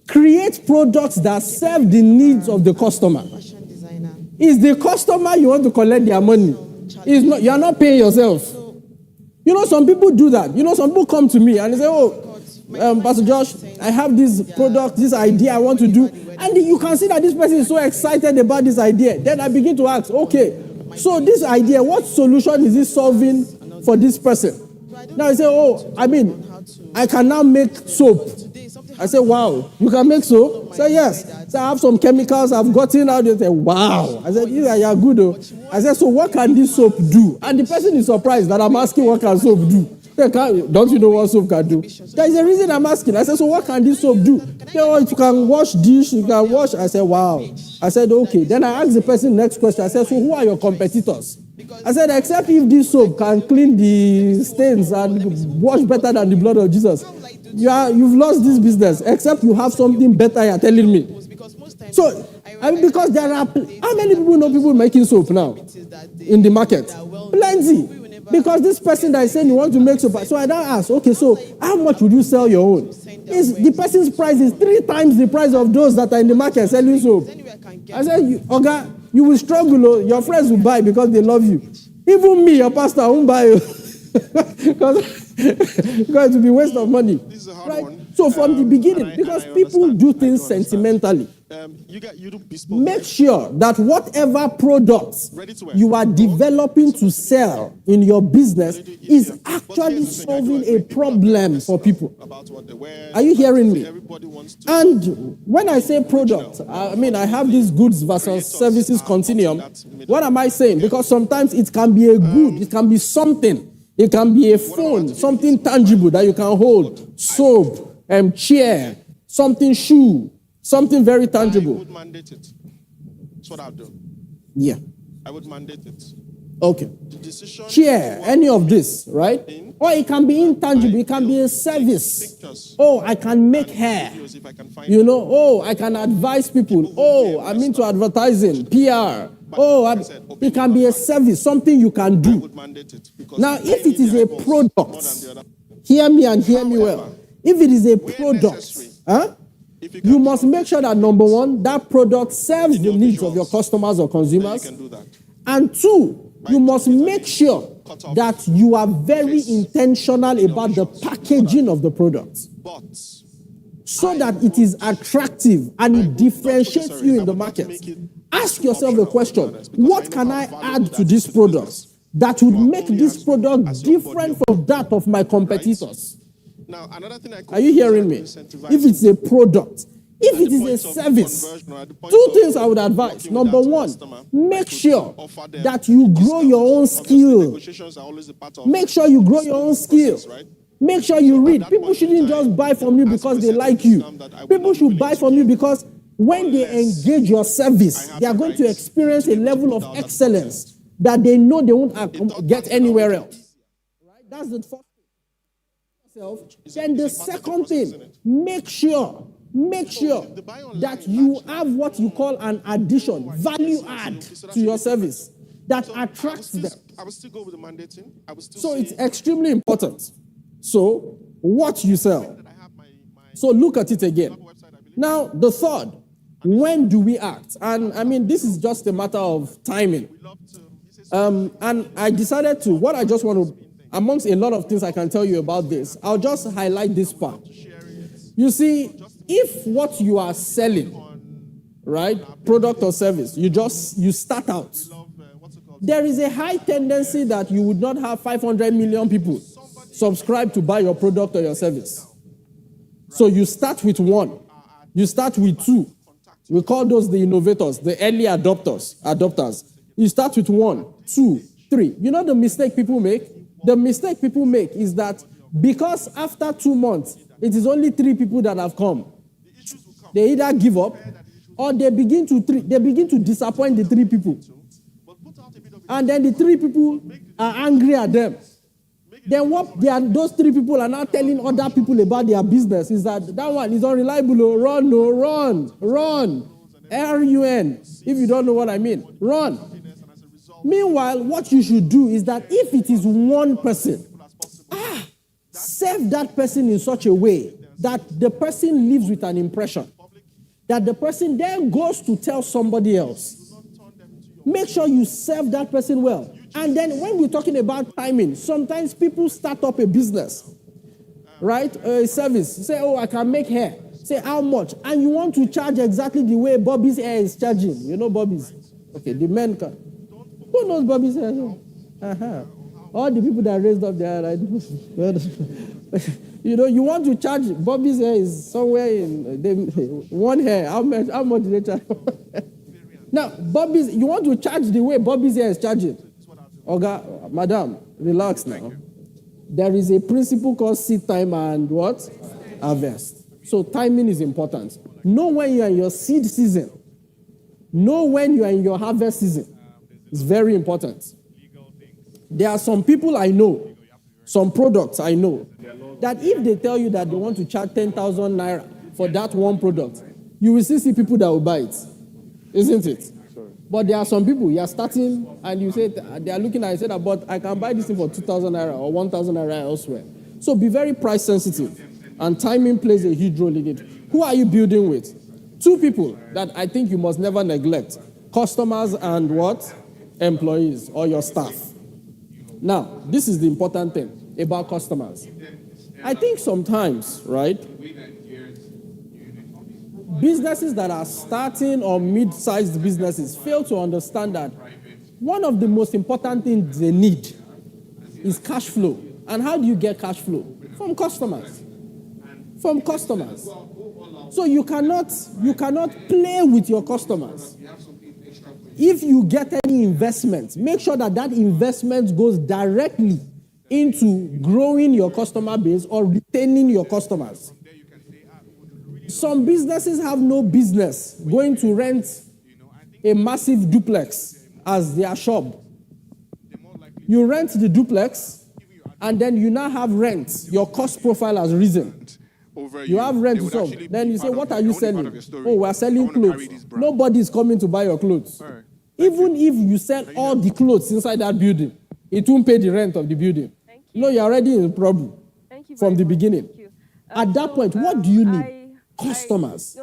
T: Create products that serve the needs of the customer. Is the customer you want to collect their money? You are not paying yourself. You know, some people do that. You know, some people come to me and they say, oh, Pastor Josh, I have this product, this idea I want to do. And you can see that this person is so excited about this idea. Then I begin to ask, okay, so this idea, what solution is it solving for this person? Now I say, oh, I mean, I can now make soap. I say, wow, you can make soap? Say, yes. So I have some chemicals I've gotten out. They say, wow. I said, yeah, you're good. Though. I said, so what can this soap do? And the person is surprised that I'm asking what can soap do. Don't you know what soap can do? There is a reason I'm asking. I said, so what can this soap do? You can wash dish, you can wash. I said, wow. I said, okay. Then I asked the person next question. I said, so who are your competitors? I said, except if this soap can clean the stains and wash better than the blood of Jesus. You've lost this business, except you have something better you're telling me. So, I mean, because there are, how many people know people making soap now in the market? Plenty. Because this person that is saying you want to make soap, so I now ask, okay, so how much would you sell your own? The person's price is 3 times the price of those that are in the market selling soap. I said, Oga, you will struggle, your friends will buy because they love you. Even me, your pastor, won't buy you. because it will be waste of money. Right? So from the beginning, because people do things sentimentally, make sure that whatever products you are developing to sell in your business is actually solving a problem for people. Are you hearing me? And when I say product, I mean I have this goods versus services continuum. What am I saying? Because sometimes it can be a good, it can be something. It can be a phone, something tangible that you can hold, soap, chair, something shoe, something very tangible.
O: I would mandate it. That's what I'll do.
T: Yeah.
O: I would mandate it.
T: Okay. Chair, any of this, right? Or it can be intangible. It can be a service. Oh, I can make hair. You know, oh, I can advise people. Oh, I'm into advertising, PR. Oh, it can be a service, something you can do. Now, if it is a product, hear me and hear me well. If it is a product, you must make sure that, number one, that product serves the needs of your customers or consumers. And 2, you must make sure that you are very intentional about the packaging of the product, so that it is attractive and it differentiates you in the market. Ask yourself a question: what can I add to this product that would make this product different from that of my competitors? Are you hearing me? If it's a product, if it is a service, 2 things I would advise. Number 1, make sure that you grow your own skill. Make sure you grow your own skill. Make sure you read. People shouldn't just buy from you because they like you. People should buy from you because when they engage your service, they are going to experience a level of excellence that they know they won't get anywhere else. Right? That's the first thing. Then the second thing, make sure that you have what you call an addition, value add to your service that attracts them.
O: I will still go with the mandating.
T: So it's extremely important. So what you sell. So look at it again. Now, the third, when do we act? And I mean, this is just a matter of timing. And I decided to, what I just want to, amongst a lot of things I can tell you about this, I'll just highlight this part. You see, if what you are selling, right? Product or service. You start out. There is a high tendency that you would not have 500 million people subscribe to buy your product or your service. So you start with one. You start with two. We call those the innovators, the early adopters. You start with 1, 2, 3. You know the mistake people make? The mistake people make is that because after 2 months, it is only 3 people that have come. They either give up or they begin to disappoint the 3 people. And then the 3 people are angry at them. Then what those 3 people are now telling other people about their business is that one is unreliable. Run. RUN. If you don't know what I mean, run. Meanwhile, what you should do is that if it is one person, serve that person in such a way that the person lives with an impression, that the person then goes to tell somebody else. Make sure you serve that person well. And then when we're talking about timing, sometimes people start up a business, right? A service. Say, I can make hair. Say, how much? And you want to charge exactly the way Bobby's hair is charging. You know Bobby's? Okay, the men can. Who knows Bobby's hair? All the people that raised up there, right? You want to charge Bobby's hair is somewhere in one hair. How much do they charge? Now, you want to charge the way Bobby's hair is charging. Okay, madam, relax now. There is a principle called seed time and what? Harvest. So timing is important. Know when you are in your seed season. Know when you are in your harvest season. It's very important. There are some people I know, some products I know, that if they tell you that they want to charge 10,000 naira for that one product, you will see people that will buy it. Isn't it? But there are some people, you are starting and you say, they are looking at it and say, but I can buy this thing for 2,000 naira or 1,000 naira elsewhere. So be very price sensitive. And timing plays a huge role in it. Who are you building with? 2 people that I think you must never neglect. Customers and what? Employees or your staff. Now, this is the important thing about customers. I think sometimes, right, businesses that are starting or mid-sized businesses fail to understand that one of the most important things they need is cash flow. And how do you get cash flow? From customers. From customers. So you cannot play with your customers. If you get any investment, make sure that investment goes directly into growing your customer base or retaining your customers. Some businesses have no business going to rent a massive duplex as their shop. You rent the duplex, and then you now have rent. Your cost profile has risen. You have rent to sell. Then you say, what are you selling? Oh, we're selling clothes. Nobody is coming to buy your clothes. Even if you sell all the clothes inside that building, it won't pay the rent of the building. No, you're already in problem from the beginning. At that point, what do you need? Customers.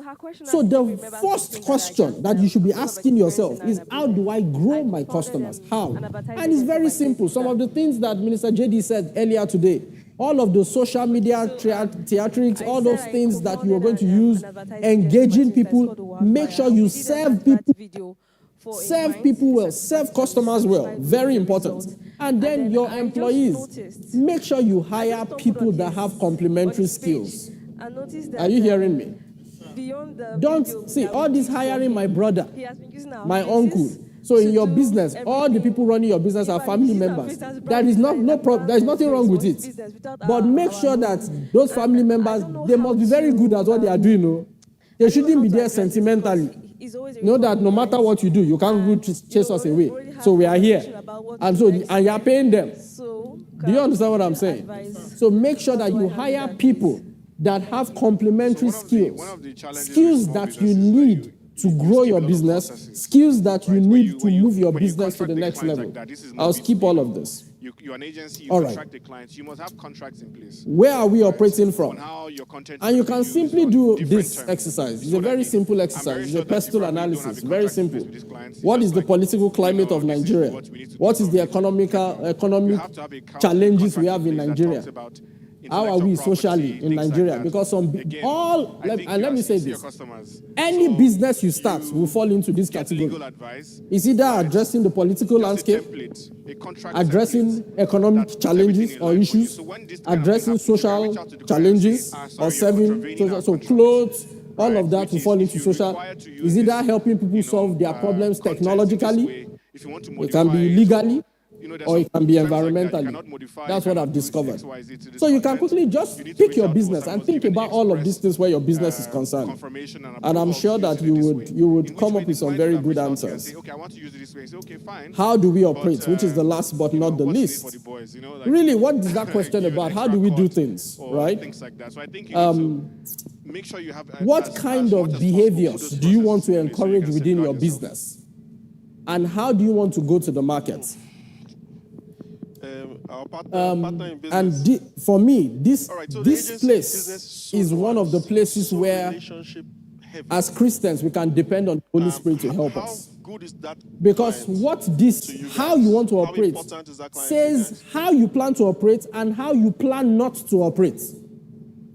T: So the first question that you should be asking yourself is, how do I grow my customers? How? And it's very simple. Some of the things that Minister JD said earlier today, all of the social media theatrics, all those things that you are going to use, engaging people, make sure you serve people. Serve people well, serve customers well, very important. And then your employees, make sure you hire people that have complementary skills. Are you hearing me? Don't see all this hiring my brother, my uncle. So in your business, all the people running your business are family members. There is there is nothing wrong with it. But make sure that those family members, they must be very good at what they are doing. No? They shouldn't be there sentimentally. Know that no matter what you do, you can't go chase us away. So we are here. And you are paying them. Do you understand what I'm saying? So make sure that you hire people that have complementary skills. Skills that you need to grow your business, skills that you need to move your business to the next level. I'll skip all of this.
F: You're an agency, you contract the clients, you must have contracts in place.
T: Where are we operating from? And you can simply do this exercise. It's a very simple exercise. It's a pestle analysis. Very simple. What is the political climate of Nigeria? What is the economic challenges we have in Nigeria? How are we
F: intellectual
T: socially
F: property,
T: in
F: things like
T: Nigeria?
F: that.
T: Because let me say
F: see your
T: this.
F: customers.
T: Any business you start will fall into this
F: Get
T: category.
F: legal advice.
T: Is either addressing the political landscape,
F: A contract
T: addressing economic challenges or issues, addressing social challenges, or serving social, so clothes, all of that will fall into social. Is either helping people solve their problems technologically, it can be legally, or it can be environmentally. That's what I've discovered. So you can quickly just pick your business and think about all of these things where your business is concerned. And I'm sure that you would come up with some very good answers. How do we operate, which is the last but not the least? Really, what is that question about? How do we do things, right?
F: Make sure you have
T: what kind of behaviors do you want to encourage within your business? And how do you want to go to the market? For me, this place is one of the places where, as Christians, we can depend on the Holy Spirit to help us. Because how you want to operate says how you plan to operate and how you plan not to operate.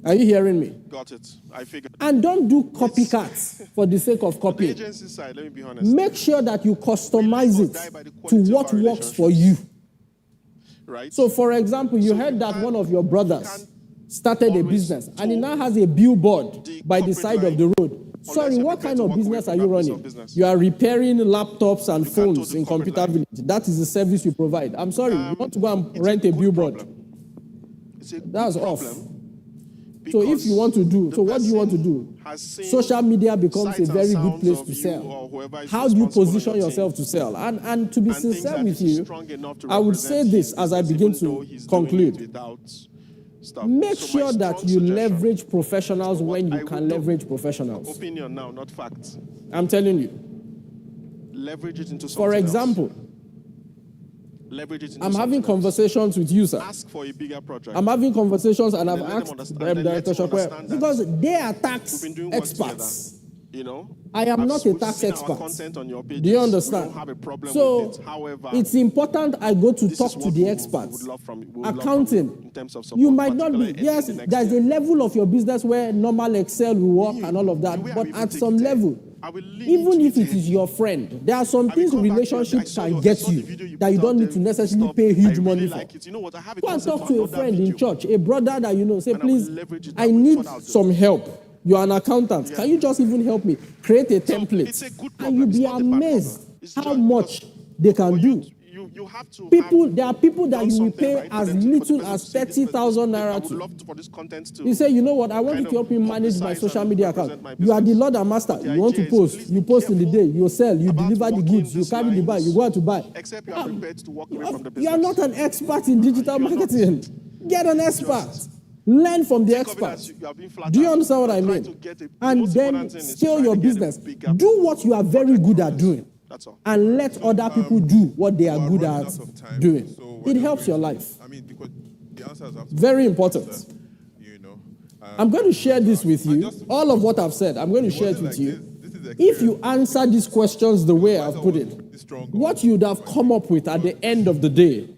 T: Are you hearing me?
O: Got it. I figured.
T: And don't do copycats for the sake of copying.
O: The agency side, let me be honest.
T: Make sure that you customize it to what works for you.
O: Right.
T: So, for example, you heard that one of your brothers started a business and he now has a billboard by the side of the road. Sorry, what kind of business are you running? You are repairing laptops and phones in Computer Village. That is the service you provide. I'm sorry, you want to go and rent a billboard. That's off. So if you want to do, so what do you want to do? Social media becomes a very good place to sell. How do you position yourself to sell? And to be sincere with you, I would say this as I begin to conclude. Make sure that you leverage professionals when you can leverage professionals.
O: Opinion now, not facts.
T: I'm telling you.
O: Leverage it into something
T: For example, I'm having conversations with you, sir.
O: Ask for a bigger project.
T: I'm having conversations and I've asked Director Shokwe, because they are tax experts.
O: You know,
T: I am not a tax expert. Do you understand?
O: We don't have a problem
T: so
O: with it. However,
T: it's important I go to talk to the experts. Accounting, in terms of you might not be. Yes, there's a level of your business where normal Excel will work and all of that, but at some level, even if it is your friend, there are some things relationships can get you that you don't need to necessarily pay huge money for. Go and talk to a friend in church, a brother that you know, say, please, I need some help. You are an accountant. Can you just even help me create a template? And you'll be amazed how much they can do. There are people that you will pay as little as 30,000 naira to. You say, you know what, I want you to help me manage my social media account. You are the Lord and Master. You want to post. You post in the day. You sell. You deliver the goods. You carry the bag. You go out to buy.
O: Except you are prepared to walk away from the business.
T: You are not an expert in digital marketing. Get an expert. Learn from the experts. Do you understand what I mean? And then scale your business. Do what you are very good at doing. And let other people do what they are good at doing. It helps your life. Very important. I'm going to share this with you. All of what I've said, I'm going to share it with you. If you answer these questions the way I've put it, what you'd have come up with at the end of the day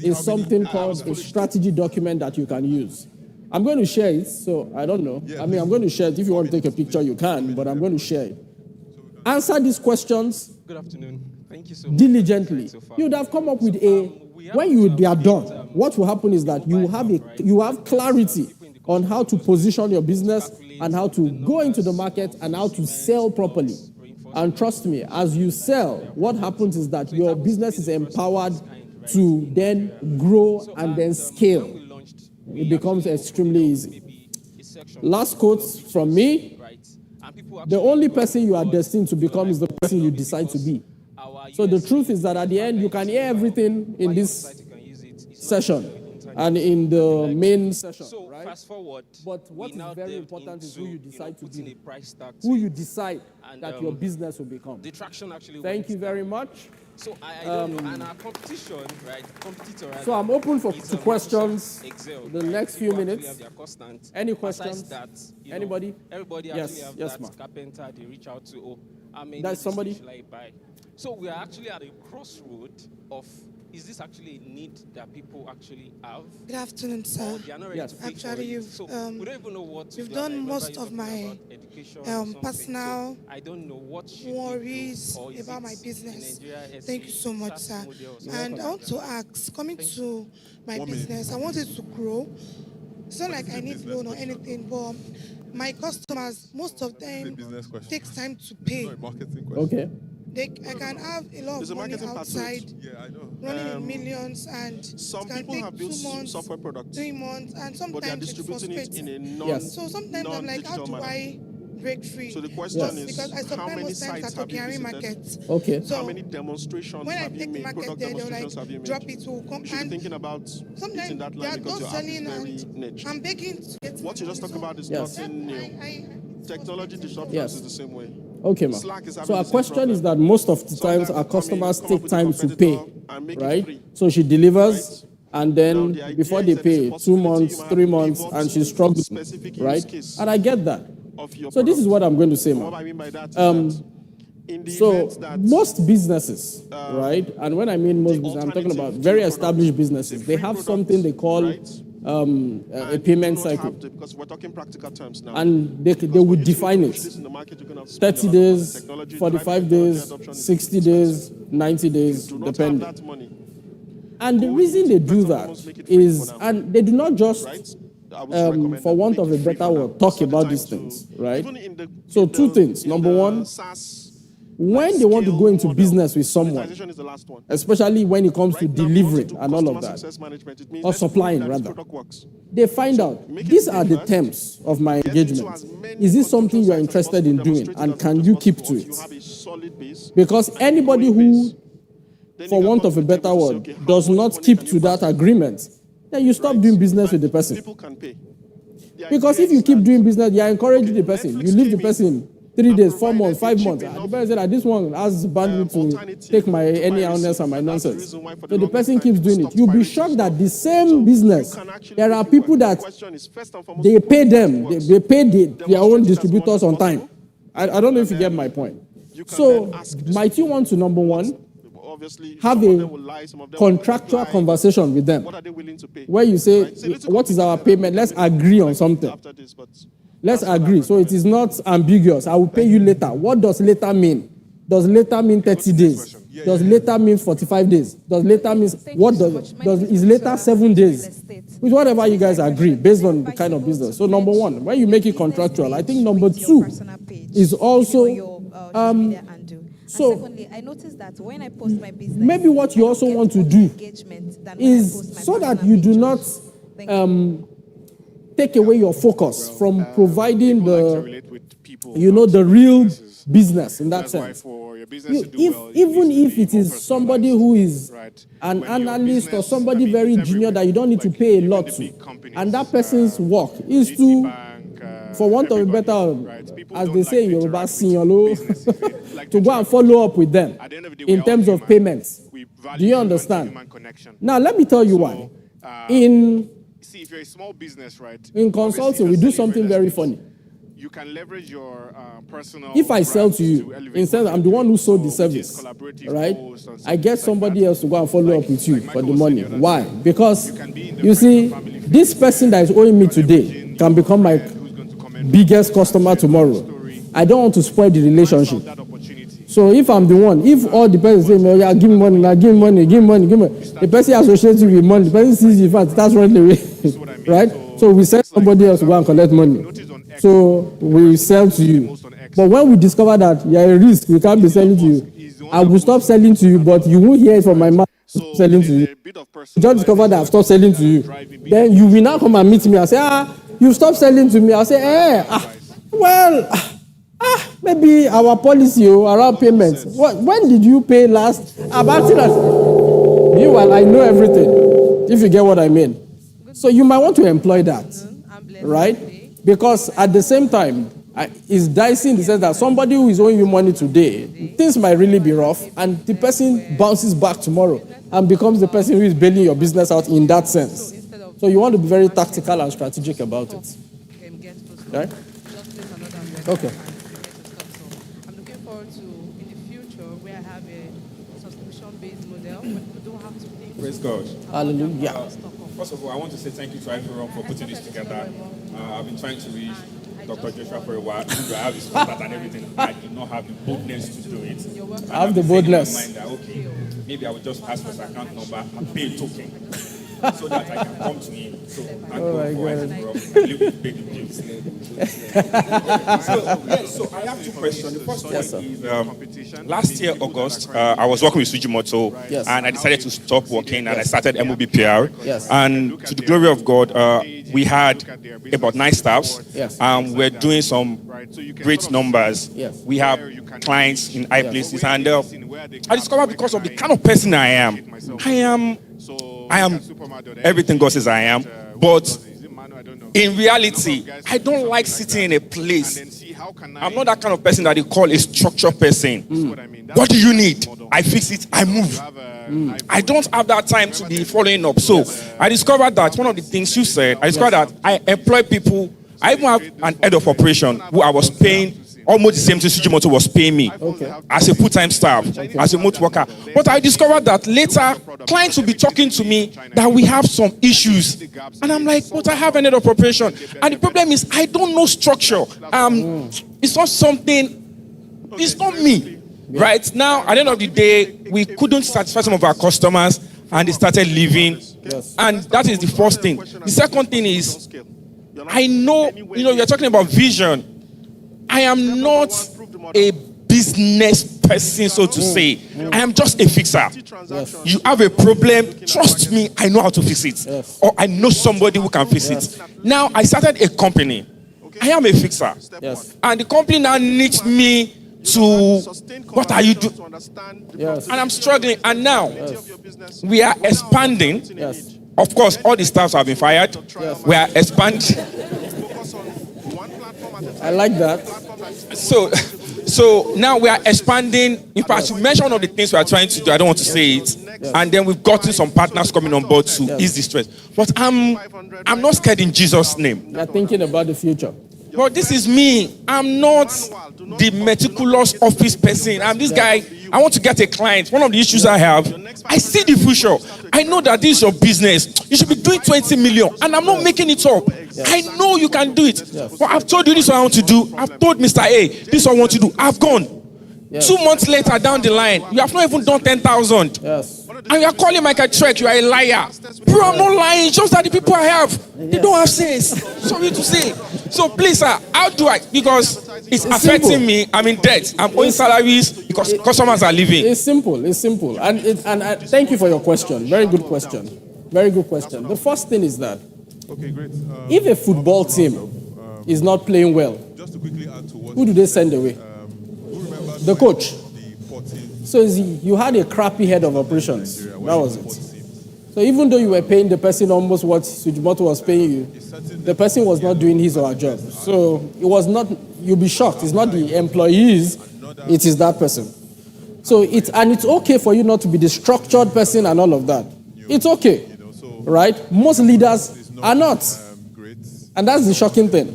T: is something called a strategy document that you can use. I'm going to share it, so I don't know. I'm going to share it. If you want to take a picture, you can, but I'm going to share it. Answer these questions.
D: Good afternoon. Thank you so much.
T: Diligently. You'd have come up with when they are done, what will happen is that you have clarity on how to position your business and how to go into the market and how to sell properly. And trust me, as you sell, what happens is that your business is empowered to then grow and then scale. It becomes extremely easy. Last quote from me. The only person you are destined to become is the person you decide to be. So the truth is that at the end, you can hear everything in this session and in the main session, right?
D: Fast forward,
T: but what is very important is who you decide to be,
D: who
T: you decide that your business will become.
D: The traction actually.
T: Thank you very much.
D: So I don't know, and our competitor,
T: so I'm open to questions the next few minutes. Any questions?
D: That,
T: anybody?
D: Everybody
T: yes,
D: actually
T: yes,
D: have
T: ma'am.
D: that carpenter they reach out to.
T: That's somebody.
D: So we are actually at a crossroad of is this actually a need that people actually have?
G: Good afternoon, sir.
D: Or they are not ready to pay for it? So we don't even know what to
G: you've
D: do.
G: done
D: Like,
G: most
D: whether
G: of
D: you're talking
G: my
D: about education or something.
G: personal
D: So I don't know what should
G: worries
D: we do, or is
G: about
D: it
G: my
D: in
G: business.
D: Nigeria,
G: Thank you so much,
D: SaaS
G: sir.
D: model or something?
G: And I want to ask, coming to my
S: 1 minute.
G: business, I want it to grow. It's not like I need loan or anything, but my customers, most of them
S: business question.
G: takes time to pay.
S: Not a marketing question.
T: Okay.
G: I can have a lot
O: There's
G: of
O: a
G: money
O: marketing part to
G: outside,
O: it.
S: Yeah, I know.
G: running in millions, and
O: Some
G: it can
O: people
G: take
O: have built
G: 2 months,
O: software products,
G: 3 months, and
O: but they are
G: sometimes it
O: distributing it
G: frustrates.
O: in a
T: Yes.
G: So sometimes I'm like, how
O: non-digital
G: do
O: manner.
G: I break free?
O: So the question
T: Yes.
O: is,
G: Because I
O: how
G: supply
O: many
G: most times
O: sites
G: at
O: have you
G: Okiari
O: visited?
G: market.
T: Okay.
G: So
O: How many demonstrations
G: when I
O: have you
G: take the
O: made?
G: market
O: Product
G: there, they'll
O: demonstrations
G: like
O: have you made?
G: drop it to
O: You
G: come.
O: should be thinking about it in
G: Sometimes
O: that
G: they
O: line
G: are
O: because
G: not
O: your app is
G: selling,
O: very
G: and
O: niche.
G: I'm begging to get
O: What you just talked about is
T: Yes.
O: nothing new. Technology disruptions
T: Yes.
O: is the same way.
T: Okay, ma'am.
O: Slack is having
T: So
O: the
T: our
O: same
T: question
O: problem.
T: is that most of the times
O: Sometimes
T: our customers
O: come up
T: take
O: with a
T: time to
O: competitor
T: pay,
O: and make it
T: right?
O: free.
T: So she delivers,
O: Right?
T: and
O: Now,
T: then
O: the idea
T: before
O: is
T: they
O: that there's a
T: pay, 2
O: possibility
T: months,
O: you might
T: 3
O: have
T: months,
O: pivot
T: and she's struggling,
O: specific
T: right?
O: use case
T: And I get that.
O: of your
T: So this is
O: product.
T: what I'm going to say,
O: And
T: ma'am.
O: what I mean by that is
T: Um,
O: that in the
T: So
O: event that
T: most businesses, right? And when I mean most businesses, I'm talking about very established businesses. They have something they call a payment cycle,
O: because we're talking practical terms now.
T: and they would define it. 30 days, 45 days, 60 days, 90 days, depending. And the reason they do that is, and they do not just, for want of a better word, talk about these things, right? So two things. Number one, when they want to go into business with someone, especially when it comes to delivering and all of that, or supplying rather, they find out, these are the terms of my engagement. Is this something you are interested in doing, and can you keep to it? Because anybody who, for want of a better word, does not keep to that agreement, then you stop doing business with the person. Because if you keep doing business, you are encouraging the person. You leave the person 3 days, 4 months, 5 months. And the person said that this one has bandwidth to take my any illness and my nonsense. So the person keeps doing it. You'll be shocked that the same business, there are people that they pay them, they pay their own distributors on time. I don't know if you get my point. So might you want to, number one, have a contractual conversation with them where you say, what is our payment? Let's agree on something. Let's agree. So it is not ambiguous. I will pay you later. What does later mean? Does later mean 30 days? Does later mean 45 days? Does later mean, what is later 7 days? With whatever you guys agree based on the kind of business. So number one, when you make it contractual, I think number two is also, so
V: secondly, I noticed that when I post my business,
T: maybe what you also want to do is so that you do not take away your focus from providing the real business in that sense. Even if it is somebody who is an analyst or somebody very junior that you don't need to pay a lot to, and that person's work is to, for want of a better, as they say in Yoruba, to go and follow up with them in terms of payments. Do you understand? Now, let me tell you why.
O: See, if you're a small business, right?
T: In consulting, we do something very funny.
O: You can leverage your personal.
T: If I sell to you, instead I'm the one who sold the service, right? I get somebody else to go and follow up with you for the money. Why? Because you see, this person that is owing me today can become my biggest customer tomorrow. I don't want to spoil the relationship. So if I'm the one, if all the person say, "Oh yeah, give me money, now give me money, give me money, give me," the person associates you with money, the person sees you fast, that's running away, right? So we send somebody else to go and collect money. So we sell to you. But when we discover that you're a risk, we can't be selling to you, I will stop selling to you, but you won't hear it from my mouth selling to you. You just discover that I've stopped selling to you. Then you will now come and meet me and say, you stopped selling to me. I'll say, maybe our policy around payments. When did you pay last? I'm acting as, meanwhile, I know everything, if you get what I mean. So you might want to employ that, right? Because at the same time, it's dicey in the sense that somebody who is owing you money today, things might really be rough, and the person bounces back tomorrow and becomes the person who is bailing your business out in that sense. So you want to be very tactical and strategic about it. Right? Okay.
K: I'm looking forward to in the future where I have a subscription-based model where people don't have to think
H: Praise God.
T: Hallelujah.
H: First of all, I want to say thank you to everyone for putting this together. I've been trying to reach Dr. Joshua for a while. I have his contact and everything. I do not have the boldness to do it. And
T: I have the
H: been saying in my
T: boldness.
H: mind that, okay, maybe I will just ask for his account number and pay a token so that I can come to him. So thank God for live with pay the bills. So I have two questions. The first one is last year, August, I was working with Sujimoto and I decided to stop working and I started MOBPR. And to the glory of God, we had about 9 staffs and we're doing some great numbers. We have clients in high places and I discovered because of the kind of person I am everything God says I am, but in reality, I don't like sitting in a place. I'm not that kind of person that they call a structured person. What do you need? I fix it, I move. I don't have that time to be following up. So I discovered that one of the things you said, I discovered that I employ people. I even have an head of operation who I was paying almost the same thing Sujimoto was paying me as a full-time staff, as a remote worker. But I discovered that later, clients will be talking to me that we have some issues. And I'm like, but I have an head of operation. And the problem is, I don't know structure. It's not something, it's not me. Right now, at the end of the day, we couldn't satisfy some of our customers and they started leaving. And that is the first thing. The second thing is, I know, you're talking about vision. I am not a business person, so to say. I am just a fixer. You have a problem, trust me, I know how to fix it. Or I know somebody who can fix it. Now, I started a company. I am a fixer. And the company now needs me to, what are you doing? And I'm struggling. And now, we are expanding. Of course, all the staffs have been fired. We are expanding.
T: I like that.
H: So now we are expanding. In fact, you mentioned one of the things we are trying to do. I don't want to say it. And then we've gotten some partners coming on board to ease the stress. But I'm not scared in Jesus' name.
T: You're thinking about the future.
H: But this is me. I'm not the meticulous office person. I'm this guy. I want to get a client. One of the issues I have, I see the future. I know that this is your business. You should be doing 20 million. And I'm not making it up. I know you can do it. But I've told you this is what I want to do. I've told Mr. A, this is what I want to do. I've gone. 2 months later down the line, you have not even done 10,000. And you are calling Michael Trek, you are a liar. Bro, I'm not lying. It's just that the people I have, they don't have sense. Sorry to say. So please, sir, how do I? Because it's affecting me. I'm in debt. I'm owing salaries because customers are leaving.
T: It's simple. It's simple. And thank you for your question. Very good question. Very good question. The first thing is that if a football team is not playing well, who do they send away? The coach. So you had a crappy head of operations. That was it. So even though you were paying the person almost what Sujimoto was paying you, the person was not doing his or her job. So it was not, you'll be shocked. It's not the employees, it is that person. So it's okay for you not to be the structured person and all of that. It's okay, right? Most leaders are not. And that's the shocking thing.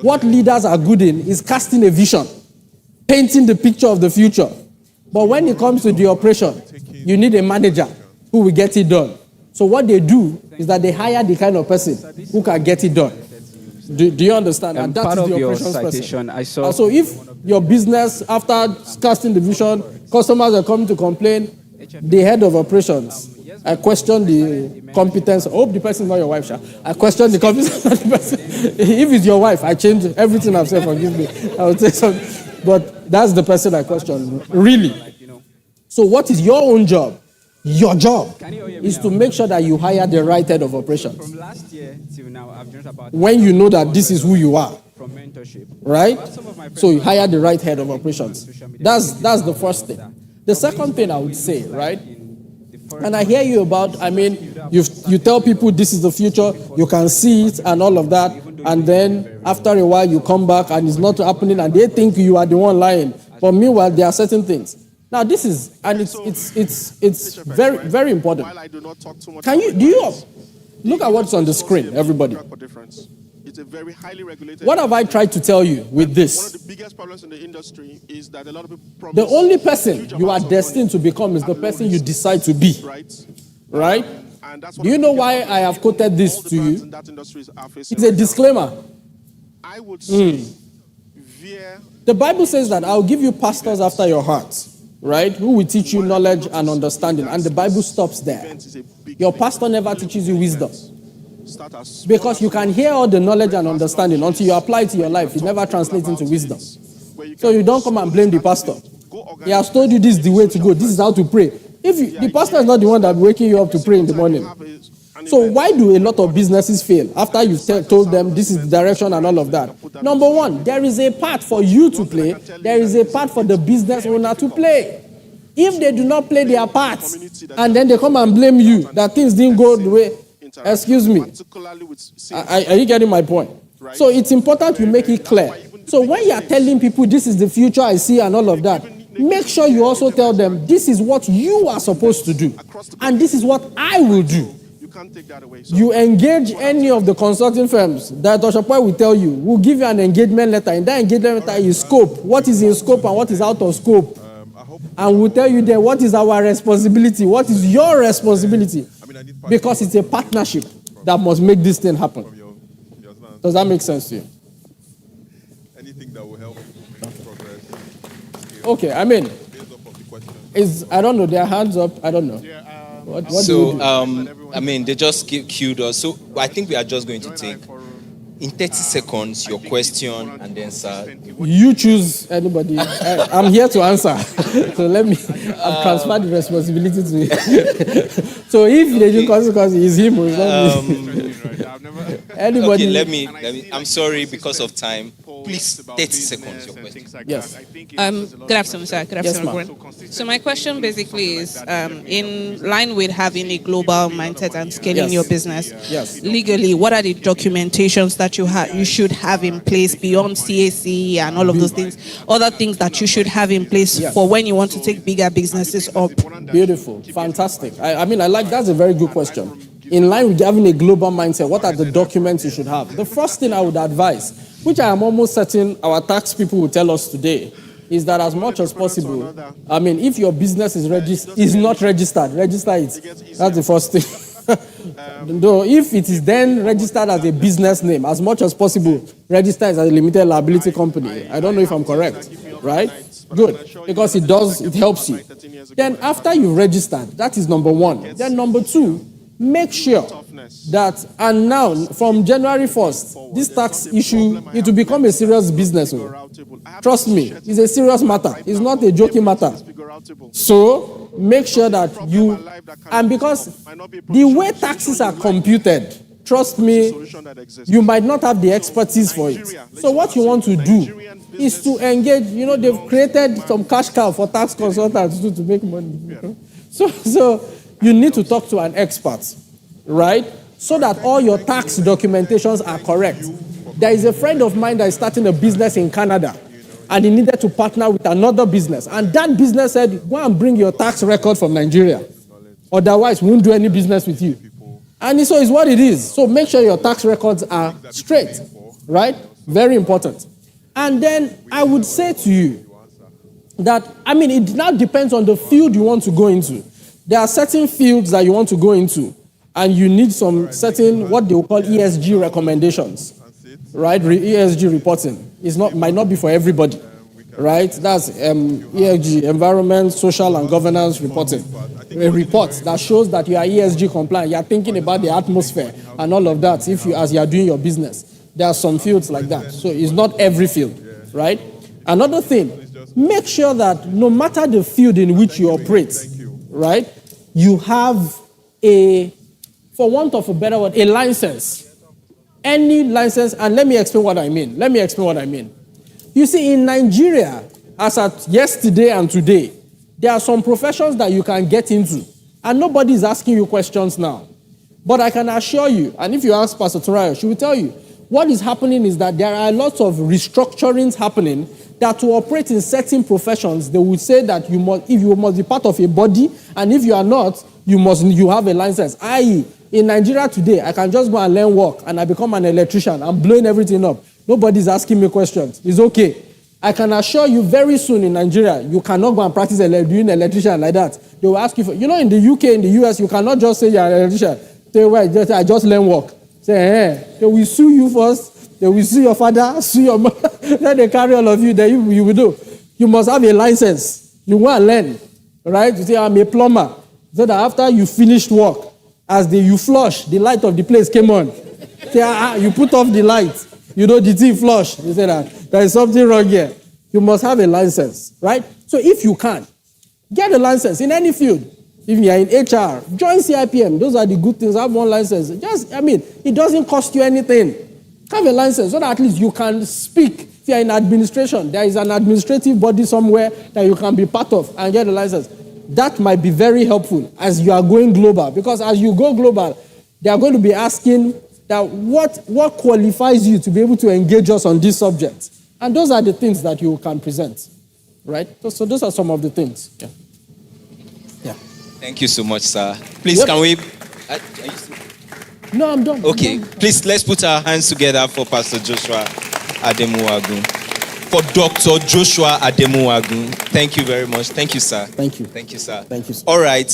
T: What leaders are good in is casting a vision, painting the picture of the future. But when it comes to the operation, you need a manager who will get it done. So what they do is that they hire the kind of person who can get it done. Do you understand? And that's
I: part of
T: the
I: your
T: operations
I: citation,
T: person.
I: I saw.
T: So if your business, after casting the vision, customers are coming to complain, the head of operations, I question the competence. I hope the person is not your wife, Sha. I question the competence of the person. If it's your wife, I change everything I've said, forgive me. I would say something. But that's the person I question, really. So what is your own job? Your job is to make sure that you hire the right head of operations.
I: From last year till now, I've learned about
T: when you know that this is who you are,
I: from mentorship.
T: right? So you hire the right head of operations. That's the first thing. The second thing I would say, right? And I hear you about, you tell people this is the future, you can see it and all of that, and then after a while you come back and it's not happening and they think you are the one lying. But meanwhile, there are certain things. Now this is, and it's very, very important. Do you look at what's on the screen, everybody?
O: It's a very highly regulated.
T: What have I tried to tell you with this?
O: One of the biggest problems in the industry is that a lot of people promise.
T: The only person you are destined to become is the person you decide to be. right?
O: And that's
T: Do you know why I have quoted this to you?
O: that industry are facing.
T: It's a disclaimer.
O: I would say
T: The Bible says that I'll give you pastors after your heart, right? Who will teach you knowledge and understanding. And the Bible stops there. Your pastor never teaches you wisdom. Because you can hear all the knowledge and understanding until you apply it to your life. It never translates into wisdom. So you don't come and blame the pastor. He has told you this is the way to go. This is how to pray. The pastor is not the one that will be waking you up to pray in the morning. So why do a lot of businesses fail after you've told them this is the direction and all of that? Number one, there is a part for you to play. There is a part for the business owner to play. If they do not play their part and then they come and blame you that things didn't go the way, excuse me, are you getting my point? So it's important you make it clear. So when you are telling people this is the future I see and all of that, make sure you also tell them this is what you are supposed to do and this is what I will do. You engage any of the consulting firms that Oshapoy will tell you, will give you an engagement letter. In that engagement letter is scope, what is in scope and what is out of scope. And we'll tell you there what is our responsibility, what is your responsibility. Because it's a partnership that must make this thing happen. Does that make sense to you?
S: Anything that will help progress.
T: Okay, I mean, I don't know, their hands up, I don't know. What do we do?
B: I mean, they just queued us. So I think we are just going to take, in 30 seconds, your question, and then, sir.
T: You choose anybody. I'm here to answer. So let me transfer the responsibility to you. So if they do consequences, it's him or it's not me. Anybody.
B: Okay, let me. I'm sorry because of time. Please, 30 seconds, your question.
T: Yes.
J: Good afternoon, sir. Good afternoon, everyone. So my question basically is, in line with having a global mindset and scaling your business, legally, what are the documentations that you should have in place beyond CAC and all of those things? Other things that you should have in place for when you want to take bigger businesses up?
T: Beautiful. Fantastic. I mean, that's a very good question. In line with having a global mindset, what are the documents you should have? The first thing I would advise, which I am almost certain our tax people will tell us today, is that as much as possible, I mean, if your business is not registered, register it. That's the first thing. Though if it is then registered as a business name, as much as possible, register as a limited liability company. I don't know if I'm correct, right? Good, because it helps you. Then after you've registered, that is number one. Then number two, make sure that, and now from January 1st, this tax issue, it will become a serious business. Trust me, it's a serious matter. It's not a joking matter. So make sure that and because the way taxes are computed, trust me, you might not have the expertise for it. So what you want to do is to engage, they've created some cash cow for tax consultants to make money. So you need to talk to an expert, right? So that all your tax documentations are correct. There is a friend of mine that is starting a business in Canada, and he needed to partner with another business. And that business said, go and bring your tax record from Nigeria. Otherwise, we won't do any business with you. And so it's what it is. So make sure your tax records are straight, right? Very important. And then I would say to you that, it now depends on the field you want to go into. There are certain fields that you want to go into, and you need some certain, what they will call ESG recommendations, right? ESG reporting. Might not be for everybody, right? That's ESG, environment, social, and governance reporting. A report that shows that you are ESG compliant. You are thinking about the atmosphere and all of that as you are doing your business. There are some fields like that. So it's not every field, right? Another thing, make sure that no matter the field in which you operate, right, you have for want of a better word, a license. Any license, and let me explain what I mean. You see, in Nigeria, as at yesterday and today, there are some professions that you can get into, and nobody is asking you questions now. But I can assure you, and if you ask Pastor Torayo, she will tell you, what is happening is that there are lots of restructurings happening that to operate in certain professions, they would say that you must be part of a body, and if you are not, you have a license. I.e., in Nigeria today, I can just go and learn work, and I become an electrician. I'm blowing everything up. Nobody's asking me questions. It's okay. I can assure you very soon in Nigeria, you cannot go and practice doing electrician like that. They will ask you for, in the UK, in the US, you cannot just say you're an electrician. Say, well, I just learn work. Say, they will sue you first. They will sue your father, sue your mother. Then they carry all of you. Then you will do. You must have a license. You want to learn, right? You say, I'm a plumber. So that after you finished work, you flush, the light of the place came on. Say, you put off the light. The thing flush. You say that there is something wrong here. You must have a license, right? So if you can, get a license in any field. If you are in HR, join CIPM. Those are the good things. Have one license. It doesn't cost you anything. Have a license so that at least you can speak. If you are in administration, there is an administrative body somewhere that you can be part of and get a license. That might be very helpful as you are going global. Because as you go global, they are going to be asking that what qualifies you to be able to engage us on this subject. And those are the things that you can present, right? So those are some of the things. Yeah.
B: Thank you so much, sir. Please, can we...
T: No, I'm done.
B: Okay, please, let's put our hands together for Pastor Joshua Ademuwagun. For Dr. Joshua Ademuwagun. Thank you very much. Thank you, sir.
T: Thank you.
B: Thank you, sir.
T: Thank you, sir.
B: All right,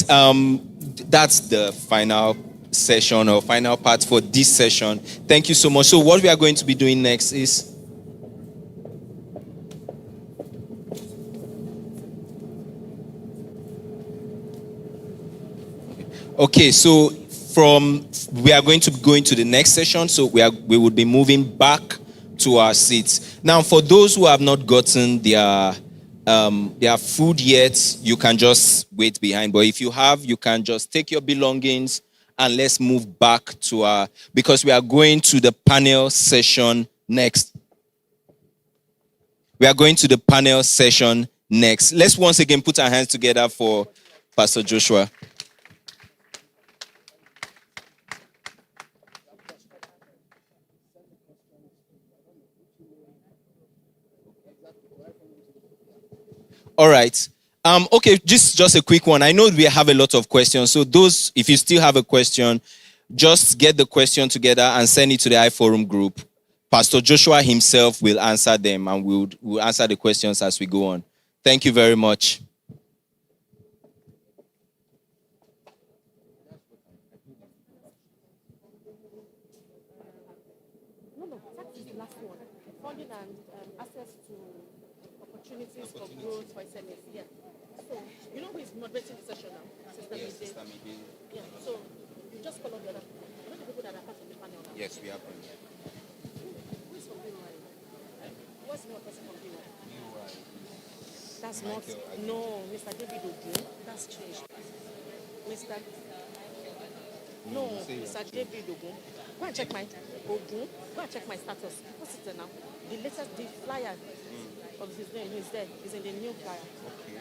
B: that's the final session or final part for this session. Thank you so much. So what we are going to be doing next is... Okay, so we are going to go into the next session, so we would be moving back to our seats. Now, for those who have not gotten their food yet, you can just wait behind. But if you have, you can just take your belongings and let's move back to because we are going to the panel session next. We are going to the panel session next. Let's once again put our hands together for Pastor Joshua. All right. Okay, just a quick one. I know we have a lot of questions. So those, if you still have a question, just get the question together and send it to the iForum group. Pastor Joshua himself will answer them and we'll answer the questions as we go on. Thank you very much.
P: Funding and access to opportunities for growth for SMEs. Yeah. So, who is moderating the session now? Sister Mide. Yeah. So, you just follow the other. The people that are part of the panel now.
B: Yes, we have them.
P: Who is from BY? What's the person from BY? That's not. No, Mr. David Ogun. That's changed. No, Mr. David Ogun. Go and check my Ogun. Go and check my status. What's it there now? The latest, the flyer of his name is there. He's in the new flyer.
B: Okay.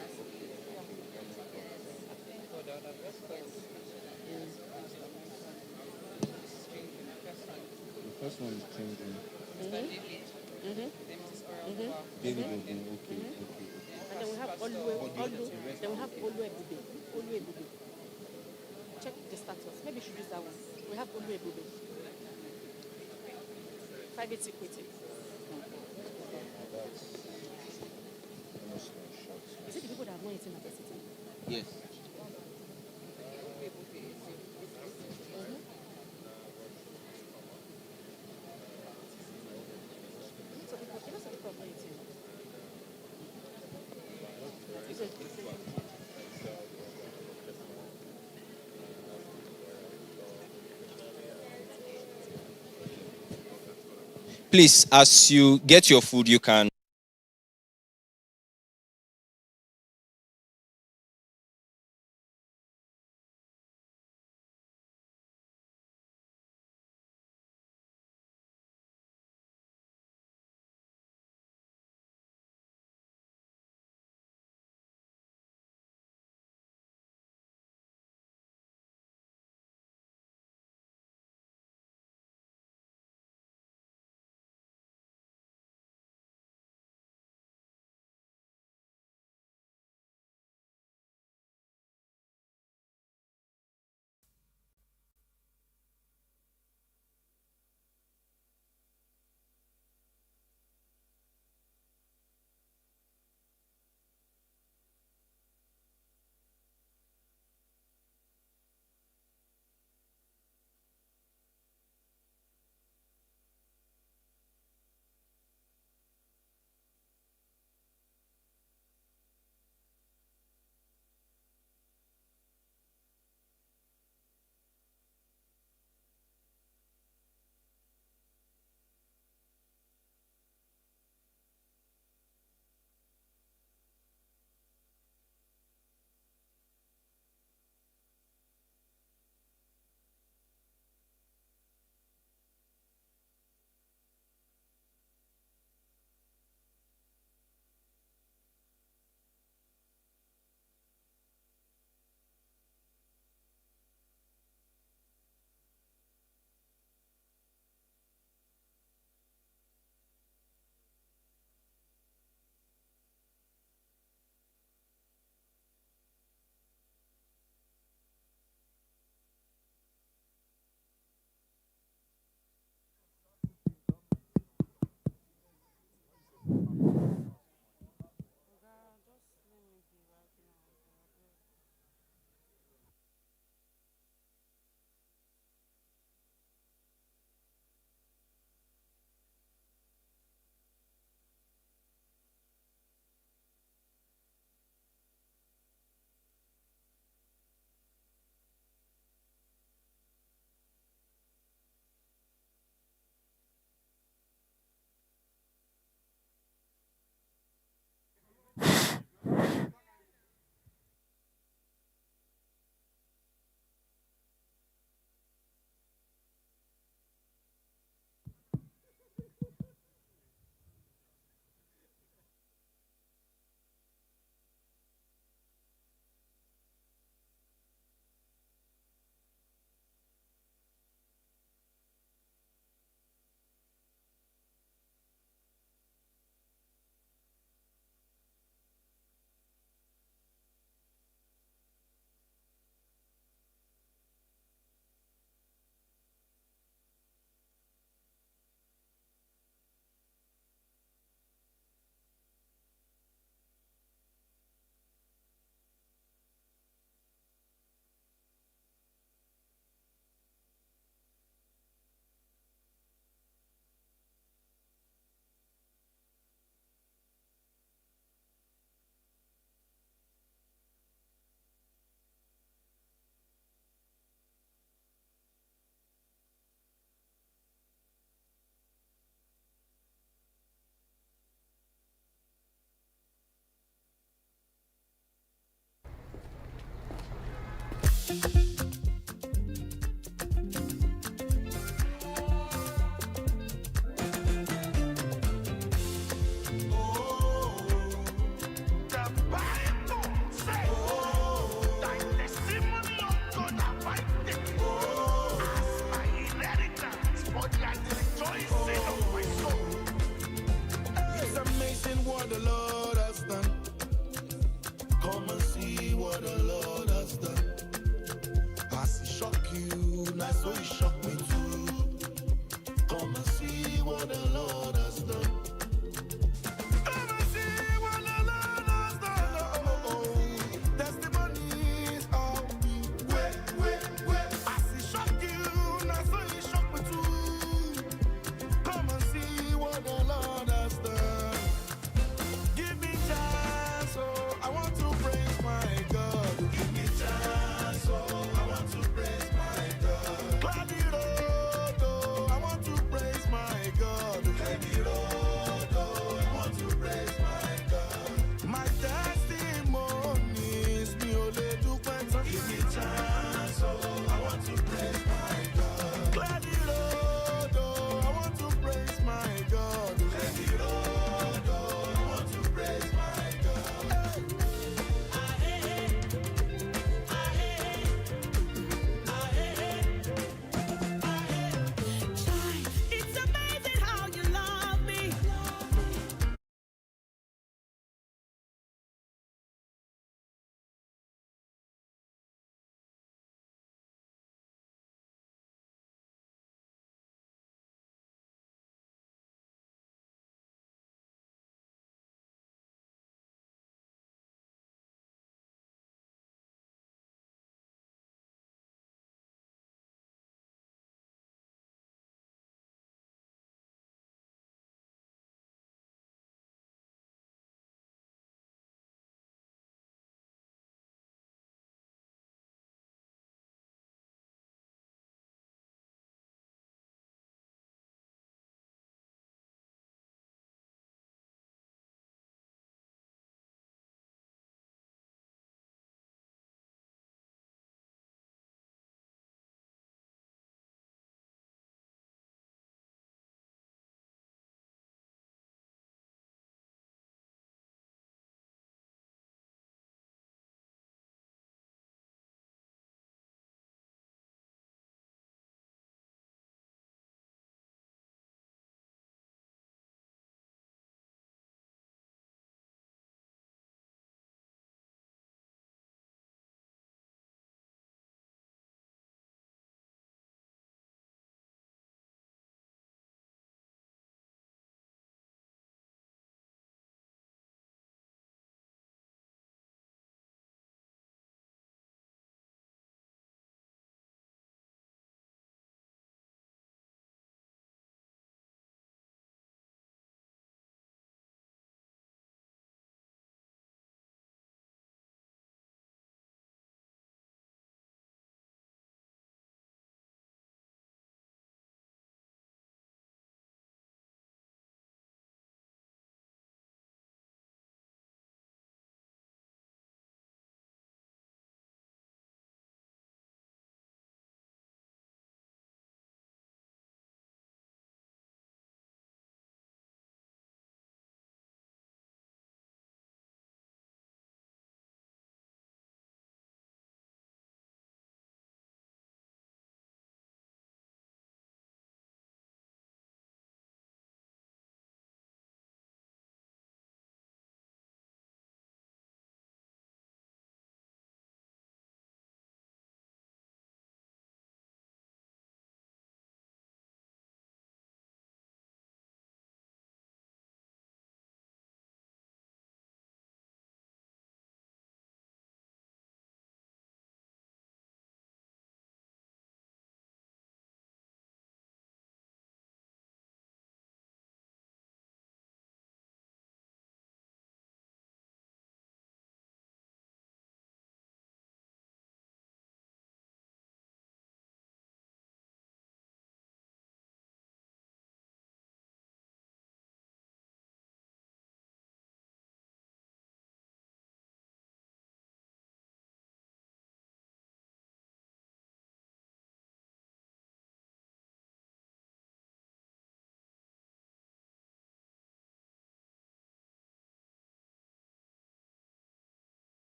F: The first one is changing. David Ogun. Okay.
P: And then we have Olu. Then we have Olu Ebube. Check the status. Maybe you should use that one. We have Olu Ebube. Private equity. Is it the people that have not eaten at the city?
B: Yes. Please, as you get your food, you can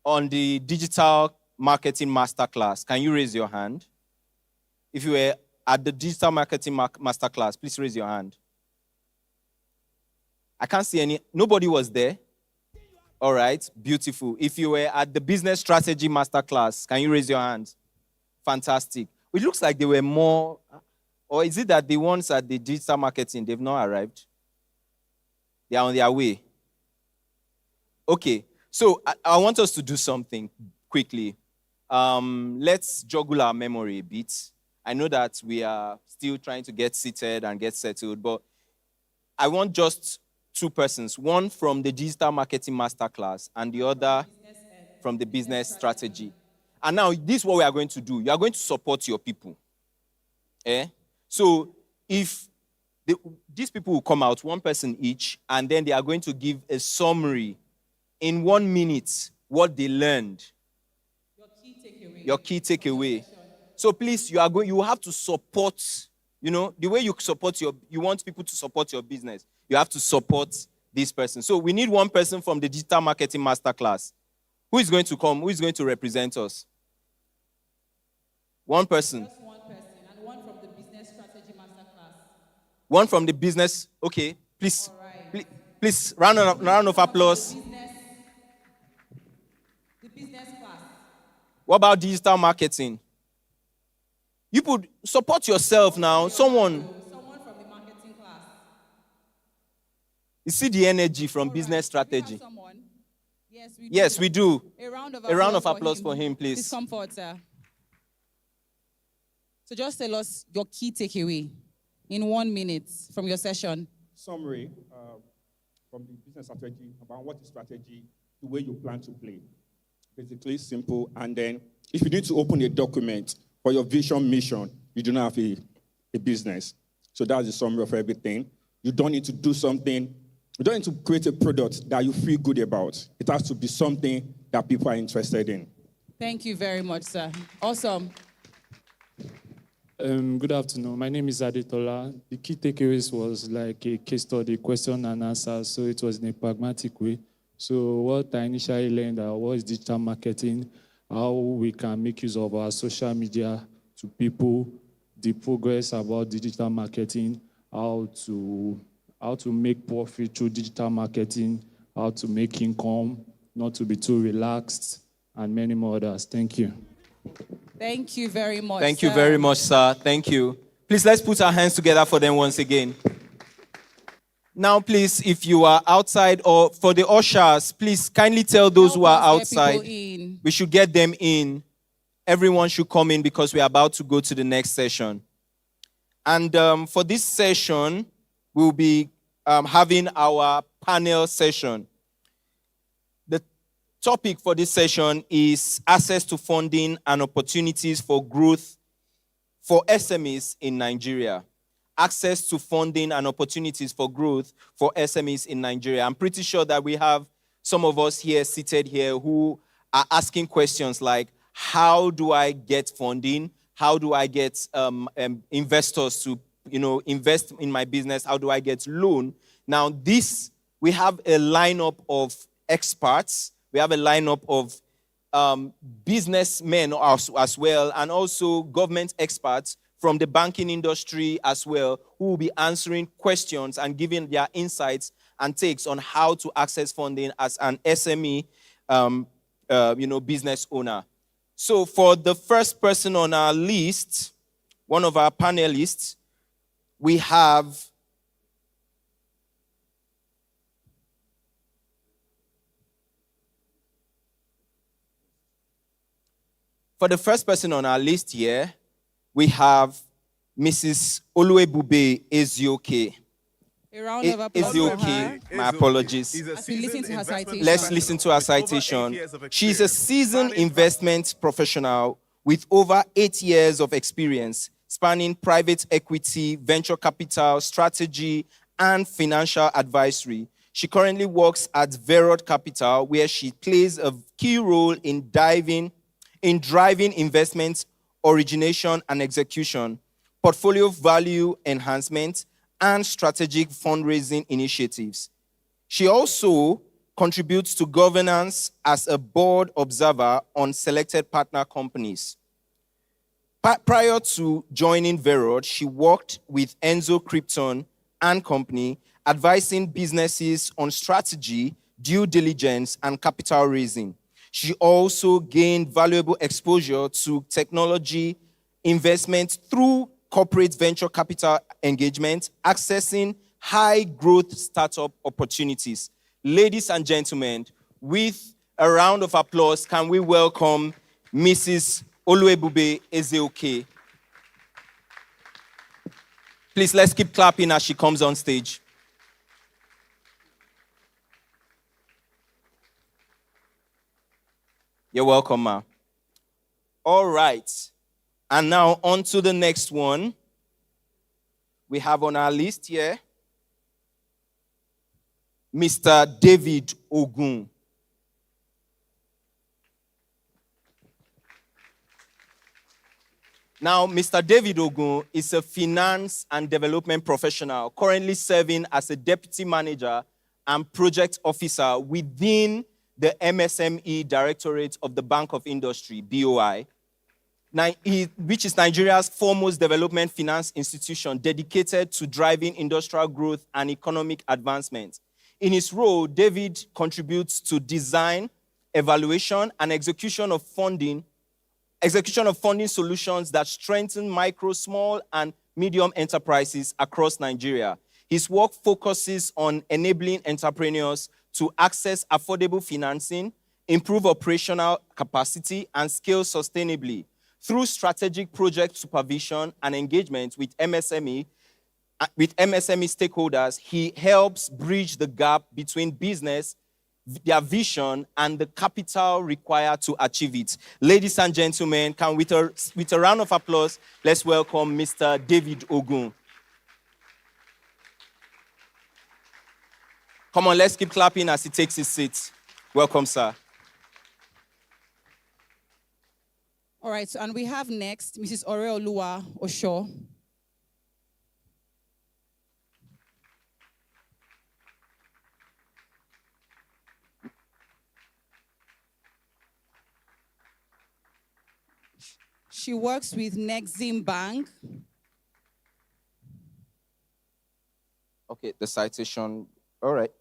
B: on the digital marketing masterclass? Can you raise your hand? If you were at the digital marketing masterclass, please raise your hand. I can't see any. Nobody was there. All right, beautiful. If you were at the business strategy masterclass, can you raise your hand? Fantastic. It looks like there were more, or is it that the ones at the digital marketing, they've not arrived? They are on their way. Okay, so I want us to do something quickly. Let's joggle our memory a bit. I know that we are still trying to get seated and get settled, but I want just two persons, one from the digital marketing masterclass and the other from the business strategy. And now, this is what we are going to do. You are going to support your people. So, if these people will come out, one person each, and then they are going to give a summary in 1 minute what they learned. Your key takeaway. So please, you have to support, the way you support you want people to support your business. You have to support this person. So we need one person from the digital marketing masterclass. Who is going to come? Who is going to represent us? One person.
C: Just one person, and one from the business strategy masterclass.
B: One from the business. Okay, please, right. please, round of applause.
C: The business class.
B: What about digital marketing? You could support yourself now. Someone
C: from the marketing class.
B: You see the energy from business strategy.
C: Yes,
B: we do.
C: A
B: round of applause for him, please.
C: Please come forward, sir. So just tell us your key takeaway in 1 minute from your session.
E: Summary from the business strategy about what is strategy, the way you plan to play. Basically simple. And then if you need to open a document for your vision, mission, you do not have a business. So that's the summary of everything. You don't need to do something. You don't need to create a product that you feel good about. It has to be something that people are interested in.
C: Thank you very much, sir. Awesome.
L: Good afternoon. My name is Adetola. The key takeaways was like a case study, question and answer, so it was in a pragmatic way. So what I initially learned was digital marketing, how we can make use of our social media to people, the progress about digital marketing, how to make profit through digital marketing, how to make income, not to be too relaxed, and many more others. Thank you.
C: Thank you very much,
B: Thank you very much, sir. Thank you. Please, let's put our hands together for them once again. Now, please, if you are outside or for the ushers, please kindly tell those who are outside. We should get them in. Everyone should come in because we are about to go to the next session. And for this session, we'll be having our panel session. The topic for this session is access to funding and opportunities for growth for SMEs in Nigeria. Access to funding and opportunities for growth for SMEs in Nigeria. I'm pretty sure that we have some of us here seated here who are asking questions like, how do I get funding? How do I get investors to invest in my business? How do I get loan? Now, we have a lineup of experts. We have a lineup of businessmen as well, and also government experts from the banking industry as well, who will be answering questions and giving their insights and takes on how to access funding as an SME, business owner. So for the first person on our list, one of our panelists, we have for the first person on our list here, we have Mrs. Oluebube Ezioke.
C: A round of applause for her.
B: My apologies.
C: As we listen to her citation.
B: Let's listen to her citation. She's a seasoned investment professional with over 8 years of experience, spanning private equity, venture capital, strategy, and financial advisory. She currently works at Perrod Capital, where she plays a key role in driving investment origination and execution, portfolio value enhancement, and strategic fundraising initiatives. She also contributes to governance as a board observer on selected partner companies. Prior to joining Perrod, she worked with Enzo Krypton and Company, advising businesses on strategy, due diligence, and capital raising. She also gained valuable exposure to technology investment through corporate venture capital engagement, accessing high-growth startup opportunities. Ladies and gentlemen, with a round of applause, can we welcome Mrs. Oluebube Ezeoke. Please, let's keep clapping as she comes on stage. You're welcome, ma. All right. And now on to the next one. We have on our list here Mr. David Ogun. Now, Mr. David Ogun is a finance and development professional currently serving as a deputy manager and project officer within the MSME Directorate of the Bank of Industry, BOI, which is Nigeria's foremost development finance institution dedicated to driving industrial growth and economic advancement. In his role, David contributes to design, evaluation, and execution of funding solutions that strengthen micro, small, and medium enterprises across Nigeria. His work focuses on enabling entrepreneurs to access affordable financing, improve operational capacity, and scale sustainably. Through strategic project supervision and engagement with MSME stakeholders, he helps bridge the gap between business, their vision, and the capital required to achieve it. Ladies and gentlemen, with a round of applause, let's welcome Mr. David Ogun. Come on, let's keep clapping as he takes his seat. Welcome, sir.
C: All right, and we have next Mrs. Oreoluwa Osho. She works with Nexim Bank.
B: Okay, the citation. All right.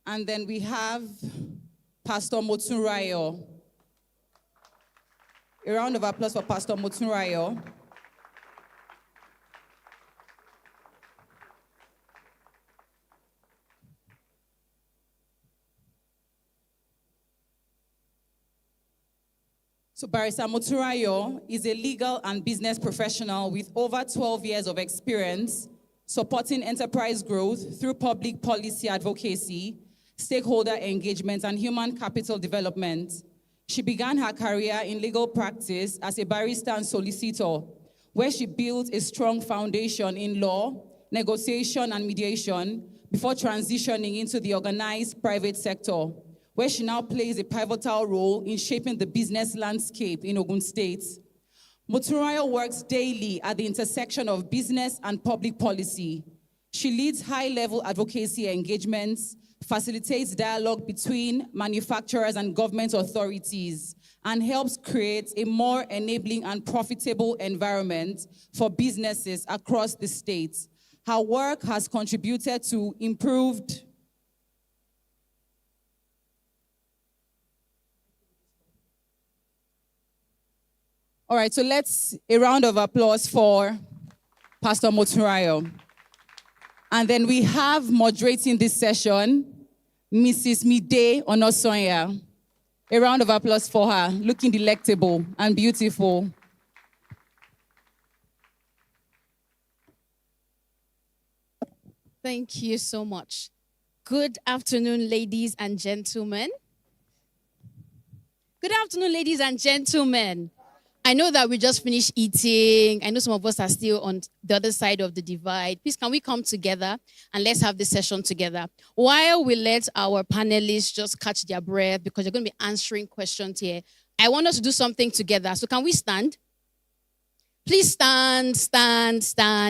C: And then we have Pastor Motunrayo. A round of applause for Pastor Motunrayo. So Barrister Motunrayo is a legal and business professional with over 12 years of experience supporting enterprise growth through public policy advocacy, stakeholder engagement, and human capital development. She began her career in legal practice as a barrister and solicitor, where she built a strong foundation in law, negotiation, and mediation before transitioning into the organized private sector, where she now plays a pivotal role in shaping the business landscape in Ogun State. Motunrayo works daily at the intersection of business and public policy. She leads high-level advocacy engagements, facilitates dialogue between manufacturers and government authorities, and helps create a more enabling and profitable environment for businesses across the state. Her work has contributed to improved All right, so a round of applause for Pastor Motunrayo. And then we have moderating this session, Mrs. Mide Onosonya. A round of applause for her, looking delectable and beautiful.
Q: Thank you so much. Good afternoon, ladies and gentlemen. Good afternoon, ladies and gentlemen. I know that we just finished eating. I know some of us are still on the other side of the divide. Please, can we come together and let's have this session together? While we let our panelists just catch their breath, because they're going to be answering questions here, I want us to do something together. So can we stand? Please stand.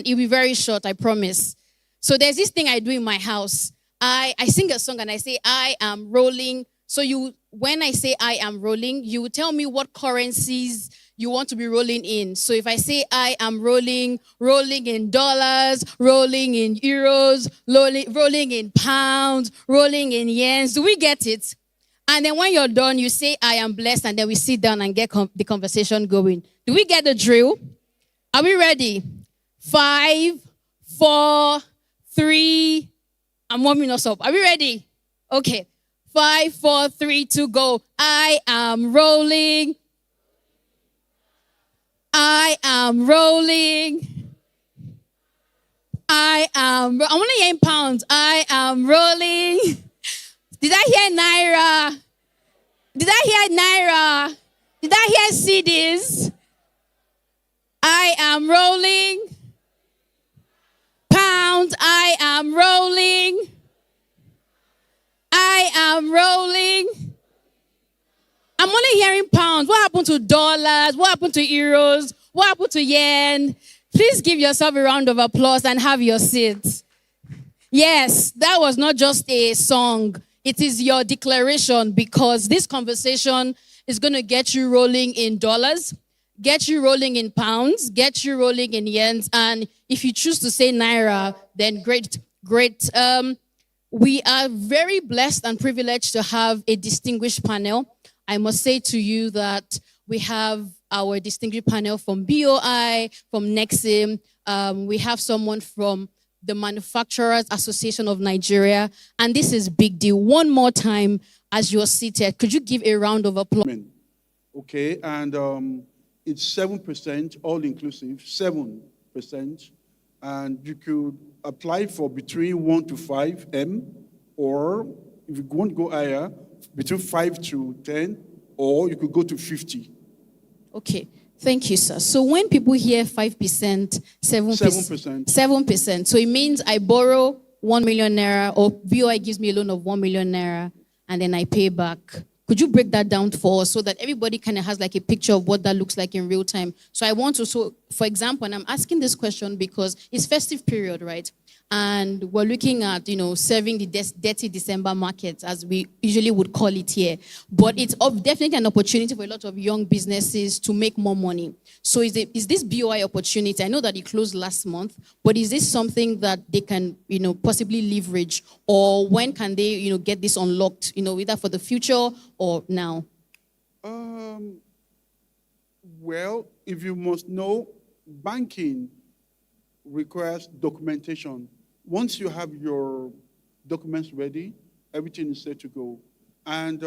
Q: It'll be very short, I promise. So there's this thing I do in my house. I sing a song and I say, I am rolling. So when I say I am rolling, you tell me what currencies you want to be rolling in. So if I say I am rolling in dollars, rolling in euros, rolling in pounds, rolling in yens, do we get it? And then when you're done, you say I am blessed, and then we sit down and get the conversation going. Do we get the drill? Are we ready? 5, 4, 3, I'm warming us up. Are we ready? Okay. 5, 4, 3, 2, go. I am rolling. I am rolling. I want to hear in pounds. I am rolling. Did I hear Naira? Did I hear Naira? Did I hear CDs? I am rolling. Pounds. I am rolling. I am rolling. I'm only hearing pounds. What happened to dollars? What happened to euros? What happened to yen? Please give yourself a round of applause and have your seat. Yes, that was not just a song. It is your declaration, because this conversation is going to get you rolling in dollars, get you rolling in pounds, get you rolling in yens. And if you choose to say Naira, then great. We are very blessed and privileged to have a distinguished panel. I must say to you that we have our distinguished panel from BOI, from Nexim. We have someone from the Manufacturers Association of Nigeria. And this is big deal. One more time, as you're seated, could you give a round of applause?
M: Okay, and it's 7%, all inclusive, 7%. And you could apply for between 1 to 5 M, or if you want to go higher, between 5 to 10, or you could go to 50.
Q: Okay, thank you, sir. So when people hear 5%, 7%, 7%, so it means I borrow 1 million naira, or BOI gives me a loan of 1 million naira, and then I pay back. Could you break that down for us so that everybody kind of has like a picture of what that looks like in real time? So I want to, for example, and I'm asking this question because it's festive period, right? And we're looking at, serving the dirty December market, as we usually would call it here. But it's definitely an opportunity for a lot of young businesses to make more money. So is this BOI opportunity? I know that it closed last month, but is this something that they can, possibly leverage? Or when can they, get this unlocked, either for the future or now?
M: Well, if you must know, banking requires documentation. Once you have your documents ready, everything is set to go. And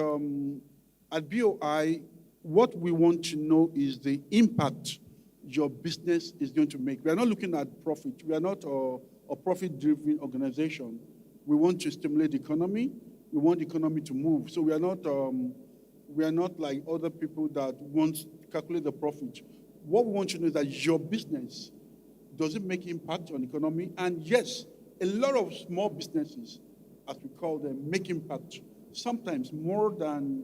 M: at BOI, what we want to know is the impact your business is going to make. We are not looking at profit. We are not a profit-driven organization. We want to stimulate the economy. We want the economy to move. So we are not like other people that want to calculate the profit. What we want to know is that your business, does it make impact on the economy? And yes, a lot of small businesses, as we call them, make impact, sometimes more than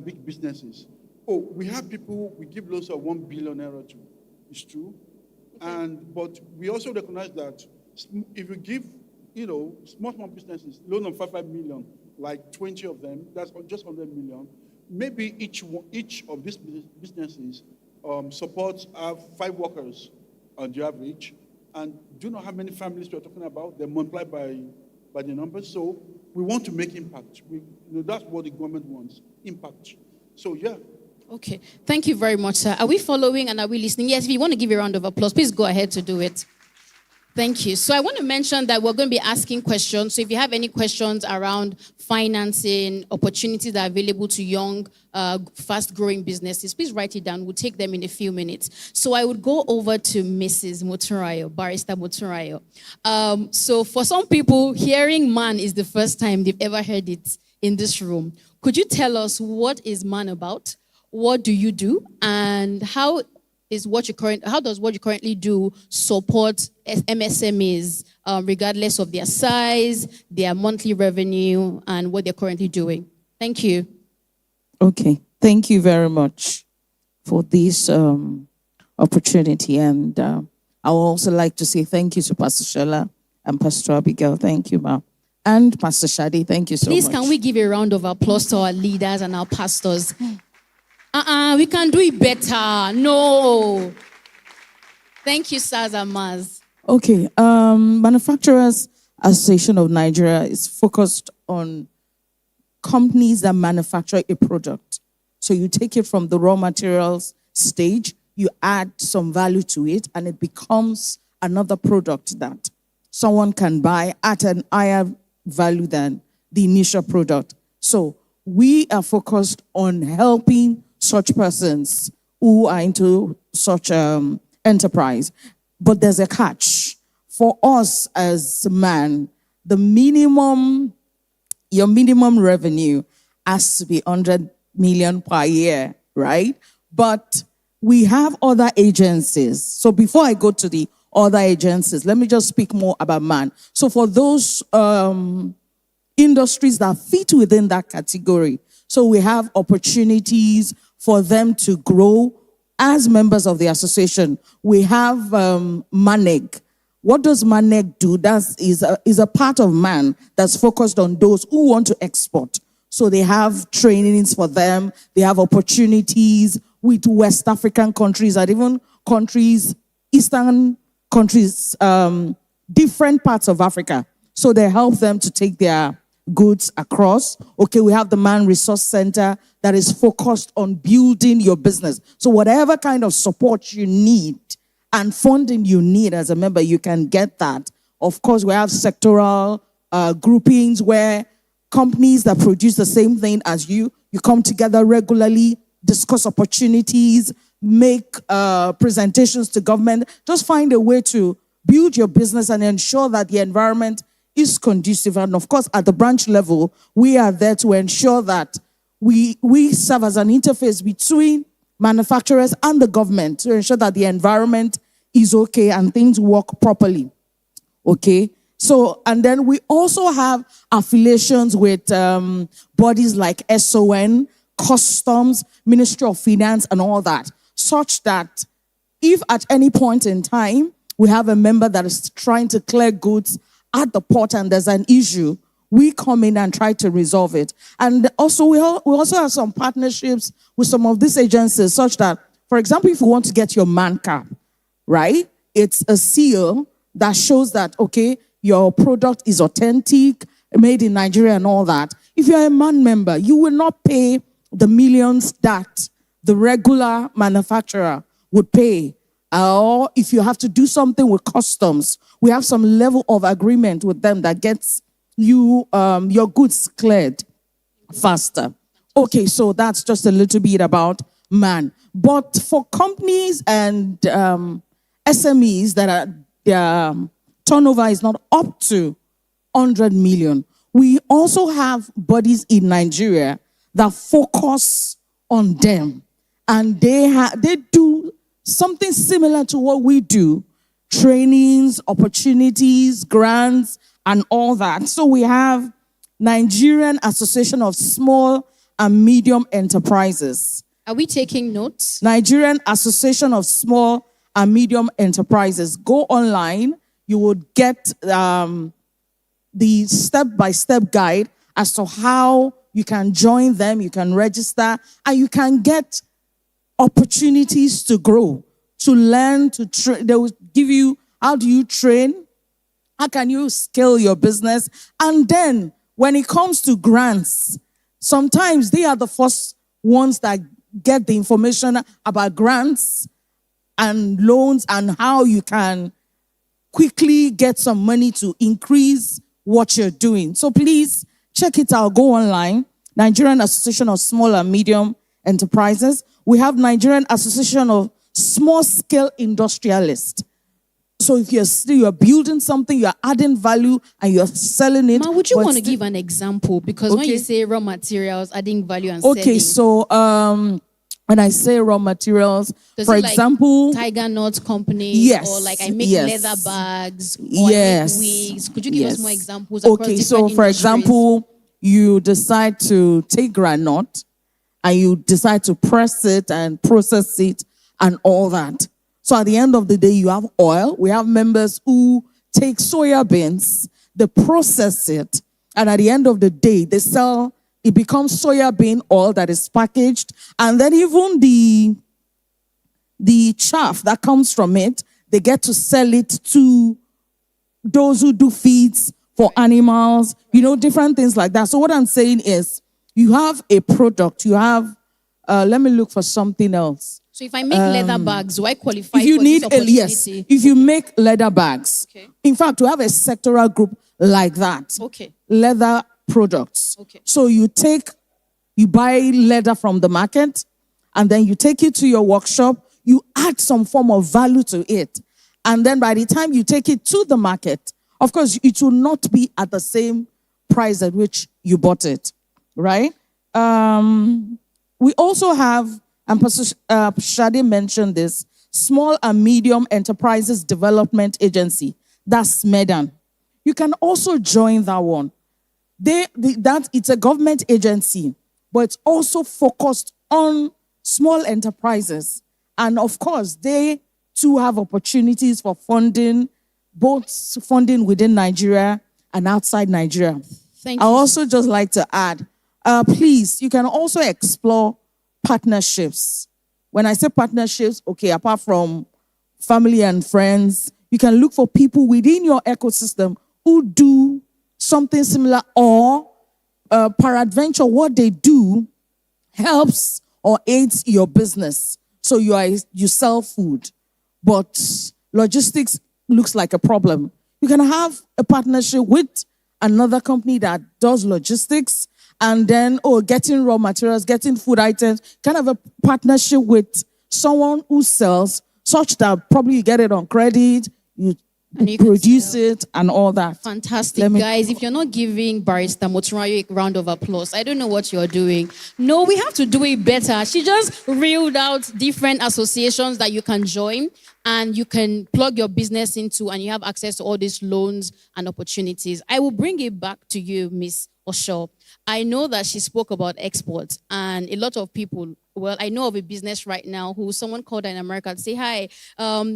M: big businesses. Oh, we have people we give loans of 1 billion naira to. It's true. But we also recognize that if you give, small businesses loan of 5 million, like 20 of them, that's just 100 million. Maybe each of these businesses supports 5 workers on the average. And do you know how many families we're talking about? They're multiplied by the numbers. So we want to make impact. That's what the government wants, impact. So yeah.
Q: Okay, thank you very much, sir. Are we following and are we listening? Yes, if you want to give a round of applause, please go ahead to do it. Thank you. So I want to mention that we're going to be asking questions. So if you have any questions around financing, opportunities that are available to young, fast-growing businesses, please write it down. We'll take them in a few minutes. So I would go over to Mrs. Moturayo, Barrister Moturayo. So for some people, hearing man is the first time they've ever heard it in this room. Could you tell us what is man about? What do you do? And how does what you currently do support MSMEs, regardless of their size, their monthly revenue, and what they're currently doing? Thank you.
R: Okay, thank you very much for this
N: opportunity. And I would also like to say thank you to Pastor Schollah and Pastor Abigail. Thank you, ma'am. And Pastor Shadi, thank you so
Q: Please,
N: much.
Q: can we give a round of applause to our leaders and our pastors? We can do it better. No. Thank you, sirs and ma'ams.
N: Okay. Manufacturers Association of Nigeria is focused on companies that manufacture a product. So you take it from the raw materials stage, you add some value to it, and it becomes another product that someone can buy at an higher value than the initial product. So we are focused on helping such persons who are into such enterprise. But there's a catch. For us as man, your minimum revenue has to be 100 million per year, right? But we have other agencies. So before I go to the other agencies, let me just speak more about man. So for those industries that fit within that category, so we have opportunities for them to grow as members of the association. We have MANEG. What does MANEG do? That is a part of man that's focused on those who want to export. So they have trainings for them. They have opportunities with West African countries and even countries, Eastern countries, different parts of Africa. So they help them to take their goods across. Okay, we have the Man Resource Center that is focused on building your business. So whatever kind of support you need and funding you need as a member, you can get that. Of course, we have sectoral groupings where companies that produce the same thing as you come together regularly, discuss opportunities, make presentations to government. Just find a way to build your business and ensure that the environment is conducive. And of course, at the branch level, we are there to ensure that we serve as an interface between manufacturers and the government to ensure that the environment is okay and things work properly. Okay? So, and then we also have affiliations with bodies like SON, Customs, Ministry of Finance, and all that, such that if at any point in time we have a member that is trying to clear goods at the port and there's an issue, we come in and try to resolve it. And also, we also have some partnerships with some of these agencies, such that, for example, if you want to get your man cap, right? It's a seal that shows that, okay, your product is authentic, made in Nigeria and all that. If you're a man member, you will not pay the millions that the regular manufacturer would pay. Or if you have to do something with customs, we have some level of agreement with them that gets you your goods cleared faster. Okay, so that's just a little bit about man. But for companies and SMEs that are their turnover is not up to 100 million, we also have bodies in Nigeria that focus on them. And they do something similar to what we do, trainings, opportunities, grants, and all that. So we have Nigerian Association of Small and Medium Enterprises.
Q: Are we taking notes?
N: Nigerian Association of Small and Medium Enterprises. Go online, you would get the step-by-step guide as to how you can join them, you can register, and you can get opportunities to grow, to learn, to train. They will give you, how do you train? How can you scale your business? And then when it comes to grants, sometimes they are the first ones that get the information about grants and loans and how you can quickly get some money to increase what you're doing. So please check it out. Go online. Nigerian Association of Small and Medium Enterprises. We have Nigerian Association of Small Scale Industrialists. So if you're building something, you're adding value and you're selling it.
Q: Ma, would you want to give an example? Because when you say raw materials, adding value and selling.
N: Okay, so when I say raw materials, for example,
Q: like Tiger Nuts Company,
N: yes,
Q: or like I make leather bags, or
N: yes,
Q: I make wigs. Could you give us more examples?
N: Okay, so for example, you decide to take granite and you decide to press it and process it and all that. So at the end of the day, you have oil. We have members who take soya beans, they process it, and at the end of the day, they sell, it becomes soya bean oil that is packaged, and then even the chaff that comes from it, they get to sell it to those who do feeds for animals, different things like that. So what I'm saying is, you have a product, you have, let me look for something else.
Q: So if I make leather bags, do I qualify
N: if you
Q: for
N: need
Q: this opportunity?
N: Yes, if you make leather bags.
Q: Okay.
N: In fact, we have a sectoral group like that.
Q: Okay.
N: Leather products.
Q: Okay.
N: So you buy leather from the market, and then you take it to your workshop, you add some form of value to it. And then by the time you take it to the market, of course, it will not be at the same price at which you bought it, right? We also have, and Shade mentioned this, Small and Medium Enterprises Development Agency. That's SMEDAN. You can also join that one. It's a government agency, but it's also focused on small enterprises. And of course, they too have opportunities for funding, both funding within Nigeria and outside Nigeria.
Q: Thank you.
N: I also just like to add, please, you can also explore partnerships. When I say partnerships, okay, apart from family and friends, you can look for people within your ecosystem who do something similar, or peradventure, what they do helps or aids your business. So you sell food, but logistics looks like a problem. You can have a partnership with another company that does logistics, and then, getting raw materials, getting food items, kind of a partnership with someone who sells, such that probably you get it on credit, you produce it and all that.
Q: Fantastic, guys. If you're not giving Barrister Motunrayo a round of applause, I don't know what you're doing. No, we have to do it better. She just reeled out different associations that you can join and you can plug your business into, and you have access to all these loans and opportunities. I will bring it back to you, Miss Osho. I know that she spoke about exports, and a lot of people, well, I know of a business right now who someone called in America and say, hi,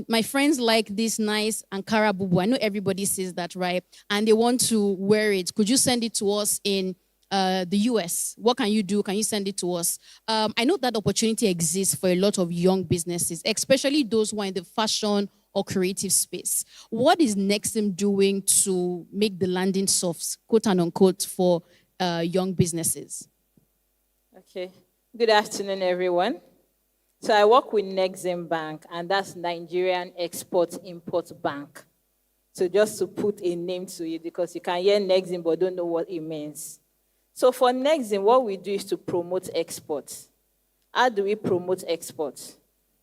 Q: my friends like this nice Ankara bubu. I know everybody says that, right? And they want to wear it. Could you send it to us in the US? What can you do? Can you send it to us? I know that opportunity exists for a lot of young businesses, especially those who are in the fashion or creative space. What is Nexim doing to make the landing soft, quote and unquote, for young businesses?
R: Okay. Good afternoon, everyone. So I work with Nexim Bank, and that's Nigerian Export-Import Bank. So just to put a name to it, because you can hear Nexim but don't know what it means. So for Nexim, what we do is to promote exports. How do we promote exports?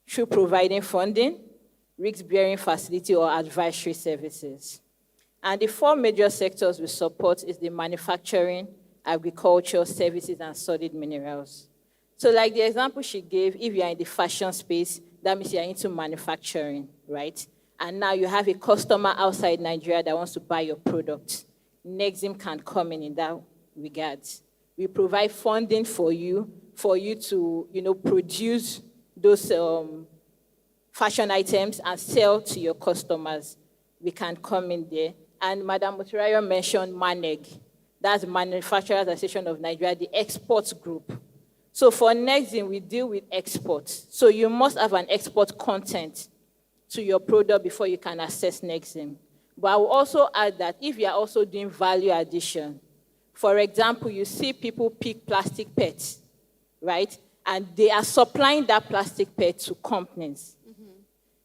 R: Through providing funding, risk-bearing facility, or advisory services. And the four major sectors we support is the manufacturing, agriculture, services, and solid minerals. So like the example she gave, if you are in the fashion space, that means you are into manufacturing, right? And now you have a customer outside Nigeria that wants to buy your product. Nexim can come in that regard. We provide funding for you to, produce those fashion items and sell to your customers. We can come in there. And Madam Motunrayo mentioned MANEG. That's the Manufacturers Association of Nigeria, the exports group. So for Nexim, we deal with exports. So you must have an export content to your product before you can access Nexim. But I will also add that if you are also doing value addition, for example, you see people pick plastic pets, right? And they are supplying that plastic pet to companies.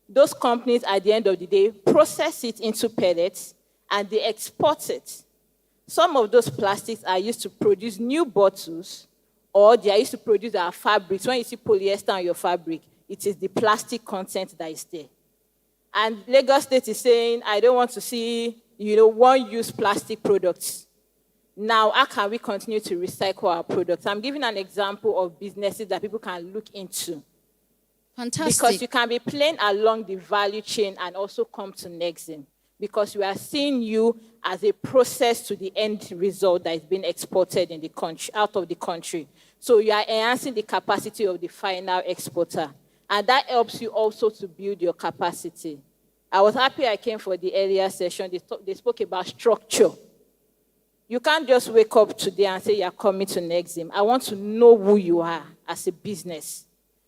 R: Those companies, at the end of the day, process it into pellets and they export it. Some of those plastics are used to produce new bottles, or they are used to produce our fabrics. When you see polyester on your fabric, it is the plastic content that is there. And Lagos State is saying, I don't want to see, one-use plastic products. Now, how can we continue to recycle our products? I'm giving an example of businesses that people can look into.
Q: Fantastic.
R: Because you can be playing along the value chain and also come to Nexim. Because we are seeing you as a process to the end result that is being exported in the country, out of the country. So you are enhancing the capacity of the final exporter. And that helps you also to build your capacity. I was happy I came for the earlier session. They spoke about structure. You can't just wake up today and say you're coming to Nexim. I want to know who you are as a business.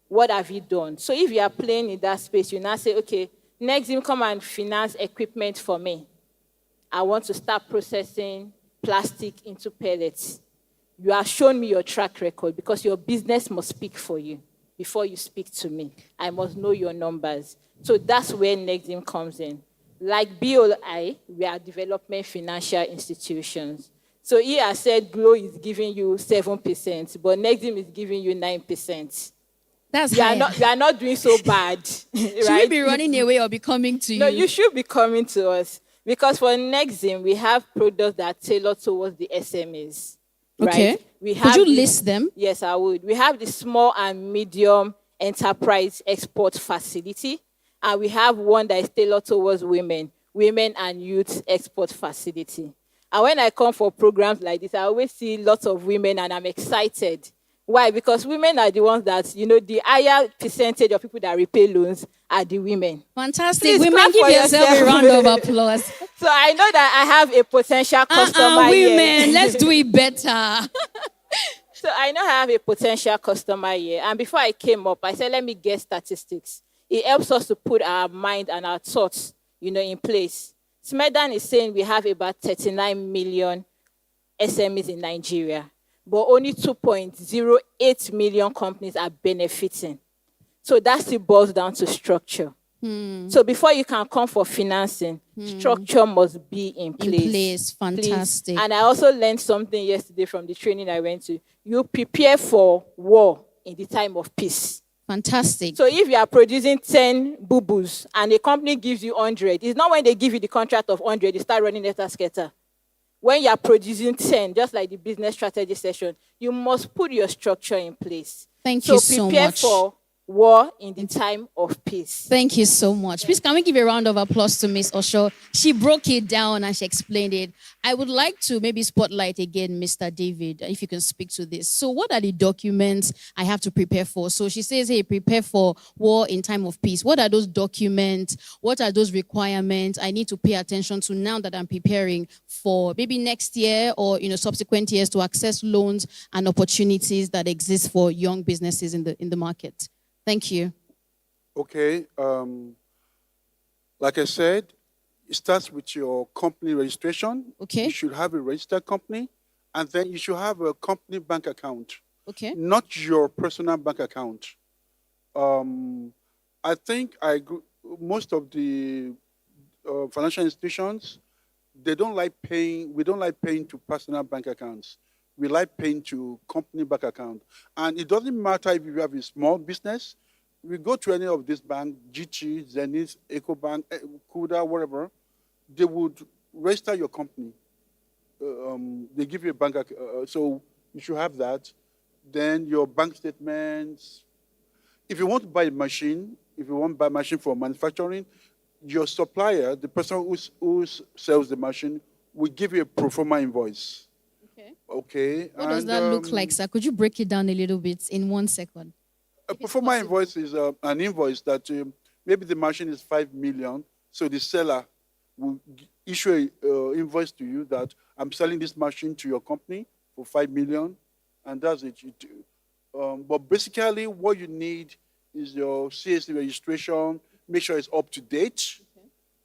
R: What have you done? So if you are playing in that space, you now say, okay, Nexim, come and finance equipment for me. I want to start processing plastic into pellets. You have shown me your track record because your business must speak for you before you speak to me. I must know your numbers. So that's where Nexim comes in. Like BOI, we are development financial institutions. So he has said Glow is giving you 7%, but Nexim is giving you 9%.
Q: That's
R: you are not doing so bad. Right?
Q: Should we be running away or be coming to you?
R: No, you should be coming to us. Because for Nexim, we have products that tailor towards the SMEs.
Q: Okay.
R: Right?
Q: Could you list them?
R: Yes, I would. We have the small and medium enterprise export facility. And we have one that is tailored towards women and youth export facility. And when I come for programs like this, I always see lots of women and I'm excited. Why? Because women are the ones that, the higher percentage of people that repay loans are the women.
Q: Fantastic.
R: Please
Q: Women, give yourself a round of applause.
R: So I know that I have a potential customer here.
Q: Women, let's do it better.
R: So I know I have a potential customer here. And before I came up, I said, let me get statistics. It helps us to put our mind and our thoughts, in place. Smedan is saying we have about 39 million SMEs in Nigeria, but only 2.08 million companies are benefiting. So that still boils down to structure. So before you can come for financing, structure must be in place.
Q: Fantastic.
R: Please. And I also learned something yesterday from the training I went to. You prepare for war in the time of peace.
Q: Fantastic.
R: So if you are producing 10 boo-boos and a company gives you 100, it's not when they give you the contract of 100, you start running letter-scatter. When you are producing 10, just like the business strategy session, you must put your structure in place.
Q: Thank you so much.
R: So prepare for war in the time of peace.
Q: Thank you so much. Please, can we give a round of applause to Miss Osho? She broke it down and she explained it. I would like to maybe spotlight again Mr. David, if you can speak to this. So what are the documents I have to prepare for? So she says, hey, prepare for war in time of peace. What are those documents? What are those requirements I need to pay attention to now that I'm preparing for maybe next year or subsequent years to access loans and opportunities that exist for young businesses in the market? Thank you.
M: Okay. Like I said, it starts with your company registration.
Q: Okay.
M: You should have a registered company, and then you should have a company bank account.
Q: Okay.
M: Not your personal bank account. I think most of the financial institutions, we don't like paying to personal bank accounts. We like paying to company bank account. And it doesn't matter if you have a small business. We go to any of these banks, GT, Zenith, EcoBank, Kuda, whatever, they would register your company. They give you a bank account, so you should have that. Then your bank statements. If you want to buy a machine, for manufacturing, your supplier, the person who sells the machine, will give you a pro forma invoice. Okay.
Q: What does that look like, sir? Could you break it down a little bit in 1 second?
M: A pro forma invoice is an invoice that maybe the machine is 5 million, so the seller will issue an invoice to you that I'm selling this machine to your company for 5 million, and that's it. But basically, what you need is your CAC registration. Make sure it's up to date.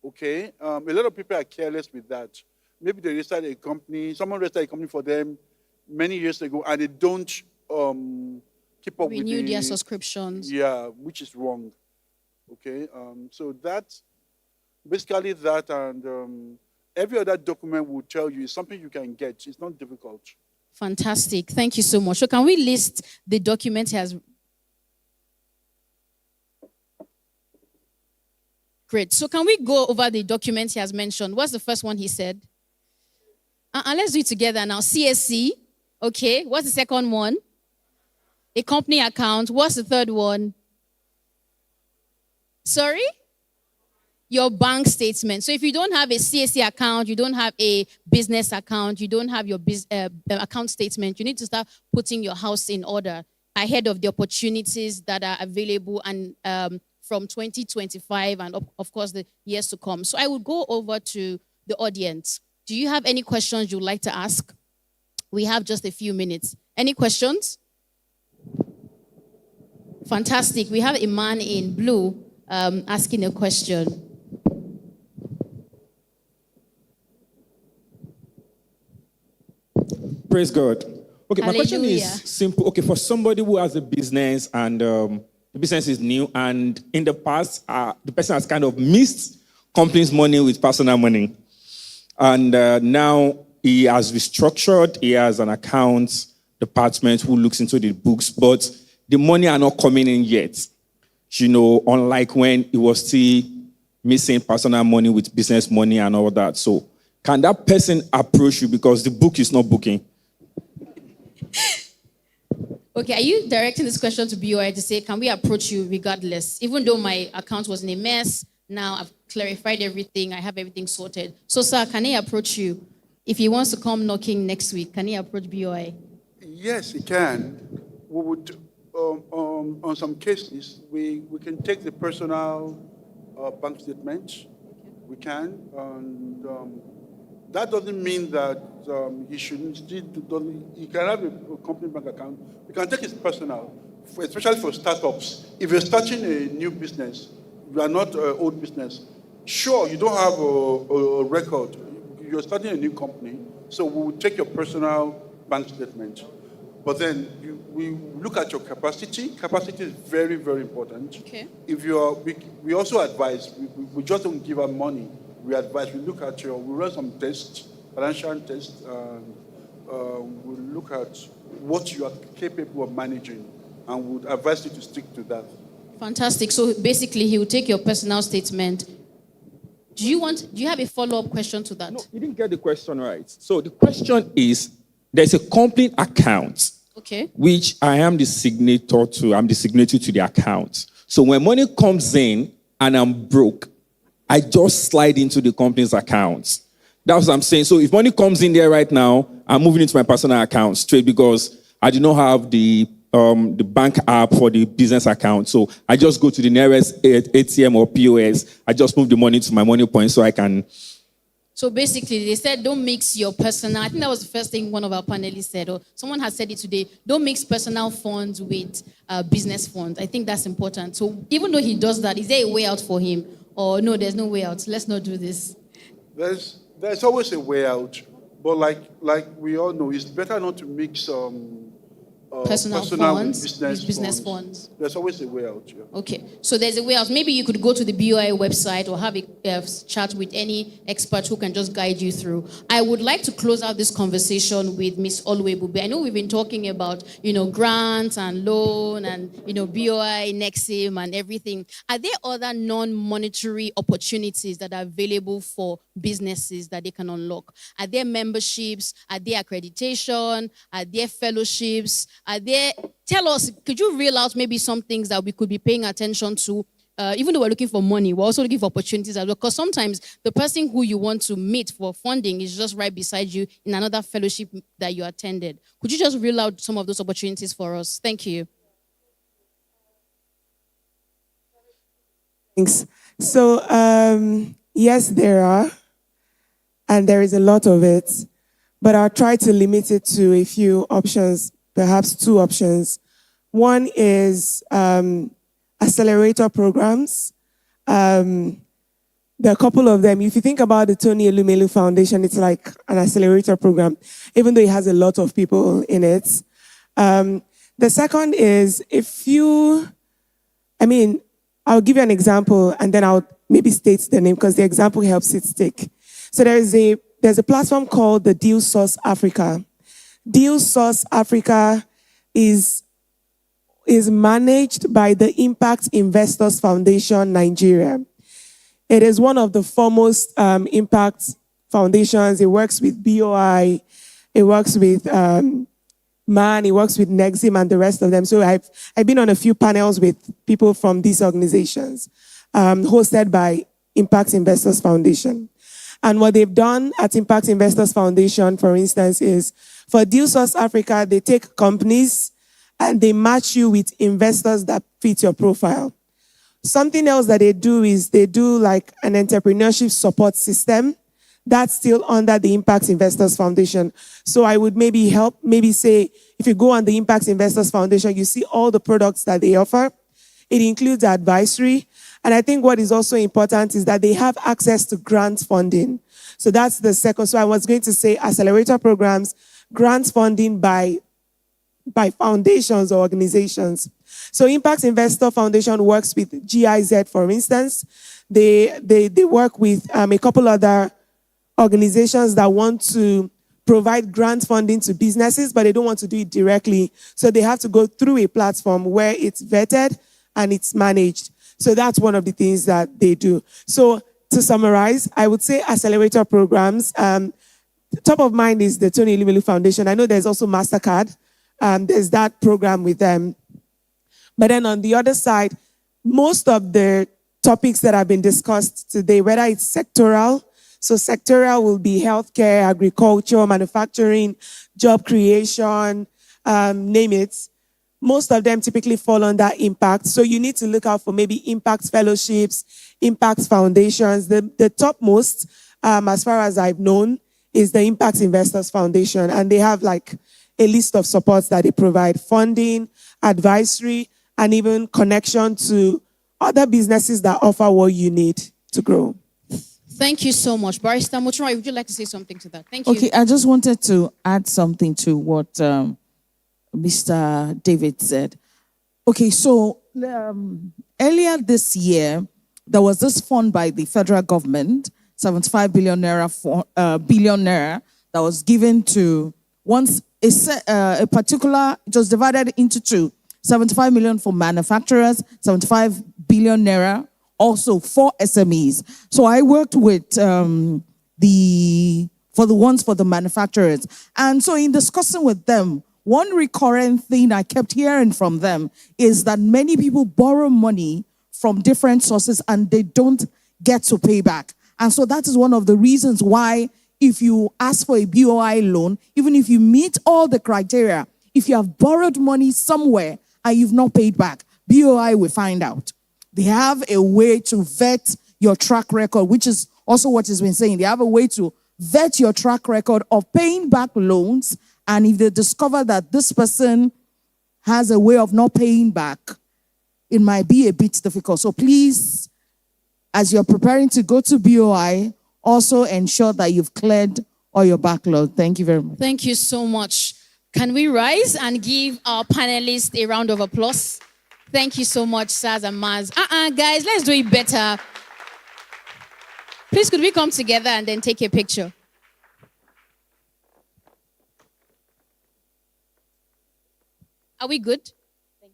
M: Okay. A lot of people are careless with that. Maybe they registered a company, someone registered a company for them many years ago, and they don't keep up with
Q: renew their subscriptions.
M: Yeah, which is wrong. Okay, so that's basically that, and every other document will tell you. It's something you can get. It's not difficult.
Q: Fantastic. Thank you so much. So can we list the documents he has? Great. So can we go over the documents he has mentioned? What's the first one he said? Let's do it together now. CSC. Okay. What's the second one? A company account. What's the third one? Sorry? Your bank statement. So if you don't have a CSC account, you don't have a business account, you don't have your account statement, you need to start putting your house in order. ahead of the opportunities that are available and from 2025 and of course the years to come. So I will go over to the audience. Do you have any questions you'd like to ask? We have just a few minutes. Any questions? Fantastic. We have a man in blue asking a question.
H: Praise God. Okay,
Q: Hallelujah.
H: my question is simple. Okay, for somebody who has a business and the business is new, and in the past, the person has kind of mixed company's money with personal money. And now he has restructured, he has an account department who looks into the books, but the money are not coming in yet. You know, unlike when he was still missing personal money with business money and all that. So can that person approach you because the book is not booking?
Q: Okay, are you directing this question to BOI to say, can we approach you regardless? Even though my account was in a mess, now I've clarified everything, I have everything sorted. So, sir, can he approach you? If he wants to come knocking next week, can he approach BOI?
M: Yes, he can. We would, on some cases, we can take the personal bank statement. We can. And that doesn't mean that he shouldn't still he can have a company bank account. You can take his personal, especially for startups. If you're starting a new business, you are not an old business. Sure, you don't have a record. You're starting a new company, so we will take your personal bank statement. But then we look at your capacity. Capacity is very, very important.
Q: Okay.
M: If you are, we also advise. We just don't give out money. We advise. We look at we run some tests, financial tests. We look at what you are capable of managing, and would advise you to stick to that.
Q: Fantastic. So basically, he will take your personal statement. Do you have a follow-up question to that?
H: No, you didn't get the question right. So the question is, there's a company account,
Q: okay,
H: which I am the signatory to. I'm the signatory to the account. So when money comes in and I'm broke, I just slide into the company's account. That's what I'm saying. So if money comes in there right now, I'm moving into my personal account straight because I do not have the bank app for the business account. So I just go to the nearest ATM or POS. I just move the money to my money point so I can.
Q: So basically, they said don't mix your personal. I think that was the first thing one of our panelists said, or someone has said it today. Don't mix personal funds with business funds. I think that's important. So even though he does that, is there a way out for him? Or no, there's no way out. Let's not do this.
M: There's always a way out. But like we all know, it's better not to mix
Q: personal funds with business funds.
M: There's always a way out. Yeah.
Q: Okay, so there's a way out. Maybe you could go to the BOI website or have a chat with any expert who can just guide you through. I would like to close out this conversation with Ms. Oluwebube. I know we've been talking about, grants and loan and, BOI, Nexim and everything. Are there other non-monetary opportunities that are available for businesses that they can unlock? Are there memberships? Are there accreditation? Are there fellowships? Tell us, could you reel out maybe some things that we could be paying attention to? Even though we're looking for money, we're also looking for opportunities as well. Because sometimes the person who you want to meet for funding is just right beside you in another fellowship that you attended. Could you just reel out some of those opportunities for us? Thank you.
A: Thanks. So, yes, there are. And there is a lot of it. But I'll try to limit it to a few options. Perhaps two options. One is accelerator programs. There are a couple of them. If you think about the Tony Elumelu Foundation, it's like an accelerator program, even though it has a lot of people in it. The second is I'll give you an example and then I'll maybe state the name because the example helps it stick. So there's a platform called the Deal Source Africa. Deal Source Africa is managed by the Impact Investors Foundation, Nigeria. It is one of the foremost impact foundations. It works with BOI, it works with MAN, it works with Nexim and the rest of them. So I've been on a few panels with people from these organizations, hosted by Impact Investors Foundation. And what they've done at Impact Investors Foundation, for instance, is for Deal Source Africa, they take companies and they match you with investors that fit your profile. Something else that they do is they do like an entrepreneurship support system that's still under the Impact Investors Foundation. So I would maybe say, if you go on the Impact Investors Foundation, you see all the products that they offer. It includes advisory. And I think what is also important is that they have access to grant funding. So that's the second. So I was going to say accelerator programs, grant funding by foundations or organizations. So Impact Investor Foundation works with GIZ, for instance. They work with a couple other organizations that want to provide grant funding to businesses, but they don't want to do it directly. So they have to go through a platform where it's vetted and it's managed. So that's one of the things that they do. So to summarize, I would say accelerator programs. Top of mind is the Tony Elumelu Foundation. I know there's also MasterCard. There's that program with them. But then on the other side, most of the topics that have been discussed today, whether it's sectoral, so sectoral will be healthcare, agriculture, manufacturing, job creation, name it. Most of them typically fall under impact. So you need to look out for maybe impact fellowships, impact foundations. The topmost, as far as I've known, is the Impact Investors Foundation. And they have like a list of supports that they provide: funding, advisory, and even connection to other businesses that offer what you need to grow.
Q: Thank you so much. Barrister Muchumai, would you like to say something to that? Thank you.
N: Okay, I just wanted to add something to what Mr. David said. Okay, so earlier this year, there was this fund by the federal government, 75 billion naira, that was given to once a particular, it was divided into two, 75 million for manufacturers, 75 billion naira also for SMEs. So I worked with for the ones for the manufacturers. And so in discussing with them, one recurrent thing I kept hearing from them is that many people borrow money from different sources and they don't get to pay back. And so that is one of the reasons why if you ask for a BOI loan, even if you meet all the criteria, if you have borrowed money somewhere and you've not paid back, BOI will find out. They have a way to vet your track record, which is also what has been saying. They have a way to vet your track record of paying back loans. And if they discover that this person has a way of not paying back, it might be a bit difficult. So please, as you're preparing to go to BOI, also ensure that you've cleared all your backlog. Thank you very much.
Q: Thank you so much. Can we rise and give our panelists a round of applause? Thank you so much, Saz and Maz. Guys, let's do it better. Please, could we come together and then take a picture? Are we good? Thank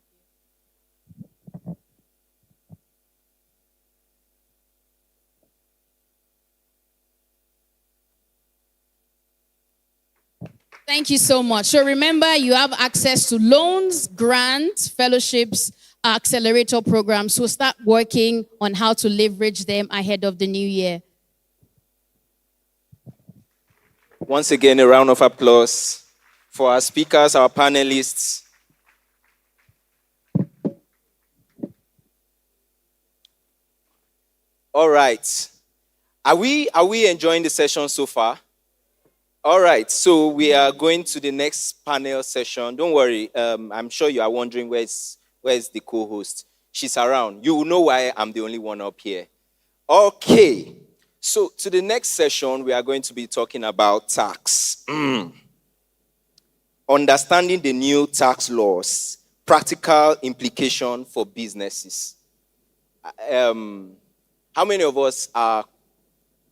Q: you. Thank you so much. So remember, you have access to loans, grants, fellowships, accelerator programs. So start working on how to leverage them ahead of the new year.
B: Once again, a round of applause for our speakers, our panelists. All right. Are we enjoying the session so far? All right. So we are going to the next panel session. Don't worry. I'm sure you are wondering where's the co-host. She's around. You will know why I'm the only one up here. Okay. So to the next session, we are going to be talking about tax. Understanding the new tax laws, practical implication for businesses. How many of us are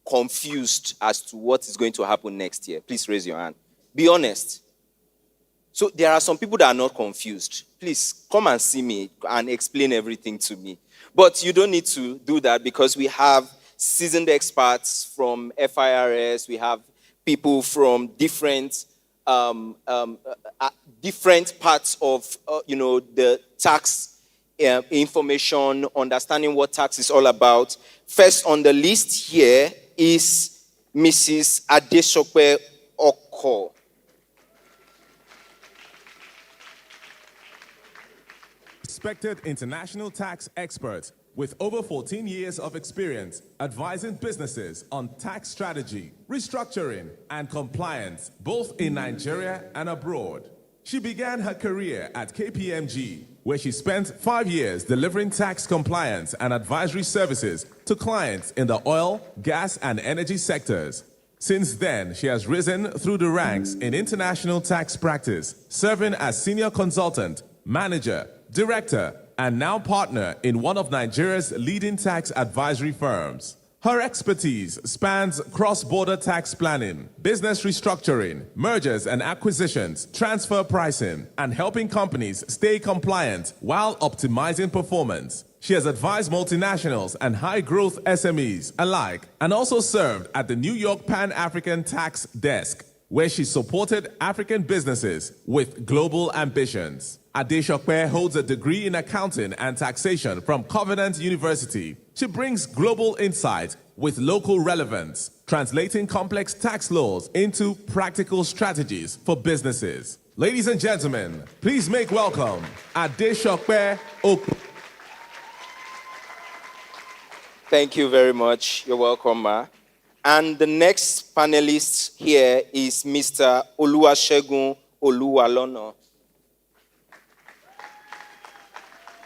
B: confused as to what is going to happen next year? Please raise your hand. Be honest. So there are some people that are not confused. Please come and see me and explain everything to me. But you don't need to do that because we have seasoned experts from FIRS. We have people from different parts of the tax information, understanding what tax is all about. First on the list here is Mrs. Adesope Oko.
D: respected international tax expert with over 14 years of experience advising businesses on tax strategy, restructuring, and compliance, both in Nigeria and abroad. She began her career at KPMG, where she spent 5 years delivering tax compliance and advisory services to clients in the oil, gas, and energy sectors. Since then, she has risen through the ranks in international tax practice, serving as senior consultant, manager, director, and now partner in one of Nigeria's leading tax advisory firms. Her expertise spans cross-border tax planning, business restructuring, mergers and acquisitions, transfer pricing, and helping companies stay compliant while optimizing performance. She has advised multinationals and high-growth SMEs alike, and also served at the New York Pan-African Tax Desk, where she supported African businesses with global ambitions. Adeshokwe holds a degree in accounting and taxation from Covenant University. She brings global insight with local relevance, translating complex tax laws into practical strategies for businesses. Ladies and gentlemen, please make welcome Adeshokwe Oku.
B: Thank you very much. You're welcome, Ma. And the next panelist here is Mr. Oluwasegun Oluwalono.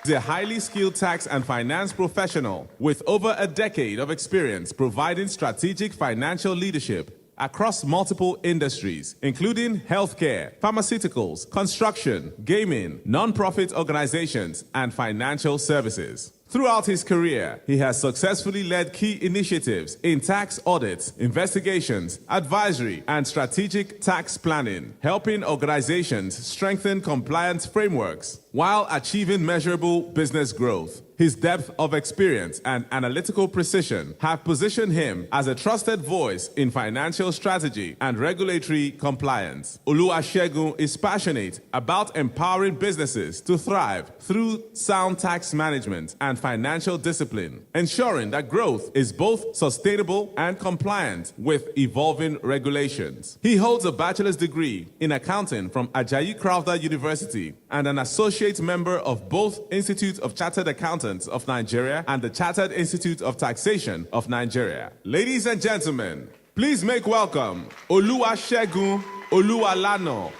D: He's a highly skilled tax and finance professional with over a decade of experience providing strategic financial leadership across multiple industries, including healthcare, pharmaceuticals, construction, gaming, non-profit organizations, and financial services. Throughout his career, he has successfully led key initiatives in tax audits, investigations, advisory, and strategic tax planning, helping organizations strengthen compliance frameworks while achieving measurable business growth. His depth of experience and analytical precision have positioned him as a trusted voice in financial strategy and regulatory compliance. Oluwasegun is passionate about empowering businesses to thrive through sound tax management and financial discipline, ensuring that growth is both sustainable and compliant with evolving regulations. He holds a bachelor's degree in accounting from Ajayi Crowther University and an associate member of both Institute of Chartered Accountants of Nigeria and the Chartered Institute of Taxation of Nigeria. Ladies and gentlemen, please make welcome Oluwasegun Oluwalano.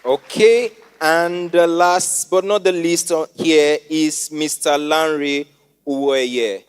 B: Okay, and the last but not the least here is Mr. Lanre Uwoye.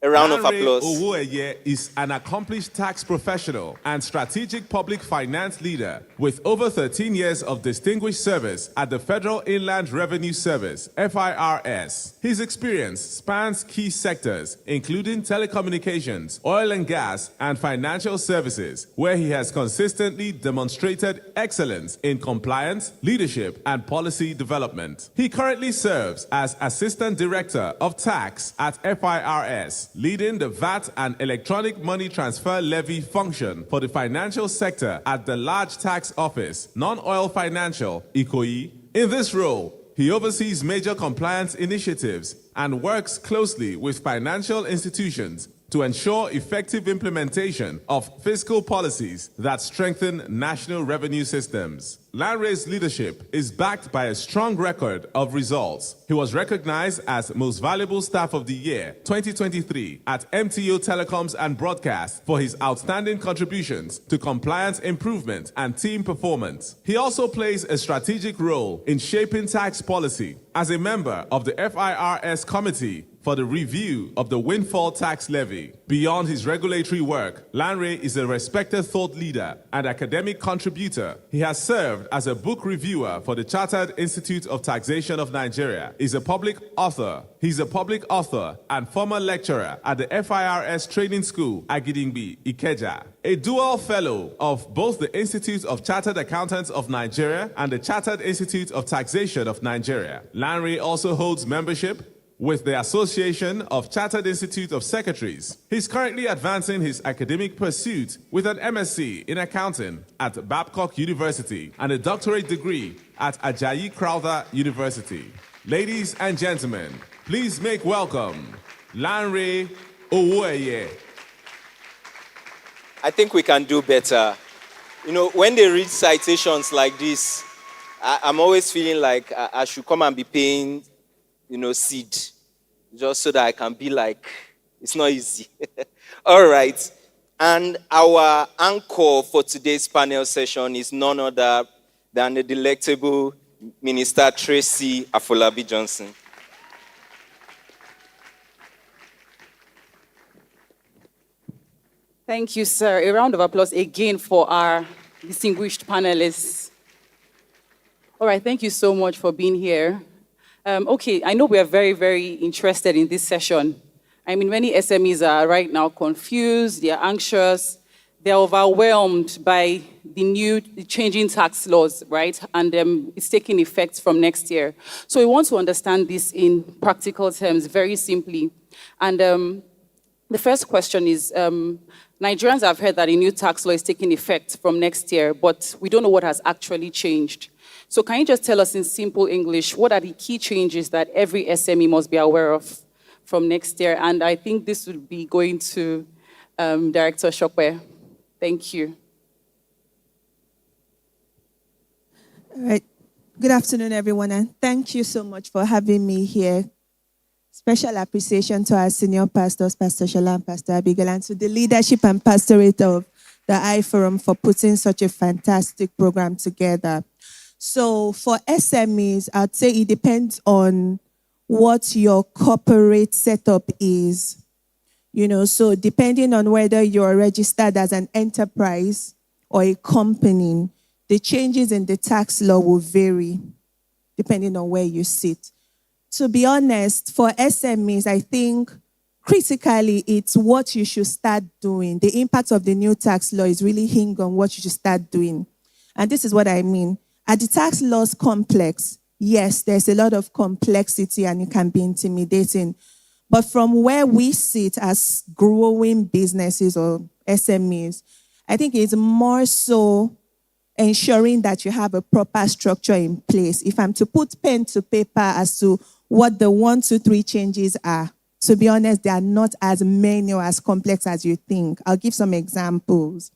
B: A round of applause.
D: Uwoye is an accomplished tax professional and strategic public finance leader with over 13 years of distinguished service at the Federal Inland Revenue Service, FIRS. His experience spans key sectors, including telecommunications, oil and gas, and financial services, where he has consistently demonstrated excellence in compliance, leadership, and policy development. He currently serves as Assistant Director of Tax at FIRS, leading the VAT and electronic money transfer levy function for the financial sector at the Large Tax Office, Non-Oil Financial, Ikoyi. In this role, he oversees major compliance initiatives and works closely with financial institutions to ensure effective implementation of fiscal policies that strengthen national revenue systems. Lanre's leadership is backed by a strong record of results. He was recognized as Most Valuable Staff of the Year 2023 at MTO Telecoms and Broadcast for his outstanding contributions to compliance improvement and team performance. He also plays a strategic role in shaping tax policy as a member of the FIRS Committee for the review of the windfall tax levy. Beyond his regulatory work, Lanre is a respected thought leader and academic contributor. He has served as a book reviewer for the Chartered Institute of Taxation of Nigeria. He's a public author and former lecturer at the FIRS Training School, Agidingbi, Ikeja. A dual fellow of both the Institute of Chartered Accountants of Nigeria and the Chartered Institute of Taxation of Nigeria. Lanre also holds membership with the Association of Chartered Institute of Secretaries. He's currently advancing his academic pursuit with an MSc in accounting at Babcock University and a doctorate degree at Ajayi Crowther University. Ladies and gentlemen, please make welcome Lanre Uwoye.
B: I think we can do better. You know, when they read citations like this, I'm always feeling like I should come and be paying, seed, just so that I can be like, it's not easy. All right. And our anchor for today's panel session is none other than the delectable Minister Tracy Afolabi Johnson.
C: Thank you, sir. A round of applause again for our distinguished panelists. All right, thank you so much for being here. Okay, I know we are very, very interested in this session. I mean, many SMEs are right now confused, they are anxious, they're overwhelmed by the changing tax laws, right? And it's taking effect from next year. So we want to understand this in practical terms, very simply. And the first question is, Nigerians have heard that a new tax law is taking effect from next year, but we don't know what has actually changed. So can you just tell us in simple English, what are the key changes that every SME must be aware of from next year? And I think this would be going to Director Shokwe. Thank you.
G: All right. Good afternoon, everyone, and thank you so much for having me here. Special appreciation to our senior pastors, Pastor Schollah and Pastor Abigail, and to the leadership and pastorate of the iForum for putting such a fantastic program together. So for SMEs, I'd say it depends on what your corporate setup is. So depending on whether you're registered as an enterprise or a company, the changes in the tax law will vary depending on where you sit. To be honest, for SMEs, I think critically it's what you should start doing. The impact of the new tax law is really hinged on what you should start doing. And this is what I mean. Are the tax laws complex? Yes, there's a lot of complexity and it can be intimidating. But from where we sit as growing businesses or SMEs, I think it's more so ensuring that you have a proper structure in place. If I'm to put pen to paper as to what the 1, 2, 3 changes are, to be honest, they are not as many or as complex as you think. I'll give some examples.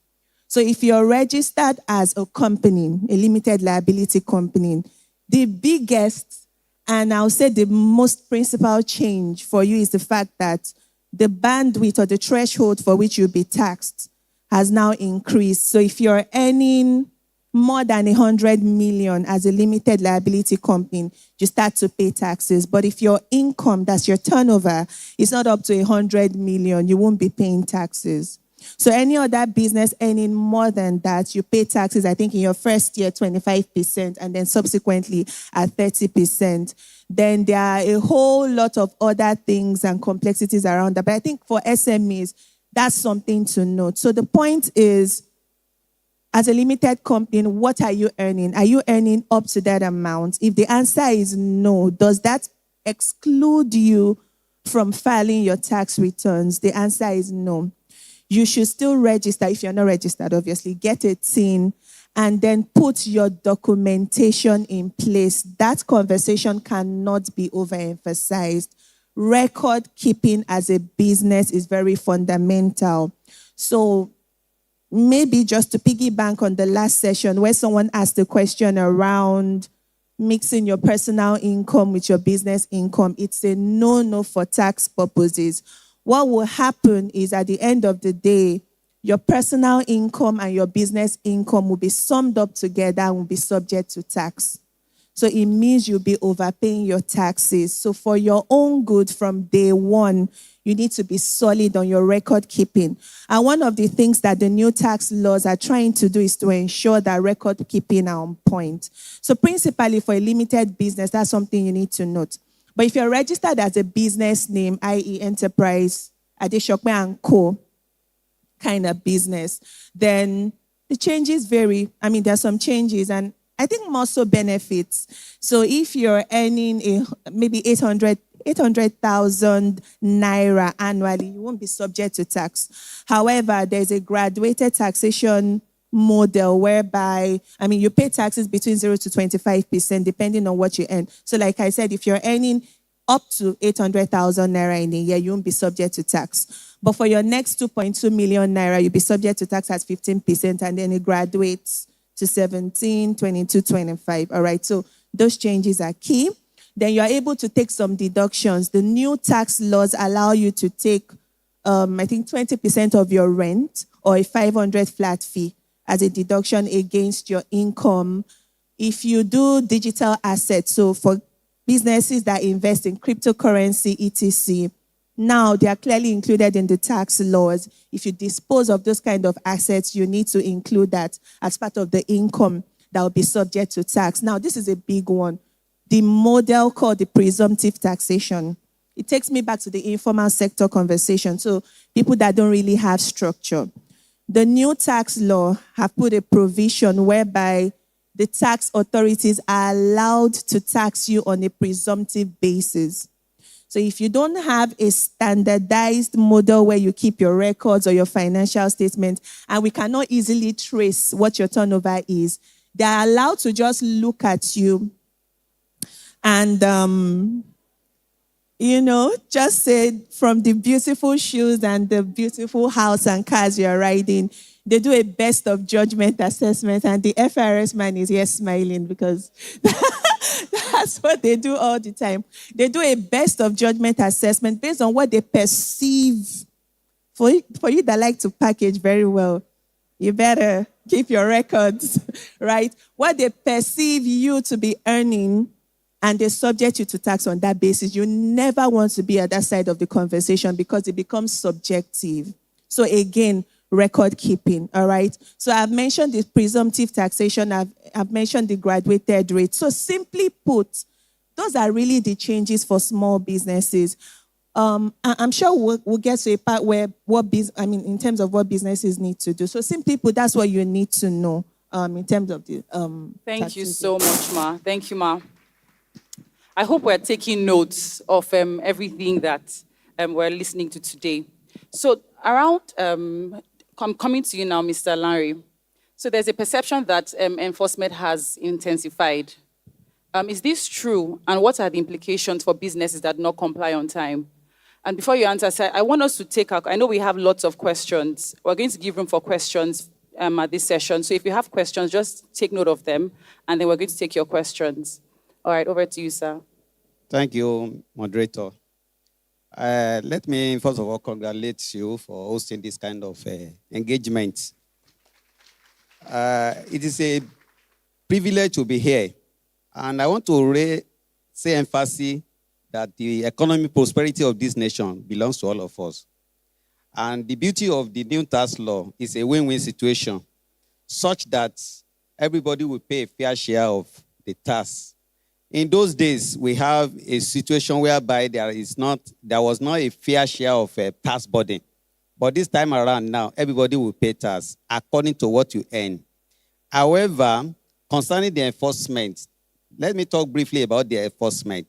G: So if you're registered as a company, a limited liability company, the biggest, and I'll say the most principal change for you is the fact that the bandwidth or the threshold for which you'll be taxed has now increased. So if you're earning more than 100 million as a limited liability company, you start to pay taxes. But if your income, that's your turnover, is not up to 100 million, you won't be paying taxes. So any other business earning more than that, you pay taxes, I think in your first year, 25%, and then subsequently at 30%. Then there are a whole lot of other things and complexities around that. But I think for SMEs, that's something to note. So the point is, as a limited company, what are you earning? Are you earning up to that amount? If the answer is no, does that exclude you from filing your tax returns? The answer is no. You should still register. If you're not registered, obviously, get a TIN and then put your documentation in place. That conversation cannot be overemphasized. Record keeping as a business is very fundamental. So maybe just to piggyback on the last session where someone asked a question around mixing your personal income with your business income, it's a no-no for tax purposes. What will happen is at the end of the day, your personal income and your business income will be summed up together and will be subject to tax. So it means you'll be overpaying your taxes. So for your own good from day one, you need to be solid on your record keeping. And one of the things that the new tax laws are trying to do is to ensure that record keeping are on point. So principally for a limited business, that's something you need to note. But if you're registered as a business name, i.e. enterprise, Adeshokwe and Co. kind of business, then the changes vary. I mean, there's some changes and I think more so benefits. So if you're earning maybe 800,000 naira annually, you won't be subject to tax. However, there's a graduated taxation model whereby, I mean, you pay taxes between 0 to 25% depending on what you earn. So like I said, if you're earning up to 800,000 naira in a year, you won't be subject to tax. But for your next 2.2 million naira, you'll be subject to tax at 15%, and then it graduates to 17, 22, 25. All right, so those changes are key. Then you are able to take some deductions. The new tax laws allow you to take, I think, 20% of your rent or a 500 flat fee as a deduction against your income. If you do digital assets, so for businesses that invest in cryptocurrency, etc., now they are clearly included in the tax laws. If you dispose of those kind of assets, you need to include that as part of the income that will be subject to tax. Now, this is a big one. The model called the presumptive taxation. It takes me back to the informal sector conversation. So people that don't really have structure. The new tax law have put a provision whereby the tax authorities are allowed to tax you on a presumptive basis. So if you don't have a standardized model where you keep your records or your financial statement, and we cannot easily trace what your turnover is, they are allowed to just look at you and, just say from the beautiful shoes and the beautiful house and cars you're riding, they do a best of judgment assessment, and the FRS man is here smiling because that's what they do all the time. They do a best of judgment assessment based on what they perceive. For you that like to package very well, you better keep your records, right? What they perceive you to be earning, and they subject you to tax on that basis. You never want to be at that side of the conversation because it becomes subjective. So again, record keeping, all right? So I've mentioned the presumptive taxation. I've mentioned the graduated rate. So simply put, those are really the changes for small businesses. I'm sure we'll get to a part where in terms of what businesses need to do. So simply put, that's what you need to know in terms of the
C: Thank you so much, Ma. Thank you, Ma. I hope we're taking notes of everything that we're listening to today. So around, coming to you now, Mr. Larry. So there's a perception that enforcement has intensified. Is this true? And what are the implications for businesses that not comply on time? And before you answer, sir, I want us to I know we have lots of questions. We're going to give room for questions at this session. So if you have questions, just take note of them, and then we're going to take your questions. All right, over to you, sir.
U: Thank you, moderator. Let me, first of all, congratulate you for hosting this kind of engagement. It is a privilege to be here. And I want to say emphasis that the economic prosperity of this nation belongs to all of us. And the beauty of the new tax law is a win-win situation, such that everybody will pay a fair share of the tax. In those days, we have a situation whereby there was not a fair share of a tax burden. But this time around now, everybody will pay tax according to what you earn. However, concerning the enforcement, let me talk briefly about the enforcement.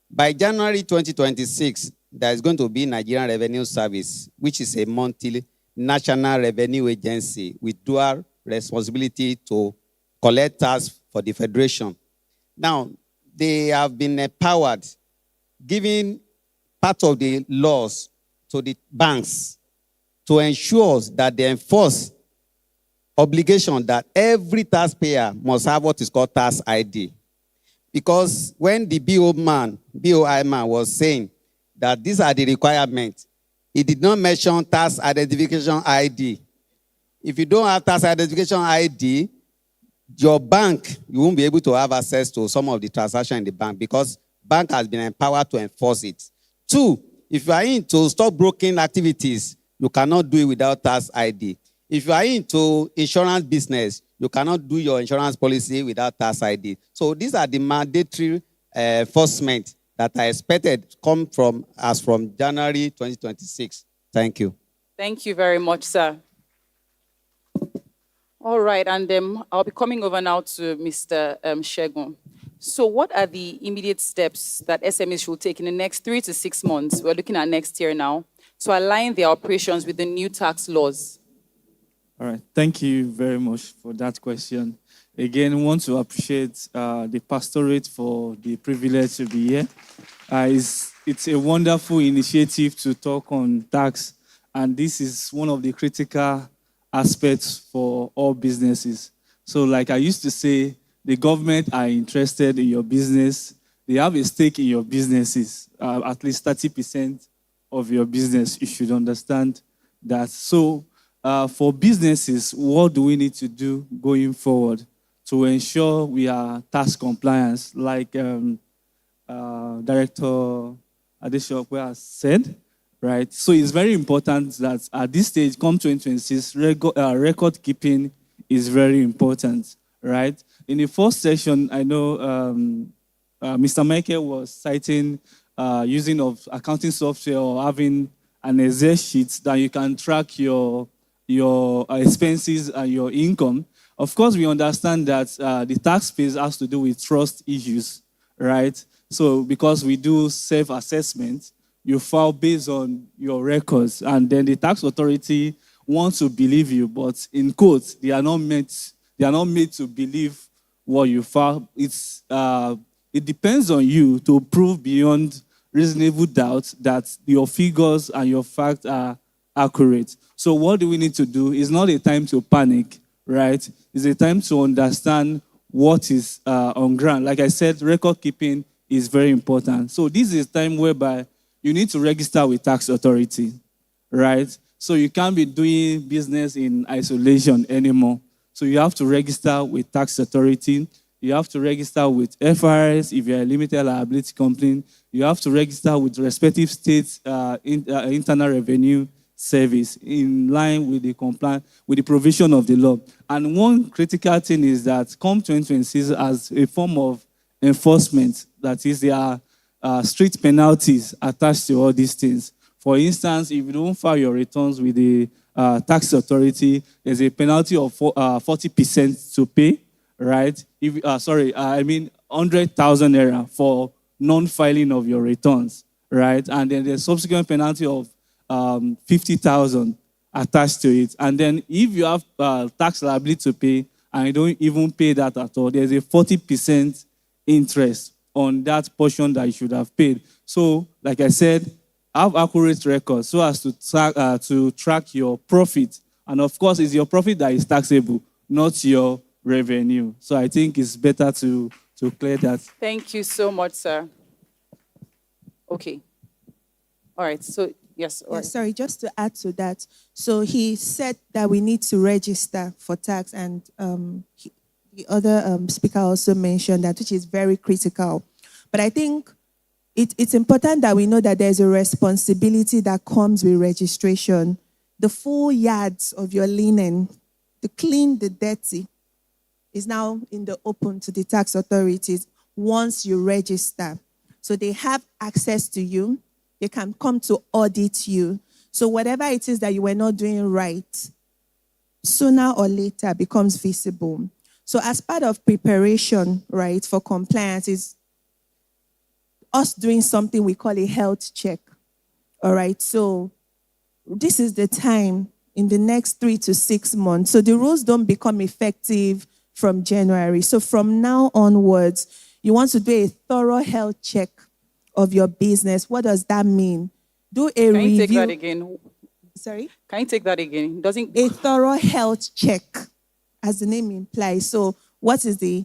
U: By January 2026, there is going to be Nigerian Revenue Service, which is a monthly national revenue agency with dual responsibility to collect tax for the federation. Now, they have been empowered, giving part of the laws to the banks to ensure that they enforce obligation that every taxpayer must have what is called tax ID. Because when the BOI man was saying that these are the requirements, he did not mention tax identification ID. If you don't have tax identification ID, your bank, you won't be able to have access to some of the transactions in the bank because bank has been empowered to enforce it. 2, if you are into stockbroking activities, you cannot do it without tax ID. If you are into insurance business, you cannot do your insurance policy without tax ID. So these are the mandatory enforcement that I expected come from January 2026. Thank you.
C: Thank you very much, sir. All right, and I'll be coming over now to Mr. Shegun. So what are the immediate steps that SMEs should take in the next 3 to 6 months, we're looking at next year now, to align their operations with the new tax laws?
L: All right, thank you very much for that question. Again, I want to appreciate the pastorate for the privilege to be here. It's a wonderful initiative to talk on tax, and this is one of the critical aspects for all businesses. So like I used to say, the government are interested in your business. They have a stake in your businesses, at least 30% of your business. You should understand that. So for businesses, what do we need to do going forward to ensure we are tax compliance, like Director Adeshokwe has said, right? So it's very important that at this stage, come 2026, record keeping is very important, right? In the first session, I know Mr. Michael was citing using of accounting software or having an Excel sheet that you can track your expenses and your income. Of course, we understand that the tax space has to do with trust issues, right? So because we do self-assessment, you file based on your records, and then the tax authority wants to believe you, but in quotes, they are not made to believe what you file. It depends on you to prove beyond reasonable doubt that your figures and your facts are accurate. So what do we need to do? It's not a time to panic, right? It's a time to understand what is on ground. Like I said, record keeping is very important. So this is a time whereby you need to register with tax authority, right? So you can't be doing business in isolation anymore. So you have to register with tax authority. You have to register with FRS if you're a limited liability company. You have to register with respective states' internal revenue service in line with the provision of the law. And one critical thing is that come 2026 as a form of enforcement, that is, there are strict penalties attached to all these things. For instance, if you don't file your returns with the tax authority, there's a penalty of 40% to pay, right? 100,000 naira for non-filing of your returns, right? And then there's subsequent penalty of 50,000 attached to it. And then if you have tax liability to pay and you don't even pay that at all, there's a 40% interest on that portion that you should have paid. So, like I said, have accurate records so as to track your profit. And of course, it's your profit that is taxable, not your revenue. So I think it's better to clear that.
C: Thank you so much, sir. Okay. All right. So, yes. All right.
G: Sorry, just to add to that. So he said that we need to register for tax, and the other speaker also mentioned that, which is very critical. But I think it's important that we know that there's a responsibility that comes with registration. The full yards of your linen, the clean, the dirty, is now in the open to the tax authorities once you register. So they have access to you. They can come to audit you. So whatever it is that you were not doing right, sooner or later becomes visible. So as part of preparation, right, for compliance is us doing something we call a health check. All right, so this is the time in the next 3 to 6 months. So the rules don't become effective from January. So from now onwards, you want to do a thorough health check of your business. What does that mean? Do a review.
C: Can you take that again?
G: Sorry?
C: Can you take that again?
G: A thorough health check, as the name implies. So what is the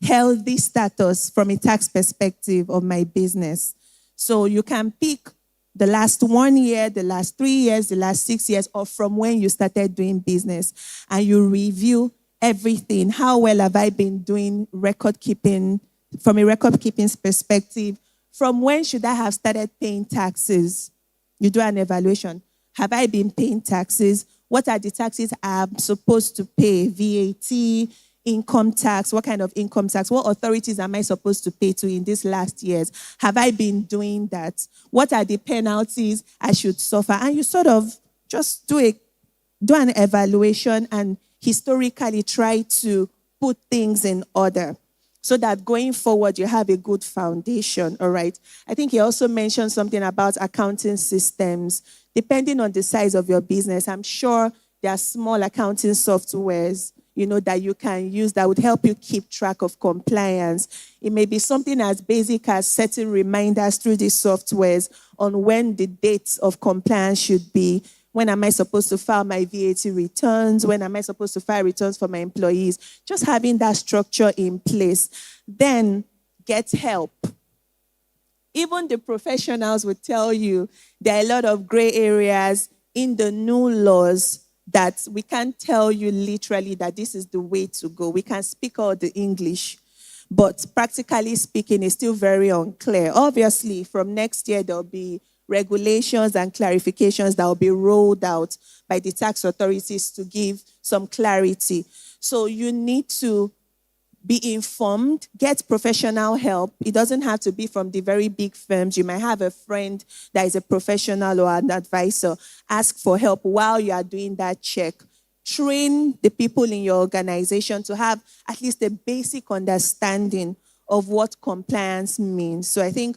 G: healthy status from a tax perspective of my business? So you can pick the last 1 year, the last 3 years, the last 6 years, or from when you started doing business, and you review everything. How well have I been doing record keeping from a record keeping perspective? From when should I have started paying taxes? You do an evaluation. Have I been paying taxes? What are the taxes I'm supposed to pay? VAT, income tax, what kind of income tax? What authorities am I supposed to pay to in these last years? Have I been doing that? What are the penalties I should suffer? And you sort of just do an evaluation and historically try to put things in order so that going forward you have a good foundation, all right? I think he also mentioned something about accounting systems. Depending on the size of your business, I'm sure there are small accounting softwares, that you can use that would help you keep track of compliance. It may be something as basic as setting reminders through these softwares on when the dates of compliance should be When am I supposed to file my VAT returns? When am I supposed to file returns for my employees? Just having that structure in place. Then get help. Even the professionals will tell you there are a lot of gray areas in the new laws that we can't tell you literally that this is the way to go. We can speak all the English, but practically speaking, it's still very unclear. Obviously, from next year, there'll be regulations and clarifications that will be rolled out by the tax authorities to give some clarity. So you need to be informed, get professional help. It doesn't have to be from the very big firms. You might have a friend that is a professional or an advisor. Ask for help while you are doing that check. Train the people in your organization to have at least a basic understanding of what compliance means. So I think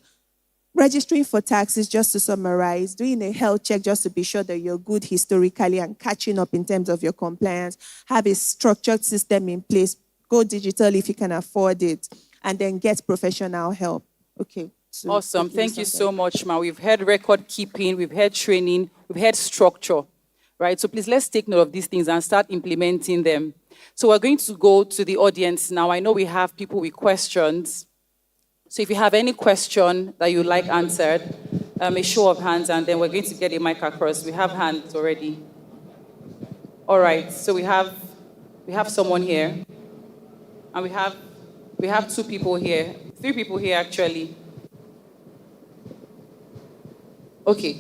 G: registering for taxes, just to summarize, doing a health check just to be sure that you're good historically and catching up in terms of your compliance, have a structured system in place, go digital if you can afford it, and then get professional help. Okay. So
C: awesome. Thank you so much, Ma. We've heard record keeping, we've heard training, we've heard structure, right? So please, let's take note of these things and start implementing them. So we're going to go to the audience now. I know we have people with questions. So if you have any question that you'd like answered, a show of hands, and then we're going to get a mic across. We have hands already. All right. So we have someone here. And we have 2 people here, 3 people here actually. Okay.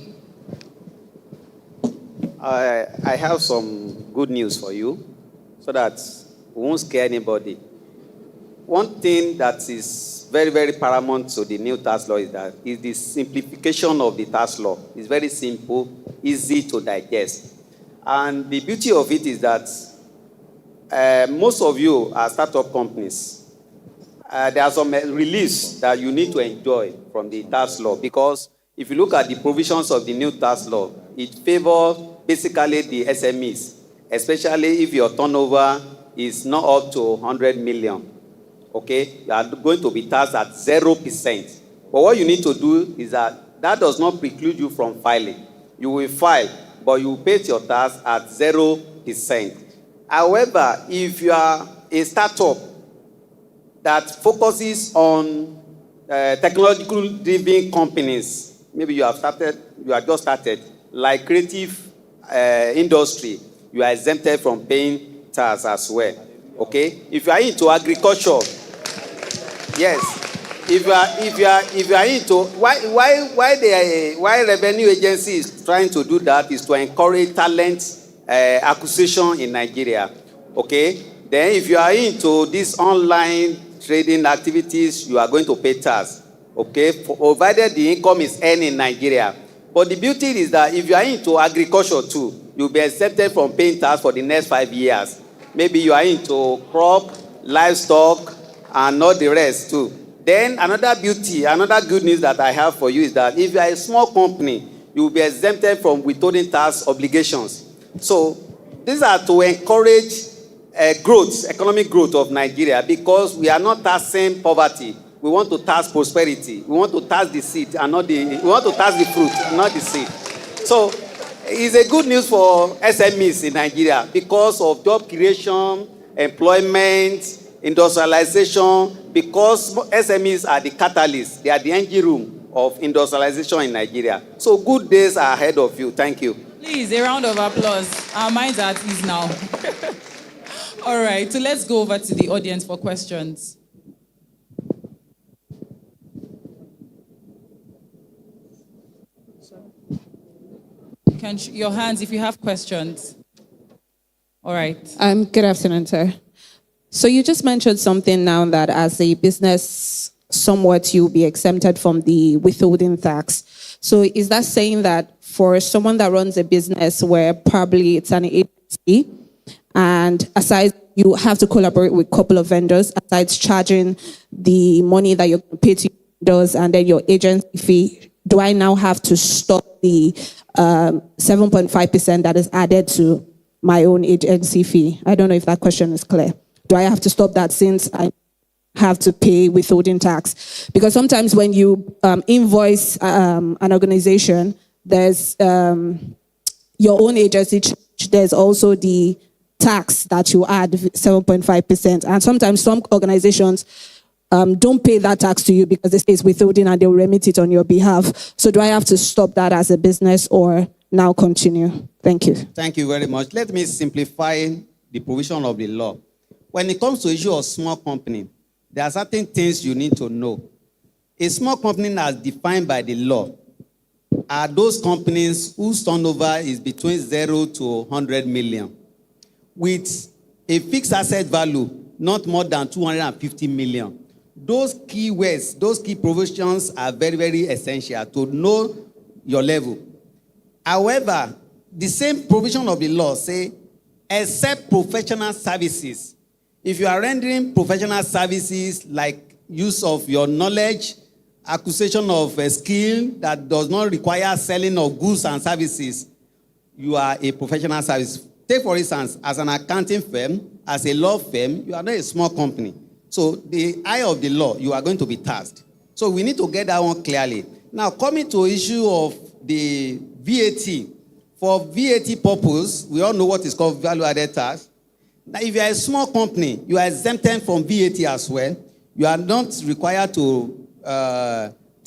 U: I have some good news for you so that we won't scare anybody. One thing that is very, very paramount to the new tax law is the simplification of the tax law. It's very simple, easy to digest. And the beauty of it is that most of you are startup companies. There are some reliefs that you need to enjoy from the tax law, because if you look at the provisions of the new tax law, it favors basically the SMEs, especially if your turnover is not up to 100 million. Okay, you are going to be taxed at 0%. But what you need to do is that does not preclude you from filing. You will file, but you will pay your tax at 0%. However, if you are a startup that focuses on technological-driven companies, maybe you have just started, like creative industry, you are exempted from paying tax as well. Okay? If you are into agriculture, yes. If you are into why revenue agency is trying to do that is to encourage talent acquisition in Nigeria. Okay? Then if you are into these online trading activities, you are going to pay tax. Okay? Provided the income is earned in Nigeria. But the beauty is that if you are into agriculture too, you'll be exempted from paying tax for the next 5 years. Maybe you are into crop, livestock, and all the rest too. Then another good news that I have for you is that if you are a small company, you will be exempted from withholding tax obligations. So these are to encourage economic growth of Nigeria, because we are not taxing poverty. We want to tax prosperity. We want to tax the seed and not we want to tax the fruit, not the seed. So it's a good news for SMEs in Nigeria because of job creation, employment, industrialization, because SMEs are the catalyst. They are the engine room of industrialization in Nigeria. So good days are ahead of you. Thank you.
C: Please, a round of applause. Our minds are at ease now. All right, so let's go over to the audience for questions. Your hands if you have questions. All right.
J: Good afternoon, sir. So you just mentioned something now that as a business, somewhat you'll be exempted from the withholding tax. So is that saying that for someone that runs a business where probably it's an agency, and aside you have to collaborate with a couple of vendors, aside charging the money that you're going to pay to vendors and then your agency fee, do I now have to stop the 7.5% that is added to my own agency fee? I don't know if that question is clear. Do I have to stop that since I have to pay withholding tax? Because sometimes when you invoice an organization, there's your own agency charge, there's also the tax that you add, 7.5%. And sometimes some organizations don't pay that tax to you because it's withholding and they'll remit it on your behalf. So do I have to stop that as a business or now continue? Thank you.
U: Thank you very much. Let me simplify the provision of the law. When it comes to issue of small company, there are certain things you need to know. A small company as defined by the law are those companies whose turnover is between 0 to 100 million with a fixed asset value not more than 250 million. Those key words, those key provisions are very, very essential to know your level. However, the same provision of the law say, except professional services. If you are rendering professional services like use of your knowledge, acquisition of a skill that does not require selling of goods and services, you are a professional service. Take, for instance, as an accounting firm, as a law firm, you are not a small company. So the eye of the law, you are going to be taxed. So we need to get that one clearly. Now, coming to issue of the VAT. For VAT purpose, we all know what is called value-added tax. Now, if you are a small company, you are exempted from VAT as well. You are not required to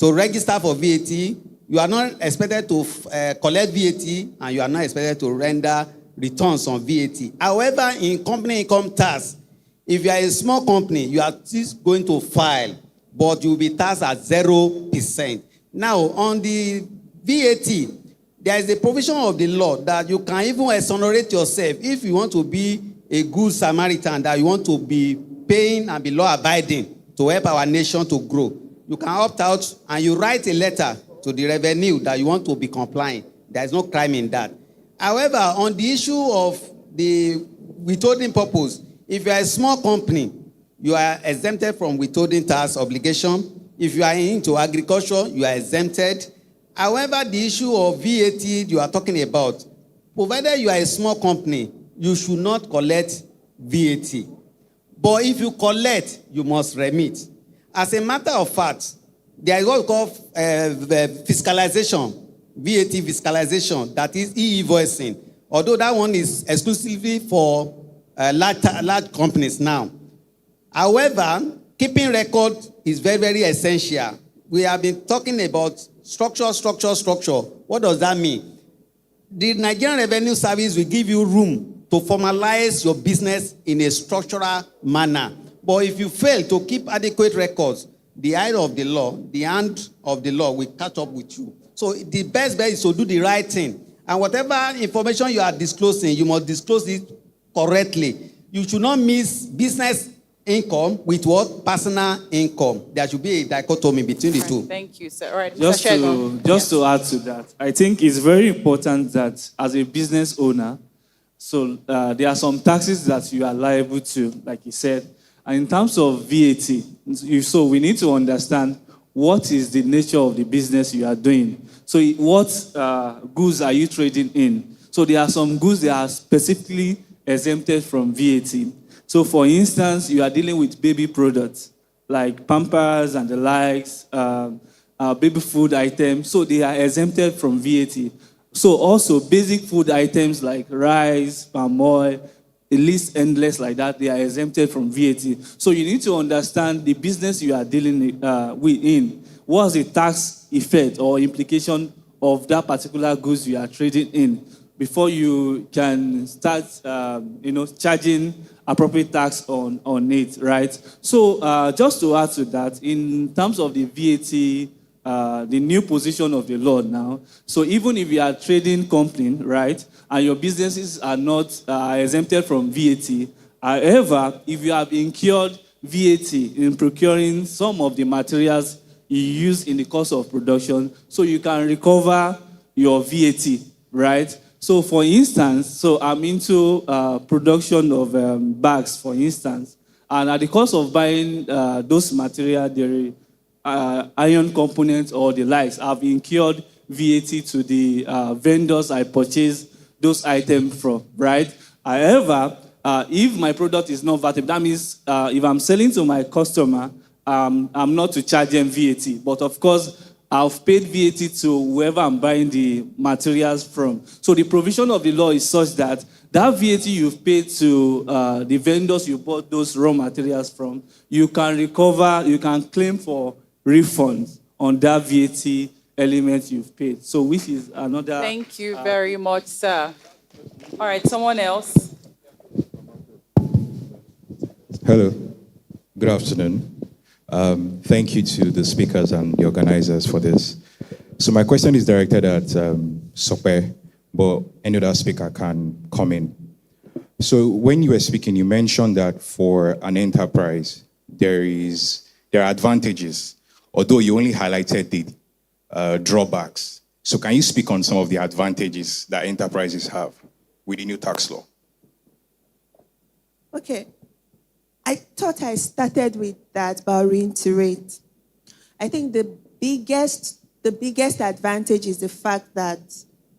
U: register for VAT. You are not expected to collect VAT, and you are not expected to render returns on VAT. However, in company income tax, if you are a small company, you are just going to file, but you will be taxed at 0%. Now, on the VAT, there is a provision of the law that you can even exonerate yourself if you want to be a good Samaritan, that you want to be paying and be law-abiding to help our nation to grow. You can opt out and you write a letter to the revenue that you want to be compliant. There is no crime in that. However, on the issue of the withholding purpose, if you are a small company, you are exempted from withholding tax obligation. If you are into agriculture, you are exempted. However, the issue of VAT you are talking about, provided you are a small company, you should not collect VAT. But if you collect, you must remit. As a matter of fact, there is what we call fiscalization, VAT fiscalization, that is e-invoicing. Although that one is exclusively for large companies now. However, keeping record is very, very essential. We have been talking about structure. What does that mean? The Nigerian Revenue Service will give you room to formalize your business in a structural manner. But if you fail to keep adequate records, the eye of the law, the hand of the law will catch up with you. So the best bet is to do the right thing. And whatever information you are disclosing, you must disclose it correctly. You should not mix business income with what? Personal income. There should be a dichotomy between the two.
C: Thank you, sir. All right,
L: Just to add to that, I think it's very important that as a business owner, so there are some taxes that you are liable to, like you said. And in terms of VAT, so we need to understand what is the nature of the business you are doing. So what goods are you trading in? So there are some goods that are specifically exempted from VAT. So for instance, you are dealing with baby products like Pampers and the likes, baby food items. So they are exempted from VAT. So also basic food items like rice, palm oil, the list endless like that, they are exempted from VAT. So you need to understand the business you are dealing with. What's the tax effect or implication of that particular goods you are trading in before you can start, charging appropriate tax on it, right? So just to add to that, in terms of the VAT, the new position of the law now, so even if you are a trading company, right, and your businesses are not exempted from VAT, however, if you have incurred VAT in procuring some of the materials you use in the course of production, so you can recover your VAT, right? So for instance, so I'm into production of bags, for instance, and at the cost of buying those materials, the iron components or the likes, I've incurred VAT to the vendors I purchased those items from, right? However, if my product is not VAT, that means if I'm selling to my customer, I'm not to charge them VAT. But of course, I've paid VAT to whoever I'm buying the materials from. So the provision of the law is such that that VAT you've paid to the vendors you bought those raw materials from, you can recover, you can claim for refunds on that VAT element you've paid. So which is another...
C: Thank you very much, sir. All right, someone else.
K: Hello, good afternoon. Thank you to the speakers and the organizers for this. So my question is directed at Sope, but any other speaker can come in. So when you were speaking, you mentioned that for an enterprise, there are advantages, although you only highlighted the drawbacks. So can you speak on some of the advantages that enterprises have with the new tax law?
G: Okay. I thought I started with that, but I'll reiterate. I think the biggest advantage is the fact that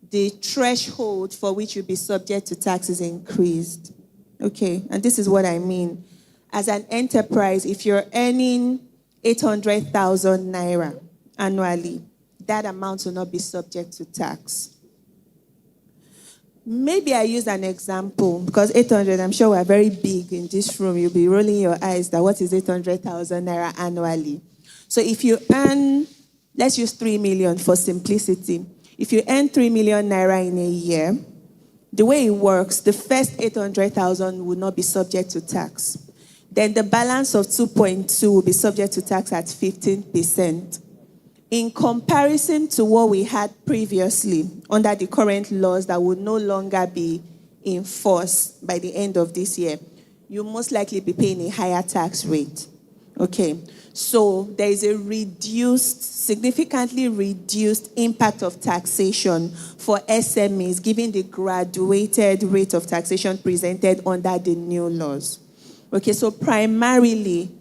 G: the threshold for which you'll be subject to tax is increased. Okay, and this is what I mean. As an enterprise, if you're earning 800,000 naira annually, that amount will not be subject to tax. Maybe I use an example, because 800, I'm sure we're very big in this room. You'll be rolling your eyes that what is 800,000 naira annually? So if you earn, let's use 3 million for simplicity. If you earn 3 million naira in a year, the way it works, the first 800,000 will not be subject to tax. Then the balance of 2.2 will be subject to tax at 15%. In comparison to what we had previously under the current laws that would no longer be in force by the end of this year, you'll most likely be paying a higher tax rate. Okay, so there is a significantly reduced impact of taxation for SMEs, given the graduated rate of taxation presented under the new laws. Okay, so primarily,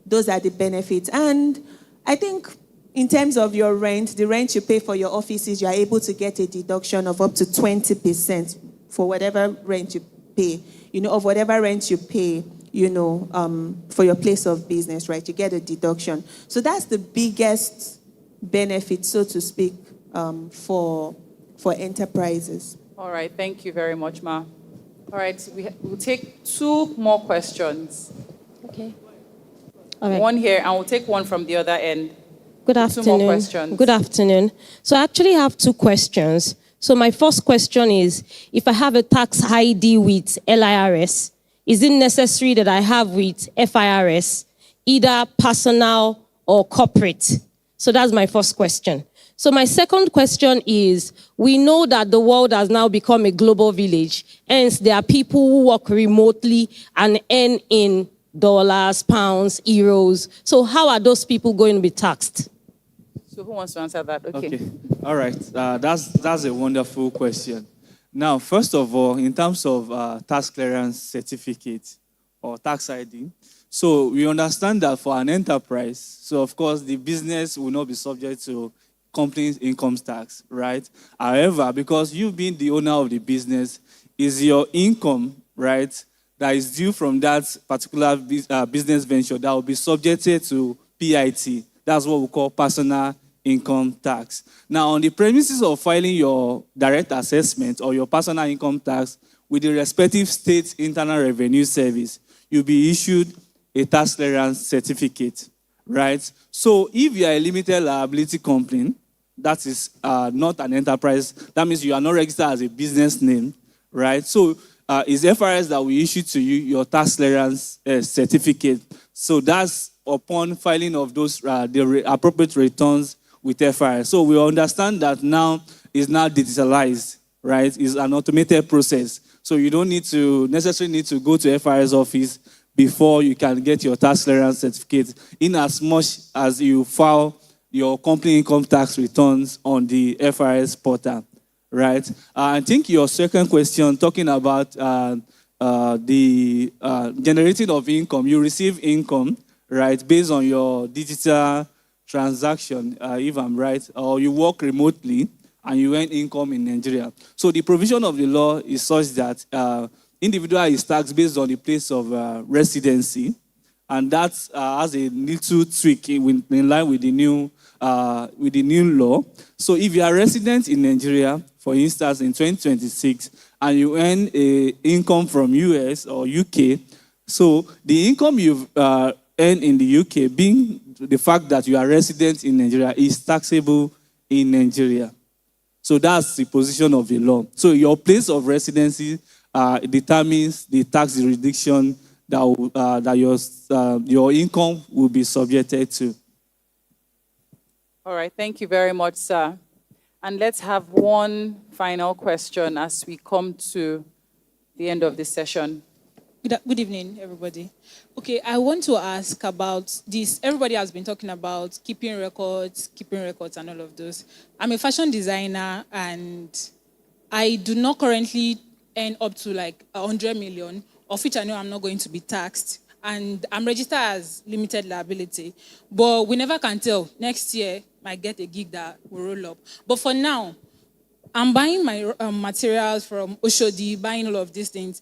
G: those are the benefits. And I think in terms of your rent, the rent you pay for your offices, you are able to get a deduction of up to 20% for whatever rent you pay. Of whatever rent you pay, for your place of business, right? You get a deduction. So that's the biggest benefit, so to speak, for enterprises.
C: All right, thank you very much, Ma. All right, we'll take 2 more questions.
V: Okay. All right.
C: One here, and we'll take one from the other end.
V: Good
C: 2
V: afternoon.
C: more questions.
V: Good afternoon. So I actually have 2 questions. So my first question is, if I have a tax ID with LIRS, is it necessary that I have with FIRS, either personal or corporate? So that's my first question. So my second question is, we know that the world has now become a global village. Hence, there are people who work remotely and earn in dollars, pounds, euros. So how are those people going to be taxed?
C: So who wants to answer that? Okay.
L: All right. That's a wonderful question. Now, first of all, in terms of tax clearance certificate or tax ID, so we understand that for an enterprise, so of course the business will not be subject to company's income tax, right? However, because you being the owner of the business, is your income, right, that is due from that particular business venture that will be subjected to PIT. That's what we call personal income tax. Now, on the premises of filing your direct assessment or your personal income tax with the respective state internal revenue service, you'll be issued a tax clearance certificate, right? So if you are a limited liability company, that is not an enterprise, that means you are not registered as a business name, right? So it's FRS that will issue to you your tax clearance certificate. So that's upon filing of those the appropriate returns with FRS. So we understand that now is now digitalized, right? It's an automated process. So you don't necessarily need to go to FRS office before you can get your tax clearance certificate, in as much as you file your company income tax returns on the FRS portal, right? I think your second question, talking about the generating of income, you receive income, right, based on your digital transaction, if I'm right, or you work remotely and you earn income in Nigeria. So the provision of the law is such that individual is taxed based on the place of residency, and that has a little tweak in line with the new law. So if you are resident in Nigeria, for instance, in 2026, and you earn a income from US or UK, so the income you've earned in the UK, being the fact that you are resident in Nigeria, is taxable in Nigeria. So that's the position of the law. So your place of residency determines the tax jurisdiction that your income will be subjected to.
C: All right, thank you very much, sir. And let's have one final question as we come to the end of this session.
I: Good evening, everybody. Okay, I want to ask about this. Everybody has been talking about keeping records, and all of those. I'm a fashion designer, and I do not currently earn up to like 100 million, of which I know I'm not going to be taxed. And I'm registered as limited liability. But we never can tell. Next year, might get a gig that will roll up. But for now, I'm buying my materials from Oshodi, buying all of these things.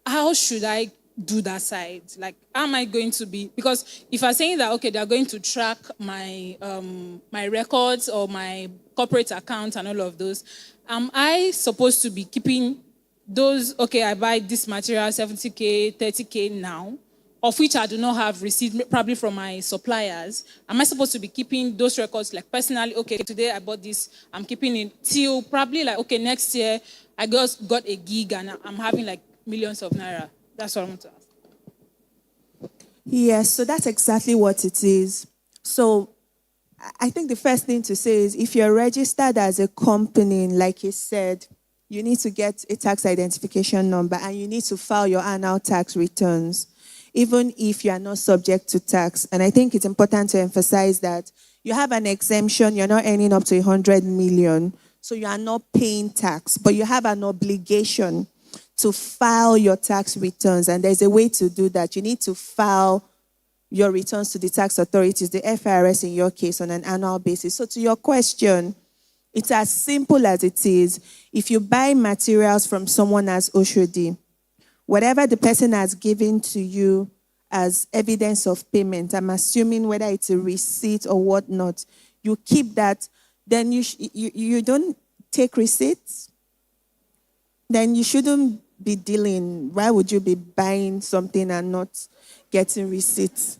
I: How should I do that side? Like, how am I going to be? Because if I'm saying that, okay, they're going to track my my records or my corporate account and all of those, am I supposed to be keeping those, okay, I buy this material, 70K, 30K now, of which I do not have received probably from my suppliers? Am I supposed to be keeping those records, like personally, okay, today I bought this, I'm keeping it till probably like, okay, next year I just got a gig and I'm having like millions of naira? That's what I want to ask.
G: Yes, so that's exactly what it is. So I think the first thing to say is if you're registered as a company, like you said, you need to get a tax identification number and you need to file your annual tax returns, even if you are not subject to tax. And I think it's important to emphasize that you have an exemption, you're not earning up to 100 million, so you are not paying tax, but you have an obligation to file your tax returns. And there's a way to do that. You need to file your returns to the tax authorities, the FIRS in your case, on an annual basis. So to your question, it's as simple as it is. If you buy materials from someone as Oshodi, whatever the person has given to you as evidence of payment, I'm assuming whether it's a receipt or whatnot, you keep that. Then you don't take receipts. Then you shouldn't be dealing. Why would you be buying something and not getting receipts?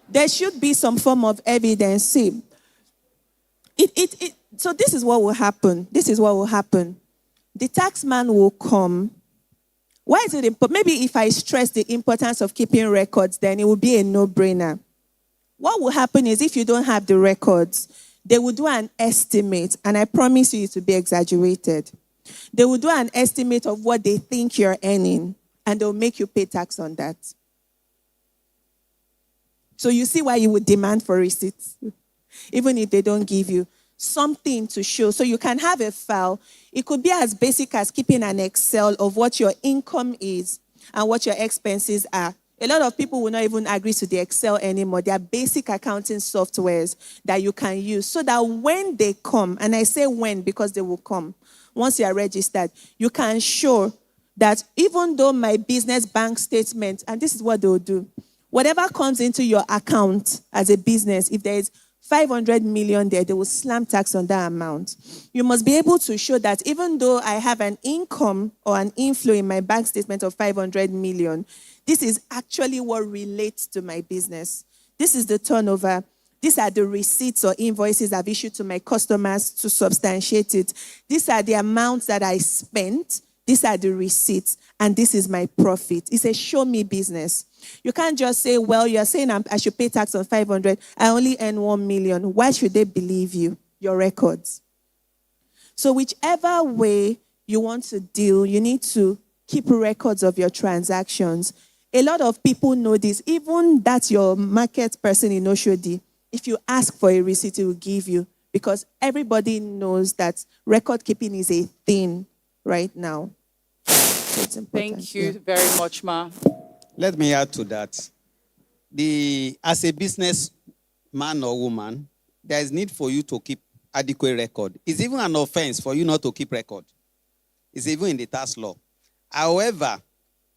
G: There should be some form of evidence. See, so this is what will happen. This is what will happen. The taxman will come. Why is it important? Maybe if I stress the importance of keeping records, then it will be a no-brainer. What will happen is if you don't have the records, they will do an estimate, and I promise you it will be exaggerated. They will do an estimate of what they think you're earning, and they'll make you pay tax on that. So you see why you would demand for receipts, even if they don't give you something to show. So you can have a file. It could be as basic as keeping an Excel of what your income is and what your expenses are. A lot of people will not even agree to the Excel anymore. They are basic accounting softwares that you can use so that when they come, and I say when because they will come, once you are registered, you can show that even though my business bank statement, and this is what they will do, whatever comes into your account as a business, if there is 500 million there, they will slam tax on that amount. You must be able to show that even though I have an income or an inflow in my bank statement of 500 million, this is actually what relates to my business. This is the turnover. These are the receipts or invoices I've issued to my customers to substantiate it. These are the amounts that I spent. These are the receipts. And this is my profit. It's a show me business. You can't just say, well, you're saying I should pay tax on 500. I only earn 1 million. Why should they believe you? Your records. So whichever way you want to deal, you need to keep records of your transactions. A lot of people know this. Even that's your market person in Oshodi. If you ask for a receipt, it will give you. Because everybody knows that record keeping is a thing right now. So it's important.
C: Thank you very much, Ma.
U: Let me add to that. As a businessman or woman, there is need for you to keep adequate record. It's even an offense for you not to keep record. It's even in the tax law. However,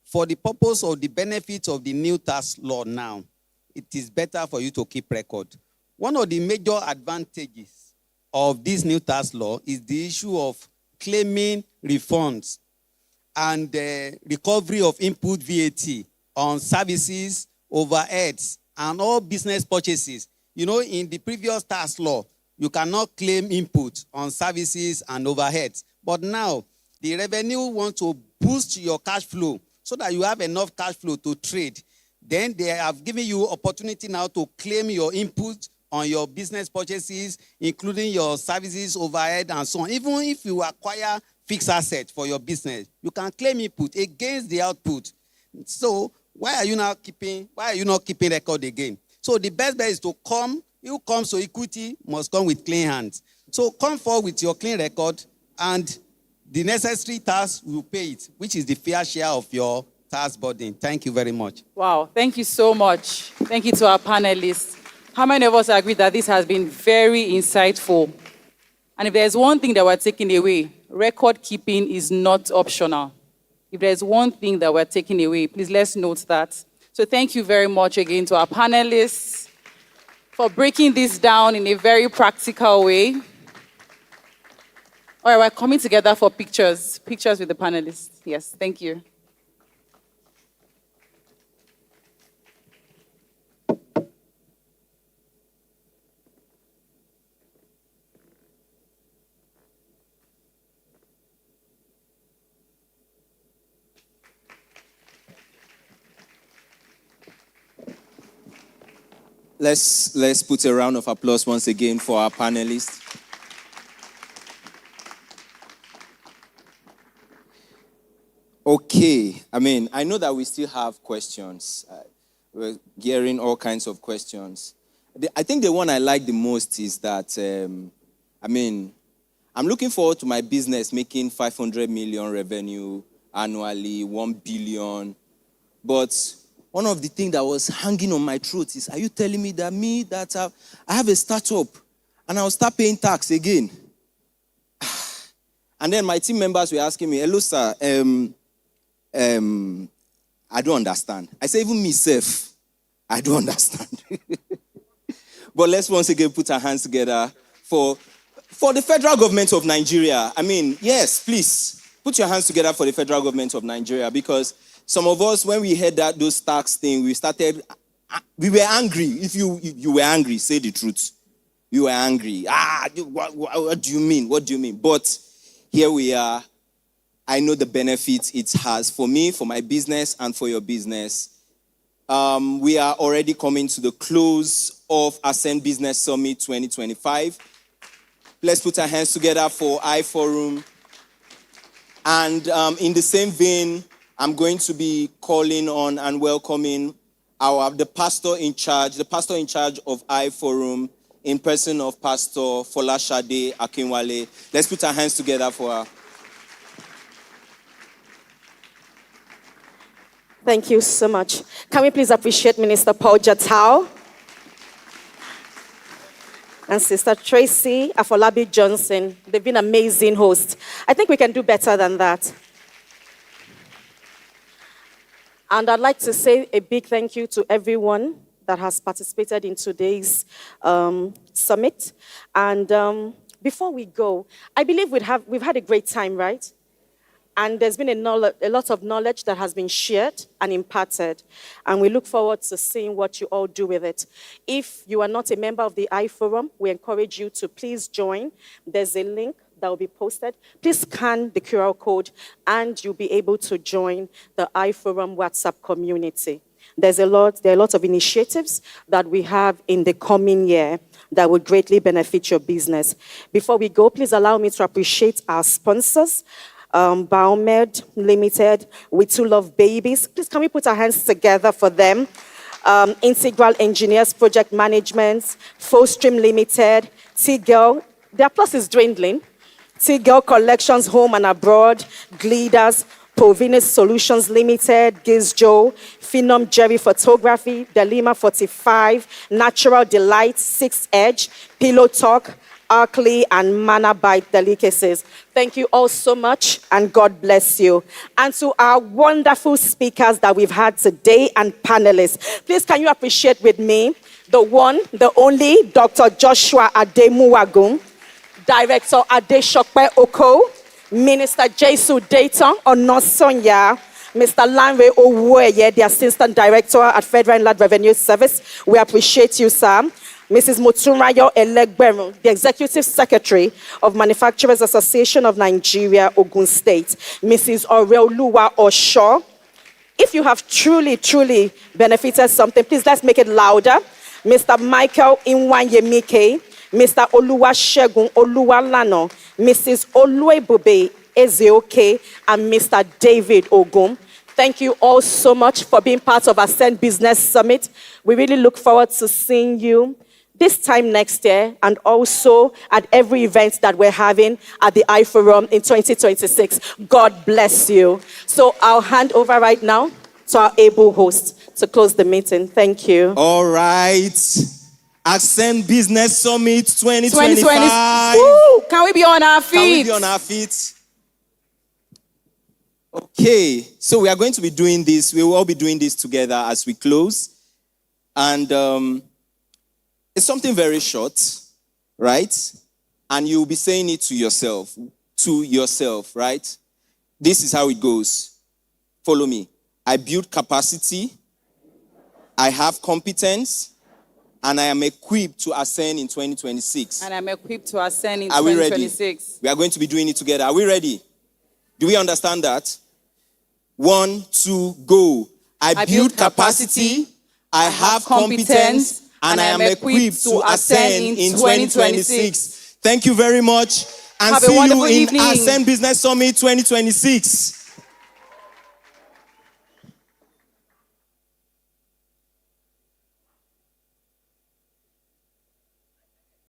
U: for the purpose of the benefit of the new tax law now, it is better for you to keep record. One of the major advantages of this new tax law is the issue of claiming refunds and recovery of input VAT on services, overheads, and all business purchases. You know, in the previous tax law, you cannot claim input on services and overheads. But now, the revenue wants to boost your cash flow so that you have enough cash flow to trade. Then they have given you opportunity now to claim your input on your business purchases, including your services, overhead, and so on. Even if you acquire fixed assets for your business, you can claim input against the output. So why are you not keeping record again? So the best bet is to come. You come, so equity must come with clean hands. So come forward with your clean record, and the necessary tax will pay it, which is the fair share of your tax burden. Thank you very much.
C: Wow, thank you so much. Thank you to our panelists. How many of us agree that this has been very insightful? And if there's one thing that we're taking away, record keeping is not optional. If there's one thing that we're taking away, please let's note that. So thank you very much again to our panelists for breaking this down in a very practical way. All right, we're coming together for pictures. Pictures with the panelists. Yes, thank you.
B: Let's put a round of applause once again for our panelists. Okay, I know that we still have questions. We're hearing all kinds of questions. I think the one I like the most is that, I'm looking forward to my business making 500 million revenue annually, 1 billion. But one of the things that was hanging on my throat is, are you telling me that I have a startup and I'll start paying tax again? And then my team members were asking me, hello, sir, I don't understand. I say, even myself, I don't understand. But let's once again put our hands together for the federal government of Nigeria. Yes, please, put your hands together for the federal government of Nigeria, because some of us, when we heard those tax thing, we were angry. If you were angry, say the truth. You were angry. What do you mean? What do you mean? But here we are. I know the benefits it has for me, for my business, and for your business. We are already coming to the close of Ascend Business Summit 2025. Let's put our hands together for iForum. And in the same vein, I'm going to be calling on and welcoming the pastor in charge of iForum, in person of Pastor Folashade Akinwale. Let's put our hands together for her.
P: Thank you so much. Can we please appreciate Minister Paul Jatau and Sister Tracy Afolabi Johnson? They've been amazing hosts. I think we can do better than that. And I'd like to say a big thank you to everyone that has participated in today's summit. And before we go, I believe we've had a great time, right? And there's been a lot of knowledge that has been shared and imparted. And we look forward to seeing what you all do with it. If you are not a member of the iForum, we encourage you to please join. There's a link that will be posted. Please scan the QR code and you'll be able to join the iForum WhatsApp community. There are a lot of initiatives that we have in the coming year that would greatly benefit your business. Before we go, please allow me to appreciate our sponsors. Biomed Limited, We Too Love Babies. Please, can we put our hands together for them? Integral Engineers Project Management, Fullstream Limited, T-Girl. The applause is dwindling. T-Girl Collections Home and Abroad, Gliders, Provinus Solutions Limited, Gizjo, Phenom Jerry Photography, Delima 45, Natural Delight, 6 Edge, Pillow Talk,
O: Arkley, and Manna Bite Delicacies. Thank you all so much, and God bless you. And to our wonderful speakers that we've had today and panelists, please can you appreciate with me the one, the only, Dr. Joshua Ademuwagun, Director Adeshokpe Oko, Minister Jesu Dayton Onosonya, Mr. Lanre Owueye, the Assistant Director at Federal Inland Revenue Service. We appreciate you, sir. Mrs. Motunrayo Elegberu, the Executive Secretary of Manufacturers Association of Nigeria, Ogun State. Mrs. Oreoluwa Osho. If you have truly benefited something, please let's make it louder. Mr. Michael Inwanyemike, Mr. Oluwasegun Oluwalano, Mrs. Oluebube Ezeoke, and Mr. David Ogum. Thank you all so much for being part of Ascend Business Summit. We really look forward to seeing you this time next year, and also at every event that we're having at the iForum in 2026. God bless you. So I'll hand over right now to our able host to close the meeting. Thank you.
B: All right. Ascend Business Summit 2025.
C: Woo! Can we be on our feet?
B: Can we be on our feet? Okay. So we are going to be doing this. We will all be doing this together as we close. And it's something very short, right? And you'll be saying it to yourself, right? This is how it goes. Follow me. I build capacity, I have competence, and I am equipped to ascend in 2026.
C: And I'm equipped to ascend in
B: Are we
C: 2026.
B: ready? We are going to be doing it together. Are we ready? Do we understand that? 1, 2, go. I build capacity, I have competence, and I am equipped to ascend in 2026. Thank you very much. And
C: Have
B: see
C: a wonderful
B: you in
C: evening.
B: Ascend Business Summit 2026.